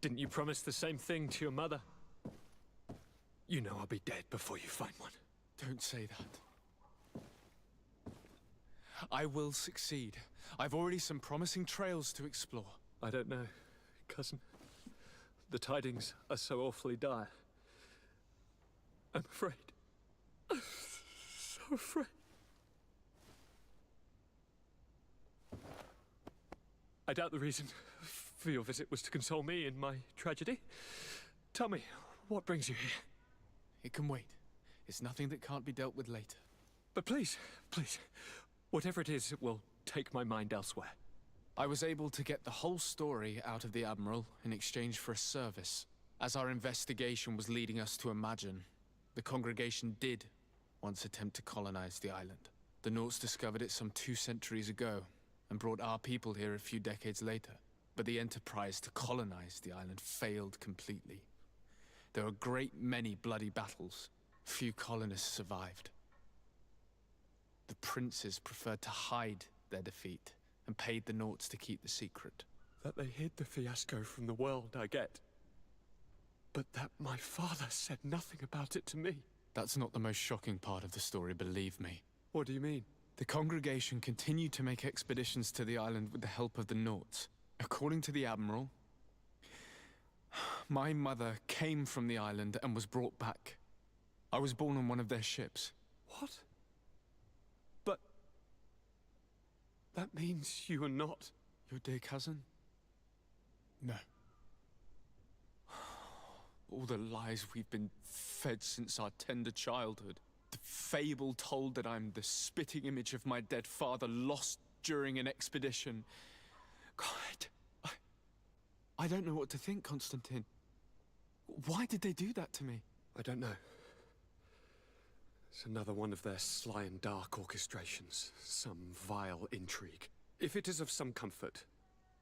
Didn't you promise the same thing to your mother? You know I'll be dead before you find one. Don't say that. I will succeed. I've already some promising trails to explore. I don't know, cousin. The tidings are so awfully dire. I'm afraid. I'm so afraid. I doubt the reason for your visit was to console me in my tragedy. Tell me, what brings you here? It can wait. It's nothing that can't be dealt with later. But please, whatever it is, it will take my mind elsewhere. I was able to get the whole story out of the Admiral in exchange for a service. As our investigation was leading us to imagine, the congregation did once attempt to colonize the island. The Nauts discovered it some 2 centuries ago, and brought our people here a few decades later. But the enterprise to colonize the island failed completely. There were a great many bloody battles. Few colonists survived. The princes preferred to hide their defeat, and paid the Nauts to keep the secret. That they hid the fiasco from the world, I get. But that my father said nothing about it to me. That's not the most shocking part of the story, believe me. What do you mean? The congregation continued to make expeditions to the island with the help of the Nauts. According to the Admiral, my mother came from the island and was brought back. I was born on one of their ships. What? But... that means you are not... your dear cousin? No. All the lies we've been fed since our tender childhood. The fable told that I'm the spitting image of my dead father, lost during an expedition. God, I don't know what to think, Constantine. Why did they do that to me? I don't know. It's another one of their sly and dark orchestrations. Some vile intrigue. If it is of some comfort,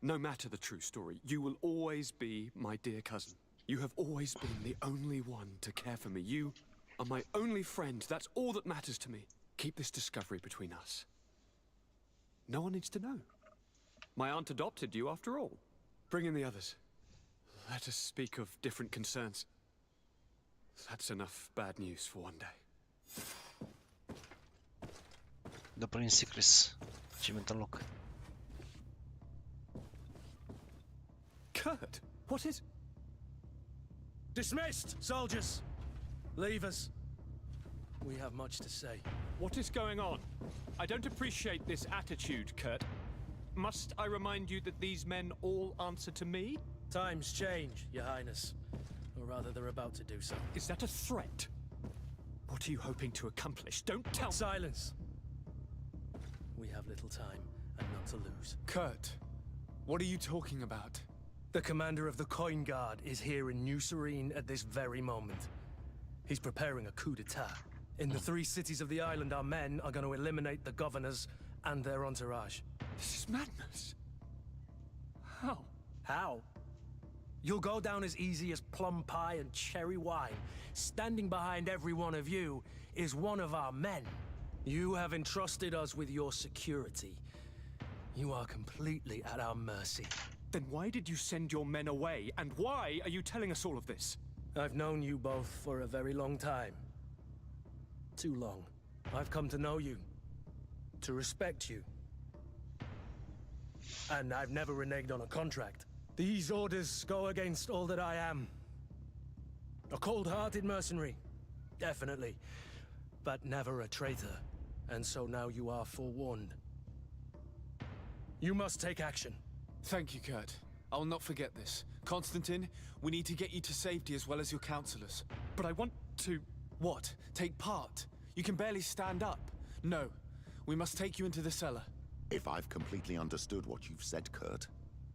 no matter the true story, you will always be my dear cousin. You have always been the only one to care for me. You are my only friend. That's all that matters to me. Keep this discovery between us. No one needs to know. My aunt adopted you after all. Bring in the others. Let us speak of different concerns. That's enough bad news for one day. Dă prin secrets. Ciment în loc. Kurt, what is... Dismissed, soldiers! Leave us. We have much to say. What is going on? I don't appreciate this attitude, Kurt. Must I remind you that these men all answer to me? Times change, Your Highness. Or rather, they're about to do so. Is that a threat? What are you hoping to accomplish? Don't tell me. Silence! We have little time, and none to lose. Kurt, what are you talking about? The commander of the Coin Guard is here in New Serene at this very moment. He's preparing a coup d'etat. In the 3 cities of the island, our men are going to eliminate the governors and their entourage. This is madness. How? How? You'll go down as easy as plum pie and cherry wine. Standing behind every one of you is one of our men. You have entrusted us with your security. You are completely at our mercy. Then why did you send your men away? And why are you telling us all of this? I've known you both for a very long time. Too long. I've come to know you. To respect you. And I've never reneged on a contract. These orders go against all that I am. A cold-hearted mercenary, definitely. But never a traitor. And so now you are forewarned. You must take action. Thank you, Kurt. I'll not forget this. Constantine, we need to get you to safety as well as your counselors. But I want to... What? Take part? You can barely stand up. No. We must take you into the cellar. If I've completely understood what you've said, Kurt,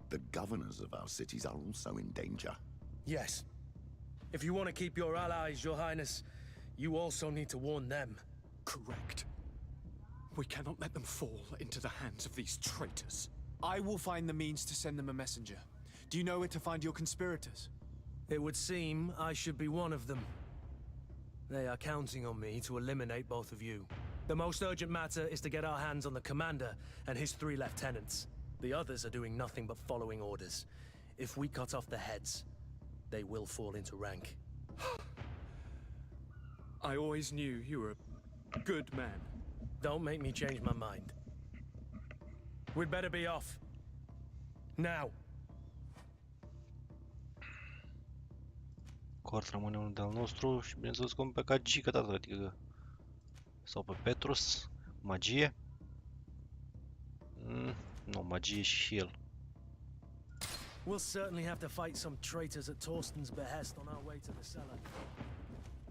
the governors of our cities are also in danger. Yes. If you want to keep your allies, Your Highness, you also need to warn them. Correct. We cannot let them fall into the hands of these traitors. I will find the means to send them a messenger. Do you know where to find your conspirators? It would seem I should be one of them. They are counting on me to eliminate both of you. The most urgent matter is to get our hands on the commander and his 3 lieutenants. The others are doing nothing but following orders. If we cut off their heads, they will fall into rank. I always knew you were a good man. Don't make me change my mind. We'd better be off. Now. Cort rămâne unul de-al nostru și bineînțeles cum pe Gagica, da, adică... Sau pe Petrus, magie. Nu, magie și el. We'll certainly have to fight some traitors at Torsten's behest on our way to the cellar.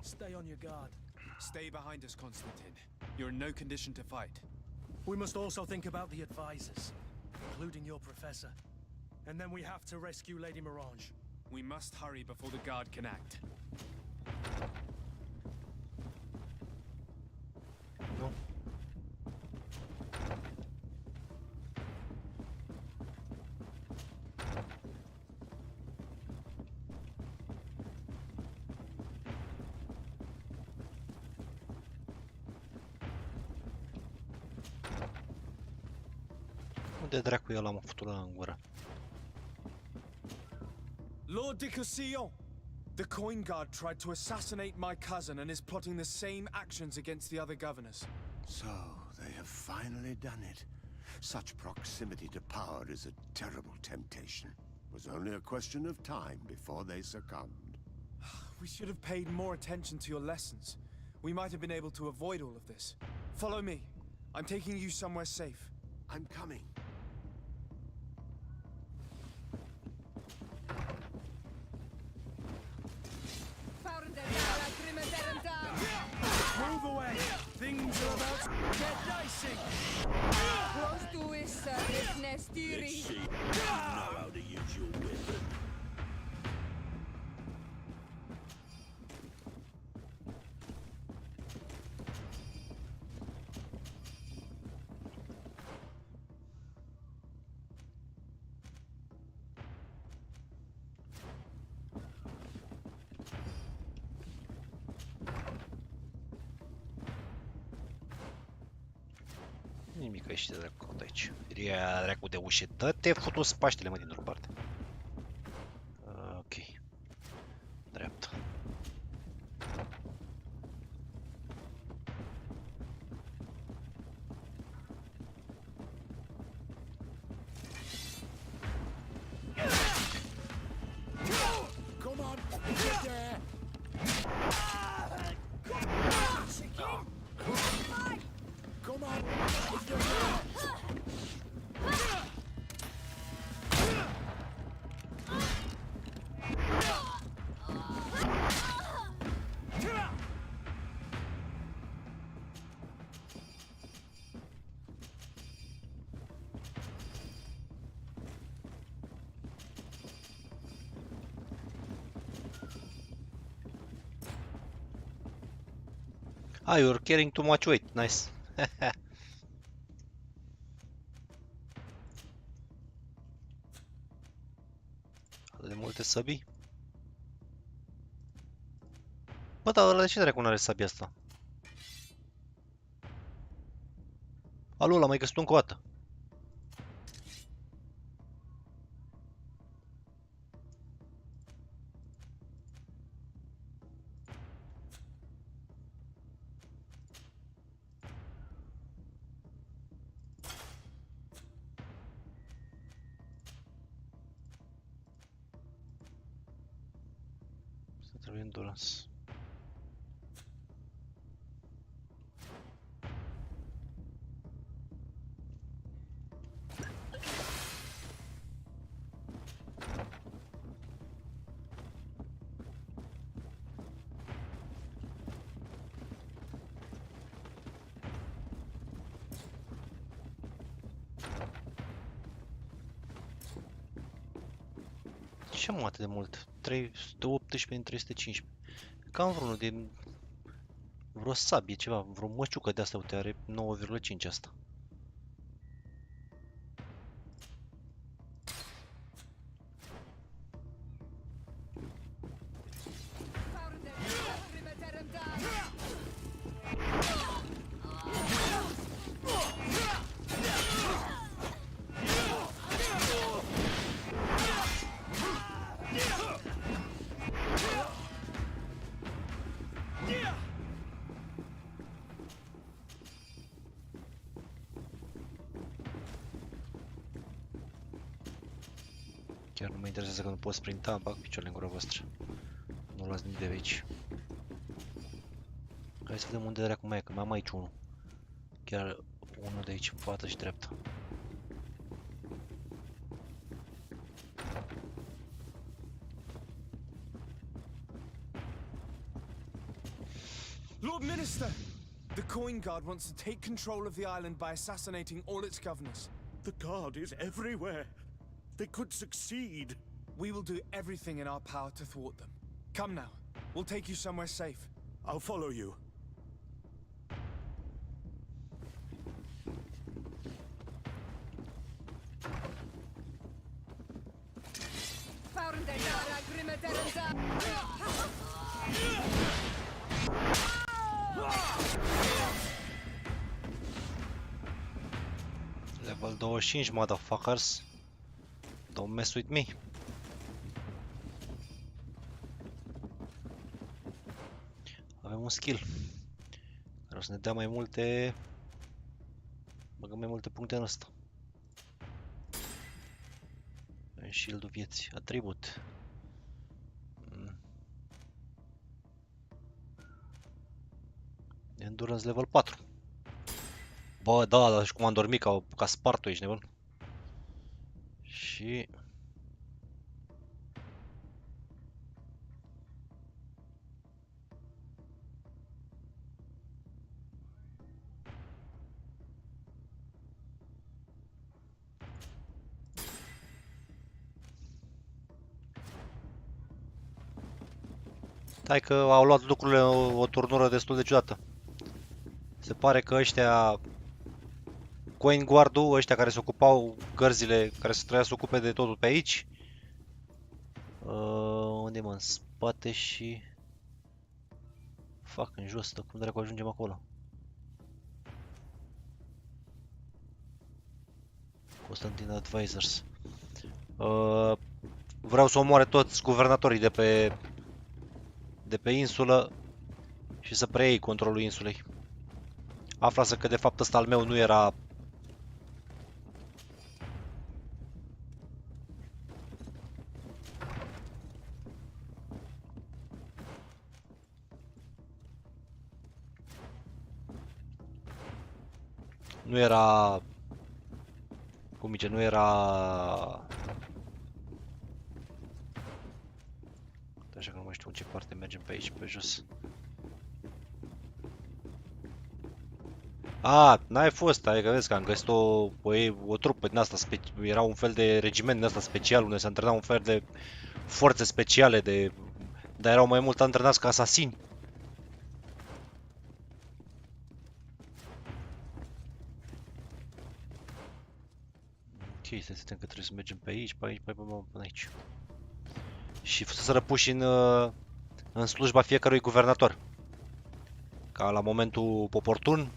Stay on your guard. Stay behind us, Constantine. You're in no condition to fight. We must also think about the advisors, including your professor. And then we have to rescue Lady Mirange. We must hurry before the guard can act. Nu. Unde dracu eu l-am făcut la în gură? Lord de Corsairs! The coin guard tried to assassinate my cousin and is plotting the same actions against the other governors. So, they have finally done it. Such proximity to power is a terrible temptation. It was only a question of time before they succumbed. We should have paid more attention to your lessons. We might have been able to avoid all of this. Follow me. I'm taking you somewhere safe. I'm coming. Move away! Things are about to get dicey! Close to us, Nestiri. You know how to use your weapon. Nimic aici de dracu de aici. Ia dracu de ușe. Dă-te futus Paștele, mă, dintr-o parte. Ok. Dreapta. Come on, get there! Come on, if you're there! Ah, you're carrying too much weight. Nice. Atât de multe săbii? Bă, dar ăla de ce dracu n-are sabia asta? Alu, l-am mai găsit încă o dată. Să trebuie endurance. Ce mă atât de mult? 318 din 315. Cam vreunul din... Vreo sabie, ceva, vreo măciucă de asta, uite, are 9,5 asta. Chiar nu mă interesează că nu pot sprinta, bag picioarele în gura voastră. Nu las nimic de aici. Hai să vedem unde dracu mai e, că mai am aici unul. Chiar unul de aici, în față și dreapta. Lord Minister! The Coin Guard wants to take control of the island by assassinating all its governors. The Guard is everywhere. They could succeed. We will do everything in our power to thwart them. Come now. We'll take you somewhere safe. I'll follow you. Level 25, motherfuckers. Don't mess with me. Avem un skill care o să ne dea mai multe... Băgăm mai multe puncte în ăsta. În shield-ul vieții. Atribut. Endurance level 4. Bă, da, dar și cum am dormit ca spartul, ești nebun. Și... Stai că au luat lucrurile o turnură destul de ciudată. Se pare că ăștia... Coin Guard-ul, ăștia care se ocupau gărzile, care se trebuia să ocupe de totul pe aici. Unde mă? În spate și... Fac în jos, dar cum dracu ajungem acolo? Constantin Advisors. Vreau să omoare toți guvernatorii de pe insulă și să preiei controlul insulei. Aflasă că de fapt ăsta al meu nu era... Nu era... Cum zice, nu era... Așa că nu mai știu în ce parte mergem pe aici, pe jos. A, n-ai fost, adică vezi că am găsit o trupă din asta, era un fel de regiment din asta special, unde se antrena un fel de forțe speciale, dar erau mai mult antrenați ca asasini. Ok, să zicem că trebuie să mergem pe aici, până aici. și fuseseră puși în slujba fiecărui guvernator. Ca la momentul oportun.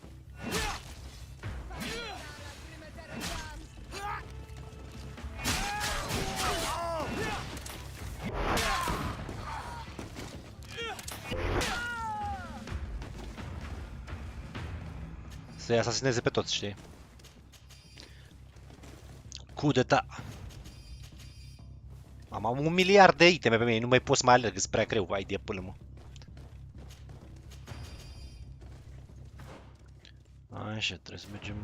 Să-i asasineze pe toți, știi? Coup d'etat. Am 1 miliard de iteme pe mine, nu mai pot să mai alerg, e prea greu, vai de până, mă. Așa, trebuie să mergem.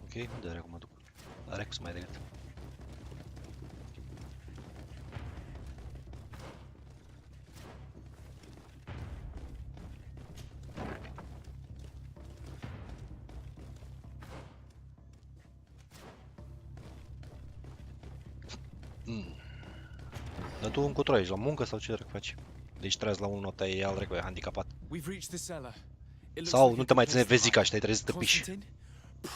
Ok, unde are acum mă duc? Are cum să mai direct. Dar tu încotro aici, la muncă sau ce dracu faci? Deci trezi la un notă, e al dracu, e handicapat. Sau nu te mai ține vezica și te-ai trezit să te piși.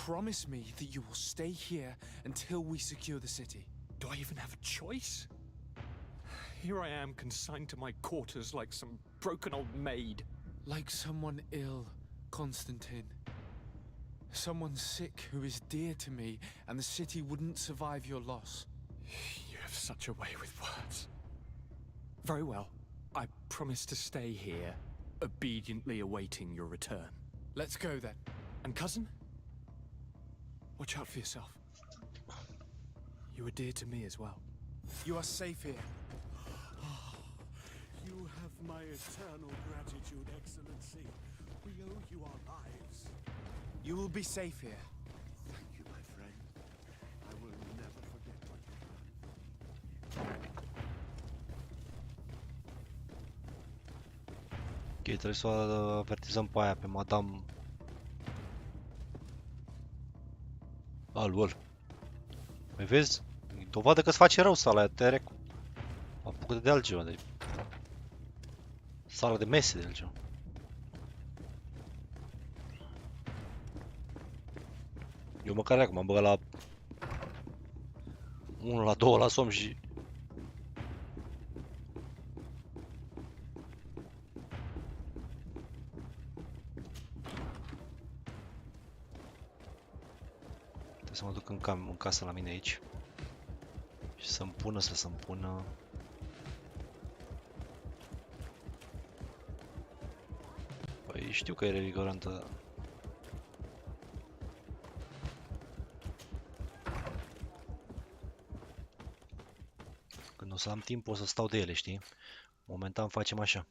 Promise me that you will stay here until we secure the city. Do I even have a choice? Here I am, consigned to my quarters like some broken old maid. Like someone ill, Constantine. Someone sick who is dear to me, and the city wouldn't survive your loss. You have such a way with words. Very well. I promise to stay here, obediently awaiting your return. Let's go then. And cousin? Watch out for yourself. You are dear to me as well. You are safe here. You have my eternal gratitude, Excellency. We owe you our lives. You will be safe here. Thank you, my friend. I will never forget what you've done. Ok, trebuie să o avertizăm pe aia, pe Madame... Lol. Mai vezi? E dovadă că-ți face rău sala aia, te recu. Apucă de altceva, de... Sala de mese de altceva. Eu măcar acum m-am băgat la... 1 la 2 la somn și... Să mă duc în casă la mine aici și să-mi pună, Păi știu că e revigorantă. Când o să am timp o să stau de ele, știi? Momentan facem așa.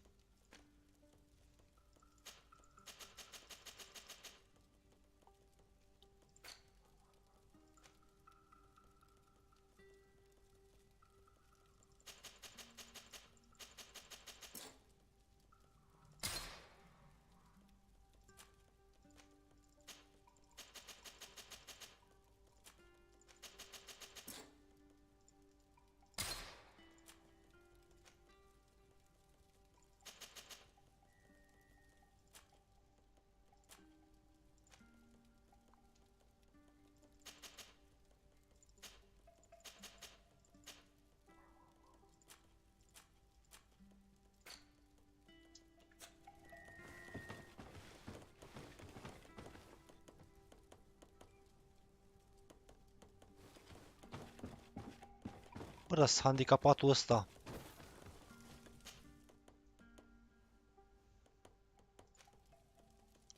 Bă, dar handicapatul ăsta.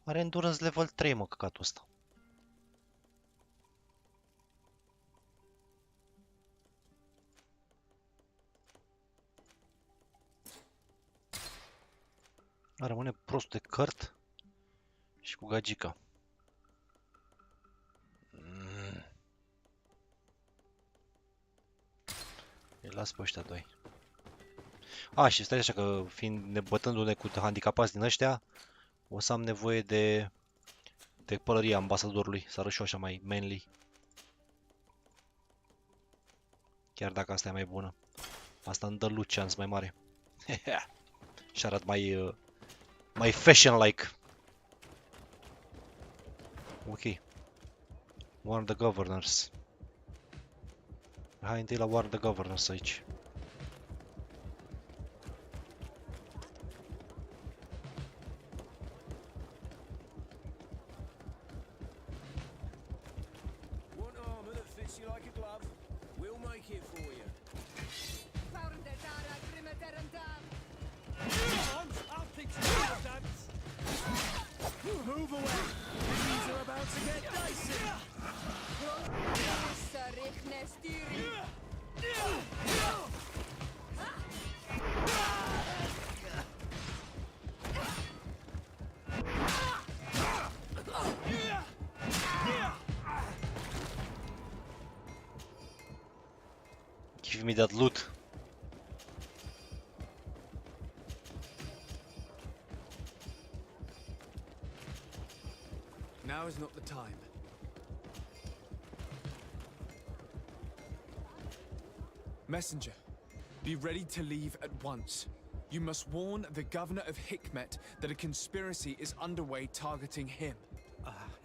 Are endurance level 3, mă, căcatul ăsta. Rămâne prost de cărt și cu gagica. Îi las pe ăștia doi. A, și stai așa că fiind bătându-ne cu handicapați din ăștia, o să am nevoie de pălăria ambasadorului, să arăt și eu așa mai manly. Chiar dacă asta e mai bună. Asta îmi dă loot chance mai mare. Și arăt mai fashion-like. Ok. Warn the governors. Hai întâi la Warn the governors aici. Want armor that fits you like a glove? We'll make it for you. I'll fix your dance. Move away. Things are about to get dicey. Give me that loot. Now is not the time. Messenger, be ready to leave at once. You must warn the governor of Hikmet that a conspiracy is underway targeting him.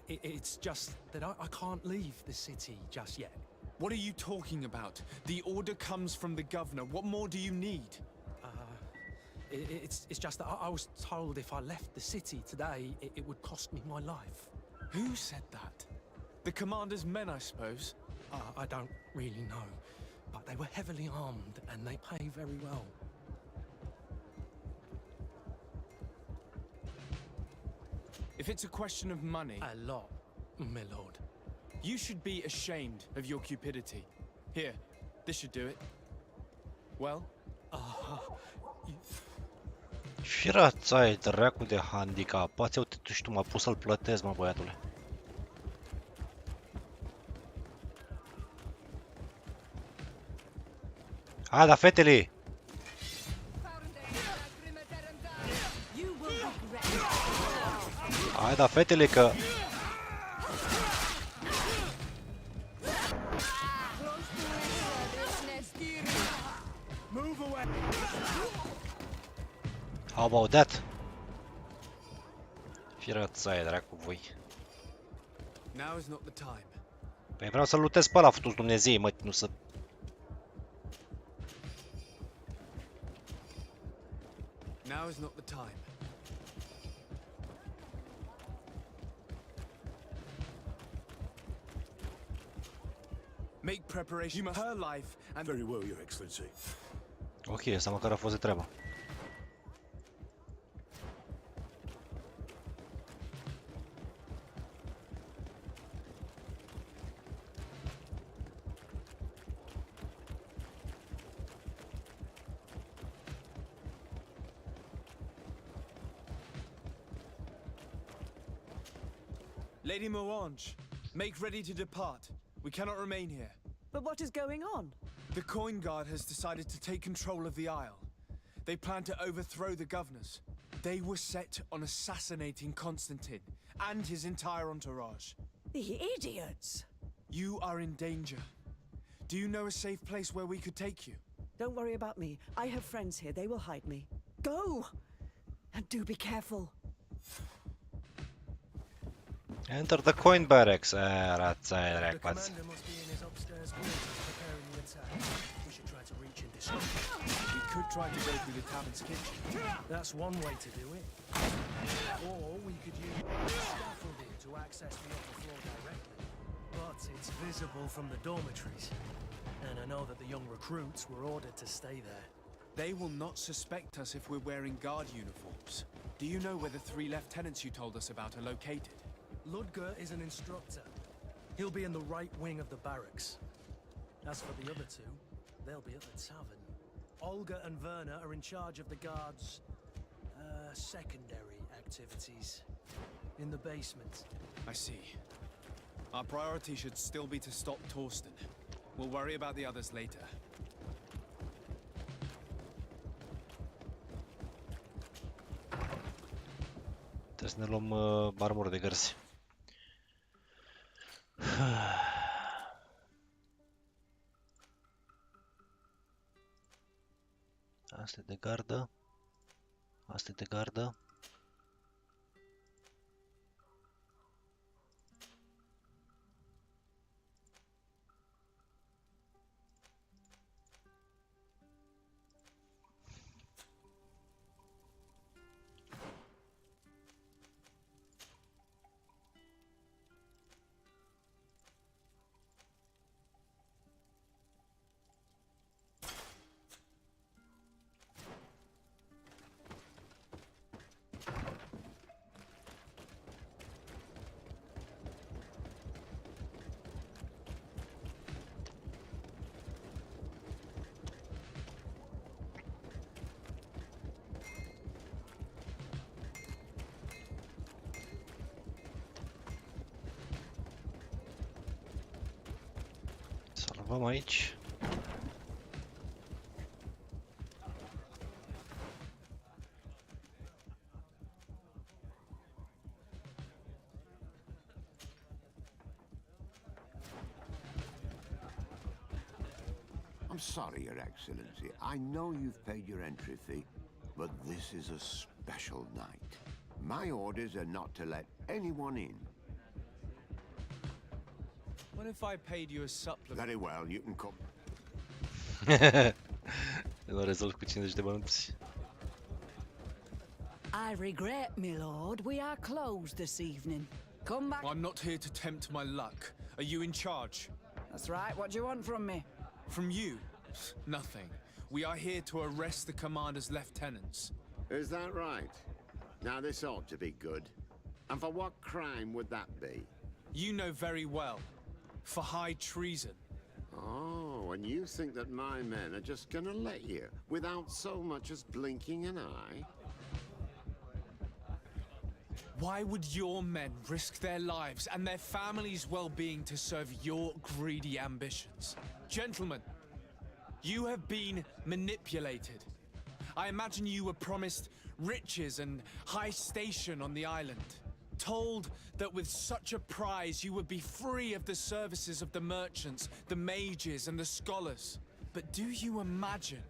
It's just that I can't leave the city just yet. What are you talking about? The order comes from the governor. What more do you need? It's just that I was told if I left the city today, it would cost me my life. Who said that? The commander's men, I suppose? I don't really know, but they were heavily armed and they pay very well. If it's a question of money... A lot, my lord. You should be ashamed of your cupidity. Here, this should do it. Well? Firața ai dracu de handicapați, uite tu și tu m-a pus să-l plătesc, mă, băiatule. Hai, da, fetele! Hai, da, fetele, că... How about that? Firața ai dracu voi. Now is not the time. Păi vreau să-l lutez pe ăla, futu-ți Dumnezei, mă, nu să... Now is not the time. Make preparation. You must her life and very well, Your Excellency. Ok, asta măcar a fost de treabă. Lady Morange, make ready to depart. We cannot remain here. But what is going on? The Coin Guard has decided to take control of the Isle. They plan to overthrow the governors. They were set on assassinating Constantine and his entire entourage. The idiots! You are in danger. Do you know a safe place where we could take you? Don't worry about me. I have friends here. They will hide me. Go! And do be careful. Enter the coin barracks. Rața ai dracu. The commander must be in his upstairs quarters preparing the attack. We should try to reach him discreetly. We could try to go through the tavern's kitchen. That's one way to do it. Or we could use scaffolding to access the upper floor directly. But it's visible from the dormitories. And I know that the young recruits were ordered to stay there. They will not suspect us if we're wearing guard uniforms. Do you know where the 3 lieutenants you told us about are located? Ludger is an instructor. He'll be in the right wing of the barracks. As for the other 2, they'll be at the tavern. Olga and Werner are in charge of the guards' secondary activities in the basement. I see. Our priority should still be to stop Torsten. We'll worry about the others later. Trebuie să ne luăm armură de gărzi. Asta e de gardă. Asta e de gardă. Văm aici. I'm sorry, Your Excellency. I know you've paid your entry fee, but this is a special night. My orders are not to let anyone in. What if I paid you a supplement? Very well, you can come. Nu rezolv cu 50 de bănuți. I regret, my lord, we are closed this evening. Come back. I'm not here to tempt my luck. Are you in charge? That's right. What do you want from me? From you? Nothing. We are here to arrest the commander's lieutenants. Is that right? Now this ought to be good. And for what crime would that be? You know very well. For high treason. Oh, and you think that my men are just gonna let you, without so much as blinking an eye? Why would your men risk their lives and their families' well-being to serve your greedy ambitions? Gentlemen, you have been manipulated. I imagine you were promised riches and high station on the island. Told that with such a prize you would be free of the services of the merchants, the mages and the scholars. But do you imagine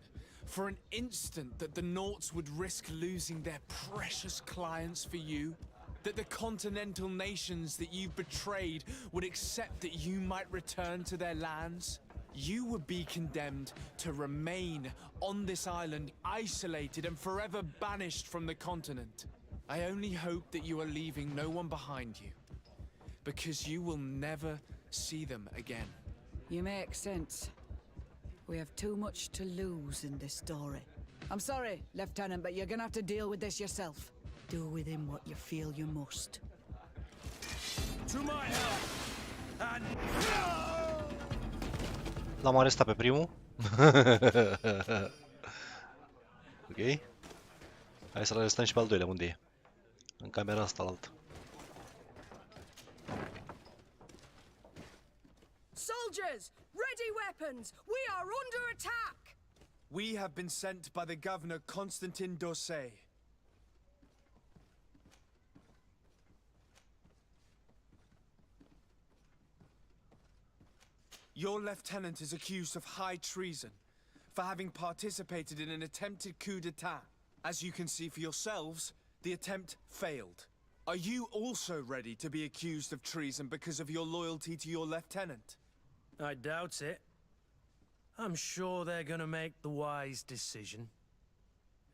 for an instant that the Nauts would risk losing their precious clients for you? That the continental nations that you've betrayed would accept that you might return to their lands? You would be condemned to remain on this island, isolated and forever banished from the continent. I only hope that you are leaving no one behind you, because you will never see them again. You make sense. We have too much to lose in this story. I'm sorry, Lieutenant, but you're gonna have to deal with this yourself. Do with him what you feel you must. To my help! And... L-am arestat pe primul. Ok. Hai să-l arestăm și pe al doilea, unde e? În camera asta la altă. Soldiers, ready weapons! We are under attack! We have been sent by the governor Constantin Dosei. Your lieutenant is accused of high treason for having participated in an attempted coup d'etat. As you can see for yourselves, the attempt failed. Are you also ready to be accused of treason because of your loyalty to your lieutenant? I doubt it. I'm sure they're gonna make the wise decision.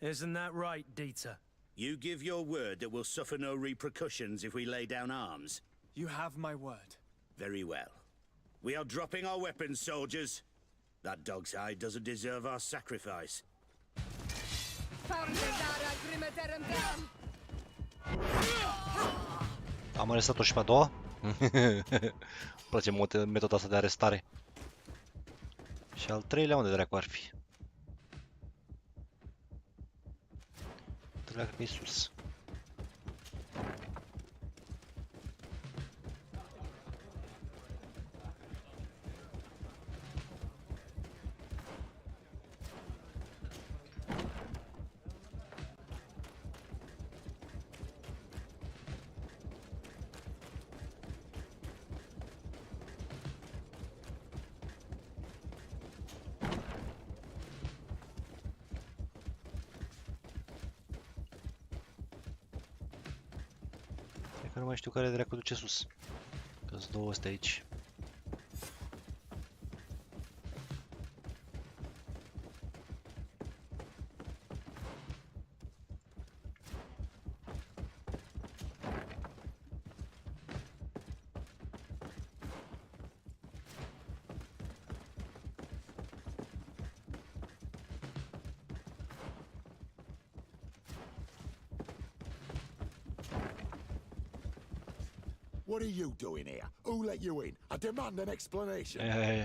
Isn't that right, Dita? You give your word that we'll suffer no repercussions if we lay down arms? You have my word. Very well. We are dropping our weapons, soldiers. That dog's hide doesn't deserve our sacrifice. Am arestat-o și pe a doua. Îmi place metoda asta de arestare. Și al treilea, unde dracu ar fi? Al treilea cred că e sus. Că nu mai știu care dracu duce sus. Că-s două astea aici. What are you doing here? Who let you in? I demand an explanation.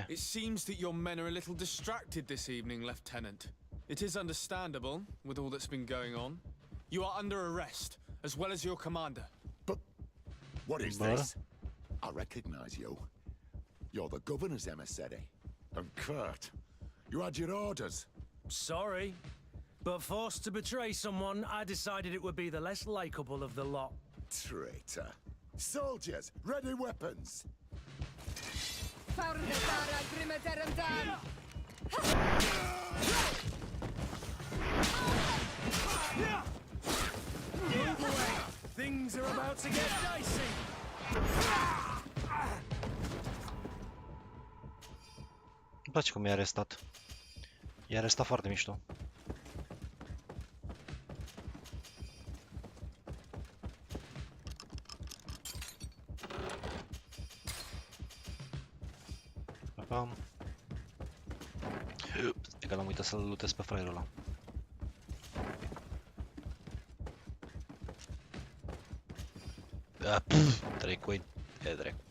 It seems that your men are a little distracted this evening, Lieutenant. It is understandable, with all that's been going on. You are under arrest, as well as your commander. But what is this? I recognize you. You're the governor's emissary. And Kurt, you had your orders. Sorry, but forced to betray someone, I decided it would be the less likable of the lot. Traitor. Soldiers, ready weapons. Move away! Things are about to get dicey! Îmi place cum i-a arestat. I-a arestat foarte mișto. Pam. Stai că l-am uitat să-l lutez pe fraierul ăla. Ah, pff, 3 coin. E drept.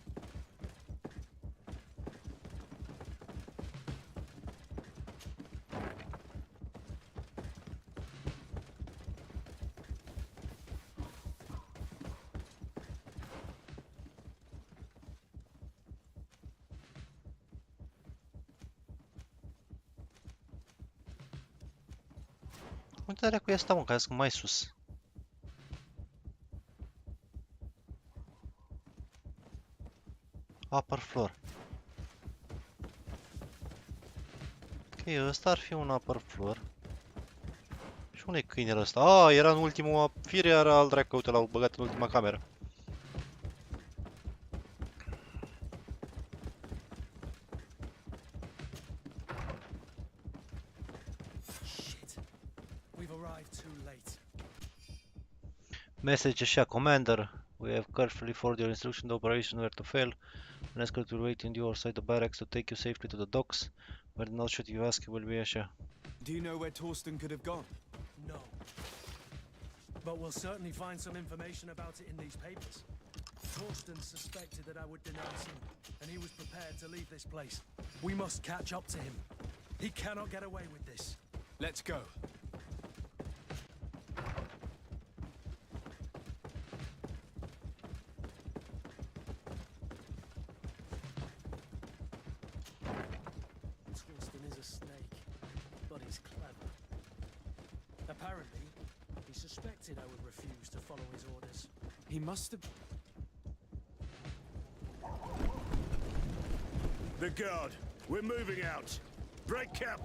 Unde dracu e asta, mă, că mai sus? Upper floor. Ok, ăsta ar fi un upper floor. Și unde e câinele ăsta? Ah, era în ultimul fire, era al dracu, uite, l-au băgat în ultima cameră. Message așa, Commander. We have carefully followed your instruction. The operation were to fail. An escort will wait in you outside the barracks to take you safely to the docks. Where the not should you ask will be așa. Do you know where Torsten could have gone? No. But we'll certainly find some information about it in these papers. Torsten suspected that I would denounce him, and he was prepared to leave this place. We must catch up to him. He cannot get away with this. Let's go. Torsten is a snake, but he's clever. Apparently, he suspected I would refuse to follow his orders. He must have... The guard, we're moving out. Break camp.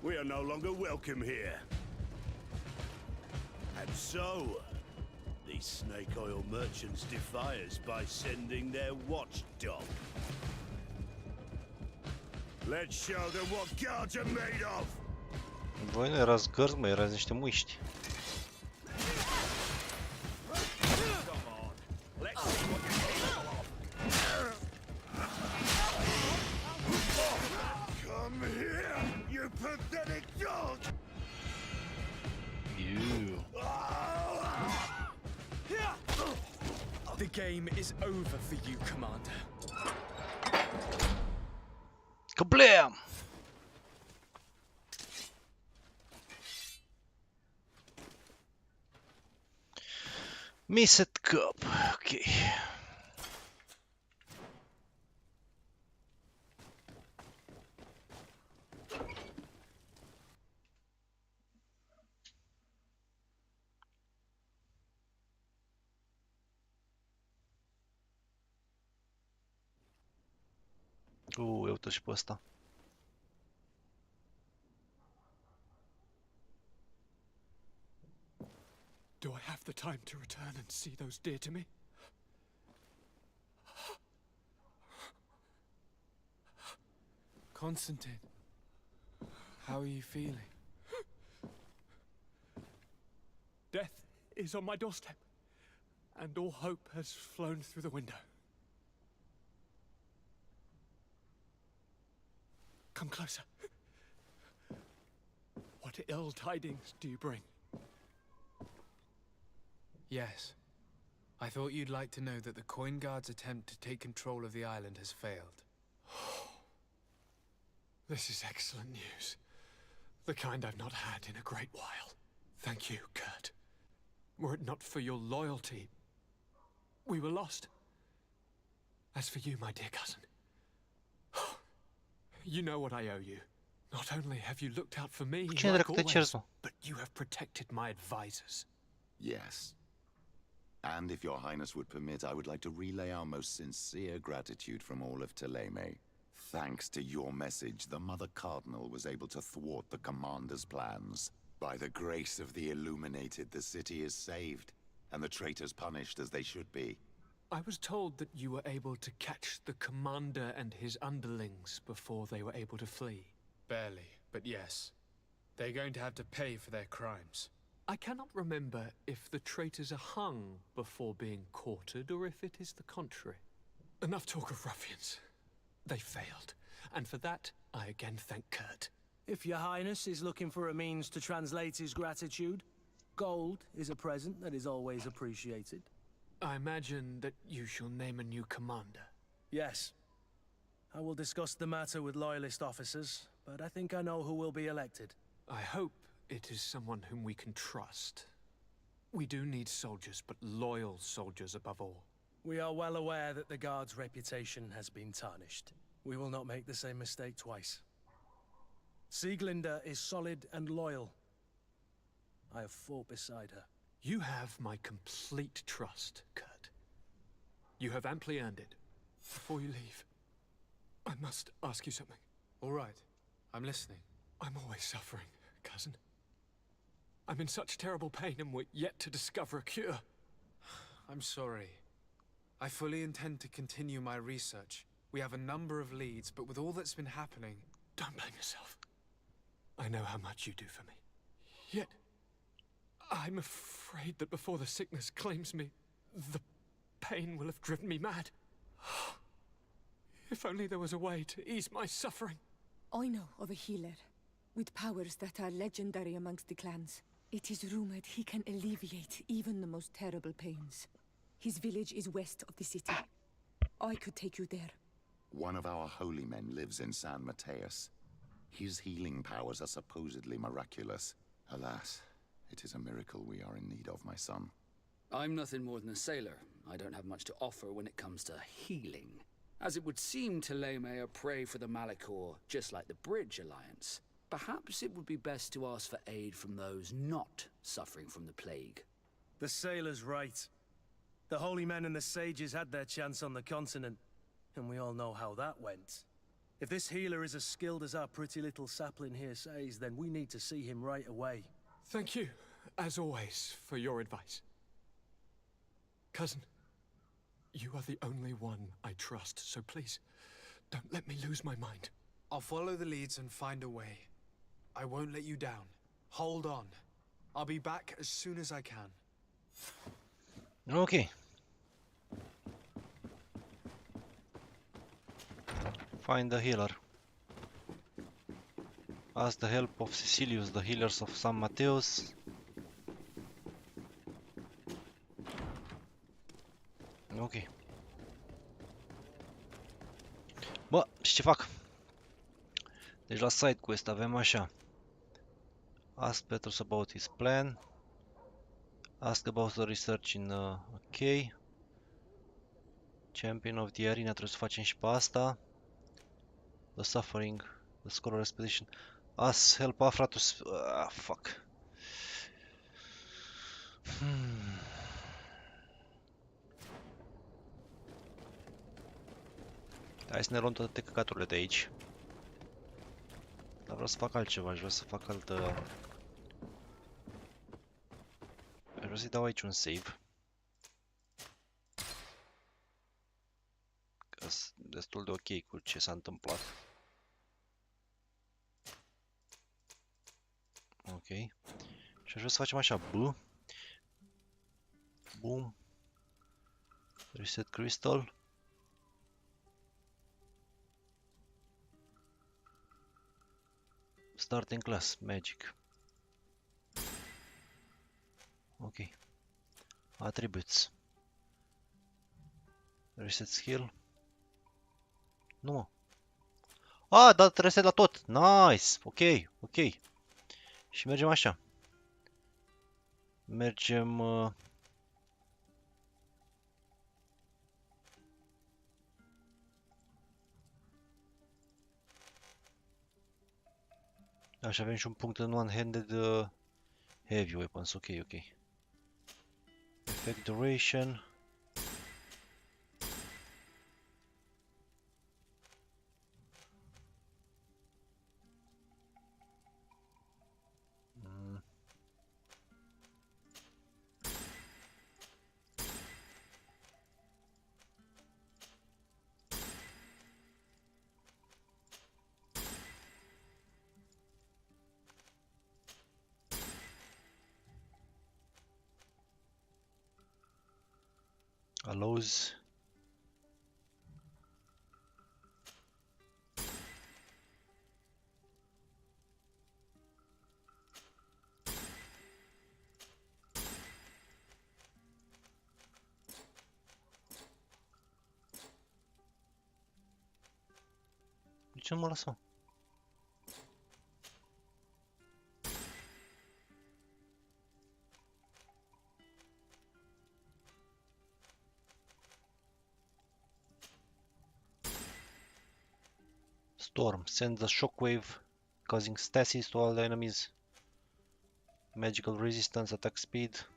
We are no longer welcome here. And so, these snake oil merchants defy us by sending their watchdog. Let's show them what guards are made of. Voi nu erați gărzi, mă, erați niște muiști. Come here, you pathetic dog! You. The game is over for you, Commander. Kablam! Missed cup. Okay. Ia uite și pe ăsta. Do I have the time to return and see those dear to me? Constantine, how are you feeling? Death is on my doorstep, and all hope has flown through the window. Come closer. What ill tidings do you bring? Yes. I thought you'd like to know that the Coin Guard's attempt to take control of the island has failed. This is excellent news. The kind I've not had in a great while. Thank you, Kurt. Were it not for your loyalty, we were lost. As for you, my dear cousin, You know what I owe you. Not only have you looked out for me, Cine like dracu te always, ceri, mă? but you have protected my advisors. Yes. And if your highness would permit, I would like to relay our most sincere gratitude from all of Thélème. Thanks to your message, the Mother Cardinal was able to thwart the commander's plans. By the grace of the Illuminated, the city is saved, and the traitors punished as they should be. I was told that you were able to catch the commander and his underlings before they were able to flee. Barely, but yes. They're going to have to pay for their crimes. I cannot remember if the traitors are hung before being quartered or if it is the contrary. Enough talk of ruffians. They failed, and for that, I again thank Kurt. If your highness is looking for a means to translate his gratitude, gold is a present that is always appreciated. I imagine that you shall name a new commander. Yes. I will discuss the matter with loyalist officers, but I think I know who will be elected. I hope it is someone whom we can trust. We do need soldiers, but loyal soldiers above all. We are well aware that the Guard's reputation has been tarnished. We will not make the same mistake twice. Sieglinde is solid and loyal. I have fought beside her. You have my complete trust, Kurt. You have amply earned it. Before you leave, I must ask you something. All right. I'm listening. I'm always suffering, cousin. I'm in such terrible pain and we're yet to discover a cure. I'm sorry. I fully intend to continue my research. We have a number of leads, but with all that's been happening... Don't blame yourself. I know how much you do for me. Yet, I'm afraid that before the sickness claims me, the pain will have driven me mad. If only there was a way to ease my suffering. I know of a healer, with powers that are legendary amongst the clans. It is rumored he can alleviate even the most terrible pains. His village is west of the city. I could take you there. One of our holy men lives in San Mateus. His healing powers are supposedly miraculous. Alas, it is a miracle we are in need of, my son. I'm nothing more than a sailor. I don't have much to offer when it comes to healing. As it would seem Thélème are prey for the Malachor, just like the Bridge Alliance. Perhaps it would be best to ask for aid from those not suffering from the plague. The sailor's right. The holy men and the sages had their chance on the continent, and we all know how that went. If this healer is as skilled as our pretty little sapling here says, then we need to see him right away. Thank you, as always, for your advice. Cousin, you are the only one I trust, so please, don't let me lose my mind. I'll follow the leads and find a way. I won't let you down. Hold on. I'll be back as soon as I can. Ok. Find the healer. Ask the help of Cecilius, the healers of San Mateus. Ok. Bă, și ce fac? Deci la side quest avem așa. Ask Petrus about his plan. Ask about the research in ok. Champion of the arena, trebuie să facem și pe asta. The suffering, the scholar expedition. Ask help Afra to... fuck. Hai să ne luăm toate căcaturile de aici. Dar vreau să fac altceva, aș vrea să fac altă... Aș vrea să-i dau aici un save. Că sunt destul de ok cu ce s-a întâmplat. Ok. Și aș vrea să facem așa, B. Boom. Reset crystal. Starting class, magic. Ok. Attributes. Reset skill. Nu mă. Ah, dat reset la tot. Nice. Ok, ok. Și mergem așa. Mergem... Așa, avem și un punct în one-handed heavy weapons. Ok, ok. Effect duration. Allows. De ce nu mă lasă? Storm sends a shockwave, causing stasis to all enemies. Magical resistance, attack speed.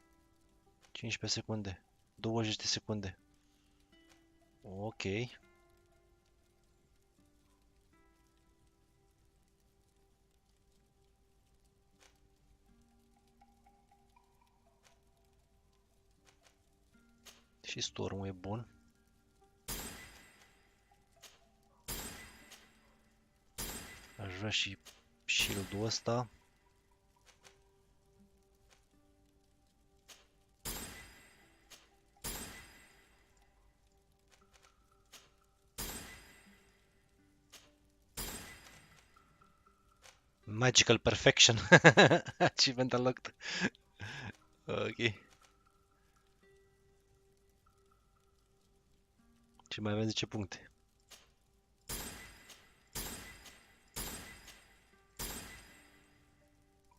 15 secunde. 20 de secunde. Ok. Și stormul e bun. Aș vrea și shield-ul ăsta. Magical perfection. Achievement unlocked. Ok. Ce mai avem 10 puncte.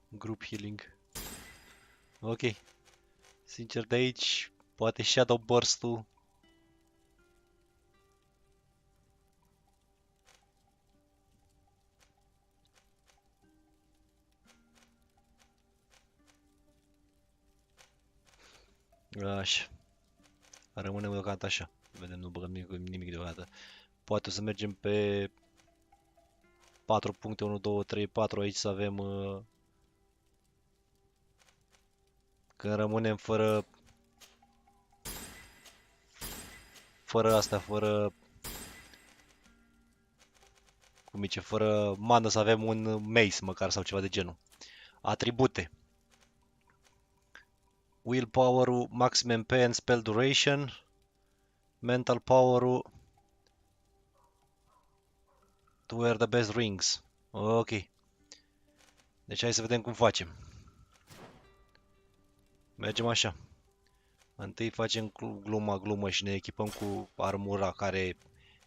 Group healing. Ok. Sincer, de aici, poate Shadow Burst-ul. Așa. Rămânem deocamdată așa. Vedem, nu băgăm nimic deocamdată. Poate o să mergem pe 4 puncte, 1, 2, 3, 4. Aici să avem... Când rămânem fără... Fără asta, fără... Cum zice, fără mană să avem un mace măcar sau ceva de genul. Atribute. Willpower-ul, maximum MP and spell duration. Mental power-ul. To wear the best rings. Ok. Deci hai să vedem cum facem. Mergem așa. Întâi facem glumă și ne echipăm cu armura care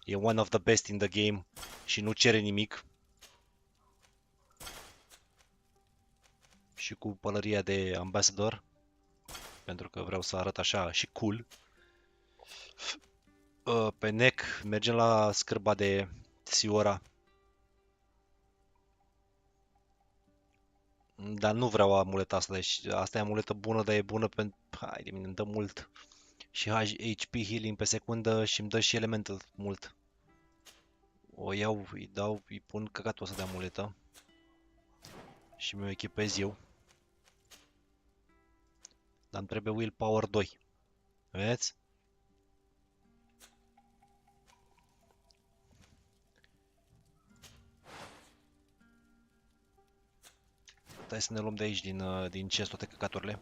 e one of the best in the game și nu cere nimic. Și cu pălăria de ambassador. Pentru că vreau să arăt așa și cool. Pe neck mergem la scârba de Siora. Dar nu vreau amuleta asta, deci asta e amuletă bună, dar e bună pentru... Hai de mine, îmi dă mult. Și HP healing pe secundă și îmi dă și elemental mult. O iau, îi dau, îi pun căcatul ăsta de amuletă. Și mi-o echipez eu. Dar îmi trebuie willpower 2. Vedeți? Hai să ne luăm de aici, din chest, toate căcaturile.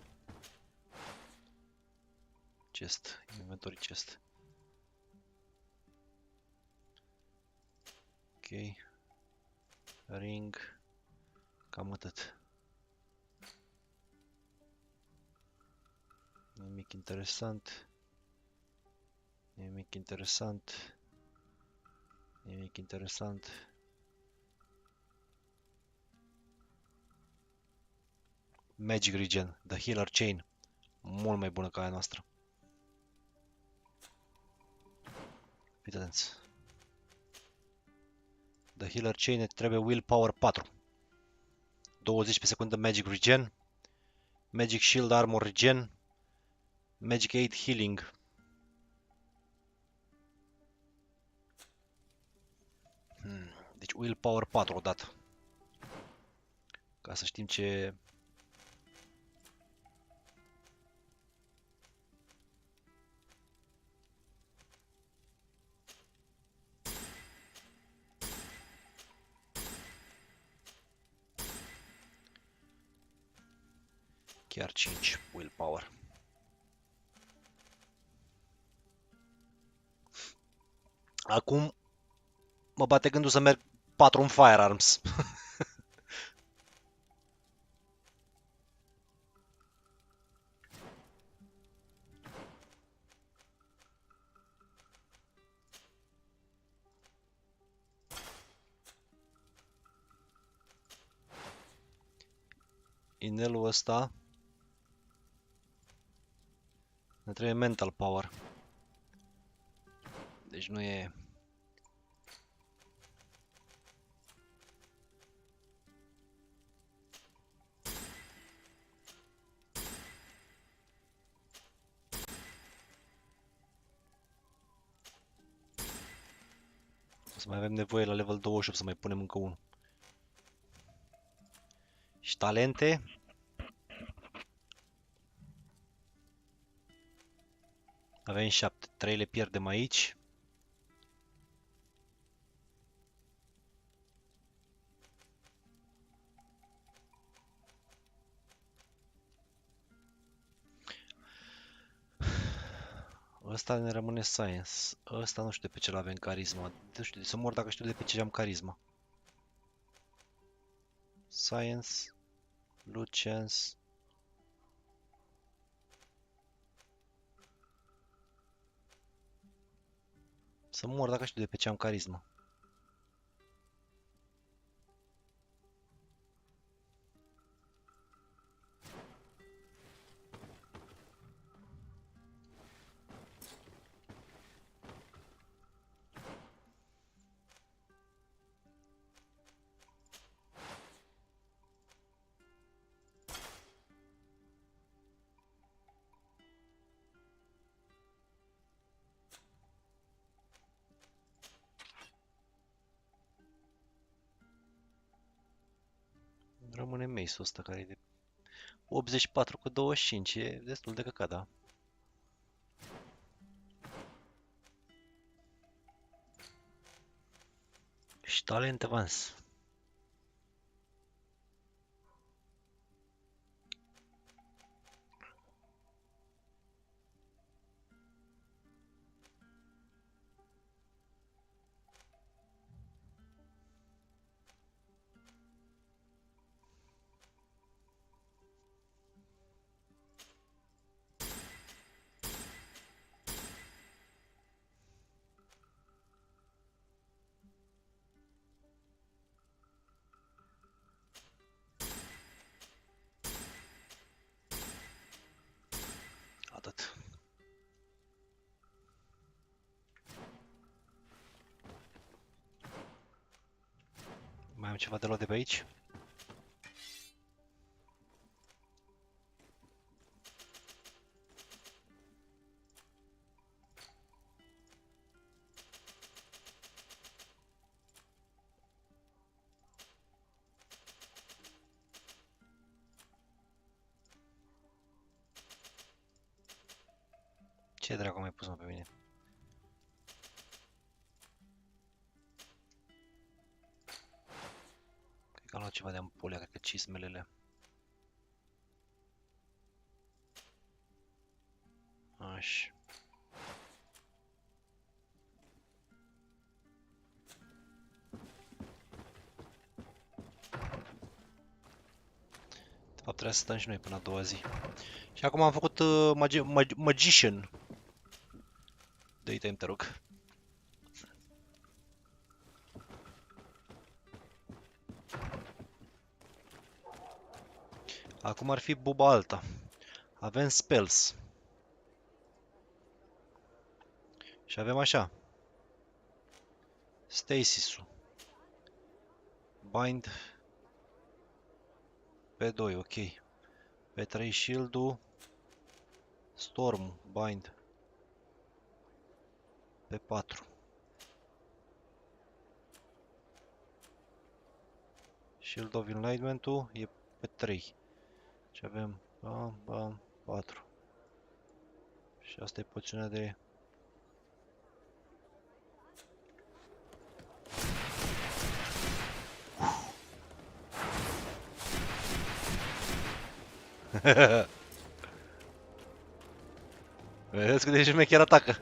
Chest, inventory chest. Ok. Ring. Cam atât. Nimic interesant. Nimic interesant. Nimic interesant. Magic Regen, The Healer Chain. Mult mai bună ca aia noastră. Fiți atenți. The Healer Chain trebuie Willpower 4. 20 pe secundă Magic Regen, Magic Shield Armor Regen, Magic 8 Healing. Deci Willpower 4 odată. Ca să știm ce... Chiar 5 Willpower. Acum mă bate gândul să merg 4 în Firearms. Inelul ăsta ne trebuie mental power. Deci nu e... O să mai avem nevoie la level 28 să mai punem încă unul. Și talente. Avem 7. 3 le pierdem aici. Ăsta ne rămâne Science. Ăsta nu știu de pe ce avem carisma. Nu știu, să mor dacă știu de pe ce am carisma. Science. Lucience. Să mor dacă știu de pe ce am carisma. Rămâne mace-ul ăsta care e de 84 cu 25, e destul de căcat, da? Și talent avans. Atât. Mai am ceva de luat de pe aici? Ce dracu mai pus pe mine? Cred că am luat ceva de ampulea, cred că cizmelele. Așa. De fapt trebuie să stăm și noi până a doua zi. Și acum am făcut Magician. Dă-i time, te rog. Acum ar fi buba alta. Avem spells. Și avem așa. Stasis-ul. Bind. Pe 2, ok. Pe 3 shield-ul. Storm, bind. Pe 4. Shield of Enlightenment-ul e pe 3. Și avem bam, bam, 4. Și asta e poțiunea de... Vedeți cât de șmecher atacă.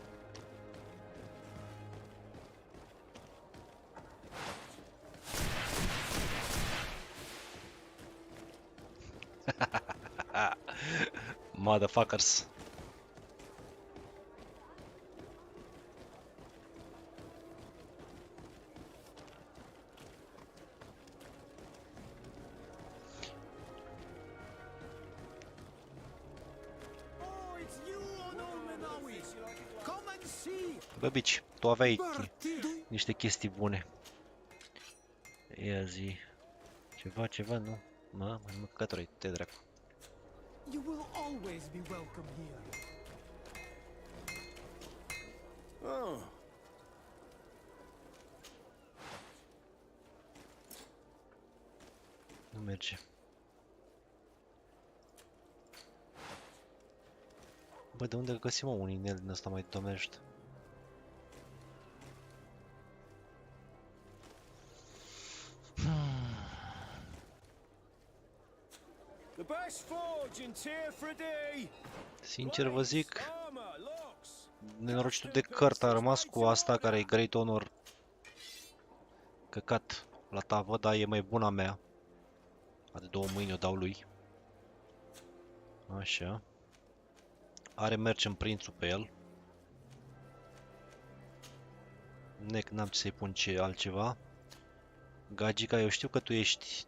Motherfuckers. Bă, bici, tu aveai niște chestii bune. Ia zi. Ceva, nu? Mă cătători, te dracu. You will always be welcome here. Oh. Nu merge. Bă, de unde găsim un inel din ăsta mai domește? Sincer vă zic, nenorocitul de cărt a rămas cu asta care e Great Honor. Căcat la tavă, dar e mai bună a mea. De 2 mâini o dau lui. Așa. Are merchant prințul pe el. N-am ce să-i pun altceva. Gagica, eu știu că tu ești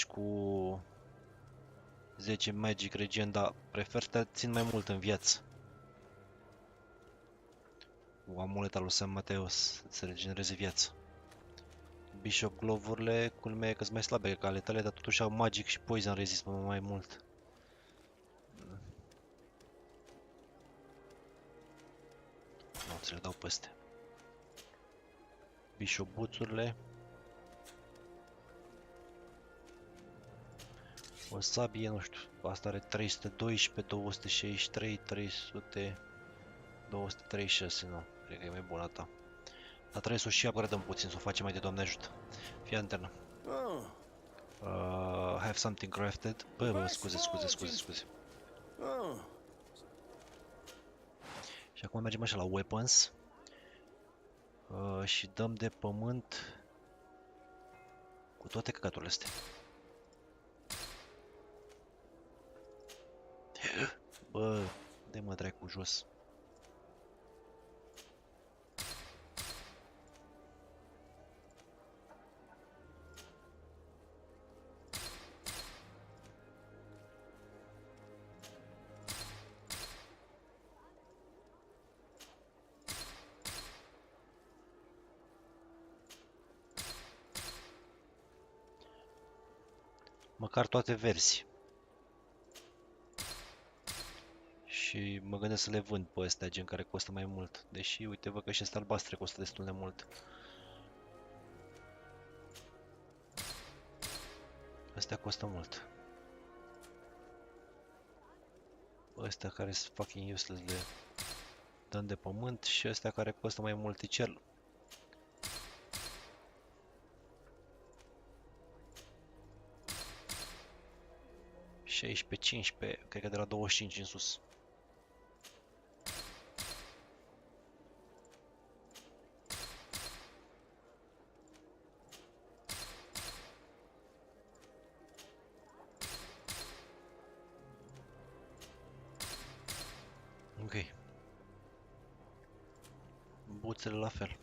cu 10 Magic Regen, dar prefer să te țin mai mult în viață. O amuleta lui San Mateos să regenereze viața. Bishop Glove-urile, culmea e că-s mai slabe ca ale tale, dar totuși au Magic și Poison Resist mai mult. Nu, ți le dau peste. Bishop Boots-urile. O sabie, nu știu, asta are 312, 263, 300, 236, nu, cred că e mai bună a ta. Dar trebuie să o și upgradăm puțin, să o facem mai de Doamne ajută. Fii anternă. Have something crafted. Bă, scuze. Și acum mergem așa la weapons. Și dăm de pământ cu toate căcaturile astea. Bă, dă-mă dracu jos. Măcar toate versii. Și mă gândesc să le vând pe astea, gen care costă mai mult. Deși, uite, văd că și astea albastre costă destul de mult. Astea costă mult. Astea care sunt fucking useless le dăm de pământ și astea care costă mai multicel. Pe 15, cred că de la 25 în sus. Ok. Buțele la fel.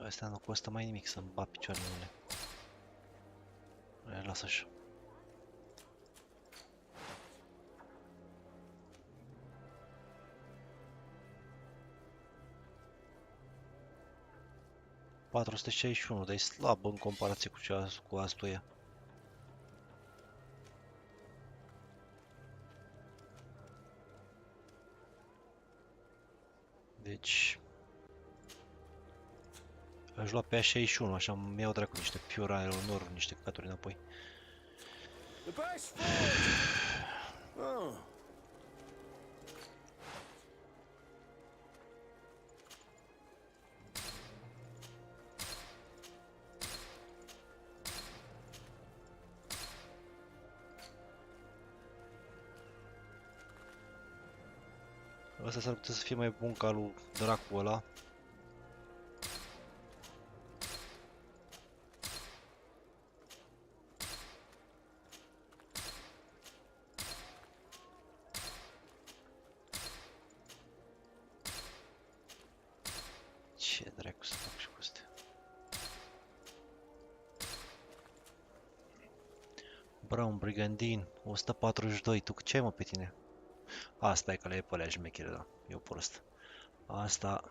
Astea nu costă mai nimic să-mi bat picioarele în ele. Lasă așa. 461, dar e slab în comparație cu Astuia. Deci... Aș lua pe A61, așa îmi iau dracu niște Pure Iron Ore, niște căcaturi înapoi. Ăsta s-ar putea să fie mai bun ca lui dracu ăla. Ce dracu să fac și cu astea? Brown Brigandine, 142, tu ce ai mă pe tine? Asta e că le e pe alea șmechere, da, eu prost. Asta...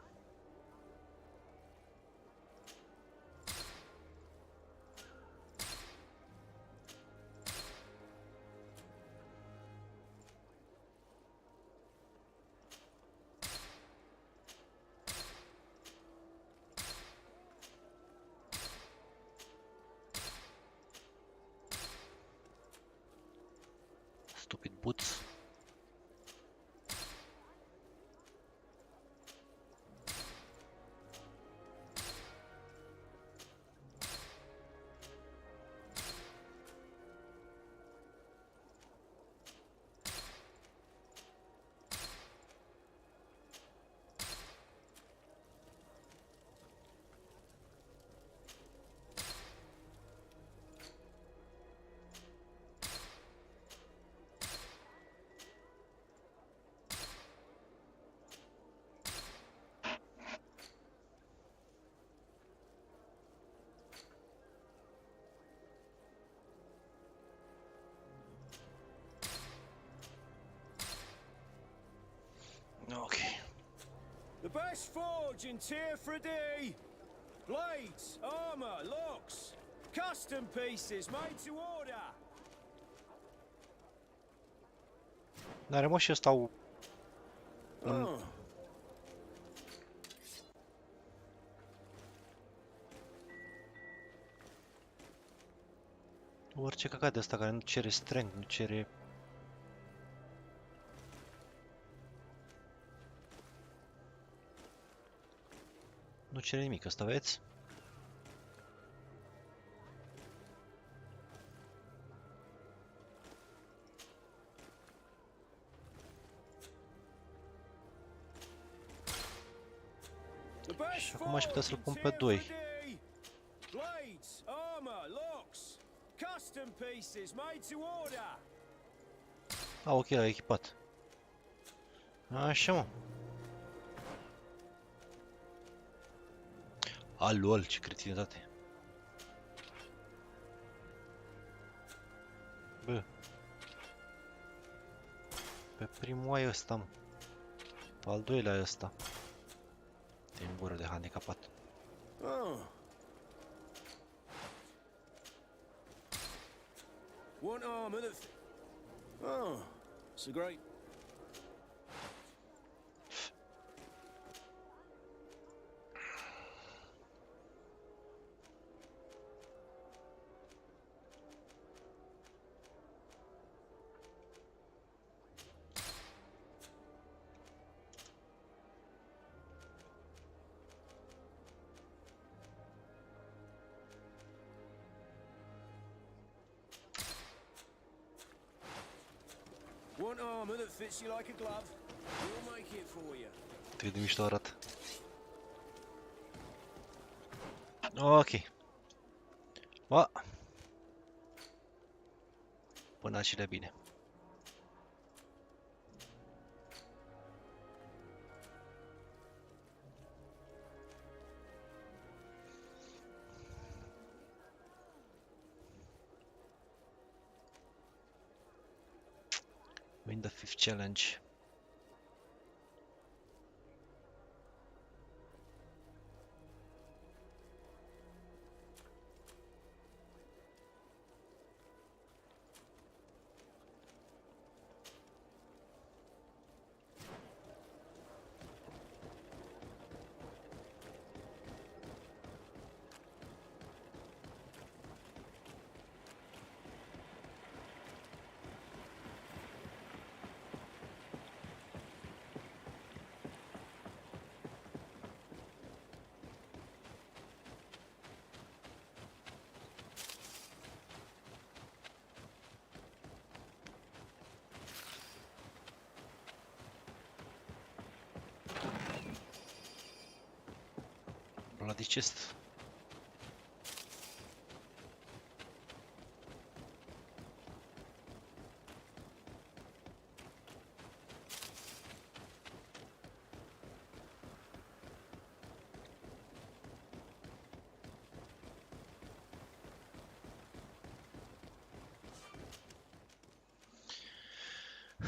Stupid boots. Okay. The best forge in Tier 3D. Blades, armor, locks, custom pieces made to order. N-are mă și ăsta au... Orice căcat de asta care nu cere strength, nu cere... Nu cere nimic ăsta, vedeți? Și acum aș putea să-l pun pe 2. Ah, ok, l-a echipat. Așa, mă. A, lol, ce cretinitate. Bă. Pe primul ai ăsta, mă. Pe al doilea ai ăsta. Te în gură de handicapat. One armor that... Oh, it's a great... Want armor that fits you like a glove? We'll make it for you. Cât de mișto arată. Ok. Ba. Până acele bine. Win the 5th challenge. La dicest.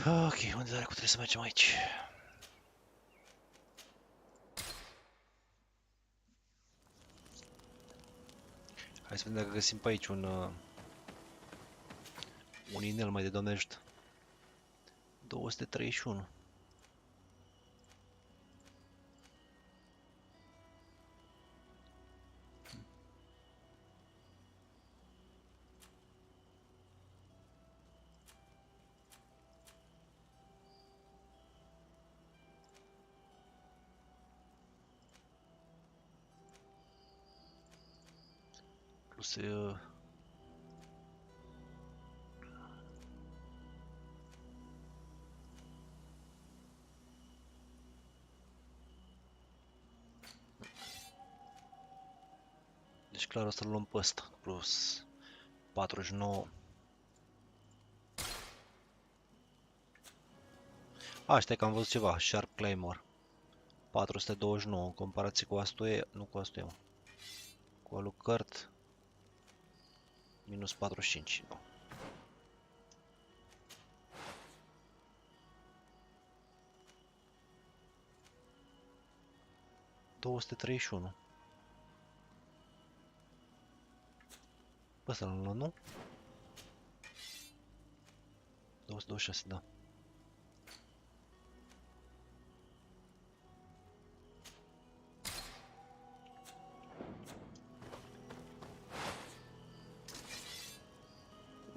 Ok, unde dracu trebuie să mergem aici? Hai să vedem dacă găsim pe aici un inel mai de domești. 231. Plus deci clar o să-l luăm pe ăsta, plus 49. Stai că am văzut ceva, Sharp Claymore. 429 în comparație cu astuie, nu cu astuie, mă. Cu alucărt minus 45, nu. $231. Ăsta l-am luat, nu? 226, da.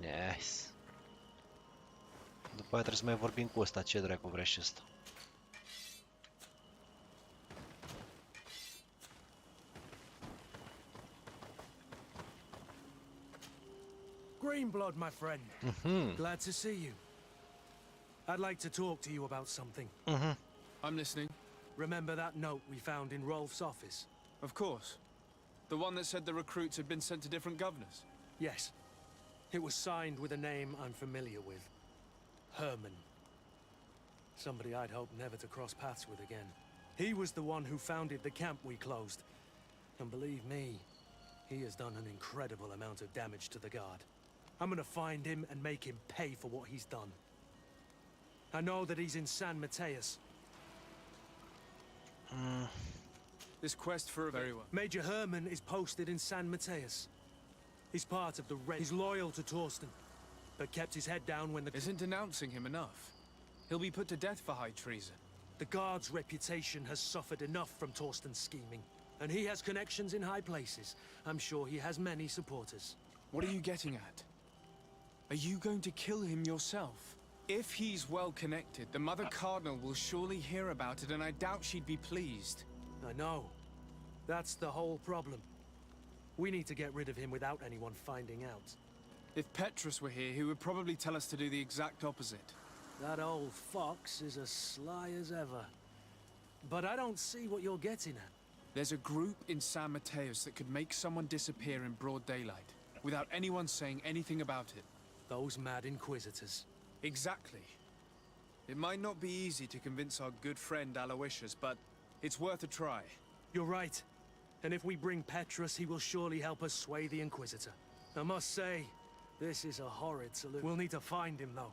Yes. După aia trebuie să mai vorbim cu ăsta, ce dracu vrea și ăsta. Greenblood, my friend. Glad to see you. I'd like to talk to you about something. I'm listening. Remember that note we found in Rolf's office? Of course. The one that said the recruits had been sent to different governors? Yes. It was signed with a name I'm familiar with. Herman. Somebody I'd hoped never to cross paths with again. He was the one who founded the camp we closed. And believe me, he has done an incredible amount of damage to the guard. I'm gonna find him and make him pay for what he's done. I know that he's in San Mateus. This quest for a very well. Major Herman is posted in San Mateus. He's part of the Red. He's loyal to Torsten, but kept his head down when the... Isn't denouncing him enough? He'll be put to death for high treason. The guard's reputation has suffered enough from Torsten's scheming, and he has connections in high places. I'm sure he has many supporters. What are you getting at? Are you going to kill him yourself? If he's well connected, the Mother Cardinal will surely hear about it, and I doubt she'd be pleased. I know. That's the whole problem. We need to get rid of him without anyone finding out. If Petrus were here, he would probably tell us to do the exact opposite. That old fox is as sly as ever. But I don't see what you're getting at. There's a group in San Mateus that could make someone disappear in broad daylight, without anyone saying anything about it. Those mad inquisitors. Exactly. It might not be easy to convince our good friend Aloysius, but it's worth a try. You're right. And if we bring Petrus, he will surely help us sway the Inquisitor. I must say, this is a horrid salute. We'll need to find him, though.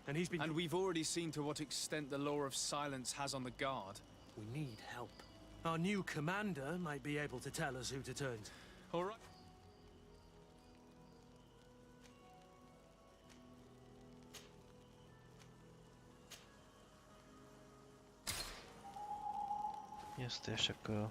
And he's been... And we've already seen to what extent the law of silence has on the guard. We need help. Our new commander might be able to tell us who to turn to. All right. Este așa că...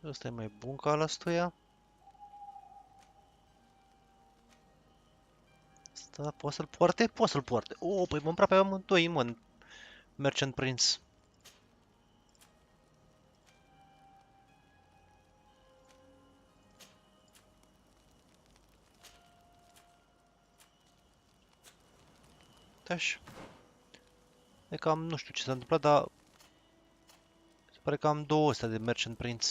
Ăsta e mai bun ca la stuia. Asta poate să-l poarte? Poate să-l poarte. Oh, păi mă aproape amândoi, mă. Merchant Prince. Uite așa. E cam, nu știu ce s-a întâmplat, dar se pare că am 200 de Merchant Prince.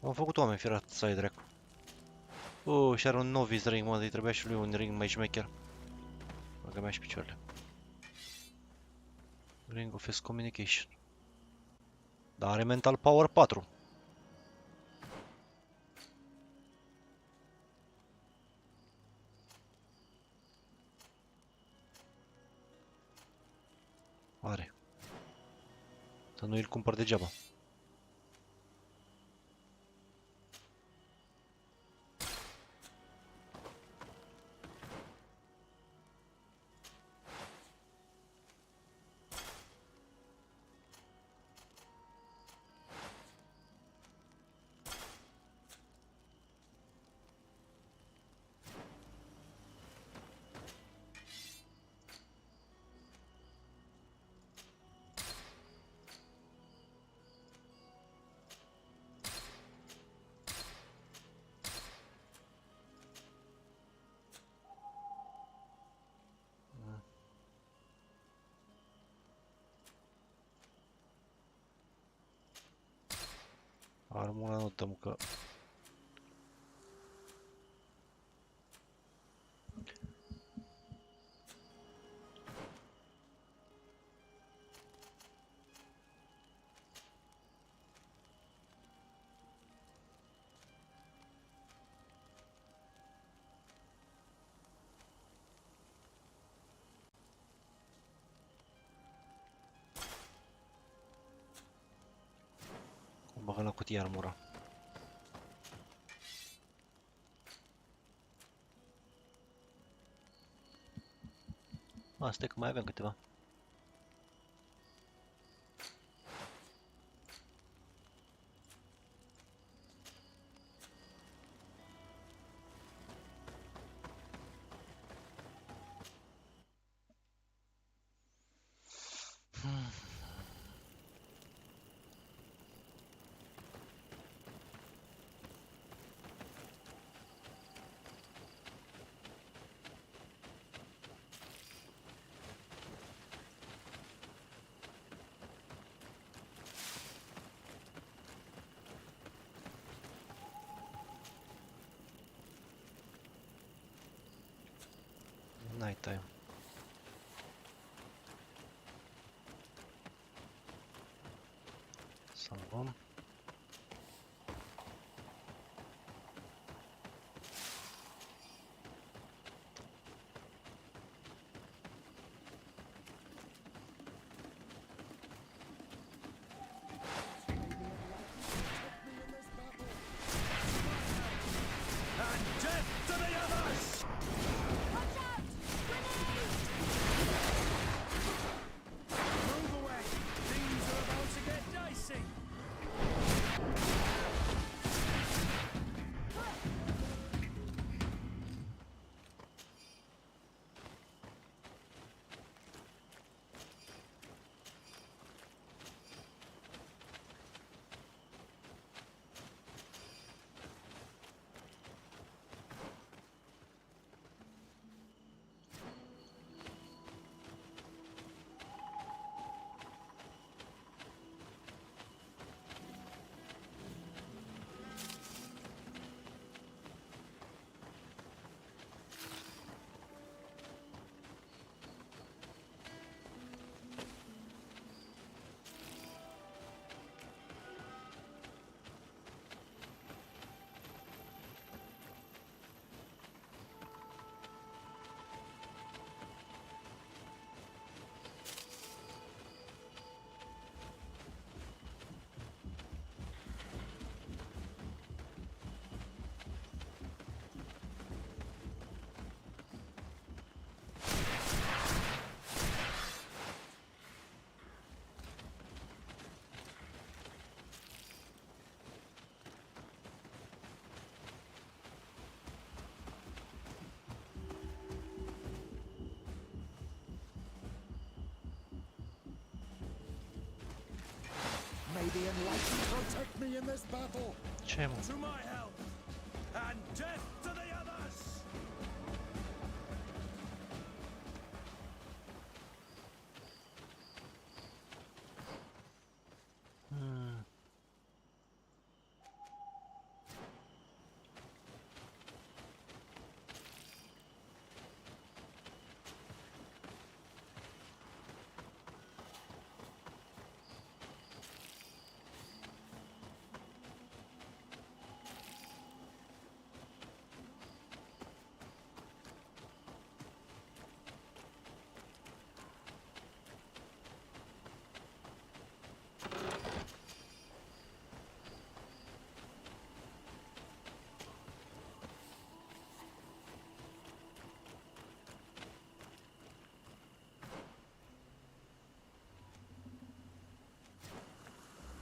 Am făcut oameni firat să ai dracu. Și are un novice ring, mă, îi trebuia și lui un ring mai șmecher. Băga mea și picioarele. Ring of Communication. Dar are Mental Power 4. Are. Să nu îl cumpăr degeaba. Armura nu dăm că... O băgăm la cutie armura. Asta e că mai avem câteva. Night time. Salvăm. the enlightened protect me in this battle. Ce, mă? To my help, and death to the others!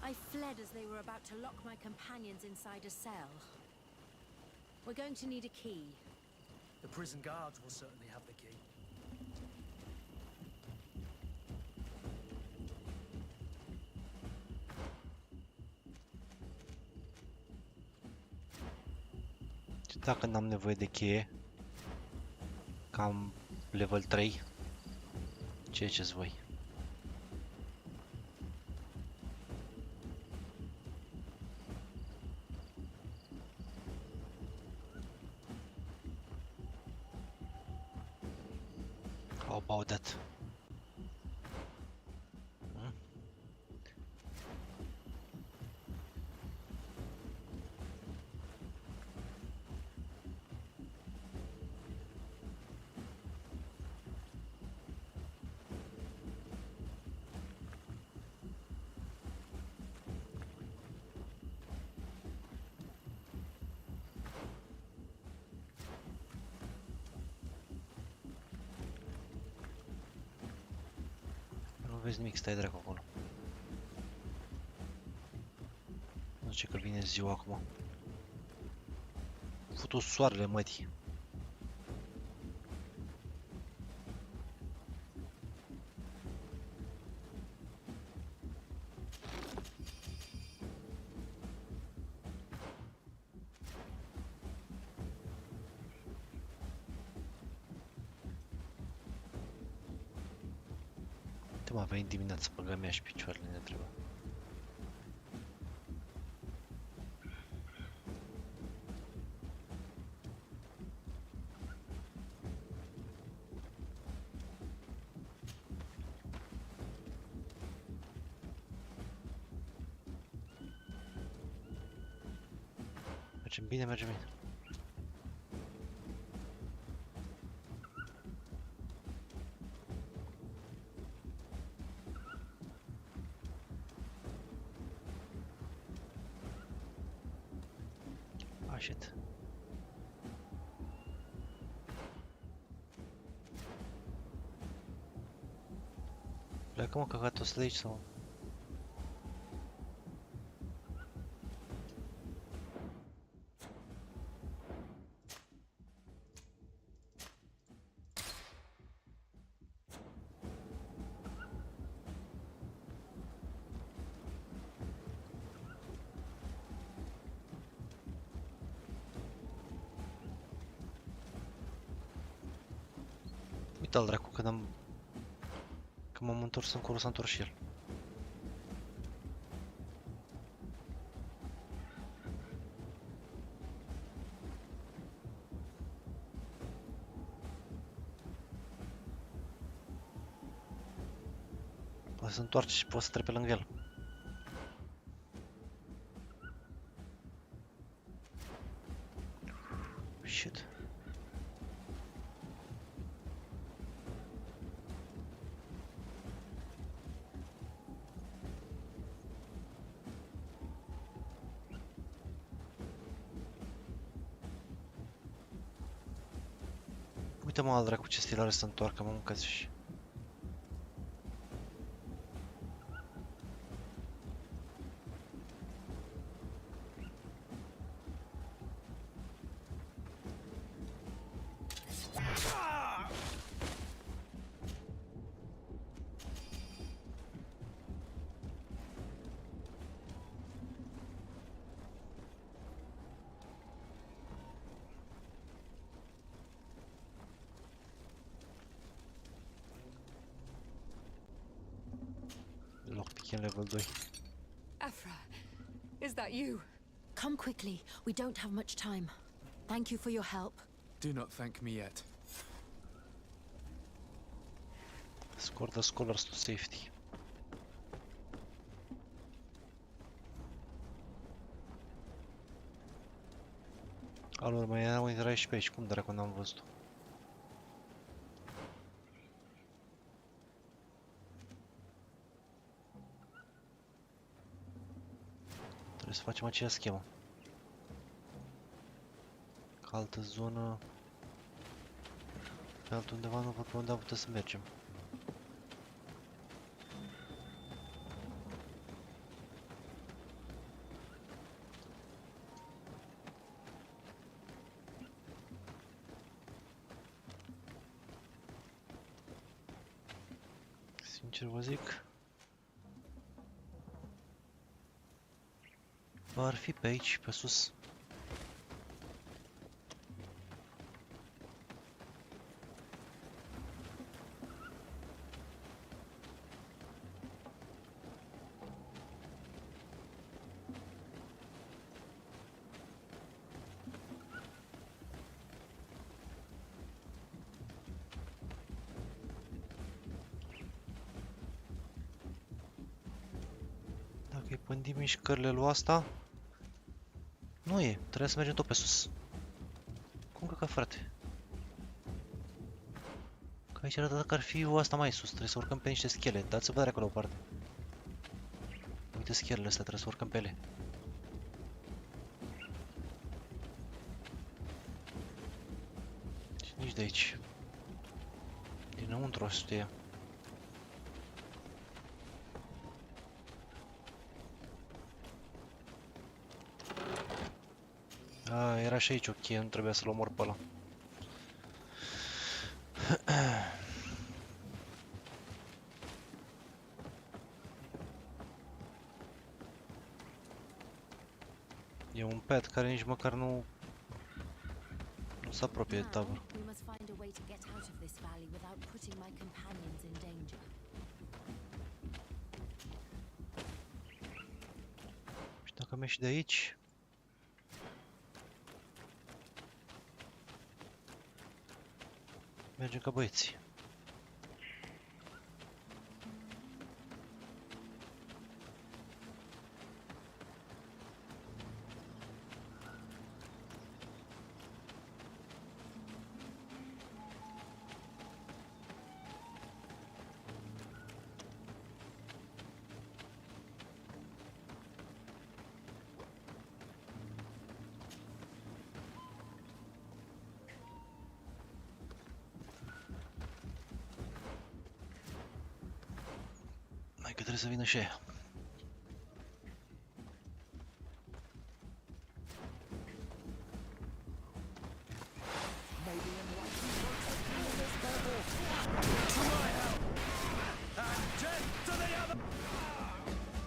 I fled as they were about to lock my companions inside a cell. We're going to need a key. The prison guards will certainly have the key. Și dacă n-am nevoie de cheie, cam level 3, ce ziceți voi? How about that? Nu vezi nimic, stai dracu acolo. Nu zice că vine ziua acum. Futu soarele, mătii. Mă, a venit dimineața, băga mea și picioarele ne trebuie. Mergem bine, mergem bine. Shit. Pleacă mă, căcatul ăsta de aici sau? Uite-l dracu, când m-am întors încolo, s-a întors și el. Poate să întoarce și poate să trece lângă el. Shit. Uite-mă al dracu ce stil are să întoarcă, mă mâncați și... skin level 2. Afra, is that you? Come quickly. We don't have much time. Thank you for your help. Do not thank me yet. Escort the scholars to safety. Alor, mai era intrat și pe aici. Cum dracu n-am văzut-o? Trebuie să facem aceeași schemă. Ca altă zonă. Pe altundeva nu văd pe unde am putea să mergem. Sincer vă zic, ar fi pe aici, pe sus. Dacă îi pândim mișcările lui asta, nu e, trebuie să mergem tot pe sus. Cum că frate? Că aici arată că ar fi asta mai sus, trebuie să urcăm pe niște schele, dați-vă vedere acolo o parte. Uite schelele astea, trebuie să urcăm pe ele. Și nici de aici. Dinăuntru o știe. A, era și aici o cheie, nu trebuia să-l omor pe ăla. E un pet care nici măcar nu se apropie de tabără. We must find a way to get out of this valley without putting my companions in danger. Și dacă mergi de aici, mergem ca băieții. Hai că trebuie să vină și aia.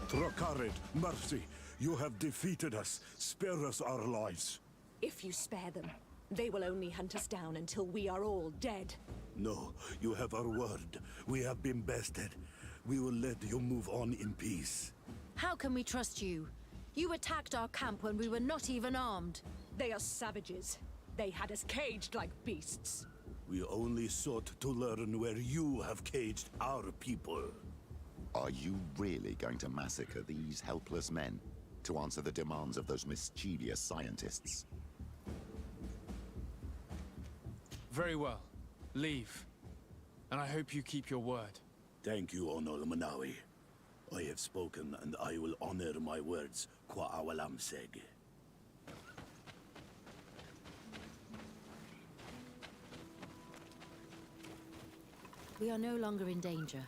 Trocared, mercy. You have defeated us. Spare us our lives. If you spare them, they will only hunt us down until we are all dead. No, you have our word. We have been bested. We will let you move on in peace. How can we trust you? You attacked our camp when we were not even armed. They are savages. They had us caged like beasts. We only sought to learn where you have caged our people. Are you really going to massacre these helpless men to answer the demands of those mischievous scientists? Very well. Leave. And I hope you keep your word. Thank you, Onol Manawi. I have spoken, and I will honor my words, qua awalam seg. We are no longer in danger.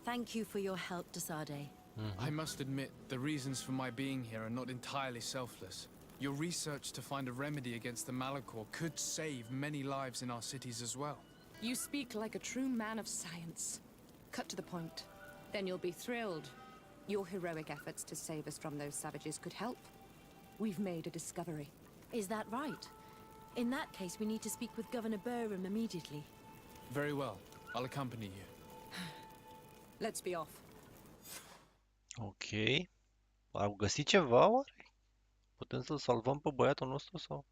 Thank you for your help, DETALII. I must admit, the reasons for my being here are not entirely selfless. Your research to find a remedy against the Malachor could save many lives in our cities as well. You speak like a true man of science. Cut to the point. Then you'll be thrilled. Your heroic efforts to save us from those savages could help. We've made a discovery. Is that right? In that case, we need to speak with Governor Burham immediately. Very well. I'll accompany you. Let's be off. Ok. Au găsit ceva, oare? Putem să-l salvăm pe băiatul nostru sau?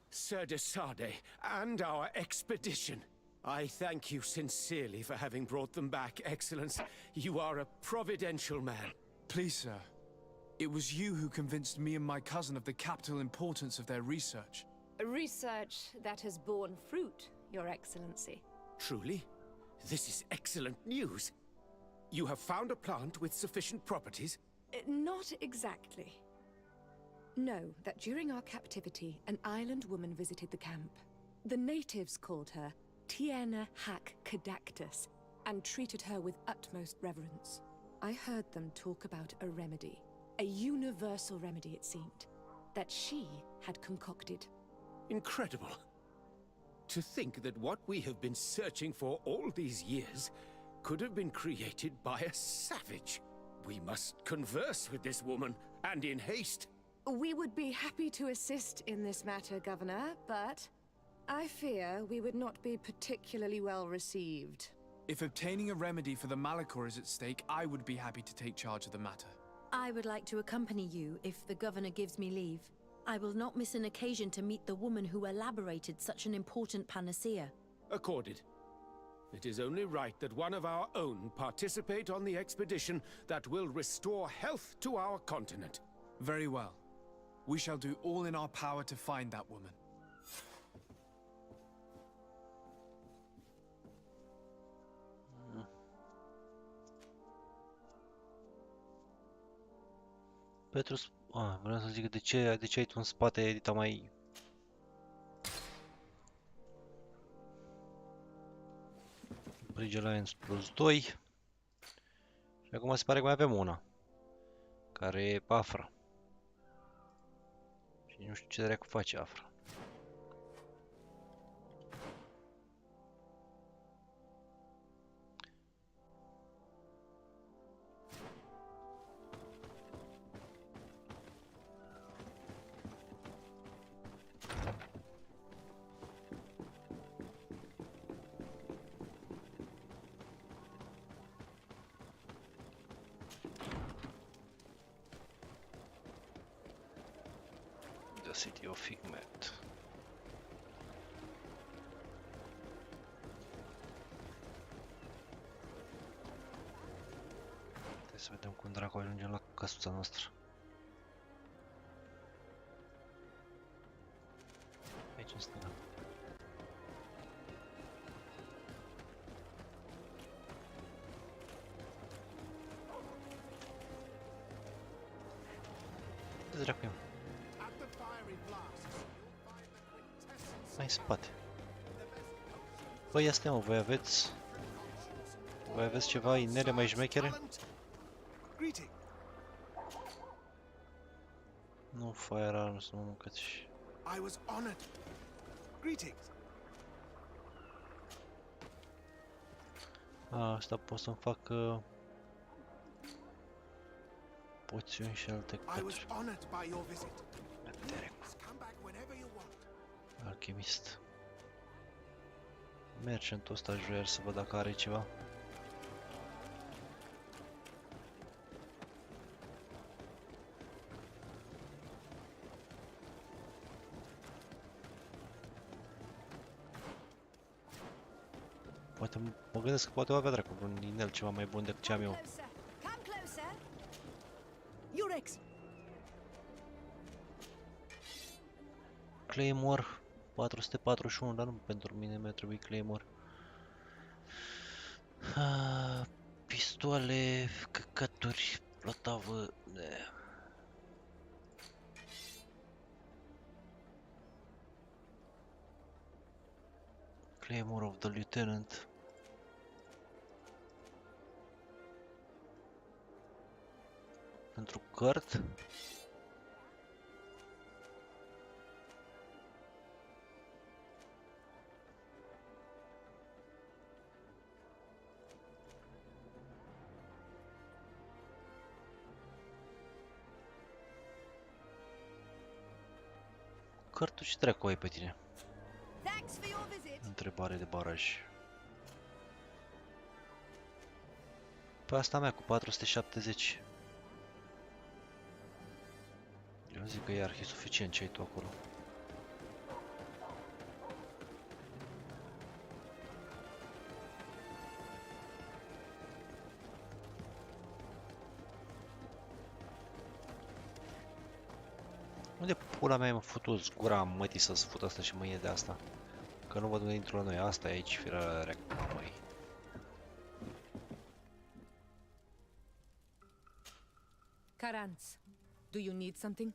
Sir Desade and our expedition. I thank you sincerely for having brought them back, Excellence. You are a providential man. Please, sir. It was you who convinced me and my cousin of the capital importance of their research. Research that has borne fruit, Your Excellency. Truly? This is excellent news. You have found a plant with sufficient properties? Not exactly. Know that during our captivity, an island woman visited the camp. The natives called her Tiena Hac Cadactus and treated her with utmost reverence. I heard them talk about a remedy, a universal remedy it seemed, that she had concocted. Incredible. To think that what we have been searching for all these years could have been created by a savage. We must converse with this woman, and in haste. We would be happy to assist in this matter, Governor, but I fear we would not be particularly well received. If obtaining a remedy for the Malachor is at stake, I would be happy to take charge of the matter. I would like to accompany you if the governor gives me leave. I will not miss an occasion to meet the woman who elaborated such an important panacea. Accorded. It is only right that one of our own participate on the expedition that will restore health to our continent. Very well. We shall do all in our power to find that woman. Petrus... vreau să zic de ce ai tu în spate edita mai... Bridge Alliance plus 2. Și acum se pare că mai avem una. Care e Afra. Și nu știu ce dracu face Afra. City of Figment. Trebuie să vedem cum dracu ajungem la căsuța noastră. Aici în stânga. De dracu e? Mai în spate. Băi, ia stai mă, voi aveți ceva inele mai șmechere? Nu, firearms, nu mâncați și... Asta pot să-mi fac... poțiuni și alte cături. Alchimist. Merchantul ăsta aș vrea să văd dacă are ceva. Poate mă gândesc că poate avea dracu vreun inel ceva mai bun decât ce am eu. Claymore 441, dar nu pentru mine mi-a trebuit Claymore. Pistoale, căcături, plătavă. Claymore of the Lieutenant. Pentru cărt. Cărtul și dracu ai pe tine? Întrebare de baraj. Pe asta mea cu 470. Eu zic că e arhi suficient ce ai tu acolo. Unde pula mea mă futu gura mătii să-ți fut asta și mâine de asta? Că nu văd unde intru la noi. Asta e aici, firea rec, măi. Karanz, do you need something?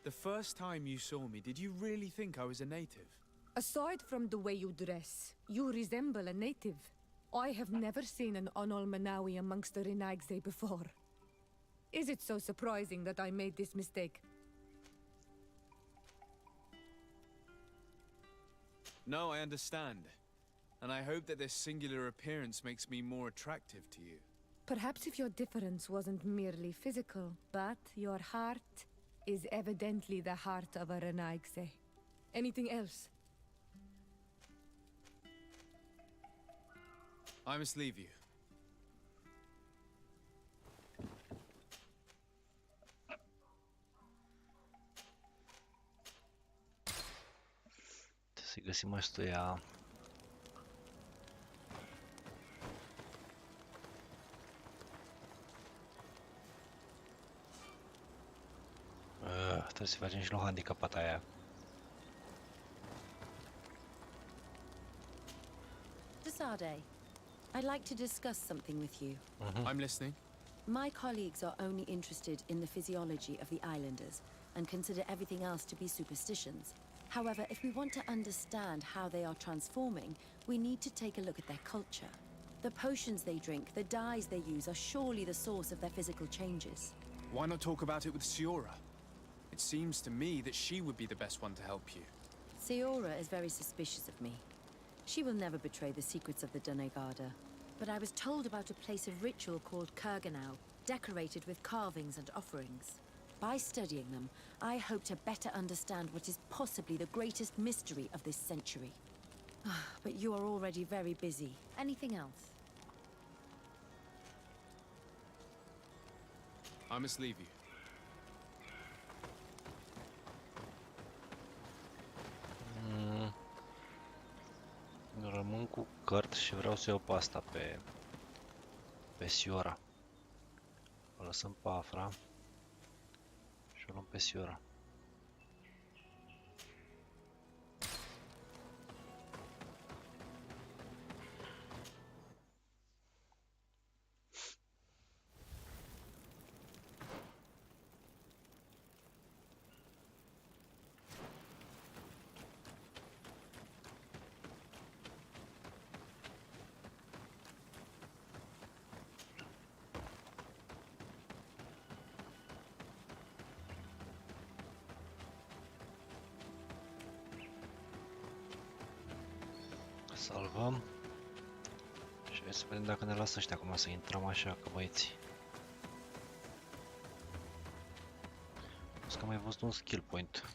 The first time you saw me, did you really think I was a native? Aside from the way you dress, you resemble a native. I have never seen an Onol amongst the Renaigse before. Is it so surprising that I made this mistake? No, I understand. And I hope that this singular appearance makes me more attractive to you. Perhaps if your difference wasn't merely physical, but your heart is evidently the heart of a Renaigse. Anything else? I must leave you. Să găsim ăstuia. Trebuie să facem și la handicapata aia. Desade, I'd like to discuss something with you. I'm listening. My colleagues are only interested in the physiology of the islanders and consider everything else to be superstitions. However, if we want to understand how they are transforming, we need to take a look at their culture. The potions they drink, the dyes they use are surely the source of their physical changes. Why not talk about it with Siora? It seems to me that she would be the best one to help you. Seora is very suspicious of me. She will never betray the secrets of the Donegarda. But I was told about a place of ritual called Kurganau, decorated with carvings and offerings. By studying them, I hope to better understand what is possibly the greatest mystery of this century. But you are already very busy. Anything else? I must leave you. Rămân cu cărt și vreau să iau pe asta, pe Siora. O lăsăm pe Afra și o luăm pe Siora. Salvăm. Și hai să vedem dacă ne lasă ăștia acum să intrăm așa, că băieții. Că am mai văzut un skill point.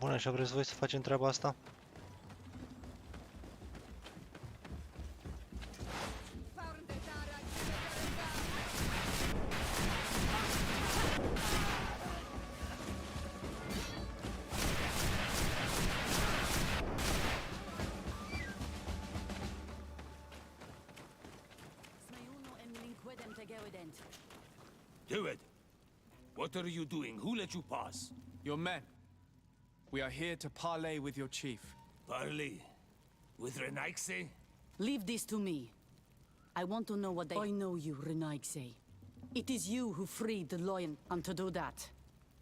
Bun, așa vreți voi să facem treaba asta? Do it! What are you doing? Who let you pass? Your men. We are here to parley with your chief. Parley? With Renaigse? Leave this to me. I want to know what they... I know you, Renaigse. It is you who freed the lion, and to do that,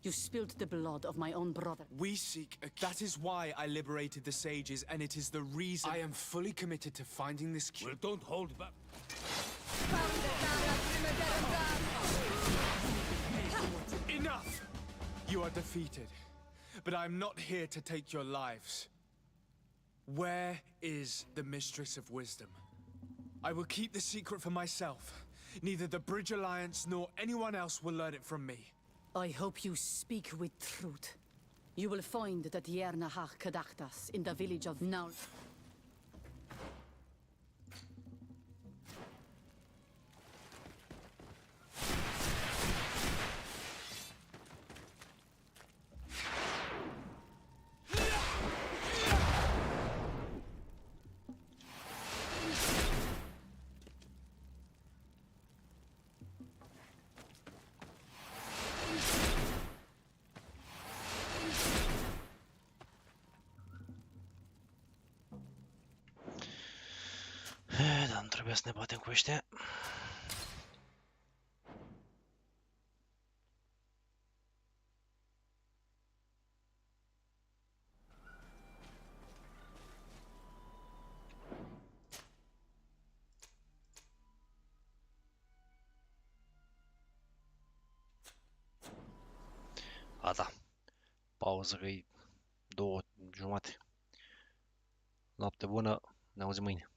You spilled the blood of my own brother. We seek a... That is why I liberated the sages, and it is the reason I am fully committed to finding this cure. Well, don't hold back. Enough! You are defeated, but I am not here to take your lives. Where is the Mistress of Wisdom? I will keep the secret for myself. Neither the Bridge Alliance nor anyone else will learn it from me. I hope you speak with truth. You will find that Yernahach Kadachtas in the village of Naul. Dar nu trebuie să ne batem cu ăștia. Gata. Pauză că e 2:30. Noapte bună, ne auzim mâine.